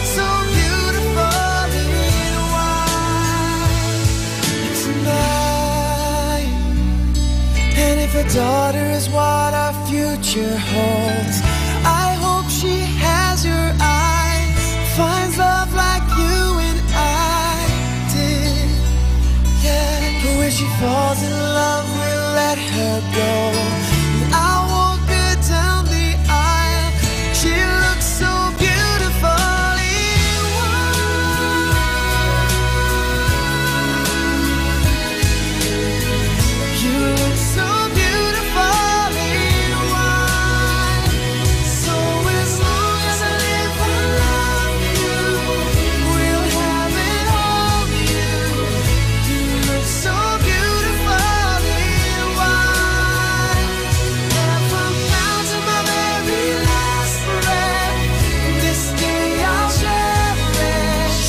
Speaker 15: So beautiful in white tonight. And if a daughter is what our future holds, I hope she has your eyes, finds love like you and I did. Yeah, but when she falls in love, we'll let her go. And I'll walk her down the aisle. She looks so beautiful in white. You look so beautiful in white. So as long as I live, I love you, will have and hold you. You look so beautiful in white, and from now to my very last breath, this day I'll cherish.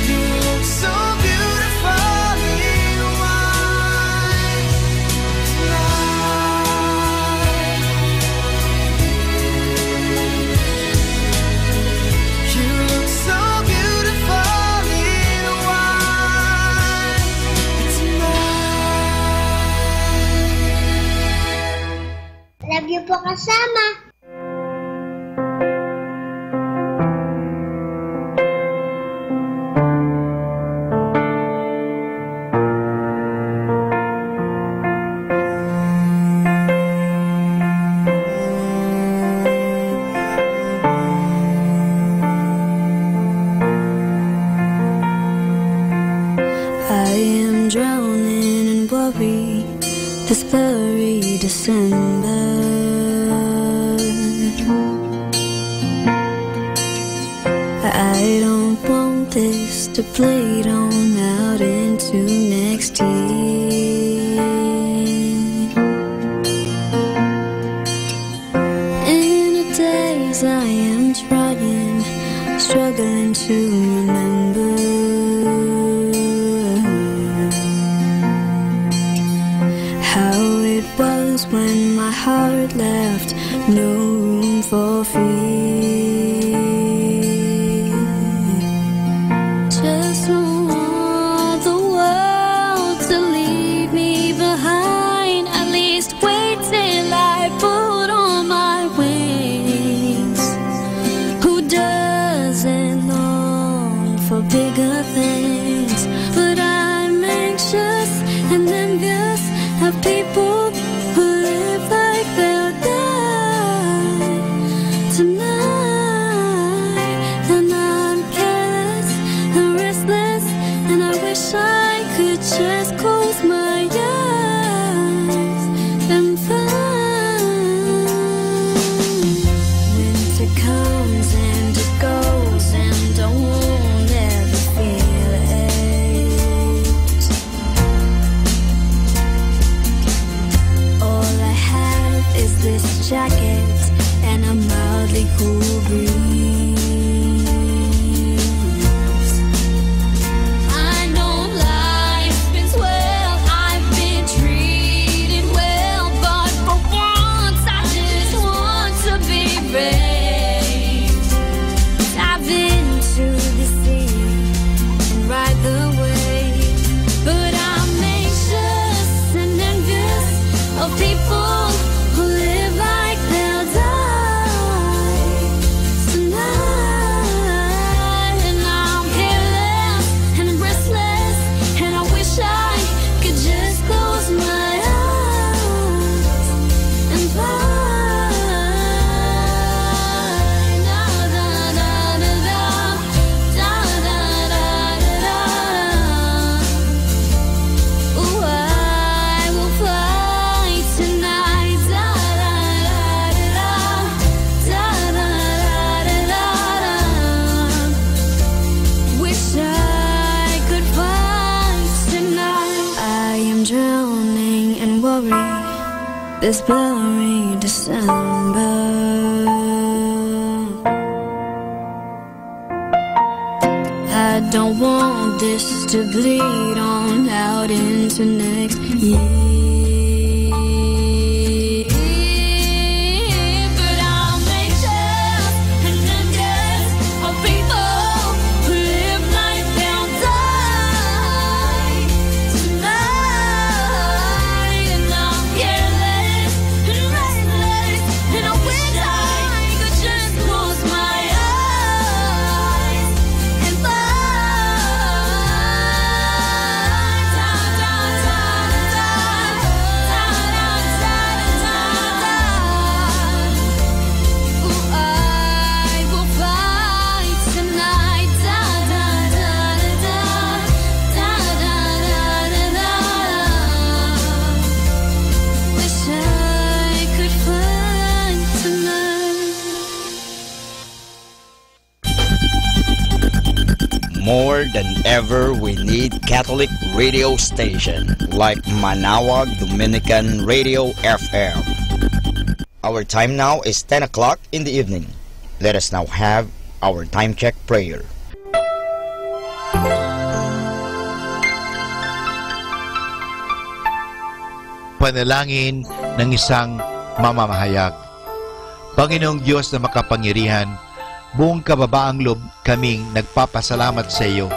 Speaker 15: You look so beautiful in white tonight. You look so beautiful in white tonight.
Speaker 3: Love you po, kasama.
Speaker 13: I am drowning in worry this very December. I don't want this to bleed on out into next year. In the days I am trying, struggling to remember how it was when my heart left no room for fear. Just want the world to leave me behind, at least wait till I put on my wings. Who doesn't long for bigger things? But I'm anxious and envious of people who live like they'll die tonight. And I'm careless and restless, and I wish I could just close my eyes and find. Winter comes and it goes, and I won't ever feel it. All I have is this jacket and a mildly cool breeze. I know life's been swell, I've been treated well, but for once I just want to be brave. Dive into the sea and ride the wave. But I'm anxious and envious of people who live like they'll die tonight. And I'm careless and restless, and I wish I could just close my eyes and find. Da, da, da, da, da. Da, da, da, da, da. Ooh, I will fly tonight. Da, da, da, da, da. Da, da, da, da, da. Wish I could fly tonight. I am drowning in worry this blurry December. I don't want this to bleed on out into next year. But I'm anxious and envious of people who live like they'll die tonight. And I'm careless and restless, and I wish I could just close my eyes and find. Da, da, da, da, da, da, da, da, da. Ooh, I will fly tonight. Da, da, da, da, da, da, da, da, da. Wish I could fly tonight.
Speaker 5: More than ever, we need Catholic radio station like Manawag Dominican Radio FM. Our time now is 10 o'clock in the evening. Let us now have our time check prayer.
Speaker 6: Panalangin ng isang mamamahayag. Panginoong Diyos na makapangyarihan, buong kababaang loob kaming nagpapasalamat sa iyo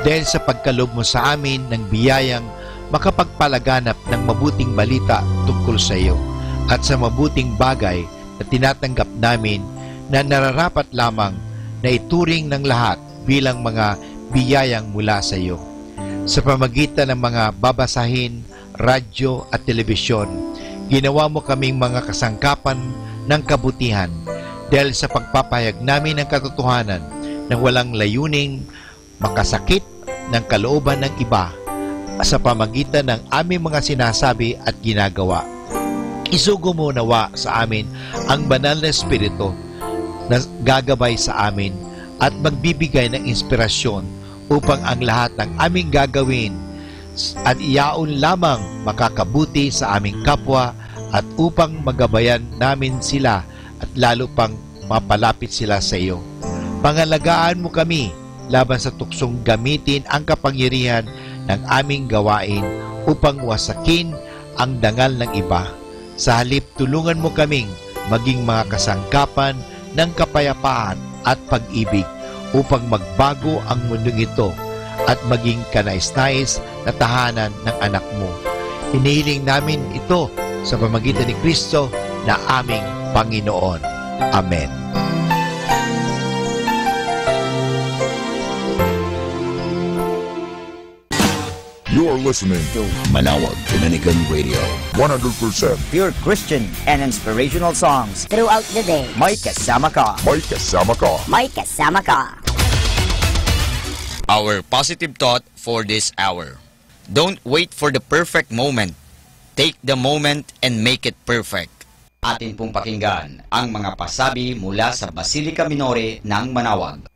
Speaker 6: dahil sa pagkalob mo sa amin ng biyayang makapagpalaganap ng mabuting balita tungkol sa iyo at sa mabuting bagay na tinatanggap namin na nararapat lamang na ituring ng lahat bilang mga biyayang mula sa iyo. Sa pamagitan ng mga babasahin, radyo at telebisyon, ginawa mo kaming mga kasangkapan ng kabutihan dahil sa pagpapahayag namin ng katotohanan na walang layuning makasakit ng kalooban ng iba sa pamagitan ng aming mga sinasabi at ginagawa. Isugo mo nawa sa amin ang banal na espiritu na gagabay sa amin at magbibigay ng inspirasyon upang ang lahat ng aming gagawin at iyaon lamang makakabuti sa aming kapwa at upang magabayan namin sila at lalo pang mapalapit sila sa iyo. Pangalagaan mo kami laban sa tuksong gamitin ang kapangyarihan ng aming gawain upang wasakin ang dangal ng iba. Sa halip, tulungan mo kaming maging mga kasangkapan ng kapayapaan at pag-ibig upang magbago ang mundong ito at maging kanais-nais na tahanan ng anak mo. Hinihiling namin ito sa pamamagitan ni Kristo na aming Panginoon. Amen.
Speaker 11: You're listening to
Speaker 5: Manawag Dominican Radio.
Speaker 11: 100%
Speaker 12: Pure Christian and inspirational songs
Speaker 4: Throughout the day.
Speaker 12: May kasama ka.
Speaker 11: May kasama ka.
Speaker 4: May kasama ka.
Speaker 5: Our positive thought for this hour. Don't wait for the perfect moment. Take the moment and make it perfect. Atin pong pakinggan ang mga pasabi mula sa Basilica Minore ng Manawag.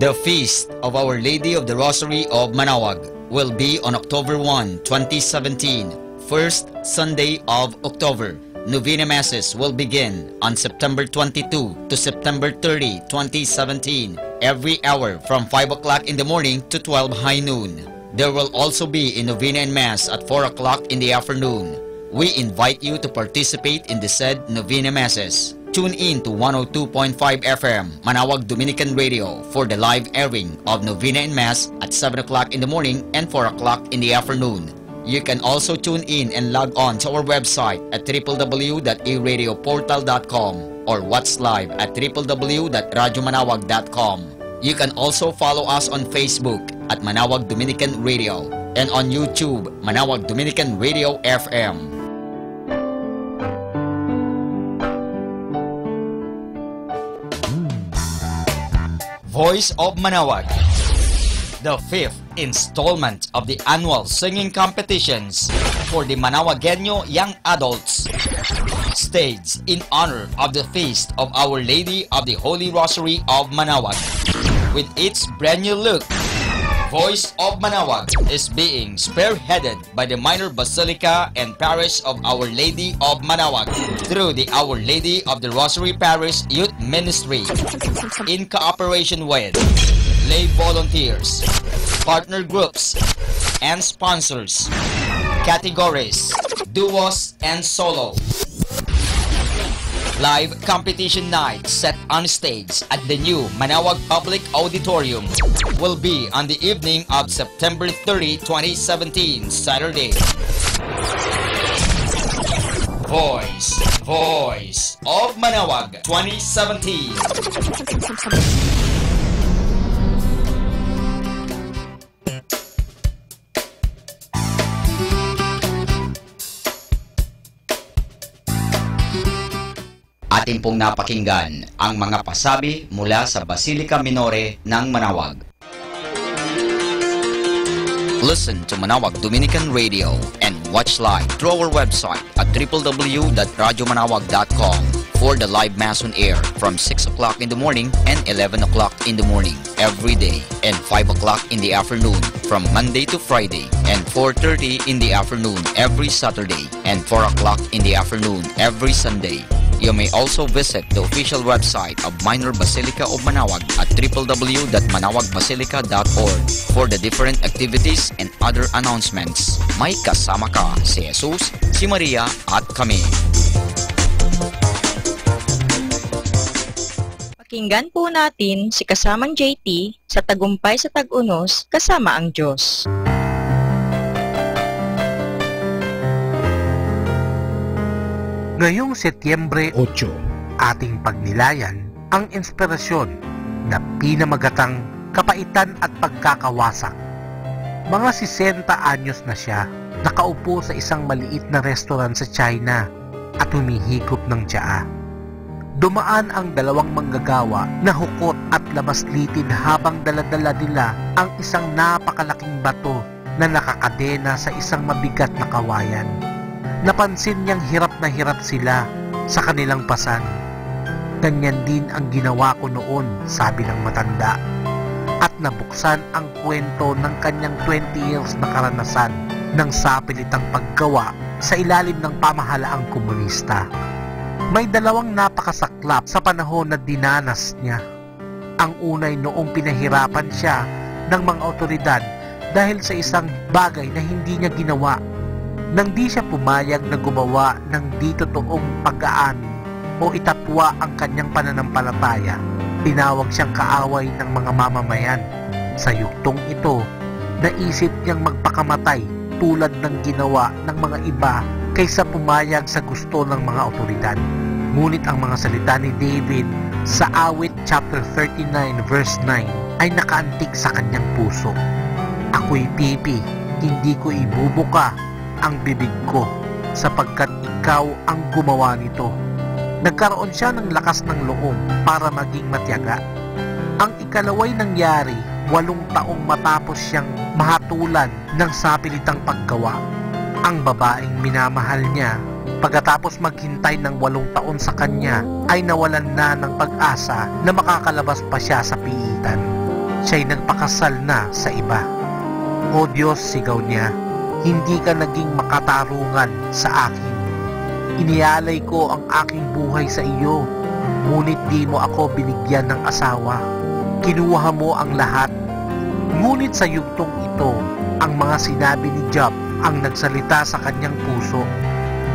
Speaker 5: The Feast of Our Lady of the Rosary of Manawag will be on October 1, 2017, first Sunday of October. Novena Masses will begin on September 22 to September 30, 2017, every hour from 5 o'clock in the morning to 12 high noon. There will also be a Novena and Mass at 4 o'clock in the afternoon. We invite you to participate in the said Novena Masses. Tune in to 102.5 FM, Manawag Dominican Radio, for the live airing of Novena and Mass at 7 o'clock in the morning and 4 o'clock in the afternoon. You can also tune in and log on to our website at www.eradioportal.com or watch live at www.radyomanawag.com. You can also follow us on Facebook at Manawag Dominican Radio and on YouTube, Manawag Dominican Radio FM. Voice of Manawag, the fifth installment of the annual singing competitions for the Manawagueño young adults, staged in honor of the Feast of Our Lady of the Holy Rosary of Manawag. With its brand new look, Voice of Manawag is being spearheaded by the Minor Basilica and Parish of Our Lady of Manawag through the Our Lady of the Rosary Parish Youth Ministry in cooperation with lay volunteers, partner groups, and sponsors, categories, duos, and solo. Live competition night set on stage at the new Manawag Public Auditorium will be on the evening of September 30, 2017, Saturday. Voice of Manawag 2017. Atin pong napakinggan ang mga pasabi mula sa Basilica Minore ng Manawag. Listen to Manawag Dominican Radio and watch live through our website at www.radyomanawag.com for the live Mass on air from 6 o'clock in the morning and 11 o'clock in the morning every day and 5 o'clock in the afternoon from Monday to Friday and 4:30 in the afternoon every Saturday and 4 o'clock in the afternoon every Sunday. You may also visit the official website of Minor Basilica of Manawag at www.manawagbasilica.org for the different activities and other announcements. May kasama ka si Jesus, si Maria at kami.
Speaker 3: Pakinggan po natin si kasamang JT sa Tagumpay sa Tag-Unos kasama ang Diyos.
Speaker 9: Ngayong Setyembre 8, ating pagnilayan ang inspirasyon na pinamagatang kapaitan at pagkakawasak. Mga 60 anyos na siya, nakaupo sa isang maliit na restaurant sa China at humihigop ng tsaa. Dumaan ang dalawang manggagawa na hukot at labas-litid habang daladala nila ang isang napakalaking bato na nakakadena sa isang mabigat na kawayan.
Speaker 2: Napansin niyang hirap na hirap sila sa kanilang pasan. Ganyan din ang ginawa ko noon, sabi ng matanda. At nabuksan ang kwento ng kanyang 20 years na karanasan ng sapilitang paggawa sa ilalim ng pamahalaang komunista. May dalawang napakasaklap sa panahon na dinanas niya. Ang unay noong pinahirapan siya ng mga otoridad dahil sa isang bagay na hindi niya ginawa. Nang di siya pumayag na gumawa ng di totoong paggaan o itatwa ang kanyang pananampalataya, tinawag siyang kaaway ng mga mamamayan. Sa yuktong ito, naisip niyang magpakamatay tulad ng ginawa ng mga iba kaysa pumayag sa gusto ng mga otoridad. Ngunit ang mga salita ni David sa Awit chapter 39 verse 9 ay nakaantig sa kanyang puso. Ako'y pipi, hindi ko ibubuka ang bibig ko sapagkat ikaw ang gumawa nito. Nagkaroon siya ng lakas ng loob para maging matiyaga. Ang ikalaway nangyari 8 taong matapos siyang mahatulan ng sapilitang paggawa. Ang babaeng minamahal niya, pagkatapos maghintay ng 8 taon sa kanya, ay nawalan na ng pag-asa na makakalabas pa siya sa piitan. Siya'y nagpakasal na sa iba. O Diyos, sigaw niya, hindi ka naging makatarungan sa akin. Inialay ko ang aking buhay sa iyo, ngunit di mo ako binigyan ng asawa. Kinuha mo ang lahat. Ngunit sa yugtong ito, ang mga sinabi ni Job ang nagsalita sa kanyang puso.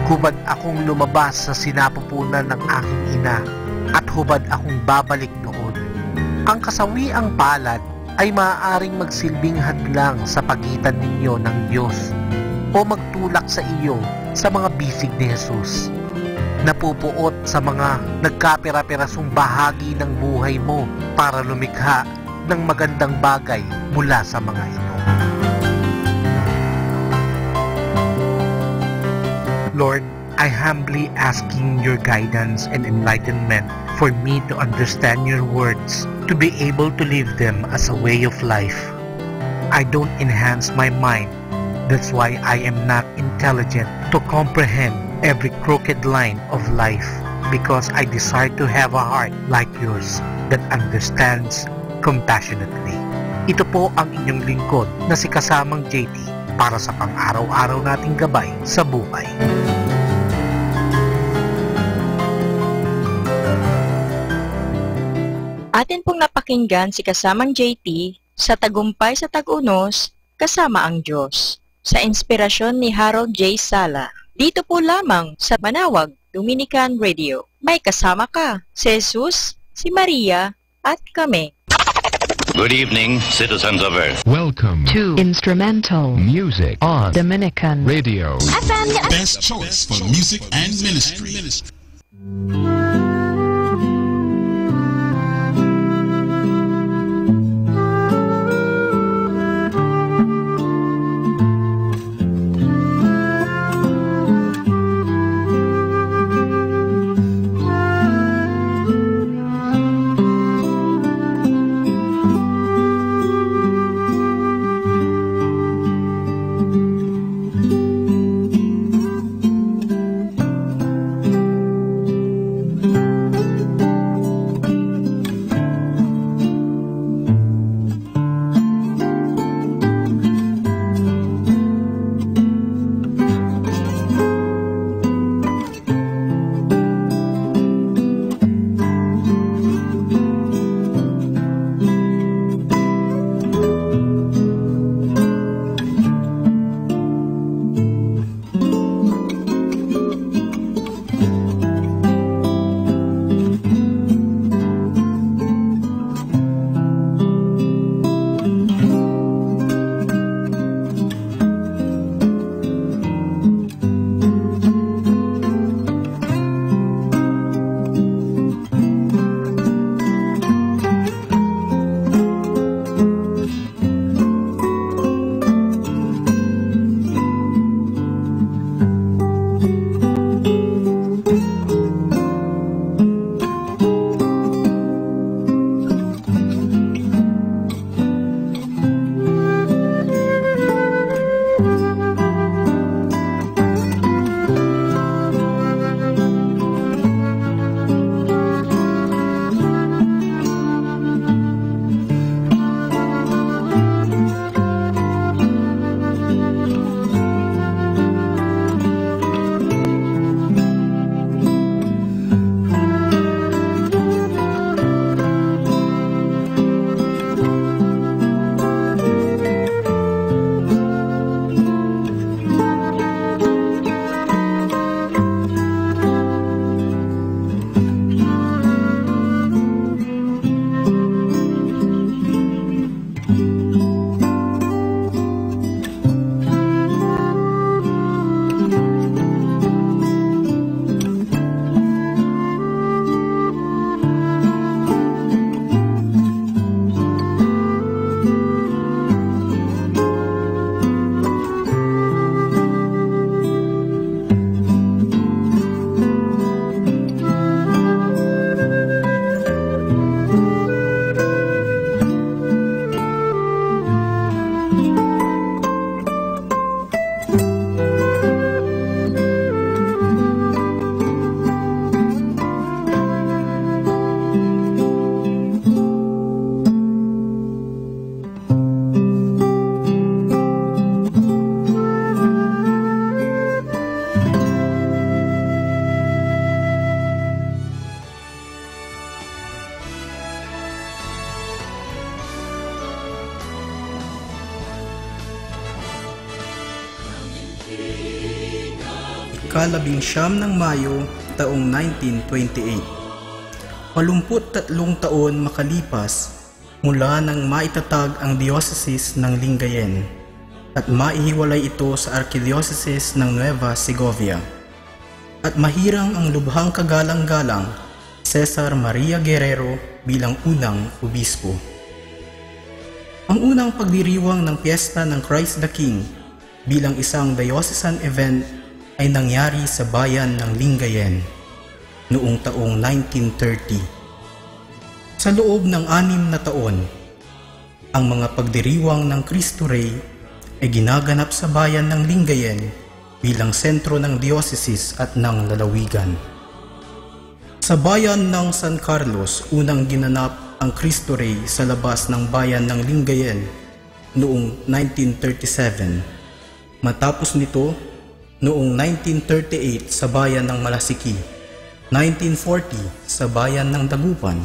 Speaker 2: Hubad akong lumabas sa sinapupunan ng aking ina, at hubad akong babalik doon. Ang kasawiang palad ay maaaring magsilbing hadlang sa pagitan ninyo ng Diyos o magtulak sa iyo sa mga bisig ni Jesus. Napupuot sa mga nagkapira-pirasong bahagi ng buhay mo para lumikha ng magandang bagay mula sa mga ito. Lord, I humbly asking your guidance and enlightenment for me to understand your words, to be able to live them as a way of life. I don't enhance my mind. That's why I am not intelligent to comprehend every crooked line of life, because I desire to have a heart like yours that understands compassionately. Ito po ang inyong lingkod na si Kasamang JT para sa pang-araw-araw nating gabay sa buhay.
Speaker 3: Atin pong napakinggan si Kasamang JT sa Tagumpay sa Tag-Unos, Kasama ang Diyos, sa inspirasyon ni Harold J. Sala. Dito po lamang sa Manawag Dominican Radio. May kasama ka, si Jesus, si Maria, at kami.
Speaker 14: Good evening, citizens of Earth.
Speaker 17: Welcome to Instrumental Music on Dominican Radio.
Speaker 24: Best choice for music and ministry.
Speaker 7: ika-19 ng Mayo taong 1928. 83 taon makalipas mula nang maitatag ang diocese ng Lingayen at maihiwalay ito sa Archdiocese ng Nueva Segovia. At mahirang ang lubhang kagalang-galang Cesar Maria Guerrero bilang unang obispo. Ang unang pagdiriwang ng piyesta ng Christ the King bilang isang diocesan event ay nangyari sa bayan ng Lingayen noong taong 1930. Sa loob ng 6 na taon, ang mga pagdiriwang ng Cristo Rey ay ginaganap sa bayan ng Lingayen bilang sentro ng diocese at ng lalawigan. Sa bayan ng San Carlos, unang ginanap ang Cristo Rey sa labas ng bayan ng Lingayen noong 1937. Matapos nito, noong 1938 sa bayan ng Malasiki, 1940 sa bayan ng Dagupan,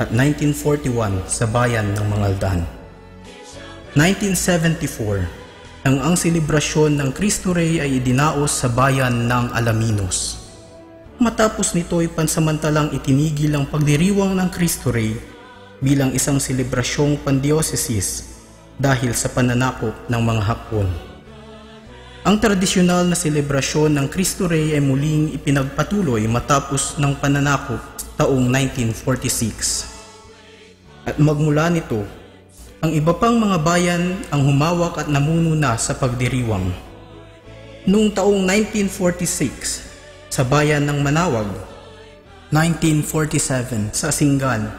Speaker 7: at 1941 sa bayan ng Mangaldan. 1974 nang ang selebrasyon ng Cristo Rey ay idinaos sa bayan ng Alaminos. Matapos nito ay pansamantalang itinigil ang pagdiriwang ng Cristo Rey bilang isang selebrasyong pandiocesis dahil sa pananakop ng mga Hapon. Ang tradisyonal na selebrasyon ng Cristo Rey ay muling ipinagpatuloy matapos ng pananakop taong 1946. At magmula nito, ang iba pang mga bayan ang humawak at namumuna sa pagdiriwang. Noong taong 1946, sa bayan ng Manawag, 1947 sa Singan,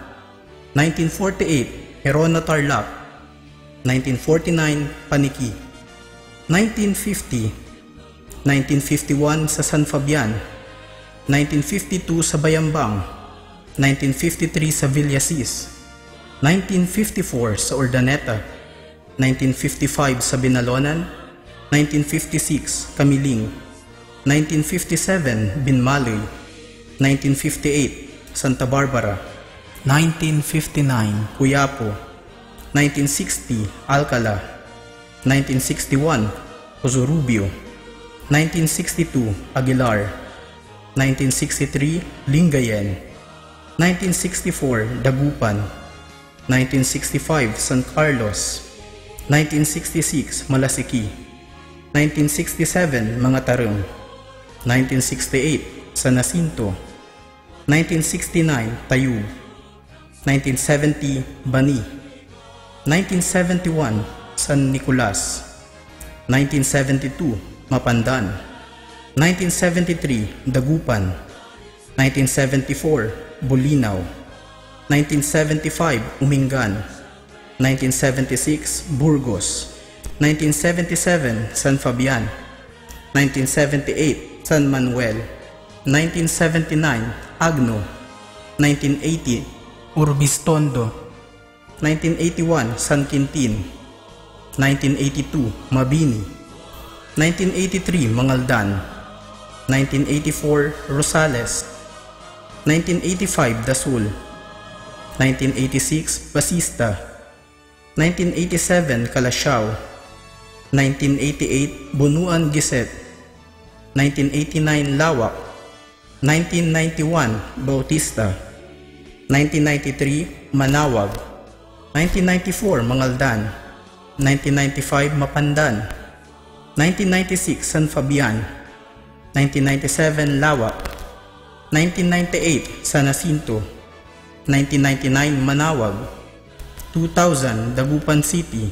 Speaker 7: 1948 Herona Tarlac, 1949 Paniki, 1950, 1951 sa San Fabian, 1952 sa Bayambang, 1953 sa Villasis, 1954 sa Urdaneta, 1955 sa Binalonan, 1956 Kamiling, 1957 Binmaloy, 1958 Santa Barbara, 1959 Cuyapo, 1960 Alcala, 1961 Ozurubio, 1962 Aguilar, 1963 Lingayen, 1964 Dagupan, 1965 San Carlos, 1966 Malasiki, 1967 Mga Tarong, 1968 San Jacinto, 1969 Tayub, 1970 Bani, 1971 San Nicolas, 1972 Mapandan, 1973 Dagupan, 1974 Bulinaw, 1975 Umingan, 1976 Burgos, 1977 San Fabian, 1978 San Manuel, 1979 Agno, 1980 Urbistondo, 1981 San Quintin, 1982 Mabini, 1983 Mangaldan, 1984 Rosales, 1985 Dasul, 1986 Basista, 1987 Calasiao, 1988 Bunuan Giset, 1989 Lawak, 1991 Bautista, 1993 Manawag, 1994 Mangaldan, 1995 Mapandan, 1996 San Fabian, 1997 Lawak, 1998 San Jacinto, 1999 Manawag, 2000 Dagupan City,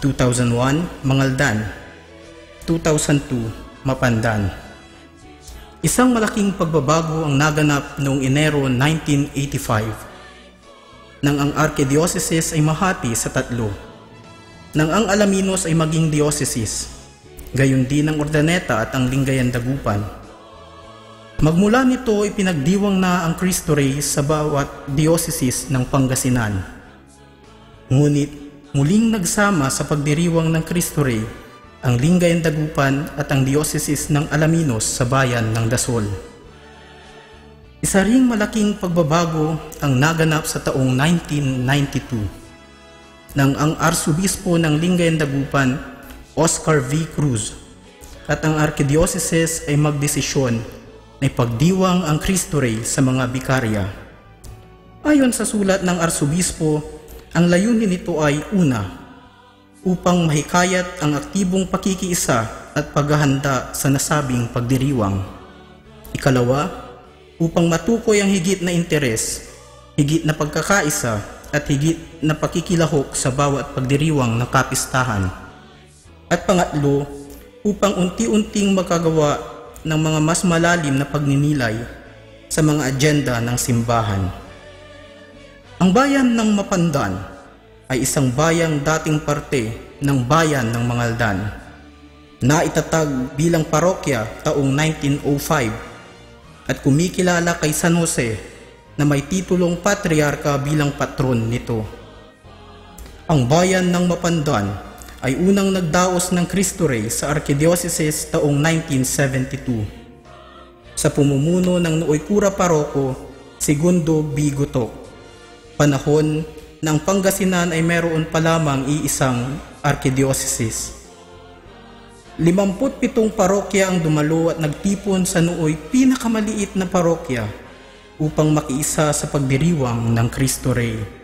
Speaker 7: 2001 Mangaldan, 2002 Mapandan. Isang malaking pagbabago ang naganap noong Enero 1985 nang ang Archdiocese ay mahati sa tatlo, nang ang Alaminos ay maging diocese, gayon din ang Urdaneta at ang Lingayen Dagupan. Magmula nito ay pinagdiwang na ang Cristo Rey sa bawat diocese ng Pangasinan. Ngunit muling nagsama sa pagdiriwang ng Cristo Rey ang Lingayen Dagupan at ang diocese ng Alaminos sa bayan ng Dasol. Isa ring malaking pagbabago ang naganap sa taong 1992 nang ang Arsobispo ng Lingayen Dagupan, Oscar V. Cruz, at ang Arkidiocese ay magdesisyon na ipagdiwang ang Cristo Rey sa mga bikarya. Ayon sa sulat ng Arsobispo, ang layunin nito ay una, upang mahikayat ang aktibong pakikiisa at paghahanda sa nasabing pagdiriwang. Ikalawa, upang matukoy ang higit na interes, higit na pagkakaisa at higit na pakikilahok sa bawat pagdiriwang ng kapistahan. At pangatlo, upang unti-unting magkagawa ng mga mas malalim na pagninilay sa mga agenda ng simbahan. Ang bayan ng Mapandan ay isang bayang dating parte ng bayan ng Mangaldan, na itatag bilang parokya taong 1905 at kumikilala kay San Jose na may titulong patriarka bilang patron nito. Ang bayan ng Mapandan ay unang nagdaos ng Cristo Rey sa Arkidiocese taong 1972 sa pumumuno ng nooy Kura Paroko Segundo B. Gutok, panahon na ang Pangasinan ay meron pa lamang iisang Arkidiocese. 57 parokya ang dumalo at nagtipon sa nooy pinakamaliit na parokya upang makiisa sa pagdiriwang ng Cristo Rey.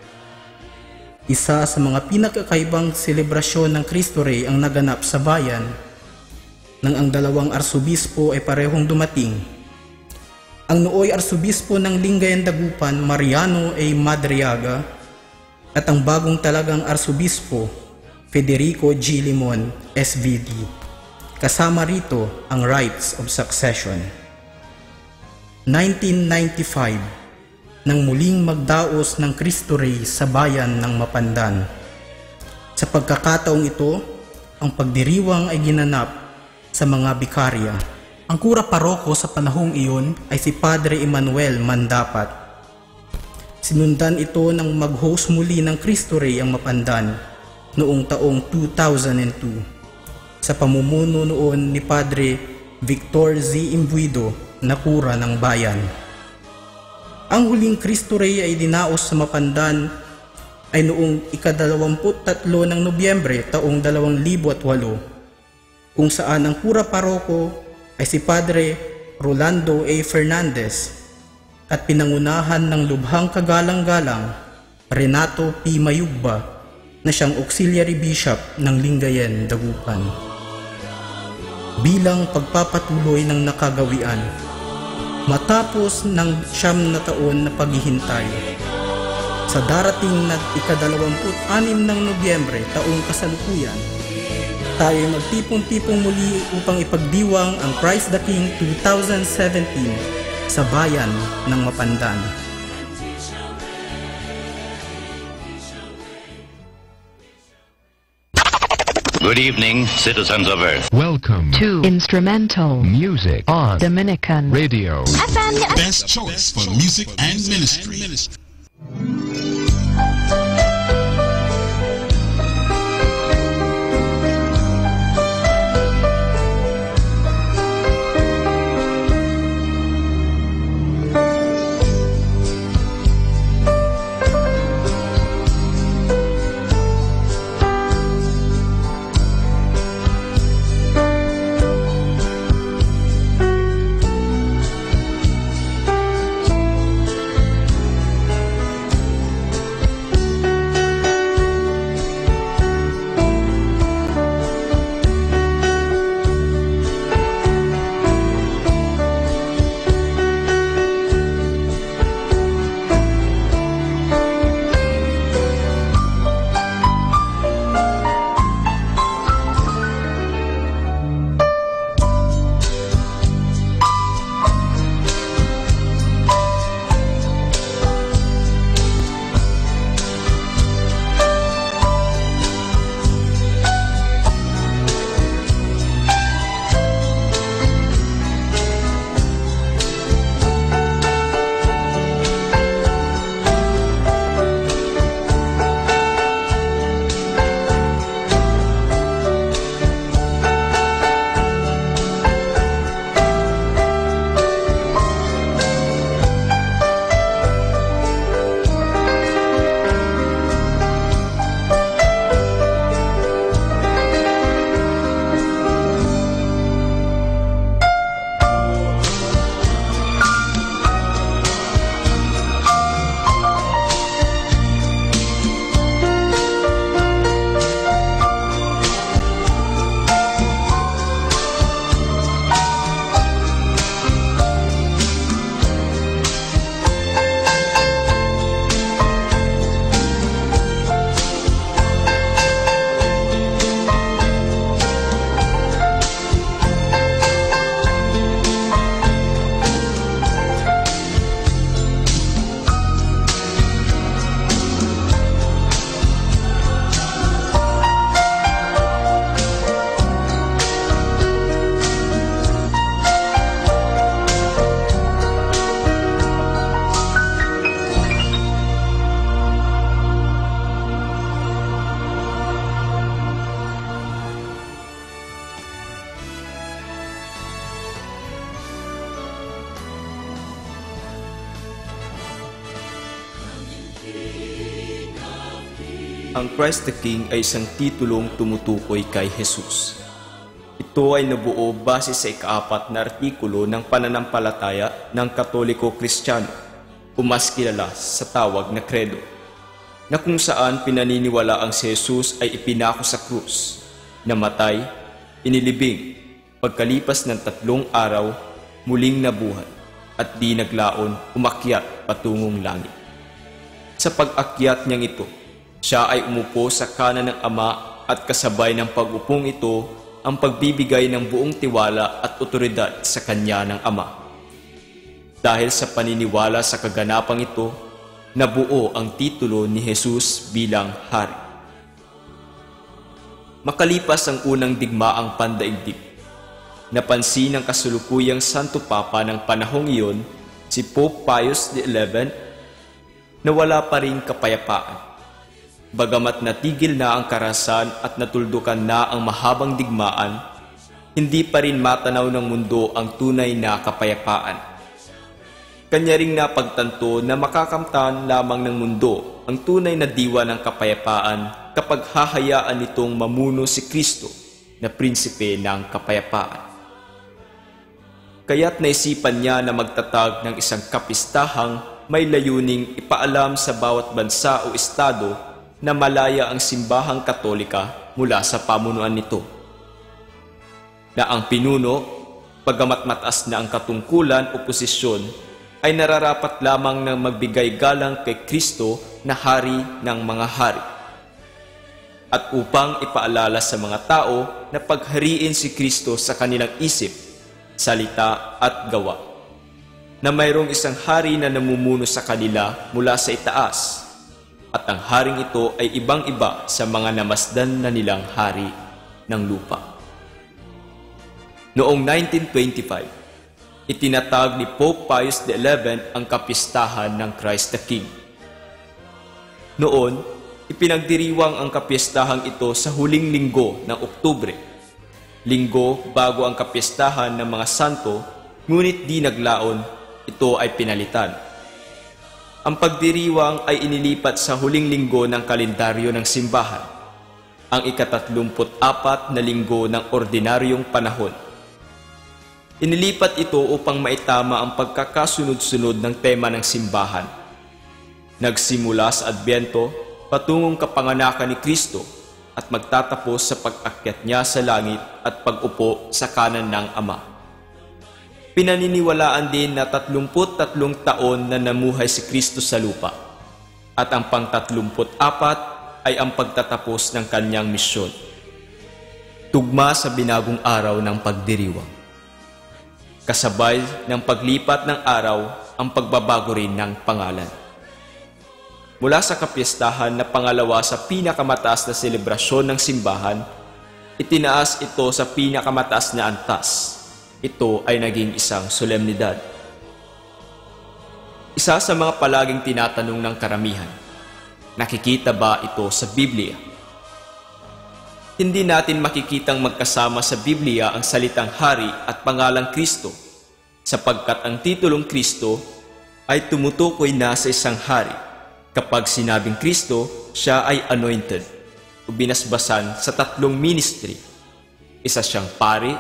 Speaker 7: Isa sa mga pinakakaibang selebrasyon ng Cristo Rey ang naganap sa bayan nang ang dalawang arsobispo ay parehong dumating. Ang nooy arsobispo ng Lingayen Dagupan, Mariano A. Madriaga, at ang bagong talagang arsobispo, Federico G. Limon, SVD. Kasama rito ang rites of succession. 1995, nang muling magdaos ng Cristo Rey sa bayan ng Mapandan. Sa pagkakataong ito, ang pagdiriwang ay ginanap sa mga bikarya. Ang kura paroko sa panahong iyon ay si Padre Emmanuel Mandapat. Sinundan ito ng mag-host muli ng Cristo Rey ang Mapandan noong taong 2002 sa pamumuno noon ni Padre Victor Z. Imbuido na kura ng bayan. Ang huling Cristo Rey ay dinaos sa Mapandan ay noong ika-23 ng Nobyembre taong 2008, kung saan ang kura paroko ay si Padre Rolando A. Fernandez at pinangunahan ng lubhang kagalang-galang Renato P. Mayugba na siyang auxiliary bishop ng Lingayen Dagupan. Bilang pagpapatuloy ng nakagawian, matapos ng 9 na taon na paghihintay, sa darating na ika-26 ng Nobyembre taong kasalukuyan, tayo magtipon-tipong muli upang ipagdiwang ang Christ the King 2017 sa bayan ng Mapandan.
Speaker 14: Good evening, citizens of Earth.
Speaker 17: Welcome to Instrumental Music on Dominican Radio.
Speaker 24: Best choice for music and ministry.
Speaker 8: Ang Christ the King ay isang titulong tumutukoy kay Jesus. Ito ay nabuo base sa ika-4 na artikulo ng pananampalataya ng Katoliko Kristiyano o mas kilala sa tawag na Credo, na kung saan pinaniniwalaang si Jesus ay ipinako sa krus, namatay, inilibing, pagkalipas ng 3 araw, muling nabuhay, at di naglaon umakyat patungong langit. Sa pag-akyat niyang ito, siya ay umupo sa kanan ng Ama at kasabay ng pag-upong ito ang pagbibigay ng buong tiwala at otoridad sa kanya ng Ama. Dahil sa paniniwala sa kaganapang ito, nabuo ang titulo ni Jesus bilang Hari. Makalipas ang unang digmaang pandaigdig, napansin ng kasulukuyang Santo Papa ng panahong iyon, si Pope Pius XI, na wala pa rin kapayapaan. Bagamat natigil na ang karahasan at natuldukan na ang mahabang digmaan, hindi pa rin matanaw ng mundo ang tunay na kapayapaan. Kanya ring napagtanto na makakamtan lamang ng mundo ang tunay na diwa ng kapayapaan kapag hahayaan nitong mamuno si Kristo na prinsipe ng kapayapaan. Kaya't naisipan niya na magtatag ng isang kapistahang may layuning ipaalam sa bawat bansa o estado na malaya ang simbahang Katolika mula sa pamunuan nito. Na ang pinuno, bagamat mataas na ang katungkulan o posisyon, ay nararapat lamang na magbigay galang kay Kristo na hari ng mga hari. At upang ipaalala sa mga tao na paghariin si Kristo sa kanilang isip, salita at gawa. Na mayroong isang hari na namumuno sa kanila mula sa itaas, at ang haring ito ay ibang-iba sa mga namasdan na nilang hari ng lupa. Noong 1925, itinatag ni Pope Pius XI ang kapistahan ng Christ the King. Noon, ipinagdiriwang ang kapistahan ito sa huling linggo ng Oktubre, linggo bago ang kapistahan ng mga santo, ngunit di naglaon, ito ay pinalitan. Ang pagdiriwang ay inilipat sa huling linggo ng kalendaryo ng simbahan, ang ika-34 na linggo ng ordinaryong panahon. Inilipat ito upang maitama ang pagkakasunod-sunod ng tema ng simbahan. Nagsimula sa Adbyento patungong kapanganakan ni Kristo at magtatapos sa pag-akyat niya sa langit at pag-upo sa kanan ng Ama. Pinaniniwalaan din na 33 taon na namuhay si Kristo sa lupa at ang pang-34 ay ang pagtatapos ng kanyang misyon. Tugma sa binagong araw ng pagdiriwang. Kasabay ng paglipat ng araw ang pagbabago rin ng pangalan. Mula sa kapistahan na pangalawa sa pinakamataas na selebrasyon ng simbahan, itinaas ito sa pinakamataas na antas. Ito ay naging isang solemnidad. Isa sa mga palaging tinatanong ng karamihan, nakikita ba ito sa Biblia? Hindi natin makikitang magkasama sa Biblia ang salitang hari at pangalang Kristo, sapagkat ang titulong Kristo ay tumutukoy na sa isang hari. Kapag sinabing Kristo, siya ay anointed o binasbasan sa 3 ministry. Isa siyang pari,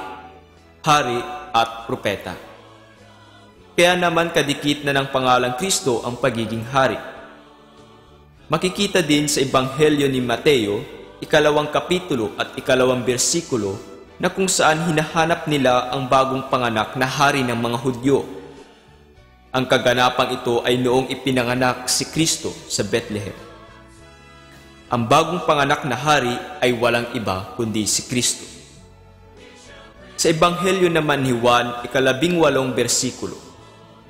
Speaker 8: hari at propeta. Kaya naman kadikit na ng pangalang Kristo ang pagiging hari. Makikita din sa Ebanghelyo ni Mateo, 2 kapitulo at 2 bersikulo na kung saan hinahanap nila ang bagong panganak na hari ng mga Hudyo. Ang kaganapang ito ay noong ipinanganak si Kristo sa Bethlehem. Ang bagong panganak na hari ay walang iba kundi si Kristo. Sa Ebanghelyo naman ni Juan, 18 bersikulo,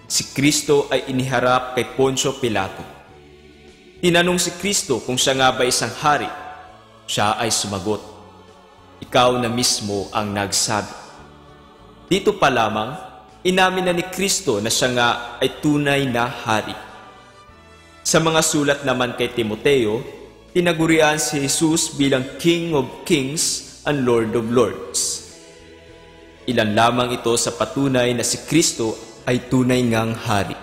Speaker 8: si Kristo ay iniharap kay Poncio Pilato. Tinanong si Kristo kung siya nga ba isang hari. Siya ay sumagot, "Ikaw na mismo ang nagsabi." Dito pa lamang, inamin na ni Kristo na siya nga ay tunay na hari. Sa mga sulat naman kay Timoteo, tinagurian si Jesus bilang King of Kings and Lord of Lords. Ilan lamang ito sa patunay na si Kristo ay tunay ngang hari.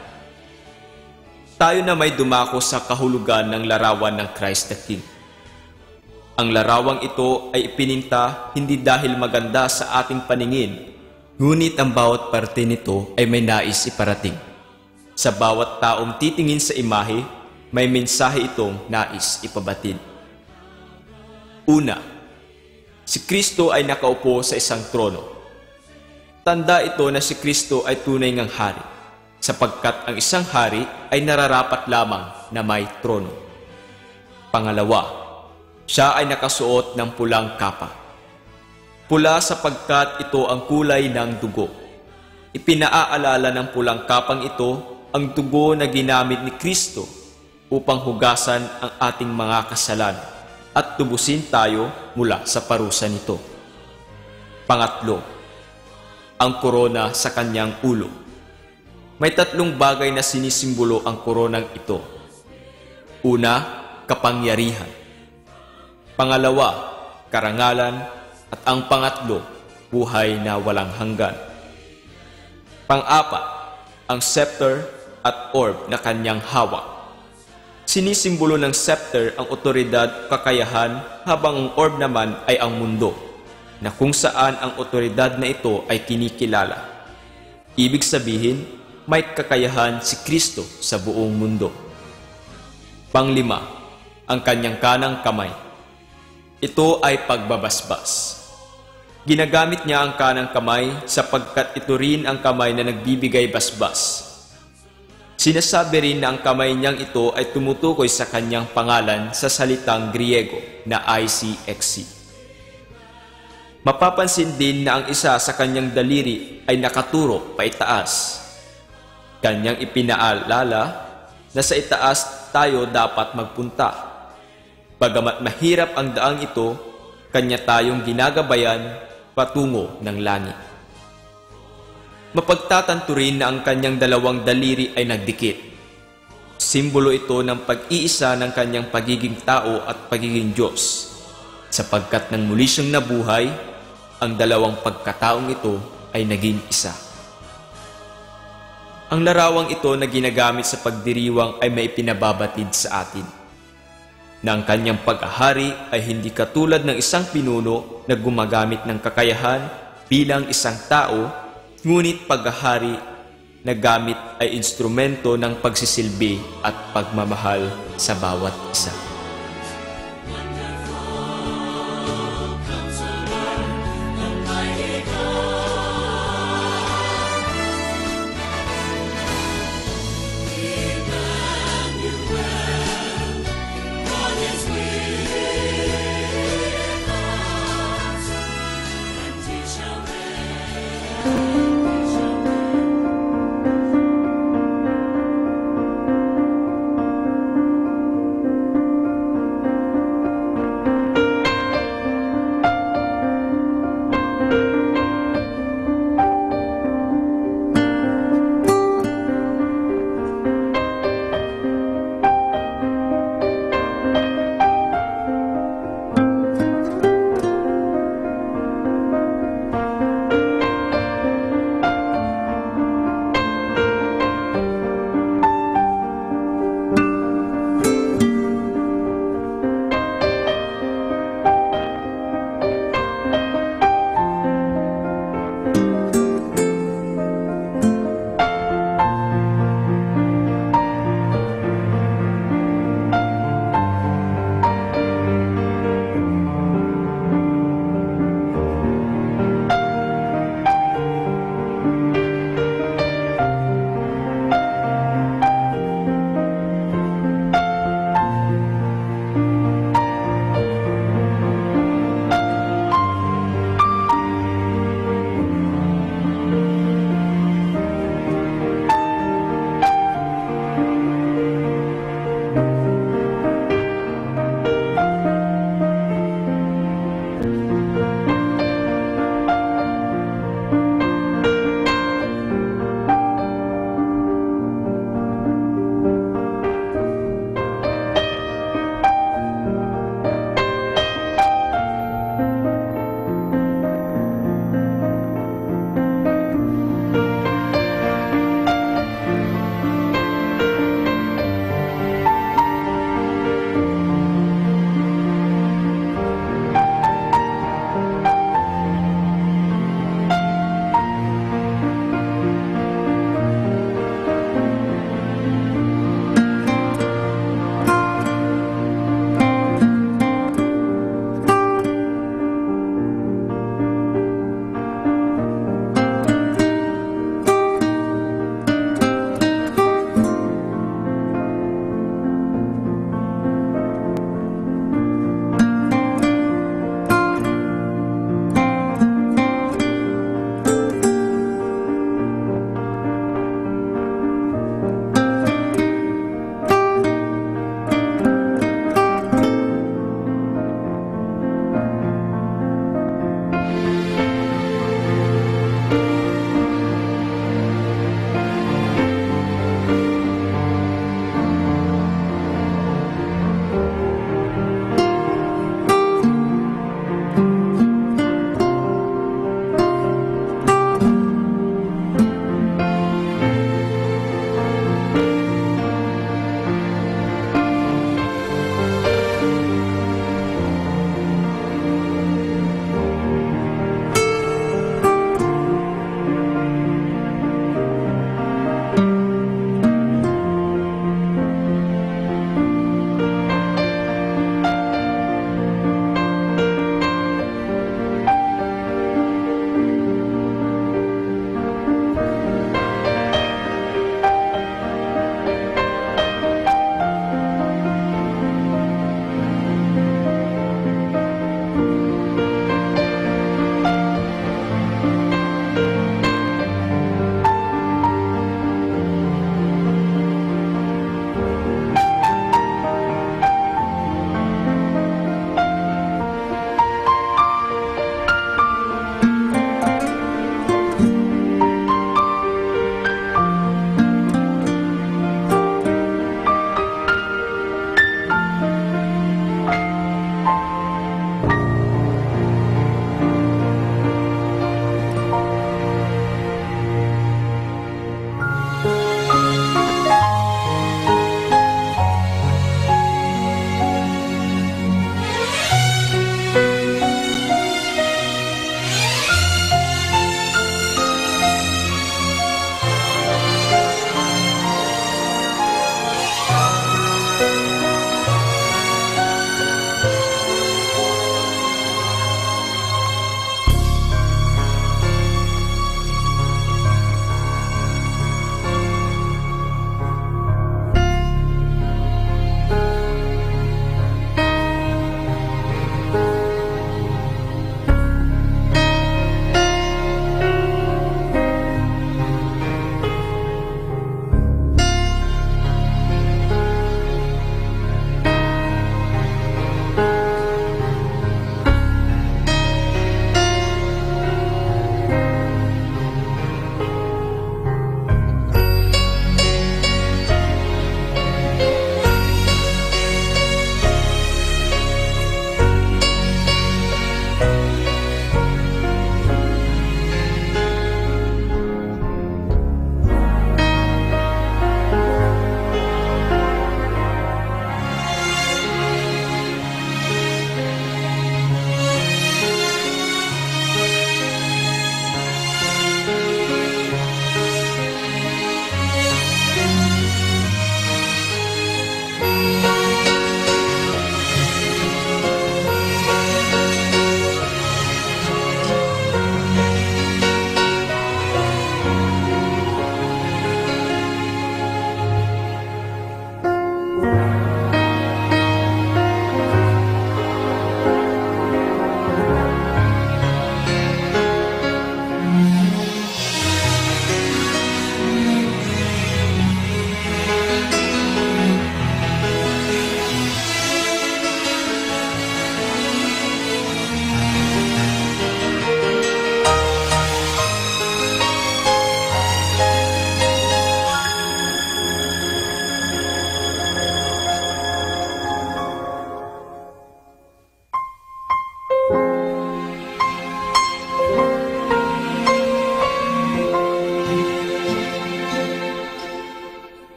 Speaker 8: Tayo na may dumako sa kahulugan ng larawan ng Christ the King. Ang larawang ito ay ipininta hindi dahil maganda sa ating paningin, ngunit ang bawat parte nito ay may nais iparating. Sa bawat taong titingin sa imahe, may mensahe itong nais ipabatid. Una, si Kristo ay nakaupo sa isang trono. Tanda ito na si Kristo ay tunay ngang hari, sapagkat ang isang hari ay nararapat lamang na may trono. Pangalawa, siya ay nakasuot ng pulang kapa. Pula sapagkat ito ang kulay ng dugo. Ipinaaalala ng pulang kapang ito ang dugo na ginamit ni Kristo upang hugasan ang ating mga kasalanan at tubusin tayo mula sa parusa nito. Pangatlo, ang korona sa kanyang ulo. May tatlong bagay na sinisimbolo ang koronang ito. Una, kapangyarihan. Pangalawa, karangalan, at ang pangatlo, buhay na walang hanggan. Pang-apat, ang scepter at orb na kanyang hawak. Sinisimbolo ng scepter ang otoridad, kakayahan, habang ang orb naman ay ang mundo, na kung saan ang otoridad na ito ay kinikilala. Ibig sabihin, may kakayahan si Kristo sa buong mundo. Panglima, ang kanyang kanang kamay. Ito ay pagbabasbas. Ginagamit niya ang kanang kamay sapagkat ito rin ang kamay na nagbibigay basbas. Sinasabi rin na ang kamay niyang ito ay tumutukoy sa kanyang pangalan sa salitang Griego na ICXC. Mapapansin din na ang isa sa kanyang daliri ay nakaturo paitaas. Kanyang ipinaalala na sa itaas tayo dapat magpunta. Bagamat mahirap ang daang ito, kanya tayong ginagabayan patungo ng langit. Mapagtatanto rin na ang kanyang dalawang daliri ay nagdikit. Simbolo ito ng pag-iisa ng kanyang pagiging tao at pagiging Diyos, sapagkat nang muli siyang nabuhay, ang dalawang pagkataong ito ay naging isa. Ang larawang ito na ginagamit sa pagdiriwang ay may pinababatid sa atin, na ang kanyang paghahari ay hindi katulad ng isang pinuno na gumagamit ng kakayahan bilang isang tao, ngunit paghahari na gamit ay instrumento ng pagsisilbi at pagmamahal sa bawat isa.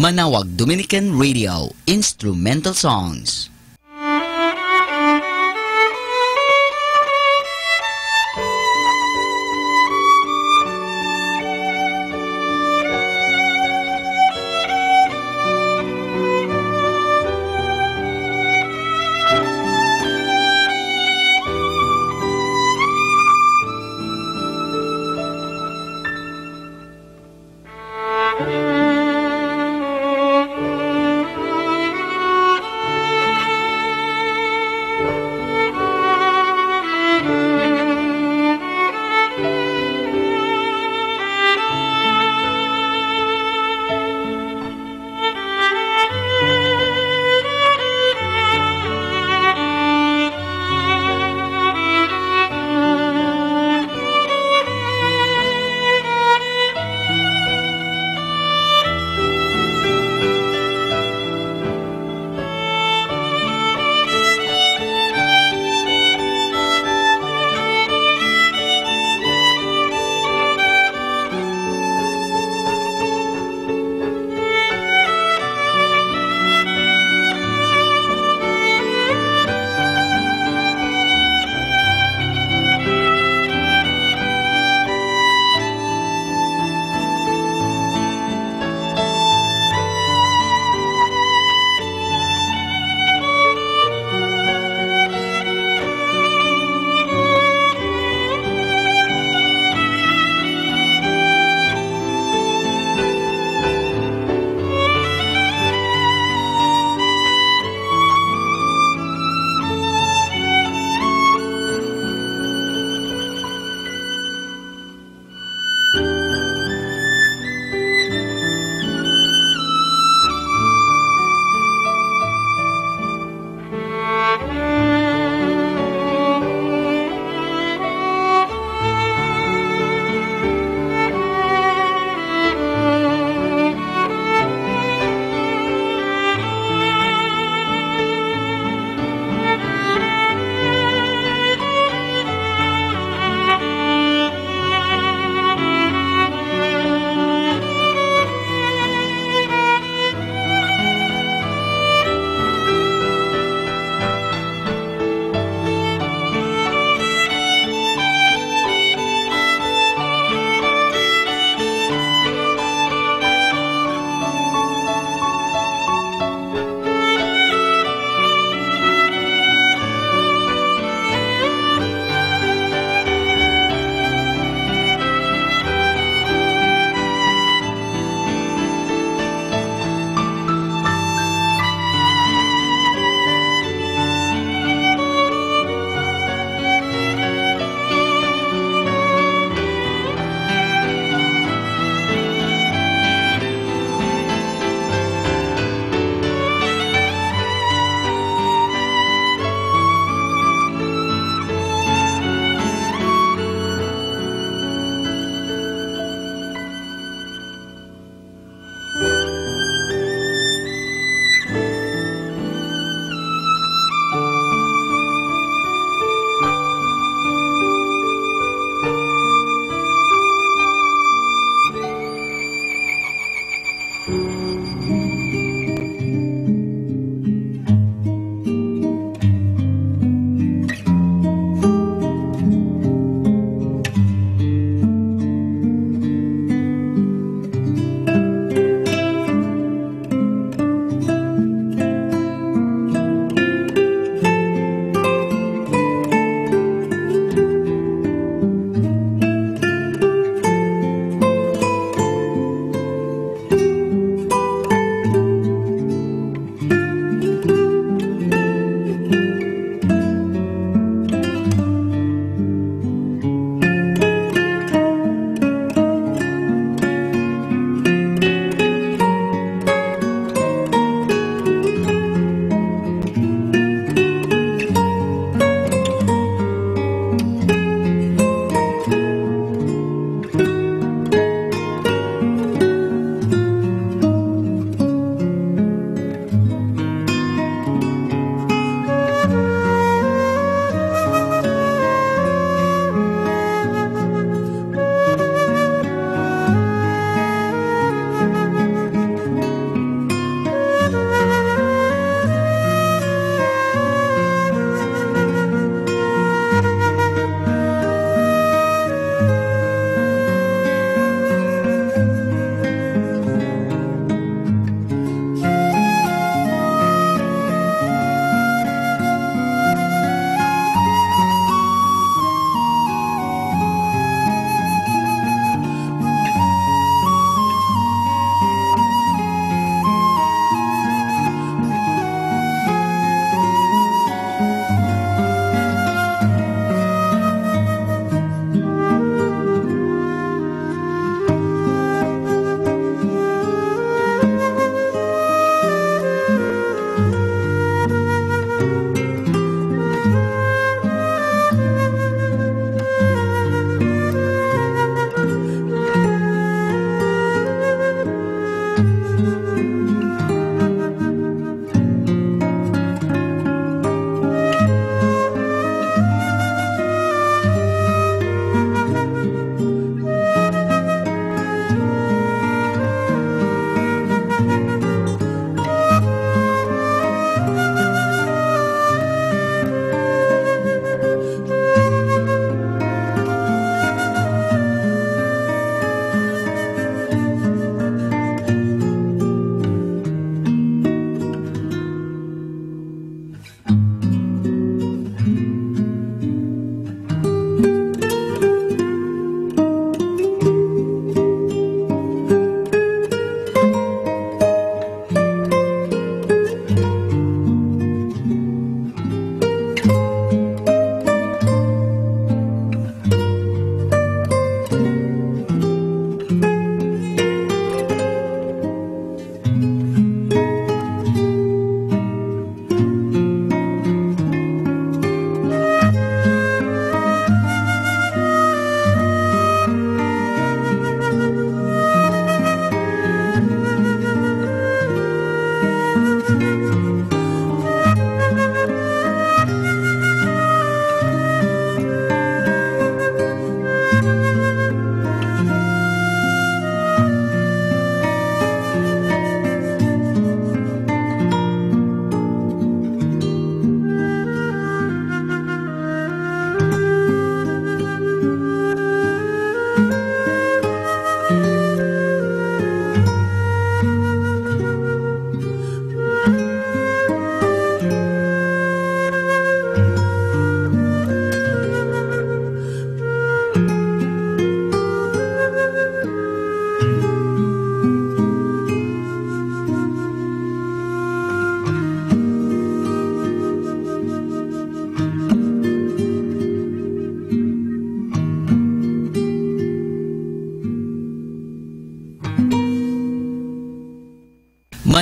Speaker 5: Manawag Dominican Radio, Instrumental Songs.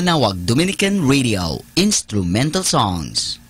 Speaker 5: Manawag Dominican Radio Instrumental Songs.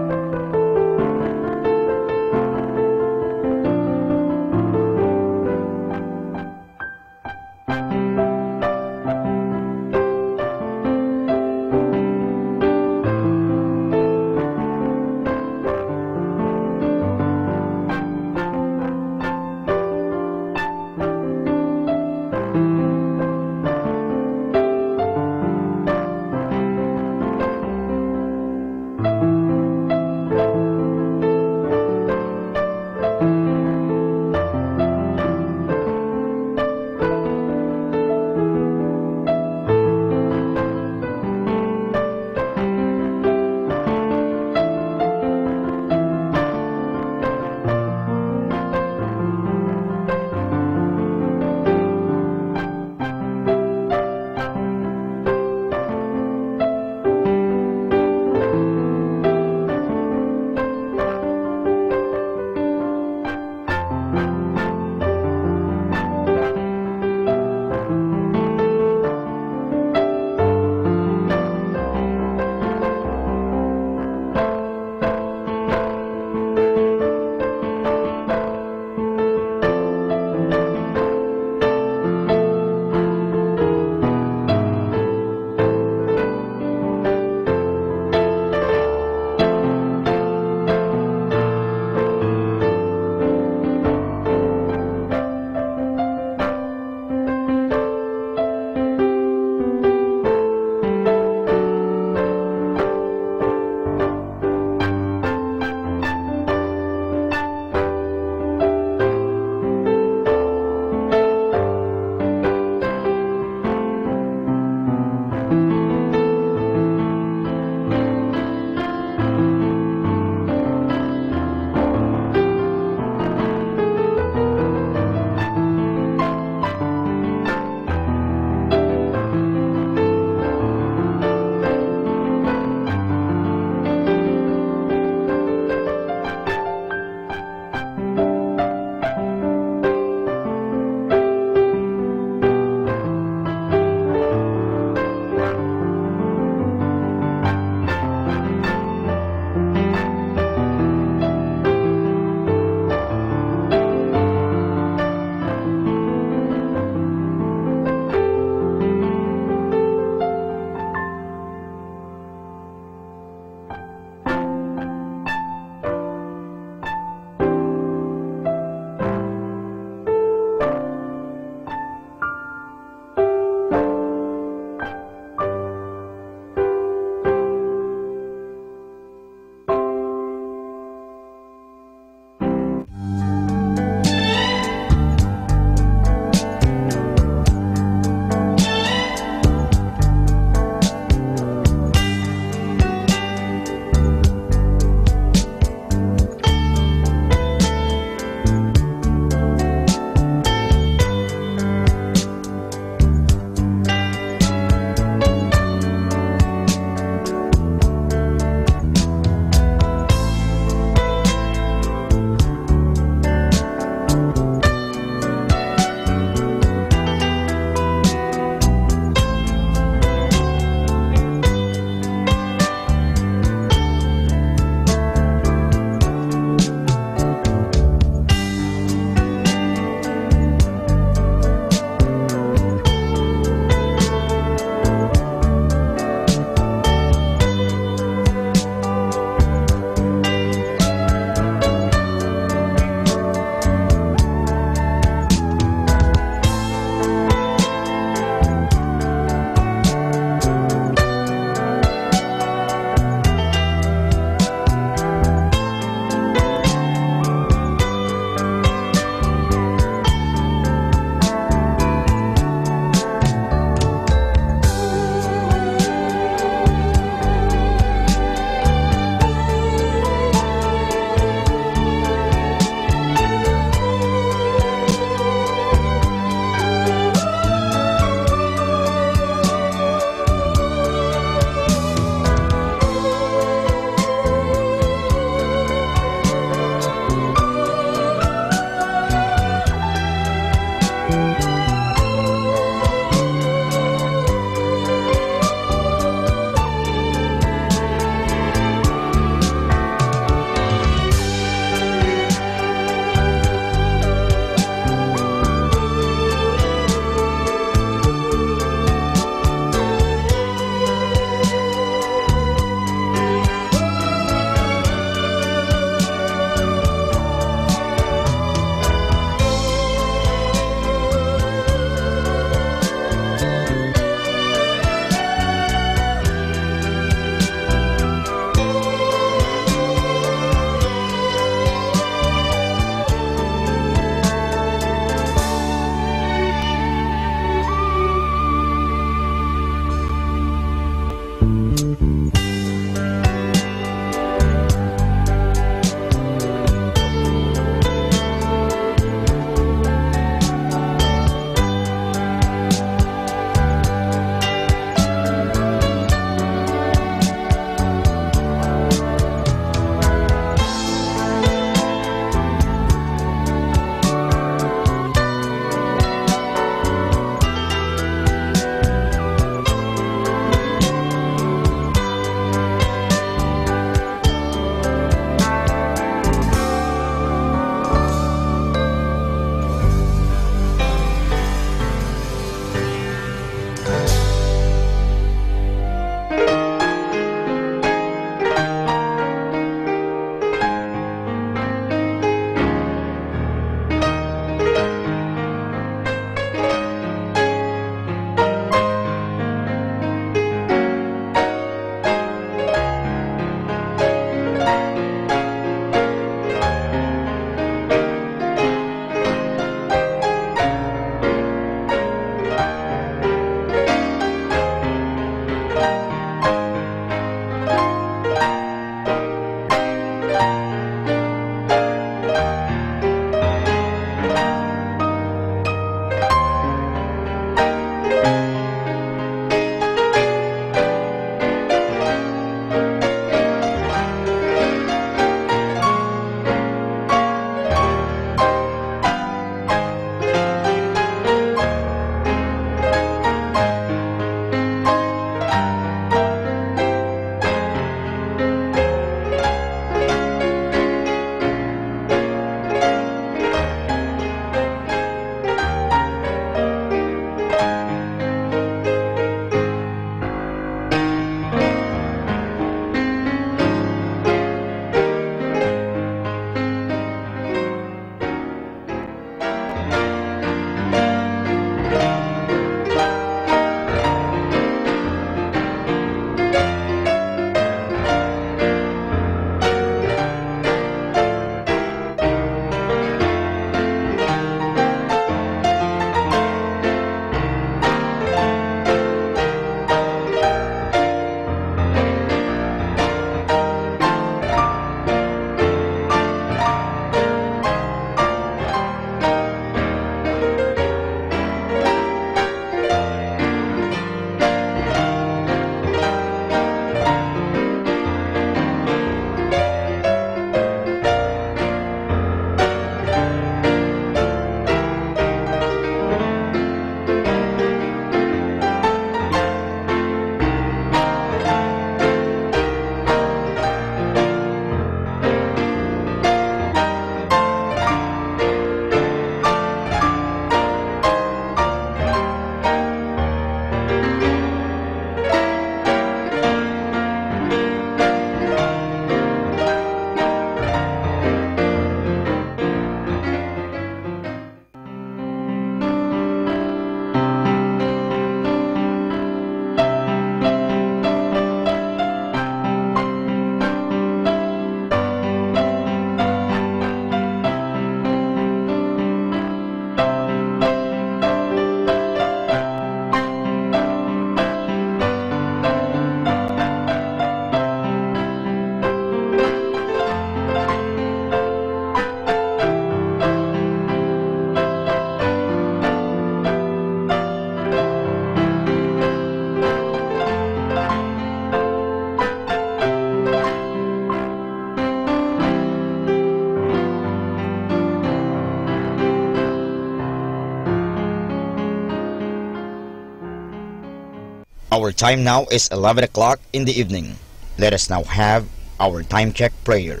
Speaker 12: Our time now is 11 o'clock in the evening. Let us now have our time check prayer.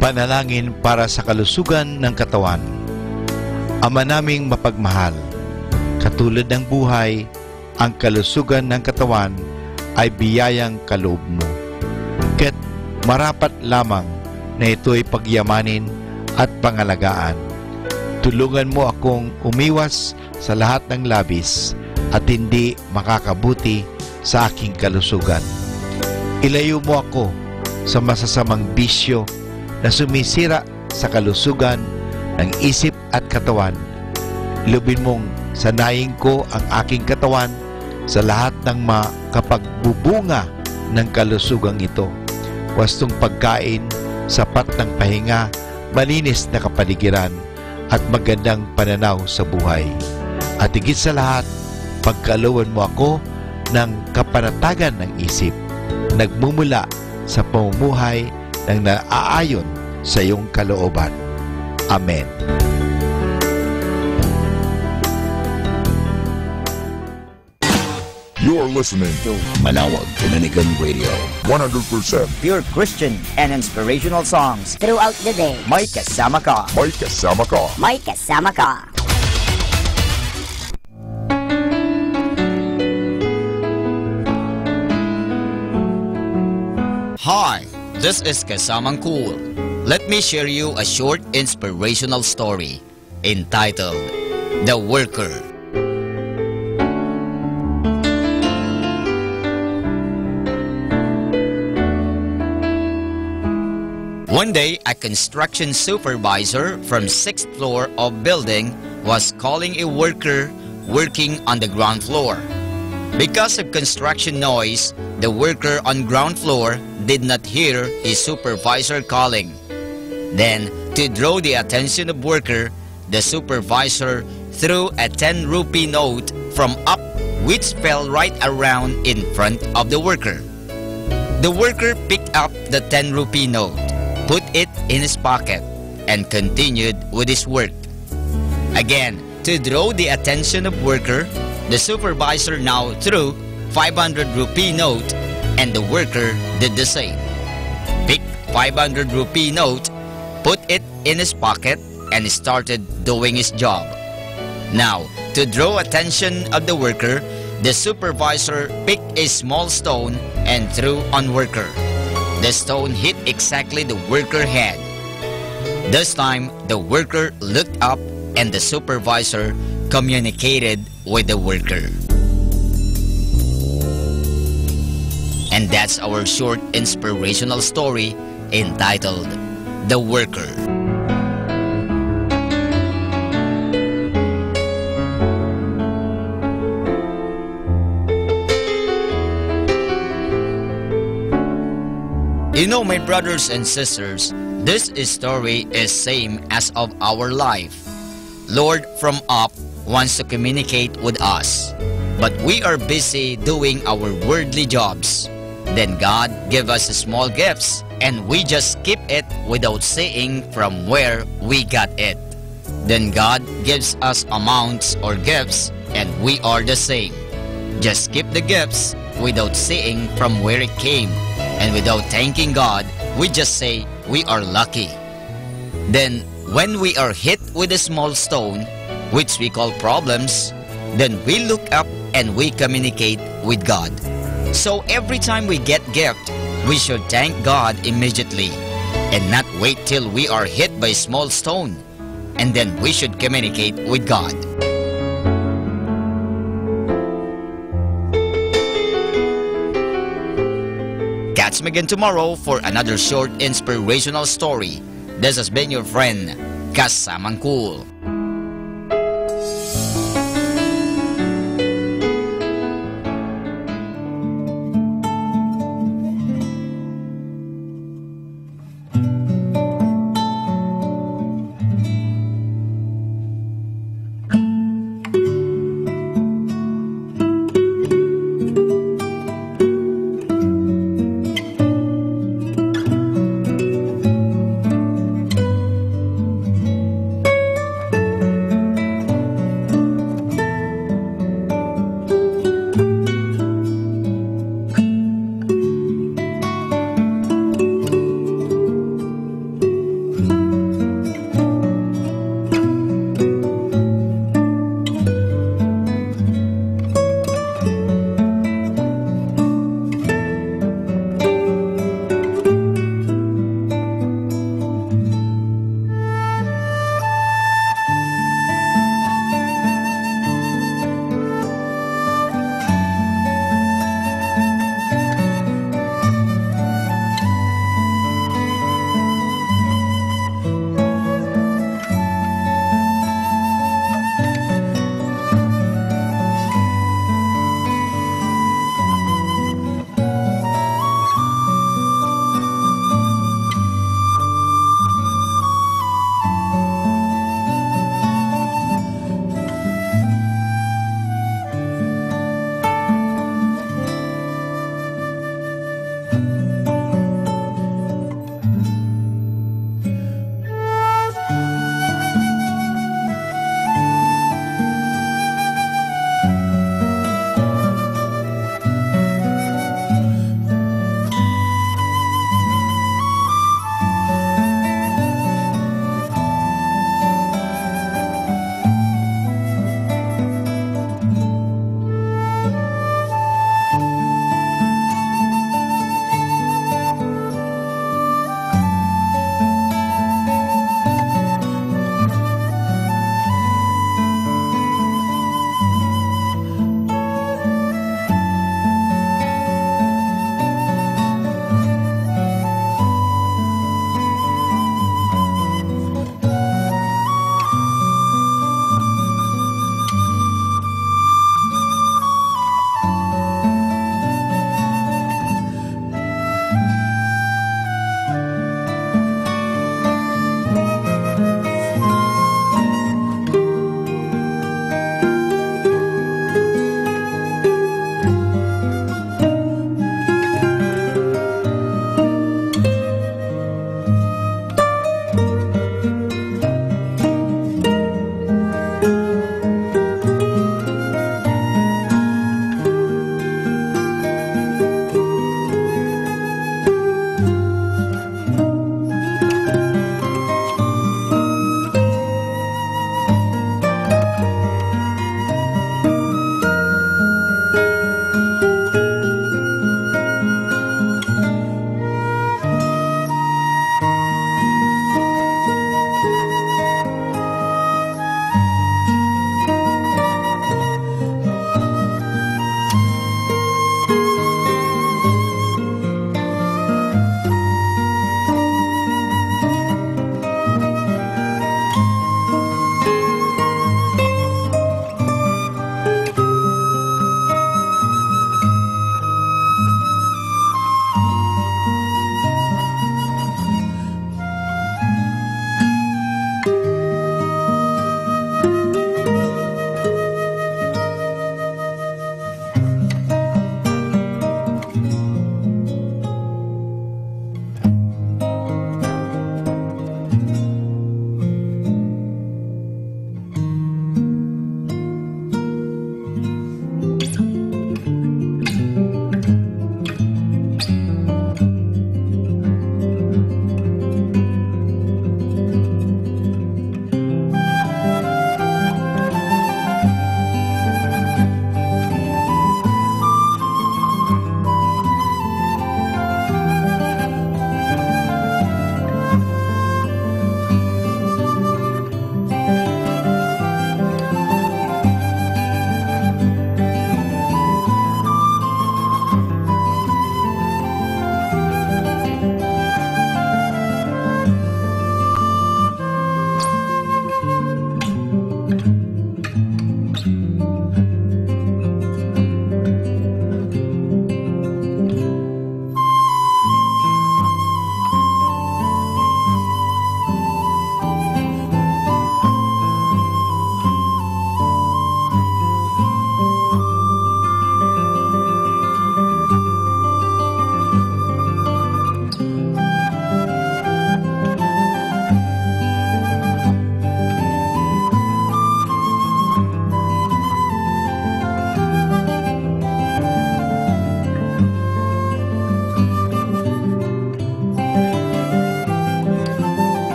Speaker 6: Panalangin para sa kalusugan ng katawan. Ama naming mapagmahal, katulad ng buhay, ang kalusugan ng katawan ay biyayang kaloob mo. Kaya't marapat lamang na ito'y pagyamanin at pangalagaan. Tulungan mo akong umiwas sa lahat ng labis at hindi makakabuti sa aking kalusugan. Ilayo mo ako sa masasamang bisyo na sumisira sa kalusugan ng isip at katawan. Lubin mong sanayin ko ang aking katawan sa lahat ng makapagbubunga ng kalusugang ito. Wastong pagkain, sapat ng pahinga, malinis na kapaligiran, at magandang pananaw sa buhay. At higit sa lahat, pagkalooban mo ako ng kapanatagan ng isip, nagmumula sa pamumuhay ng naaayon sa iyong kalooban. Amen.
Speaker 11: You're listening to
Speaker 5: Manawag Dominican Radio.
Speaker 11: 100%
Speaker 12: Pure Christian and inspirational songs
Speaker 4: Throughout the day.
Speaker 12: May kasama ka.
Speaker 11: May kasama ka.
Speaker 4: May kasama ka.
Speaker 5: Hi, this is Kasamang Cool. Let me share you a short inspirational story entitled The Worker. One day, a construction supervisor from 6th floor of building was calling a worker working on the ground floor. Because of construction noise, the worker on ground floor did not hear his supervisor calling. Then, to draw the attention of worker, the supervisor threw a 10 rupee note from up which fell right around in front of the worker. The worker picked up the 10 rupee note, put it in his pocket, and continued with his work. Again, to draw the attention of worker, the supervisor now threw 500 rupee note and the worker did the same. Picked 500 rupee note, put it in his pocket, and started doing his job. Now, to draw attention of the worker, the supervisor picked a small stone and threw on worker. The stone hit exactly the worker head. This time, the worker looked up and the supervisor communicated with the worker. And that's our short inspirational story entitled The Worker. You know, my brothers and sisters, this story is same as of our life. Lord from up wants to communicate with us, but we are busy doing our worldly jobs. Then God give us small gifts and we just keep it without seeing from where we got it. Then God gives us amounts or gifts and we are the same. Just keep the gifts without seeing from where it came, and without thanking God, we just say we are lucky. Then when we are hit with a small stone, which we call problems, then we look up and we communicate with God. So every time we get gift, we should thank God immediately and not wait till we are hit by a small stone, and then we should communicate with God. Catch me again tomorrow for another short inspirational story. This has been your friend, Kasamang Cool.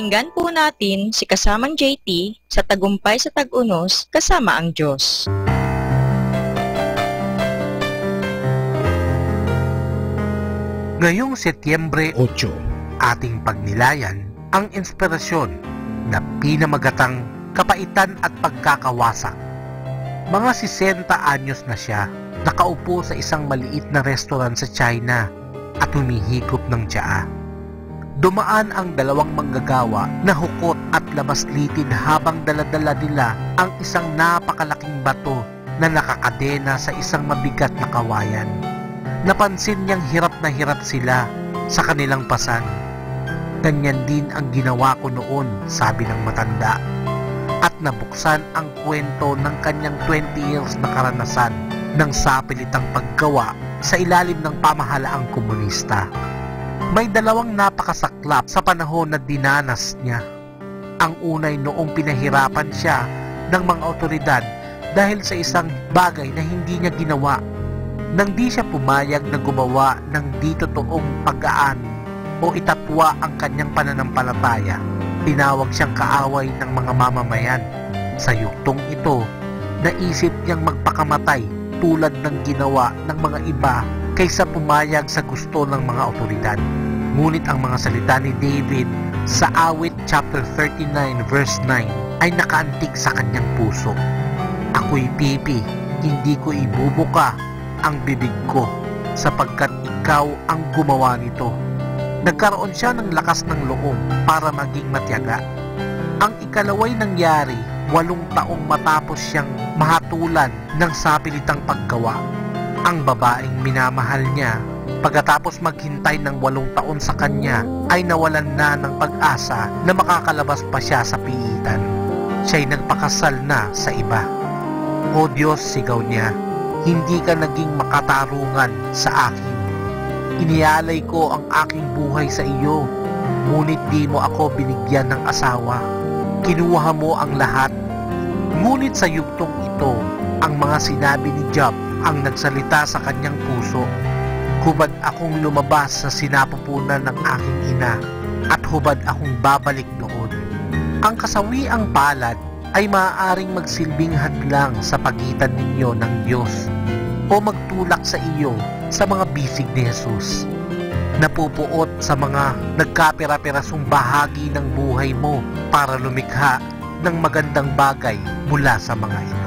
Speaker 3: Pakinggan po natin si kasamang JT sa Tagumpay sa Tag-Unos kasama ang Diyos.
Speaker 2: Ngayong Setyembre 8, ating pagnilayan ang inspirasyon na pinamagatang kapaitan at pagkakawasak. Mga 60 anyos na siya, nakaupo sa isang maliit na restaurant sa China at humihigop ng tsaa. Dumaan ang dalawang manggagawa na hukot at labas-litid habang daladala nila ang isang napakalaking bato na nakakadena sa isang mabigat na kawayan. Napansin niyang hirap na hirap sila sa kanilang pasan. Ganyan din ang ginawa ko noon, sabi ng matanda. At nabuksan ang kwento ng kanyang 20 years na karanasan ng sapilitang paggawa sa ilalim ng pamahalaang komunista. May dalawang napakasaklap sa panahon na dinanas niya. Ang unay noong pinahirapan siya ng mga otoridad dahil sa isang bagay na hindi niya ginawa. Nang di siya pumayag na gumawa ng di totoong paggaan o itatwa ang kanyang pananampalataya, tinawag siyang kaaway ng mga mamamayan. Sa yuktong ito, naisip niyang magpakamatay tulad ng ginawa ng mga iba kaysa pumayag sa gusto ng mga otoridad. Ngunit ang mga salita ni David sa Awit chapter 39 verse 9 ay nakaantig sa kanyang puso. Ako'y pipi, hindi ko ibubuka ang bibig ko sapagkat ikaw ang gumawa nito. Nagkaroon siya ng lakas ng loob para maging matiyaga. Ang ikalaway nangyari 8 taong matapos siyang mahatulan ng sapilitang paggawa. Ang babaeng minamahal niya, pagkatapos maghintay ng 8 taon sa kanya, ay nawalan na ng pag-asa na makakalabas pa siya sa piitan. Siya'y nagpakasal na sa iba. O Diyos, sigaw niya, hindi ka naging makatarungan sa akin. Inialay ko ang aking buhay sa iyo, ngunit di mo ako binigyan ng asawa. Kinuha mo ang lahat. Ngunit sa yugtong ito, ang mga sinabi ni Job ang nagsalita sa kanyang puso. Hubad akong lumabas sa sinapupunan ng aking ina, at hubad akong babalik doon. Ang kasawiang palad ay maaaring magsilbing hadlang sa pagitan ninyo ng Diyos o magtulak sa iyo sa mga bisig ni Jesus. Napupuot sa mga nagkapira-pirasong bahagi ng buhay mo para lumikha ng magandang bagay mula sa mga ito.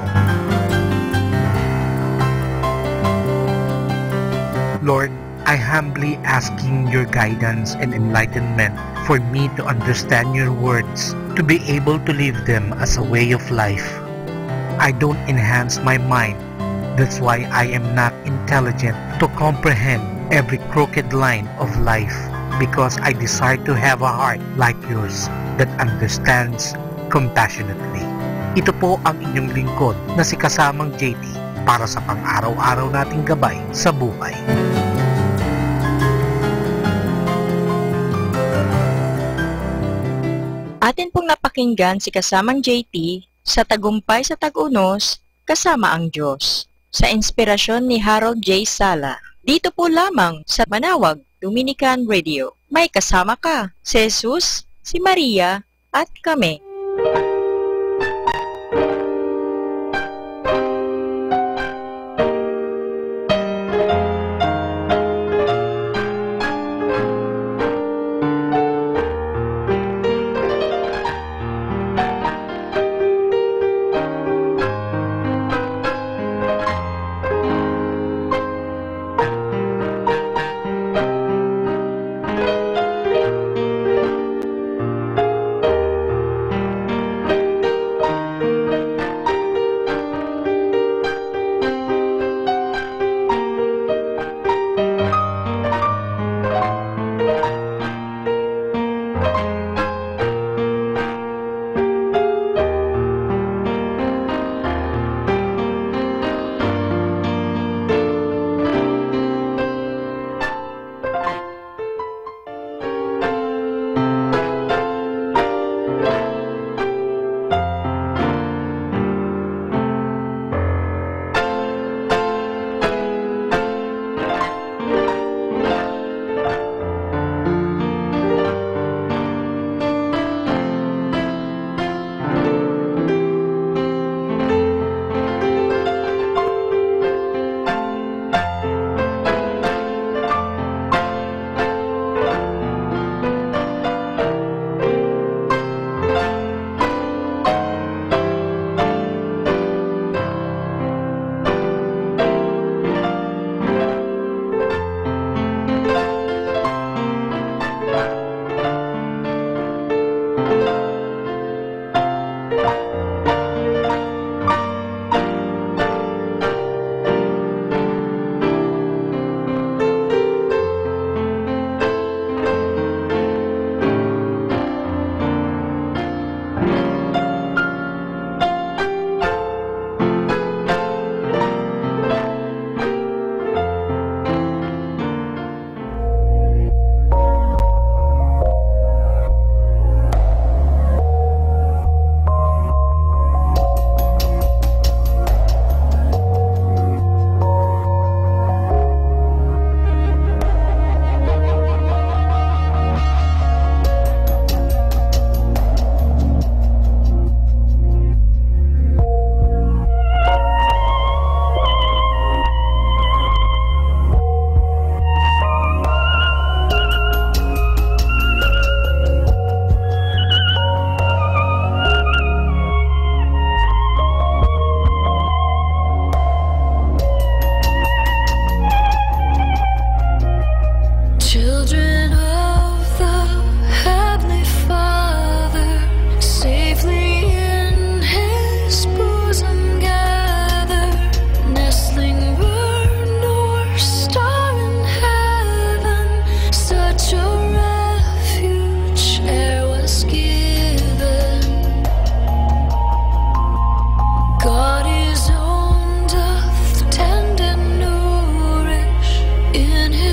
Speaker 2: Lord, I humbly asking your guidance and enlightenment for me to understand your words, to be able to live them as a way of life. I don't enhance my mind. That's why I am not intelligent to comprehend every crooked line of life, because I desire to have a heart like yours that understands compassionately. Ito po ang inyong lingkod na si kasamang JT para sa pang-araw-araw nating gabay sa buhay.
Speaker 3: Atin pong napakinggan si kasamang JT sa Tagumpay sa Tag-Unos kasama ang Diyos sa inspirasyon ni Harold J. Sala. Dito po lamang sa Manawag Dominican Radio. May kasama ka, si Jesus, si Maria, at kami.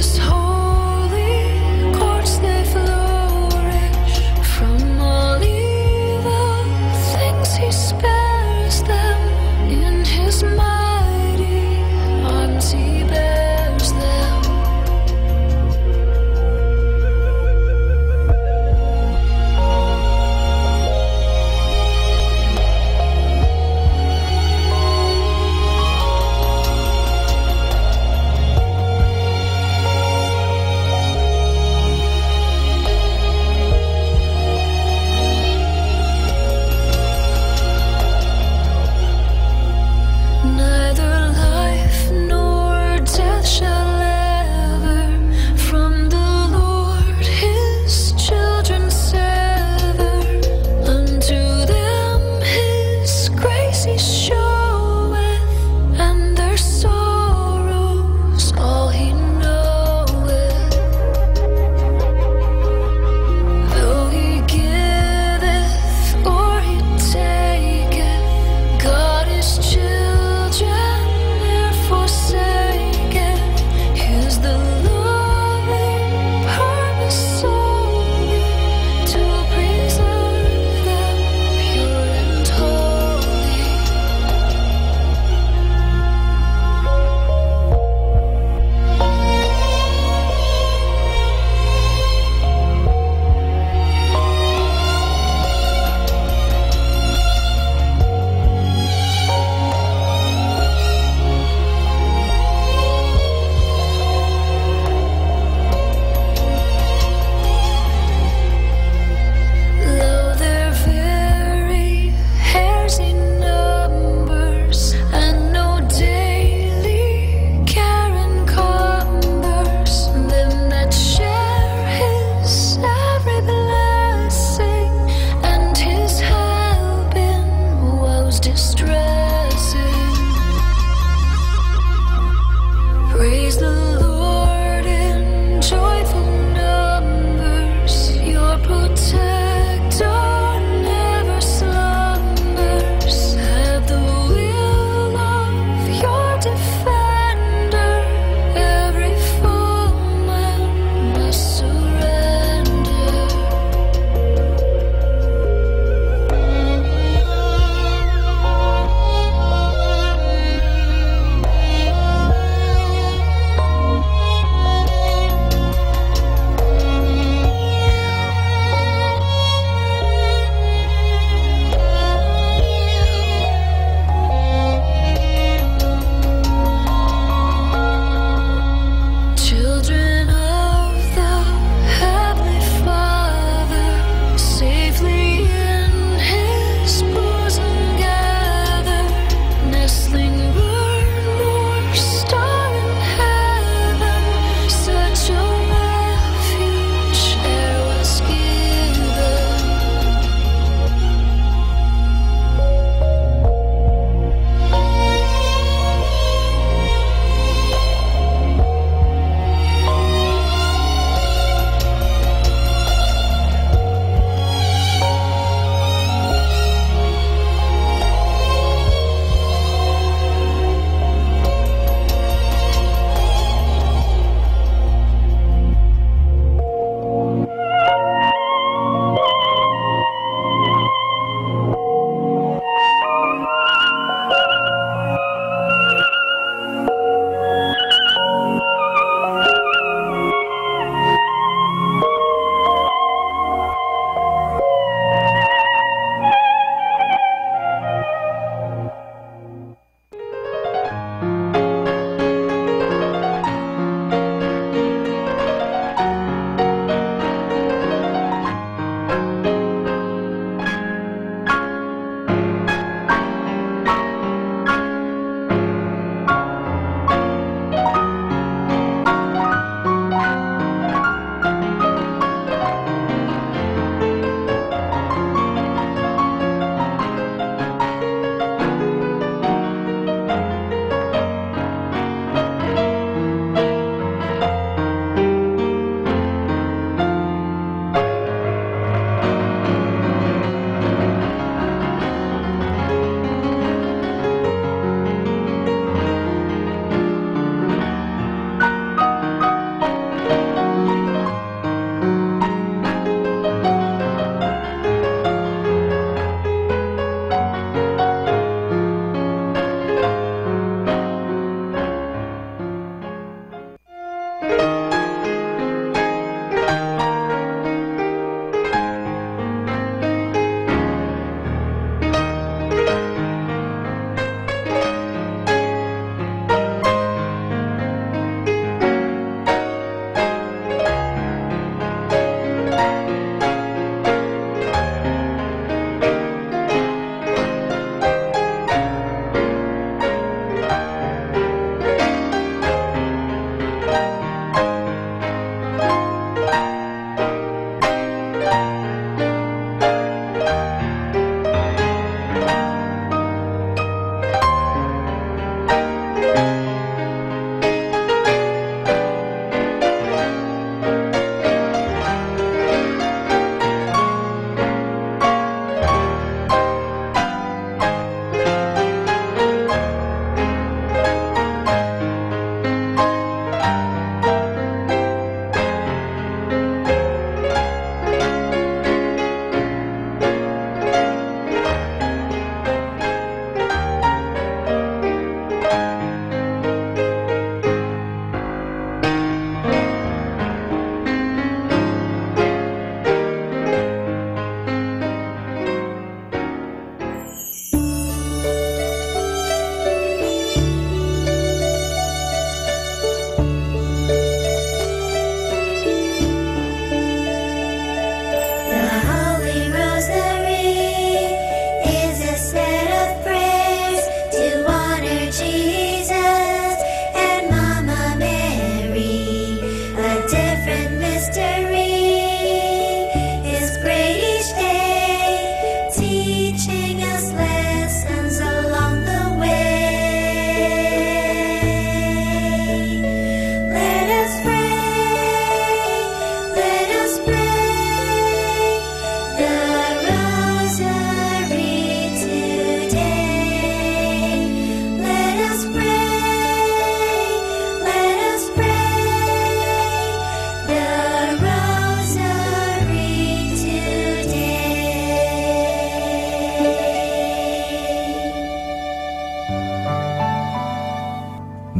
Speaker 13: His holy courts they flourish. From all evil things He spares them. In His mighty arms He bears them.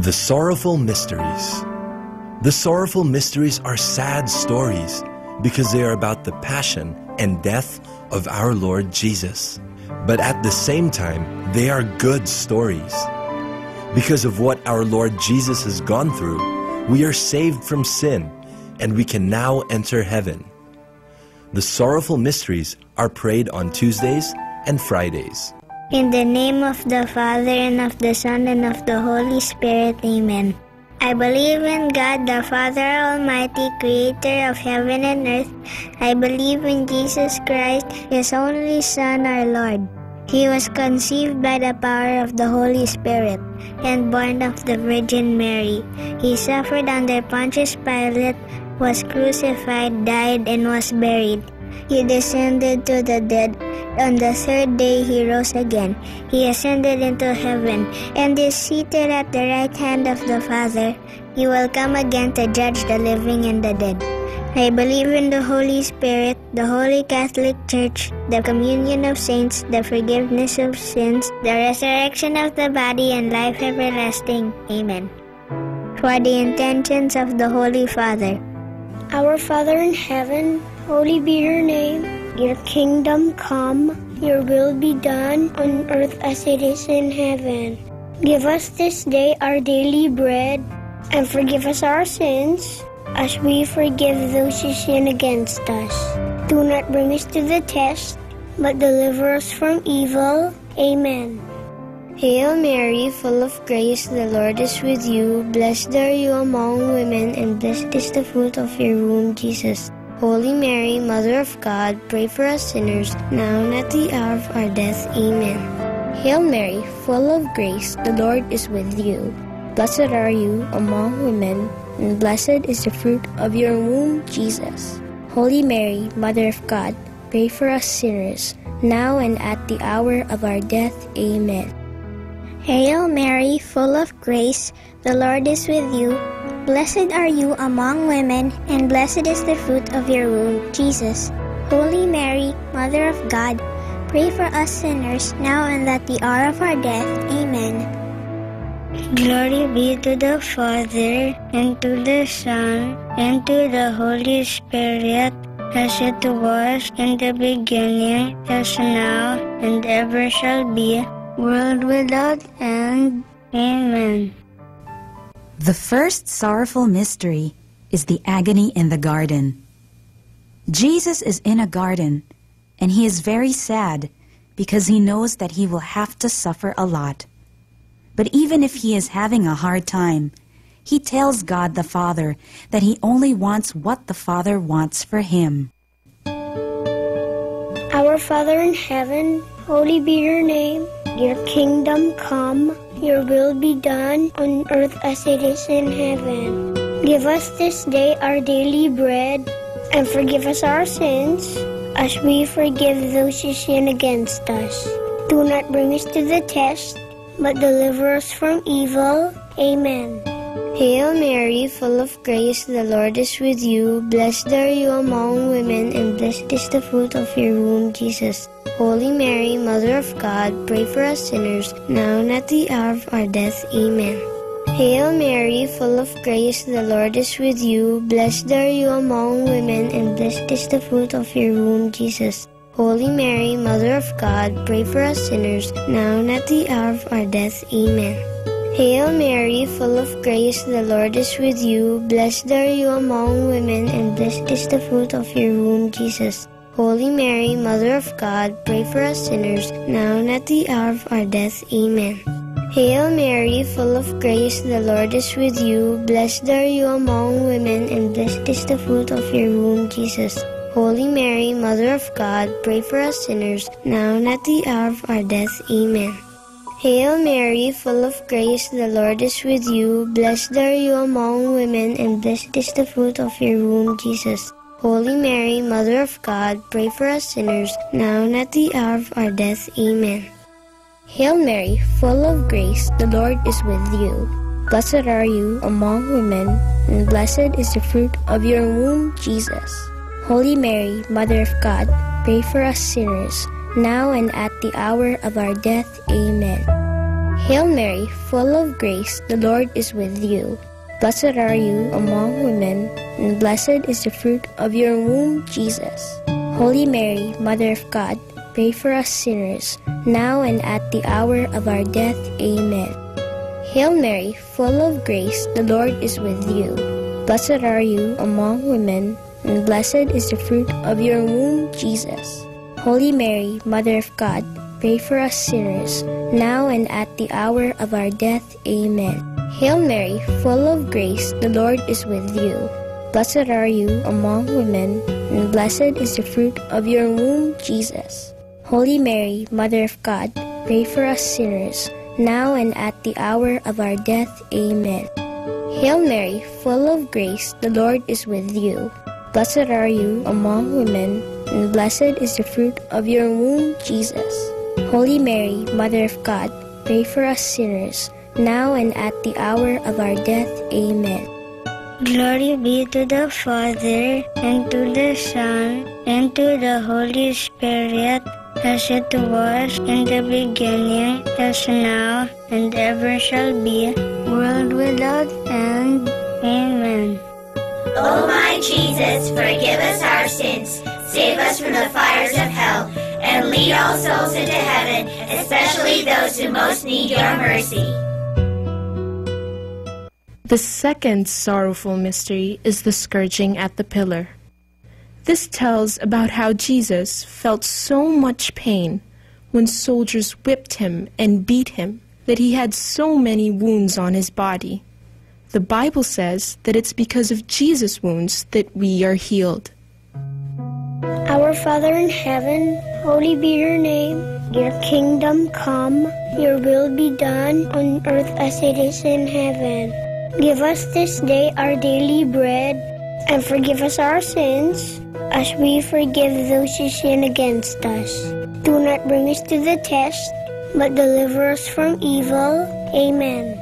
Speaker 18: The Sorrowful Mysteries. The sorrowful mysteries are sad stories because they are about the passion and death of our Lord Jesus. But at the same time, they are good stories. Because of what our Lord Jesus has gone through, we are saved from sin and we can now enter heaven. The sorrowful mysteries are prayed on Tuesdays and Fridays.
Speaker 20: In the name of the Father, and of the Son, and of the Holy Spirit, Amen. I believe in God, the Father Almighty, creator of heaven and earth. I believe in Jesus Christ, His only Son, our Lord. He was conceived by the power of the Holy Spirit and born of the Virgin Mary. He suffered under Pontius Pilate, was crucified, died, and was buried. He descended to the dead. On the third day he rose again. He ascended into heaven and is seated at the right hand of the Father. He will come again to judge the living and the dead. I believe in the Holy Spirit, the Holy Catholic Church, the communion of saints, the forgiveness of sins, the resurrection of the body, and life everlasting. Amen. For the intentions of the Holy Father.
Speaker 21: Our Father in heaven, holy be your name. Your kingdom come, your will be done on earth as it is in heaven. Give us this day our daily bread, and forgive us our sins, as we forgive those who sin against us. Do not bring us to the test, but deliver us from evil. Amen. Hail Mary, full of grace, the Lord is with you. Blessed are you among women, and blessed is the fruit of your womb, Jesus. Holy Mary, Mother of God, pray for us sinners, now and at the hour of our death. Amen. Hail Mary, full of grace, the Lord is with you. Blessed are you among women, and blessed is the fruit of your womb, Jesus. Holy Mary, Mother of God, pray for us sinners, now and at the hour of our death. Amen.
Speaker 20: Hail Mary, full of grace, the Lord is with you. Blessed are you among women, and blessed is the fruit of your womb, Jesus. Holy Mary, Mother of God, pray for us sinners, now and at the hour of our death. Amen. Glory be to the Father, and to the Son, and to the Holy Spirit, as it was in the beginning, as now, and ever shall be, world without end. Amen.
Speaker 22: The first sorrowful mystery is the agony in the garden. Jesus is in a garden, and he is very sad because he knows that he will have to suffer a lot. But even if he is having a hard time, he tells God the Father that he only wants what the Father wants for him.
Speaker 21: Our Father in heaven, holy be your name. Your kingdom come, your will be done on earth as it is in heaven. Give us this day our daily bread, and forgive us our sins, as we forgive those who sin against us. Do not bring us to the test, but deliver us from evil. Amen. Hail Mary, full of grace, the Lord is with you. Blessed are you among women, and blessed is the fruit of your womb, Jesus. Holy Mary, Mother of God, pray for us sinners, now and at the hour of our death. Amen. Hail Mary, full of grace, the Lord is with you. Blessed are you among women, and blessed is the fruit of your womb, Jesus. Holy Mary, Mother of God, pray for us sinners, now and at the hour of our death. Amen. Hail Mary, full of grace, the Lord is with you. Blessed are you among women, and blessed is the fruit of your womb, Jesus. Holy Mary, Mother of God, pray for us sinners, now and at the hour of our death. Amen. Hail Mary, full of grace, the Lord is with you. Blessed are you among women, and blessed is the fruit of your womb, Jesus. Holy Mary, Mother of God, pray for us sinners, now and at the hour of our death. Amen. Hail Mary, full of grace, the Lord is with you. Blessed are you among women, and blessed is the fruit of your womb, Jesus. Holy Mary, Mother of God, pray for us sinners, now and at the hour of our death. Amen. Hail Mary, full of grace, the Lord is with you. Blessed are you among women, and blessed is the fruit of your womb, Jesus. Holy Mary, Mother of God, pray for us sinners, now and at the hour of our death. Amen. Hail Mary, full of grace, the Lord is with you. Blessed are you among women, and blessed is the fruit of your womb, Jesus. Holy Mary, Mother of God, pray for us sinners, now and at the hour of our death. Amen. Hail Mary, full of grace, the Lord is with you. Blessed are you among women, and blessed is the fruit of your womb, Jesus. Holy Mary, Mother of God, pray for us sinners, now and at the hour of our death. Amen. Hail Mary, full of grace, the Lord is with you. Blessed are you among women, and blessed is the fruit of your womb, Jesus. Holy Mary, Mother of God, pray for us sinners, now and at the hour of our death. Amen. Hail Mary, full of grace, the Lord is with you. Blessed are you among women, and blessed is the fruit of your womb, Jesus. Holy Mary, Mother of God, pray for us sinners, now and at the hour of our death. Amen.
Speaker 20: Glory be to the Father, and to the Son, and to the Holy Spirit, as it was in the beginning, as now, and ever shall be, world without end. Amen.
Speaker 1: O my Jesus, forgive us our sins, save us from the fires of hell, and lead all souls into heaven, especially those who most need your mercy.
Speaker 10: The second sorrowful mystery is the scourging at the pillar. This tells about how Jesus felt so much pain when soldiers whipped him and beat him that he had so many wounds on his body. The Bible says that it's because of Jesus' wounds that we are healed.
Speaker 21: Our Father in heaven, holy be your name. Your kingdom come, your will be done on earth as it is in heaven. Give us this day our daily bread, and forgive us our sins, as we forgive those who sin against us. Do not bring us to the test, but deliver us from evil. Amen.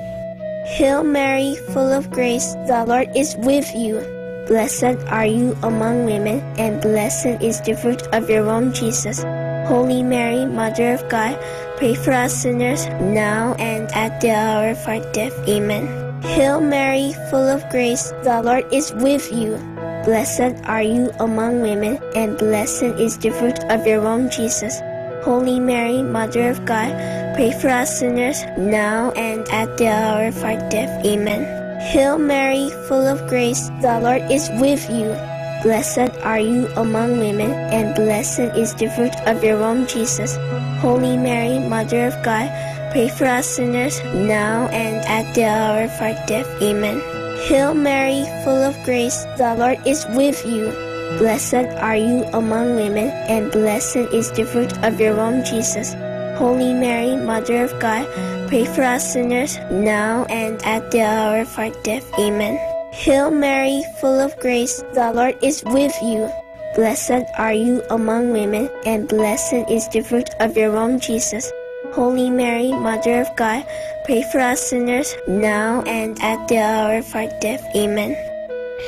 Speaker 21: Hail Mary, full of grace, the Lord is with you. Blessed are you among women, and blessed is the fruit of your womb, Jesus. Holy Mary, Mother of God, pray for us sinners, now and at the hour of our death. Amen. Hail Mary, full of grace, the Lord is with you. Blessed are you among women, and blessed is the fruit of your womb, Jesus. Holy Mary, Mother of God, pray for us sinners, now and at the hour of our death. Amen. Hail Mary, full of grace, the Lord is with you. Blessed are you among women, and blessed is the fruit of your womb, Jesus. Holy Mary, Mother of God, pray for us sinners, now and at the hour of our death. Amen. Hail Mary, full of grace, the Lord is with you. Blessed are you among women, and blessed is the fruit of your womb, Jesus. Holy Mary, Mother of God, pray for us sinners, now and at the hour of our death. Amen. Hail Mary, full of grace, the Lord is with you. Blessed are you among women, and blessed is the fruit of your womb, Jesus. Holy Mary, Mother of God, pray for us sinners, now and at the hour of our death. Amen.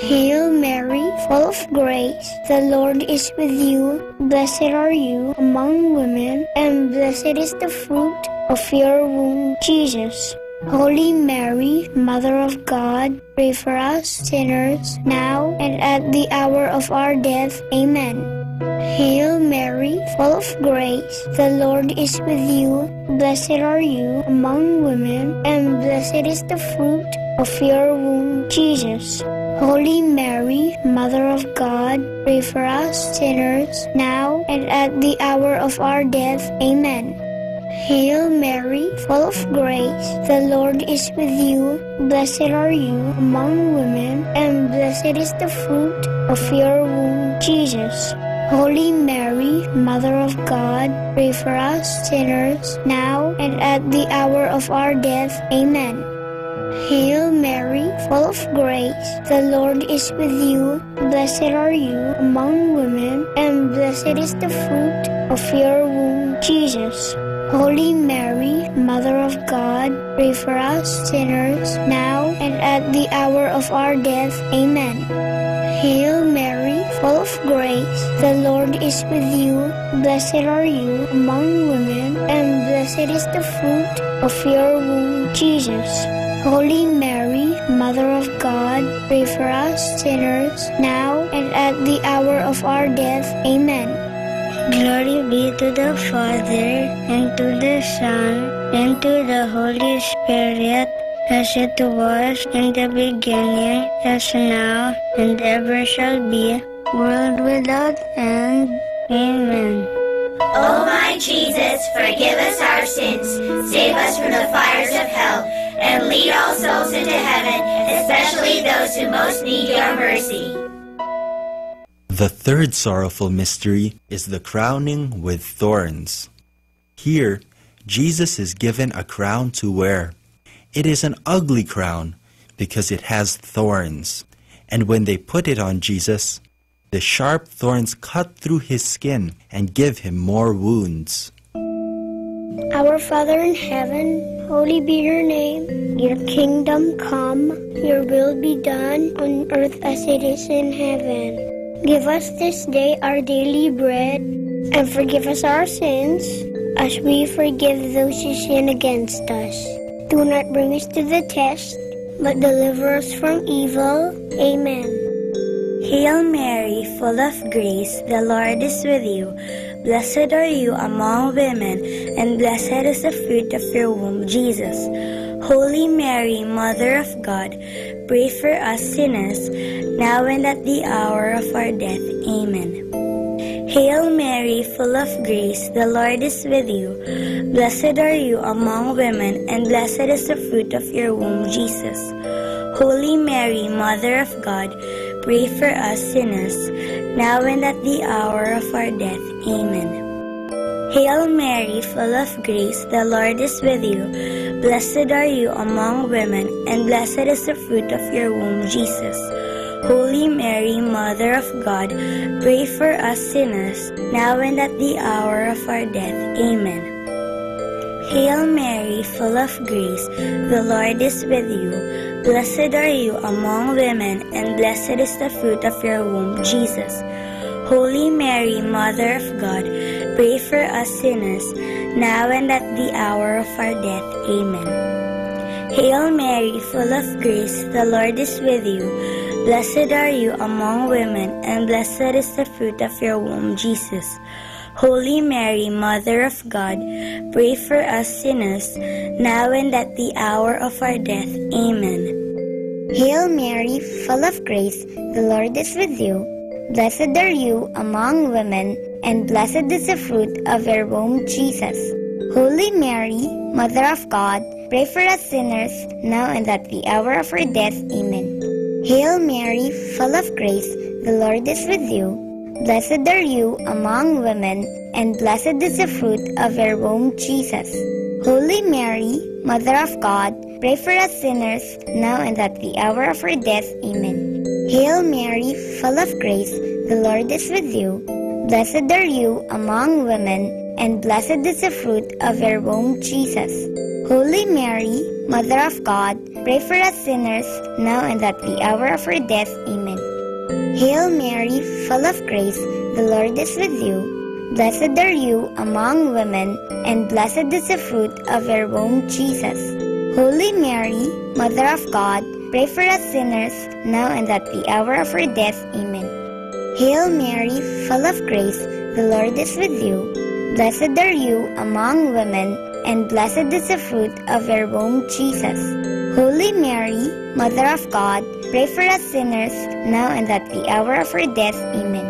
Speaker 21: Hail Mary, full of grace, the Lord is with you. Blessed are you among women, and blessed is the fruit of your womb, Jesus. Holy Mary, Mother of God, pray for us sinners, now and at the hour of our death. Amen. Hail Mary, full of grace, the Lord is with you. Blessed are you among women, and blessed is the fruit of your womb, Jesus. Holy Mary, Mother of God, pray for us sinners, now and at the hour of our death. Amen. Hail Mary, full of grace, the Lord is with you. Blessed are you among women, and blessed is the fruit of your womb, Jesus. Holy Mary, Mother of God, pray for us sinners, now and at the hour of our death. Amen. Hail Mary, full of grace, the Lord is with you. Blessed are you among women, and blessed is the fruit of your womb, Jesus. Holy Mary, Mother of God, pray for us sinners, now and at the hour of our death. Amen. Hail Mary, full of grace, the Lord is with you. Blessed are you among women, and blessed is the fruit of your womb, Jesus. Holy Mary, Mother of God, pray for us sinners, now and at the hour of our death. Amen.
Speaker 20: Glory be to the Father, and to the Son, and to the Holy Spirit, as it was in the beginning, as now, and ever shall be, world without end. Amen.
Speaker 1: O my Jesus, forgive us our sins, save us from the fires of hell, and lead all souls into heaven, especially those who most need your mercy.
Speaker 18: The third sorrowful mystery is the crowning with thorns. Here, Jesus is given a crown to wear. It is an ugly crown because it has thorns. And when they put it on Jesus, the sharp thorns cut through his skin and give him more wounds.
Speaker 21: Our Father in heaven, holy be your name. Your kingdom come, your will be done on earth as it is in heaven. Give us this day our daily bread, and forgive us our sins, as we forgive those who sin against us. Do not bring us to the test, but deliver us from evil. Amen.
Speaker 20: Hail Mary, full of grace, the Lord is with you. Blessed are you among women, and blessed is the fruit of your womb, Jesus. Holy Mary, Mother of God, pray for us sinners, now and at the hour of our death. Amen. Hail Mary, full of grace, the Lord is with you. Blessed are you among women, and blessed is the fruit of your womb, Jesus. Holy Mary, Mother of God, pray for us sinners, now and at the hour of our death. Amen. Hail Mary, full of grace, the Lord is with you. Blessed are you among women, and blessed is the fruit of your womb, Jesus. Holy Mary, Mother of God, pray for us sinners, now and at the hour of our death. Amen. Hail Mary, full of grace, the Lord is with you. Blessed are you among women, and blessed is the fruit of your womb, Jesus. Holy Mary, Mother of God, pray for us sinners, now and at the hour of our death. Amen. Hail Mary, full of grace, the Lord is with you. Blessed are you among women, and blessed is the fruit of your womb, Jesus. Holy Mary, Mother of God, pray for us sinners, now and at the hour of our death. Amen. Hail Mary, full of grace, the Lord is with you. Blessed are you among women, and blessed is the fruit of your womb, Jesus. Holy Mary, Mother of God, pray for us sinners, now and at the hour of our death. Amen. Hail Mary, full of grace, the Lord is with you. Blessed are you among women, and blessed is the fruit of your womb, Jesus. Holy Mary, Mother of God, pray for us sinners, now and at the hour of our death. Amen. Hail Mary, full of grace, the Lord is with you. Blessed are you among women, and blessed is the fruit of your womb, Jesus. Holy Mary, Mother of God, pray for us sinners, now and at the hour of our death. Amen. Hail Mary, full of grace, the Lord is with you. Blessed are you among women, and blessed is the fruit of your womb, Jesus. Holy Mary, Mother of God, pray for us sinners, now and at the hour of our death. Amen. Hail Mary, full of grace, the Lord is with you. Blessed are you among women, and blessed is the fruit of your womb, Jesus. Holy Mary, Mother of God, pray for us sinners, now and at the hour of our death. Amen.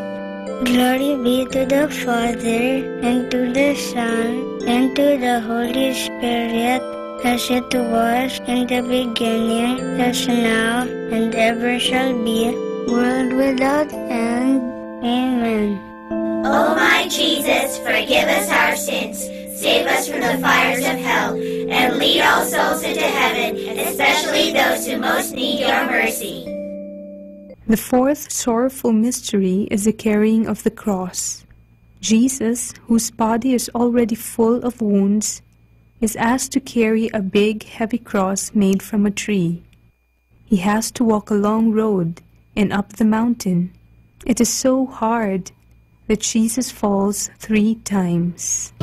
Speaker 21: Glory be to the Father, and to the Son, and to the Holy Spirit, as it was in the beginning, as now, and ever shall be, world without end. Amen.
Speaker 1: O my Jesus, forgive us our sins, save us from the fires of hell, and lead all souls into heaven, especially those who most need your mercy.
Speaker 10: The fourth sorrowful mystery is the carrying of the cross. Jesus, whose body is already full of wounds, is asked to carry a big, heavy cross made from a tree. He has to walk a long road and up the mountain. It is so hard that Jesus falls 3 times.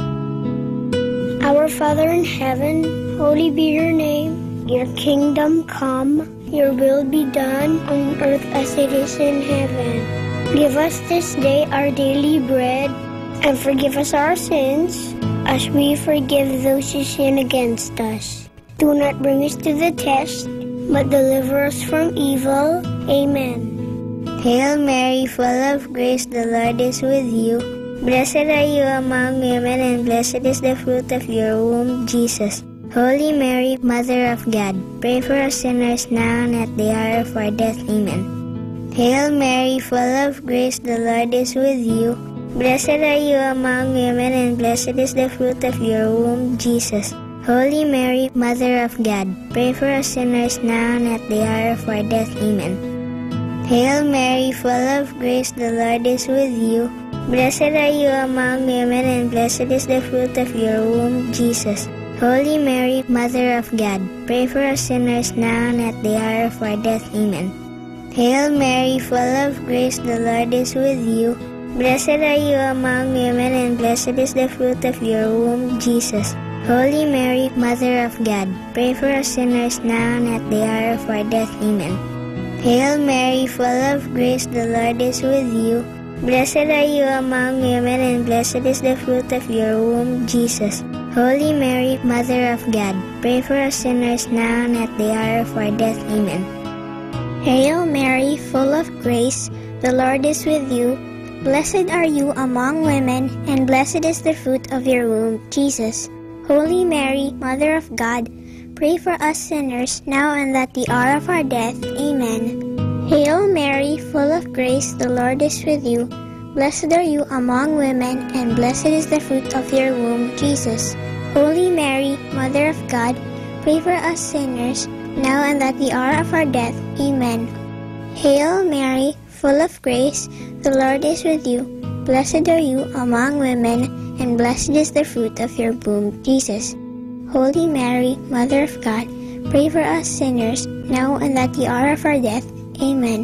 Speaker 21: Our Father in heaven, holy be your name. Your kingdom come, your will be done on earth as it is in heaven. Give us this day our daily bread, and forgive us our sins, as we forgive those who sin against us. Do not bring us to the test, but deliver us from evil. Amen.
Speaker 20: Hail Mary, full of grace, the Lord is with you. Blessed are you among women, and blessed is the fruit of your womb, Jesus. Holy Mary, Mother of God, pray for us sinners now and at the hour of our death. Amen. Hail Mary, full of grace, the Lord is with you. Blessed are you among women, and blessed is the fruit of your womb, Jesus. Holy Mary, Mother of God, pray for us sinners now and at the hour of our death. Amen. Hail Mary, full of grace, the Lord is with you. Blessed are you among women, and blessed is the fruit of your womb, Jesus. Holy Mary, Mother of God, pray for us sinners now and at the hour of our death. Amen. Hail Mary, full of grace, the Lord is with you. Blessed are you among women, and blessed is the fruit of your womb, Jesus. Holy Mary, Mother of God, pray for us sinners now and at the hour of our death. Amen. Hail Mary, full of grace, the Lord is with you. Blessed are you among women, and blessed is the fruit of your womb, Jesus. Holy Mary, Mother of God, pray for us sinners now and at the hour of our death. Amen.
Speaker 21: Hail Mary, full of grace, the Lord is with you. Blessed are you among women, and blessed is the fruit of your womb, Jesus. Holy Mary, Mother of God, pray for us sinners, now and at the hour of our death. Amen. Hail Mary, full of grace, the Lord is with you. Blessed are you among women, and blessed is the fruit of your womb, Jesus. Holy Mary, Mother of God, pray for us sinners, now and at the hour of our death. Amen. Hail Mary, full of grace, the Lord is with you. Blessed are you among women, and blessed is the fruit of your womb, Jesus. Holy Mary, Mother of God, pray for us sinners, now and at the hour of our death. Amen.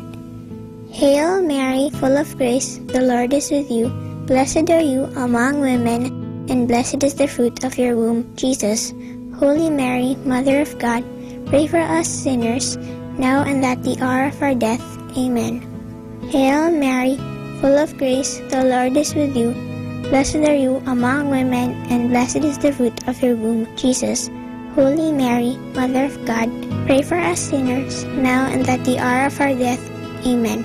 Speaker 21: Hail Mary, full of grace, the Lord is with you. Blessed are you among women, and blessed is the fruit of your womb, Jesus. Holy Mary, Mother of God, pray for us sinners, now and at the hour of our death. Amen. Hail Mary, full of grace, the Lord is with you. Blessed are you among women, and blessed is the fruit of your womb, Jesus. Holy Mary, Mother of God, pray for us sinners, now and at the hour of our death. Amen.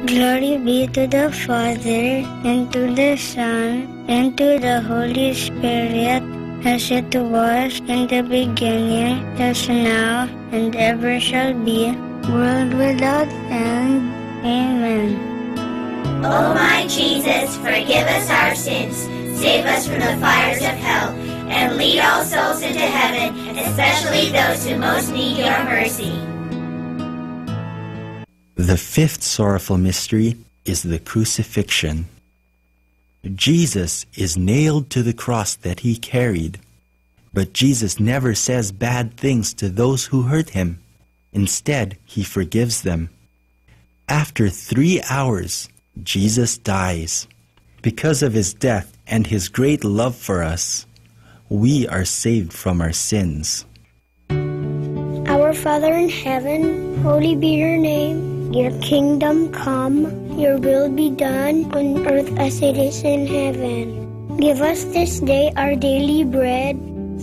Speaker 20: Glory be to the Father, and to the Son, and to the Holy Spirit, as it was in the beginning, as now, and ever shall be, world without end. Amen.
Speaker 1: O my Jesus, forgive us our sins, save us from the fires of hell, and lead all souls into heaven, especially those who most need your mercy.
Speaker 15: The fifth sorrowful mystery is the crucifixion. Jesus is nailed to the cross that he carried, but Jesus never says bad things to those who hurt him. Instead, he forgives them. After 3 hours, Jesus dies. Because of his death and his great love for us, we are saved from our sins.
Speaker 21: Our Father in heaven, holy be your name. Your kingdom come, your will be done on earth as it is in heaven. Give us this day our daily bread,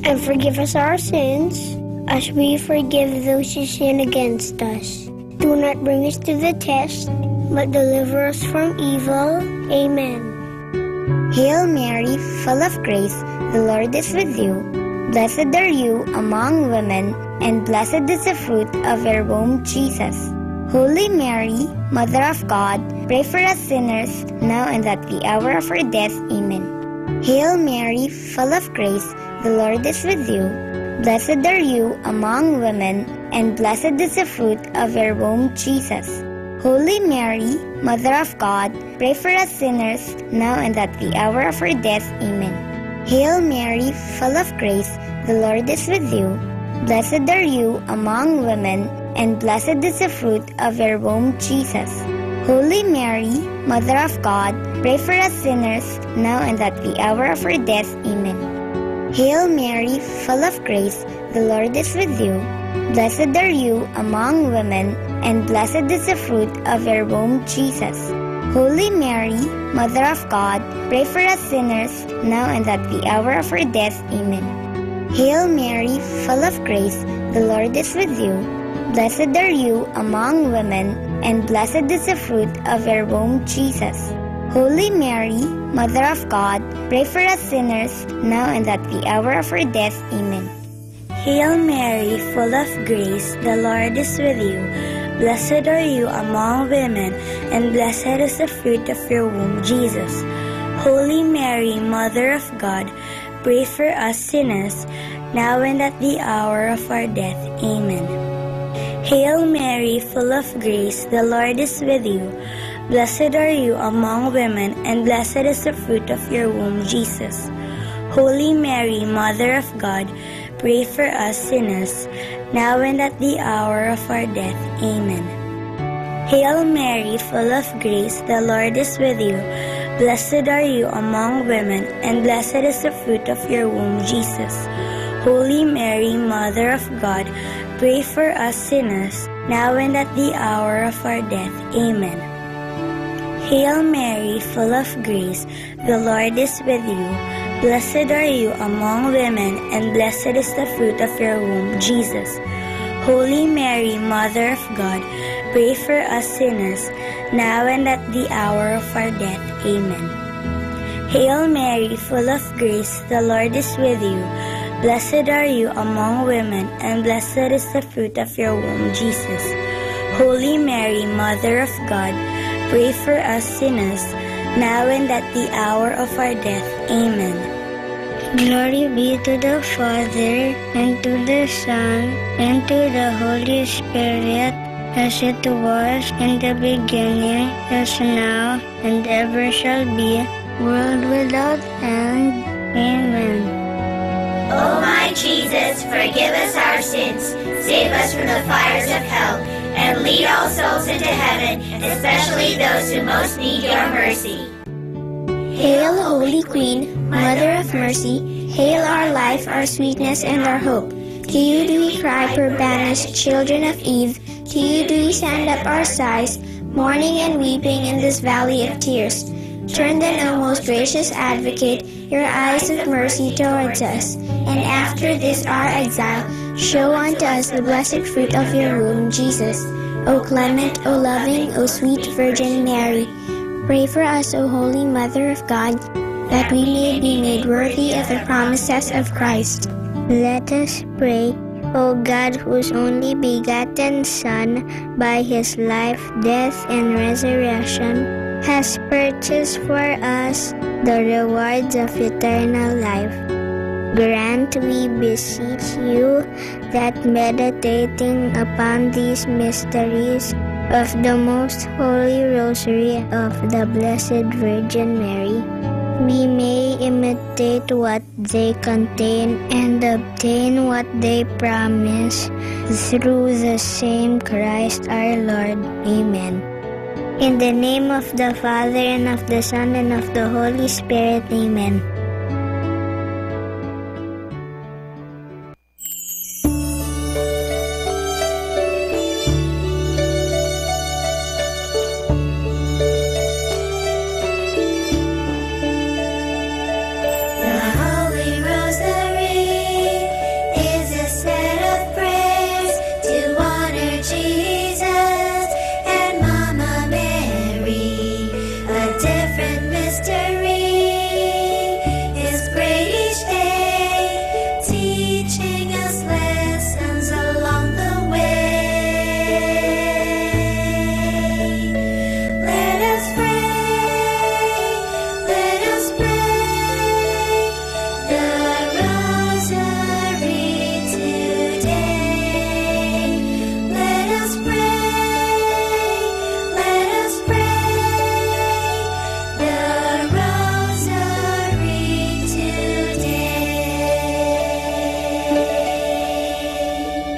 Speaker 21: and forgive us our sins, as we forgive those who sin against us. Do not bring us to the test, but deliver us from evil. Amen.
Speaker 20: Hail Mary, full of grace, the Lord is with you. Blessed are you among women, and blessed is the fruit of your womb, Jesus. Holy Mary, Mother of God, pray for us sinners, now and at the hour of our death. Amen. Hail Mary, full of grace, the Lord is with you. Blessed are you among women, and blessed is the fruit of your womb, Jesus. Holy Mary, Mother of God, pray for us sinners, now and at the hour of our death. Amen. Hail Mary, full of grace, the Lord is with you. Blessed are you among women, and blessed is the fruit of your womb, Jesus. Holy Mary, Mother of God, pray for us sinners, now and at the hour of our death. Amen. Hail Mary, full of grace, the Lord is with you. Blessed are you among women, and blessed is the fruit of your womb, Jesus. Holy Mary, Mother of God, pray for us sinners, now and at the hour of our death. Amen. Hail Mary, full of grace, the Lord is with you. Blessed are you among women, and blessed is the fruit of your womb, Jesus. Holy Mary, Mother of God, pray for us sinners, now and at the hour of our death. Amen.
Speaker 21: Hail Mary, full of grace, the Lord is with you. Blessed are you among women, and blessed is the fruit of your womb, Jesus. Holy Mary, Mother of God, pray for us sinners, now and at the hour of our death. Amen. Hail Mary, full of grace, the Lord is with you. Blessed are you among women, and blessed is the fruit of your womb, Jesus. Holy Mary, Mother of God, pray for us sinners, now and at the hour of our death. Amen. Hail Mary, full of grace, the Lord is with you. Blessed are you among women, and blessed is the fruit of your womb, Jesus. Holy Mary, Mother of God, pray for us sinners, now and at the hour of our death. Amen. Hail Mary, full of grace, the Lord is with you. Blessed are you among women, and blessed is the fruit of your womb, Jesus. Holy Mary, Mother of God, pray for us sinners, now and at the hour of our death. Amen. Hail Mary, full of grace, the Lord is with you. Blessed are you among women, and blessed is the fruit of your womb, Jesus. Holy Mary, Mother of God, pray for us sinners, now and at the hour of our death. Amen. Glory be to the Father, and to the Son, and to the Holy Spirit, as it was in the beginning, as now, and ever shall be, world without end. Amen.
Speaker 1: O my Jesus, forgive us our sins, save us from the fires of hell, and lead all souls into heaven, especially those who most need your mercy.
Speaker 21: Hail, Holy Queen, Mother of Mercy, hail our life, our sweetness, and our hope. To you do we cry, poor banished children of Eve. To you do we send up our sighs, mourning and weeping in this valley of tears. Turn then, O most gracious Advocate, your eyes of mercy towards us, and after this our exile, show unto us the blessed fruit of your womb, Jesus. O clement, O loving, O sweet Virgin Mary, pray for us, O Holy Mother of God, that we may be made worthy of the promises of Christ. Let us pray. O God, whose only begotten Son, by his life, death, and resurrection, has purchased for us the rewards of eternal life, grant, we beseech you, that meditating upon these mysteries of the most holy rosary of the Blessed Virgin Mary, we may imitate what they contain and obtain what they promise, through the same Christ our Lord. Amen. In the name of the Father, and of the Son, and of the Holy Spirit. Amen.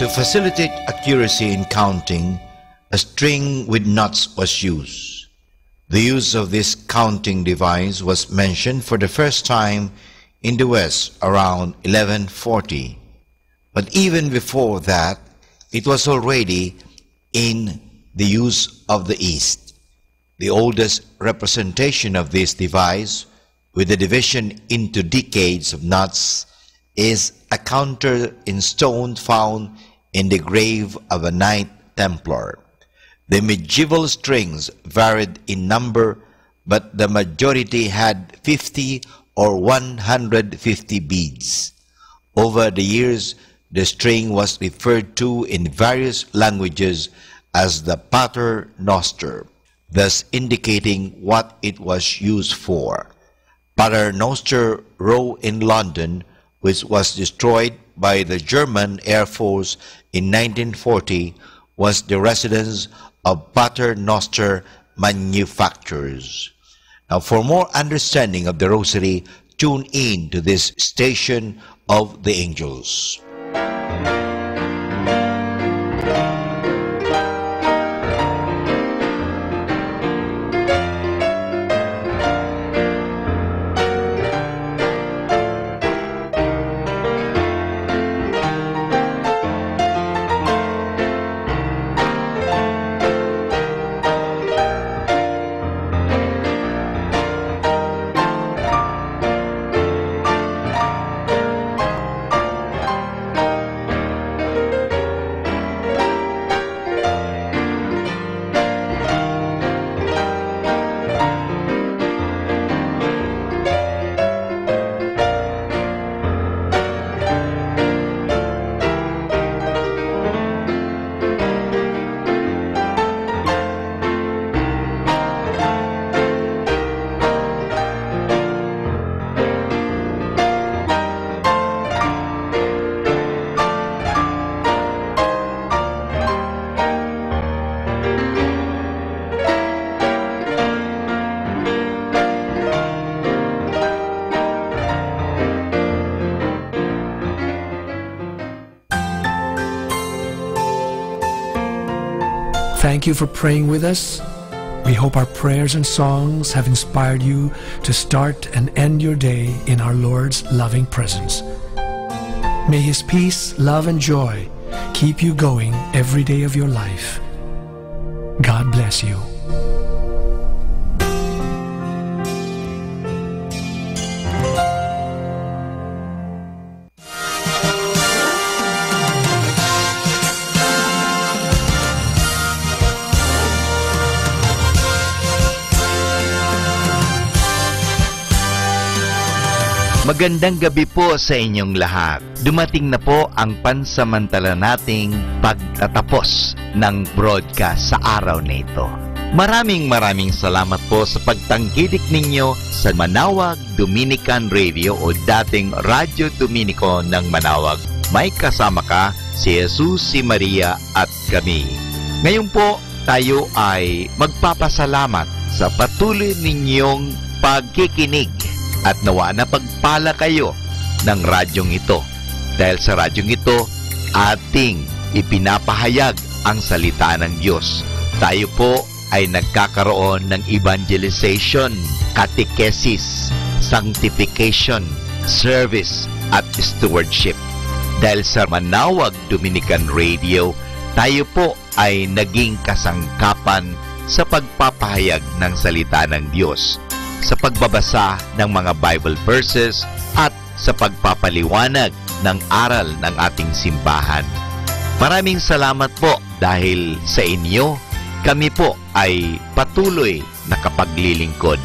Speaker 6: To facilitate accuracy in counting, a string with knots was used. The use of this counting device was mentioned for the first time in the West around 1140. But even before that, it was already in the use of the East. The oldest representation of this device, with the division into decades of knots, is a counter in stone found in the grave of a Knight Templar. The medieval strings varied in number, but the majority had 50 or 150 beads. Over the years, the string was referred to in various languages as the pater noster, thus indicating what it was used for. Pater Noster Row in London, which was destroyed by the German Air Force in 1940, was the residence of Pater Noster manufacturers. Now, for more understanding of the Rosary, tune in to this station of the angels.
Speaker 9: Thank you for praying with us. We hope our prayers and songs have inspired you to start and end your day in our Lord's loving presence. May His peace, love, and joy keep you going every day of your life. God bless you.
Speaker 6: Magandang gabi po sa inyong lahat. Dumating na po ang pansamantala nating pagtatapos ng broadcast sa araw na ito. Maraming salamat po sa pagtangkilik ninyo sa Manawag Dominican Radio o dating Radyo Dominico ng Manawag. May kasama ka si Jesus, si Maria at kami. Ngayon po tayo ay magpapasalamat sa patuloy ninyong pagkikinig. At nawa na pagpala kayo ng radyong ito. Dahil sa radyong ito, ating ipinapahayag ang salita ng Diyos. Tayo po ay nagkakaroon ng evangelization, catechesis, sanctification, service, at stewardship. Dahil sa Manawag Dominican Radio, tayo po ay naging kasangkapan sa pagpapahayag ng salita ng Diyos, sa pagbabasa ng mga Bible verses at sa pagpapaliwanag ng aral ng ating simbahan. Maraming salamat po dahil sa inyo, kami po ay patuloy na kapaglilingkod.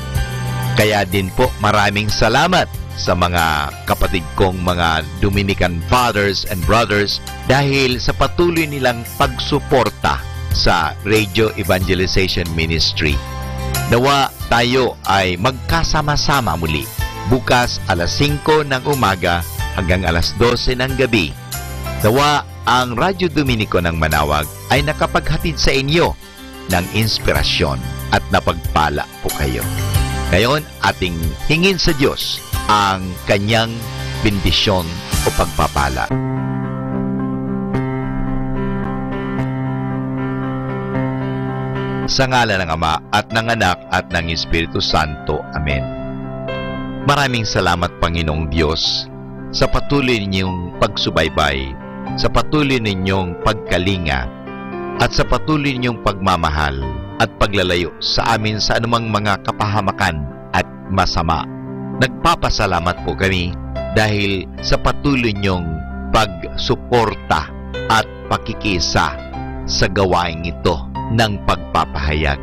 Speaker 6: Kaya din po maraming salamat sa mga kapatid kong mga Dominican fathers and brothers dahil sa patuloy nilang pagsuporta sa Radio Evangelization Ministry. Nawa tayo ay magkasama-sama muli bukas alas 5 ng umaga hanggang alas 12 ng gabi. Nawa ang Radyo Dominico ng Manawag ay nakapaghatid sa inyo ng inspirasyon at napagpala po kayo. Ngayon, ating hingin sa Diyos ang kanyang bendisyon o pagpapala. Sa ngalan ng Ama at ng Anak at ng Espiritu Santo. Amen. Maraming salamat, Panginoong Diyos, sa patuloy ninyong pagsubaybay, sa patuloy ninyong pagkalinga, at sa patuloy ninyong pagmamahal at paglalayo sa amin sa anumang mga kapahamakan at masama. Nagpapasalamat po kami dahil sa patuloy niyong pagsuporta at pakikisa sa gawain ito ng pagpapahayag.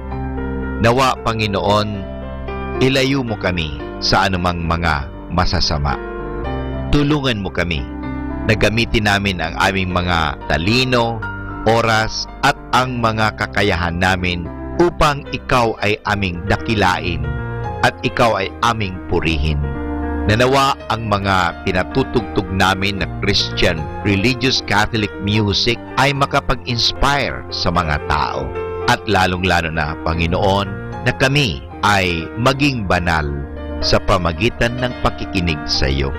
Speaker 6: Nawa, Panginoon, ilayo mo kami sa anumang mga masasama. Tulungan mo kami na gamitin namin ang aming mga talino, oras at ang mga kakayahan namin upang ikaw ay aming dakilain at ikaw ay aming purihin. Nanawa ang mga pinatutugtog namin na Christian religious Catholic music ay makapag-inspire sa mga tao. At lalong-lalo na, Panginoon, na kami ay maging banal sa pamagitan ng pakikinig sa iyo.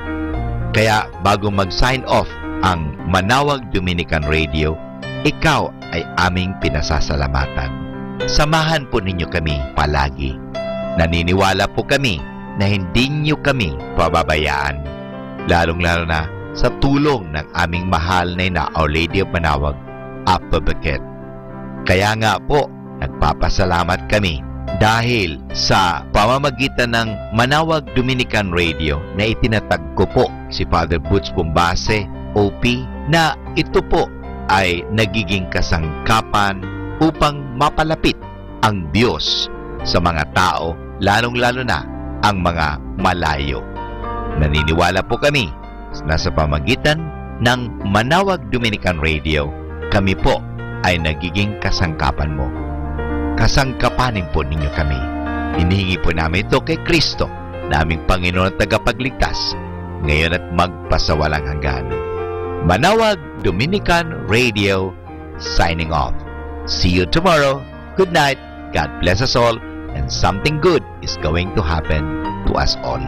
Speaker 6: Kaya bago mag-sign off ang Manawag Dominican Radio, ikaw ay aming pinasasalamatan. Samahan po ninyo kami palagi. Naniniwala po kami na hindi niyo kami pababayaan, lalong-lalo na sa tulong ng aming mahal na Our Lady of Manawag, Apabakit. Kaya nga po, nagpapasalamat kami dahil sa pamamagitan ng Manawag Dominican Radio na itinatag ko po si Father Butch Bombase, OP, na ito po ay nagiging kasangkapan upang mapalapit ang Diyos sa mga tao, lalong-lalo na ang mga malayo. Naniniwala po kami na sa pamagitan ng Manawag Dominican Radio, kami po ay nagiging kasangkapan mo. Kasangkapanin po ninyo kami. Hinihingi po namin ito kay Kristo, na aming Panginoon at tagapagligtas, ngayon at magpasawalang hanggan. Manawag Dominican Radio, signing off. See you tomorrow. Good night. God bless us all, and something good is going to happen to us all.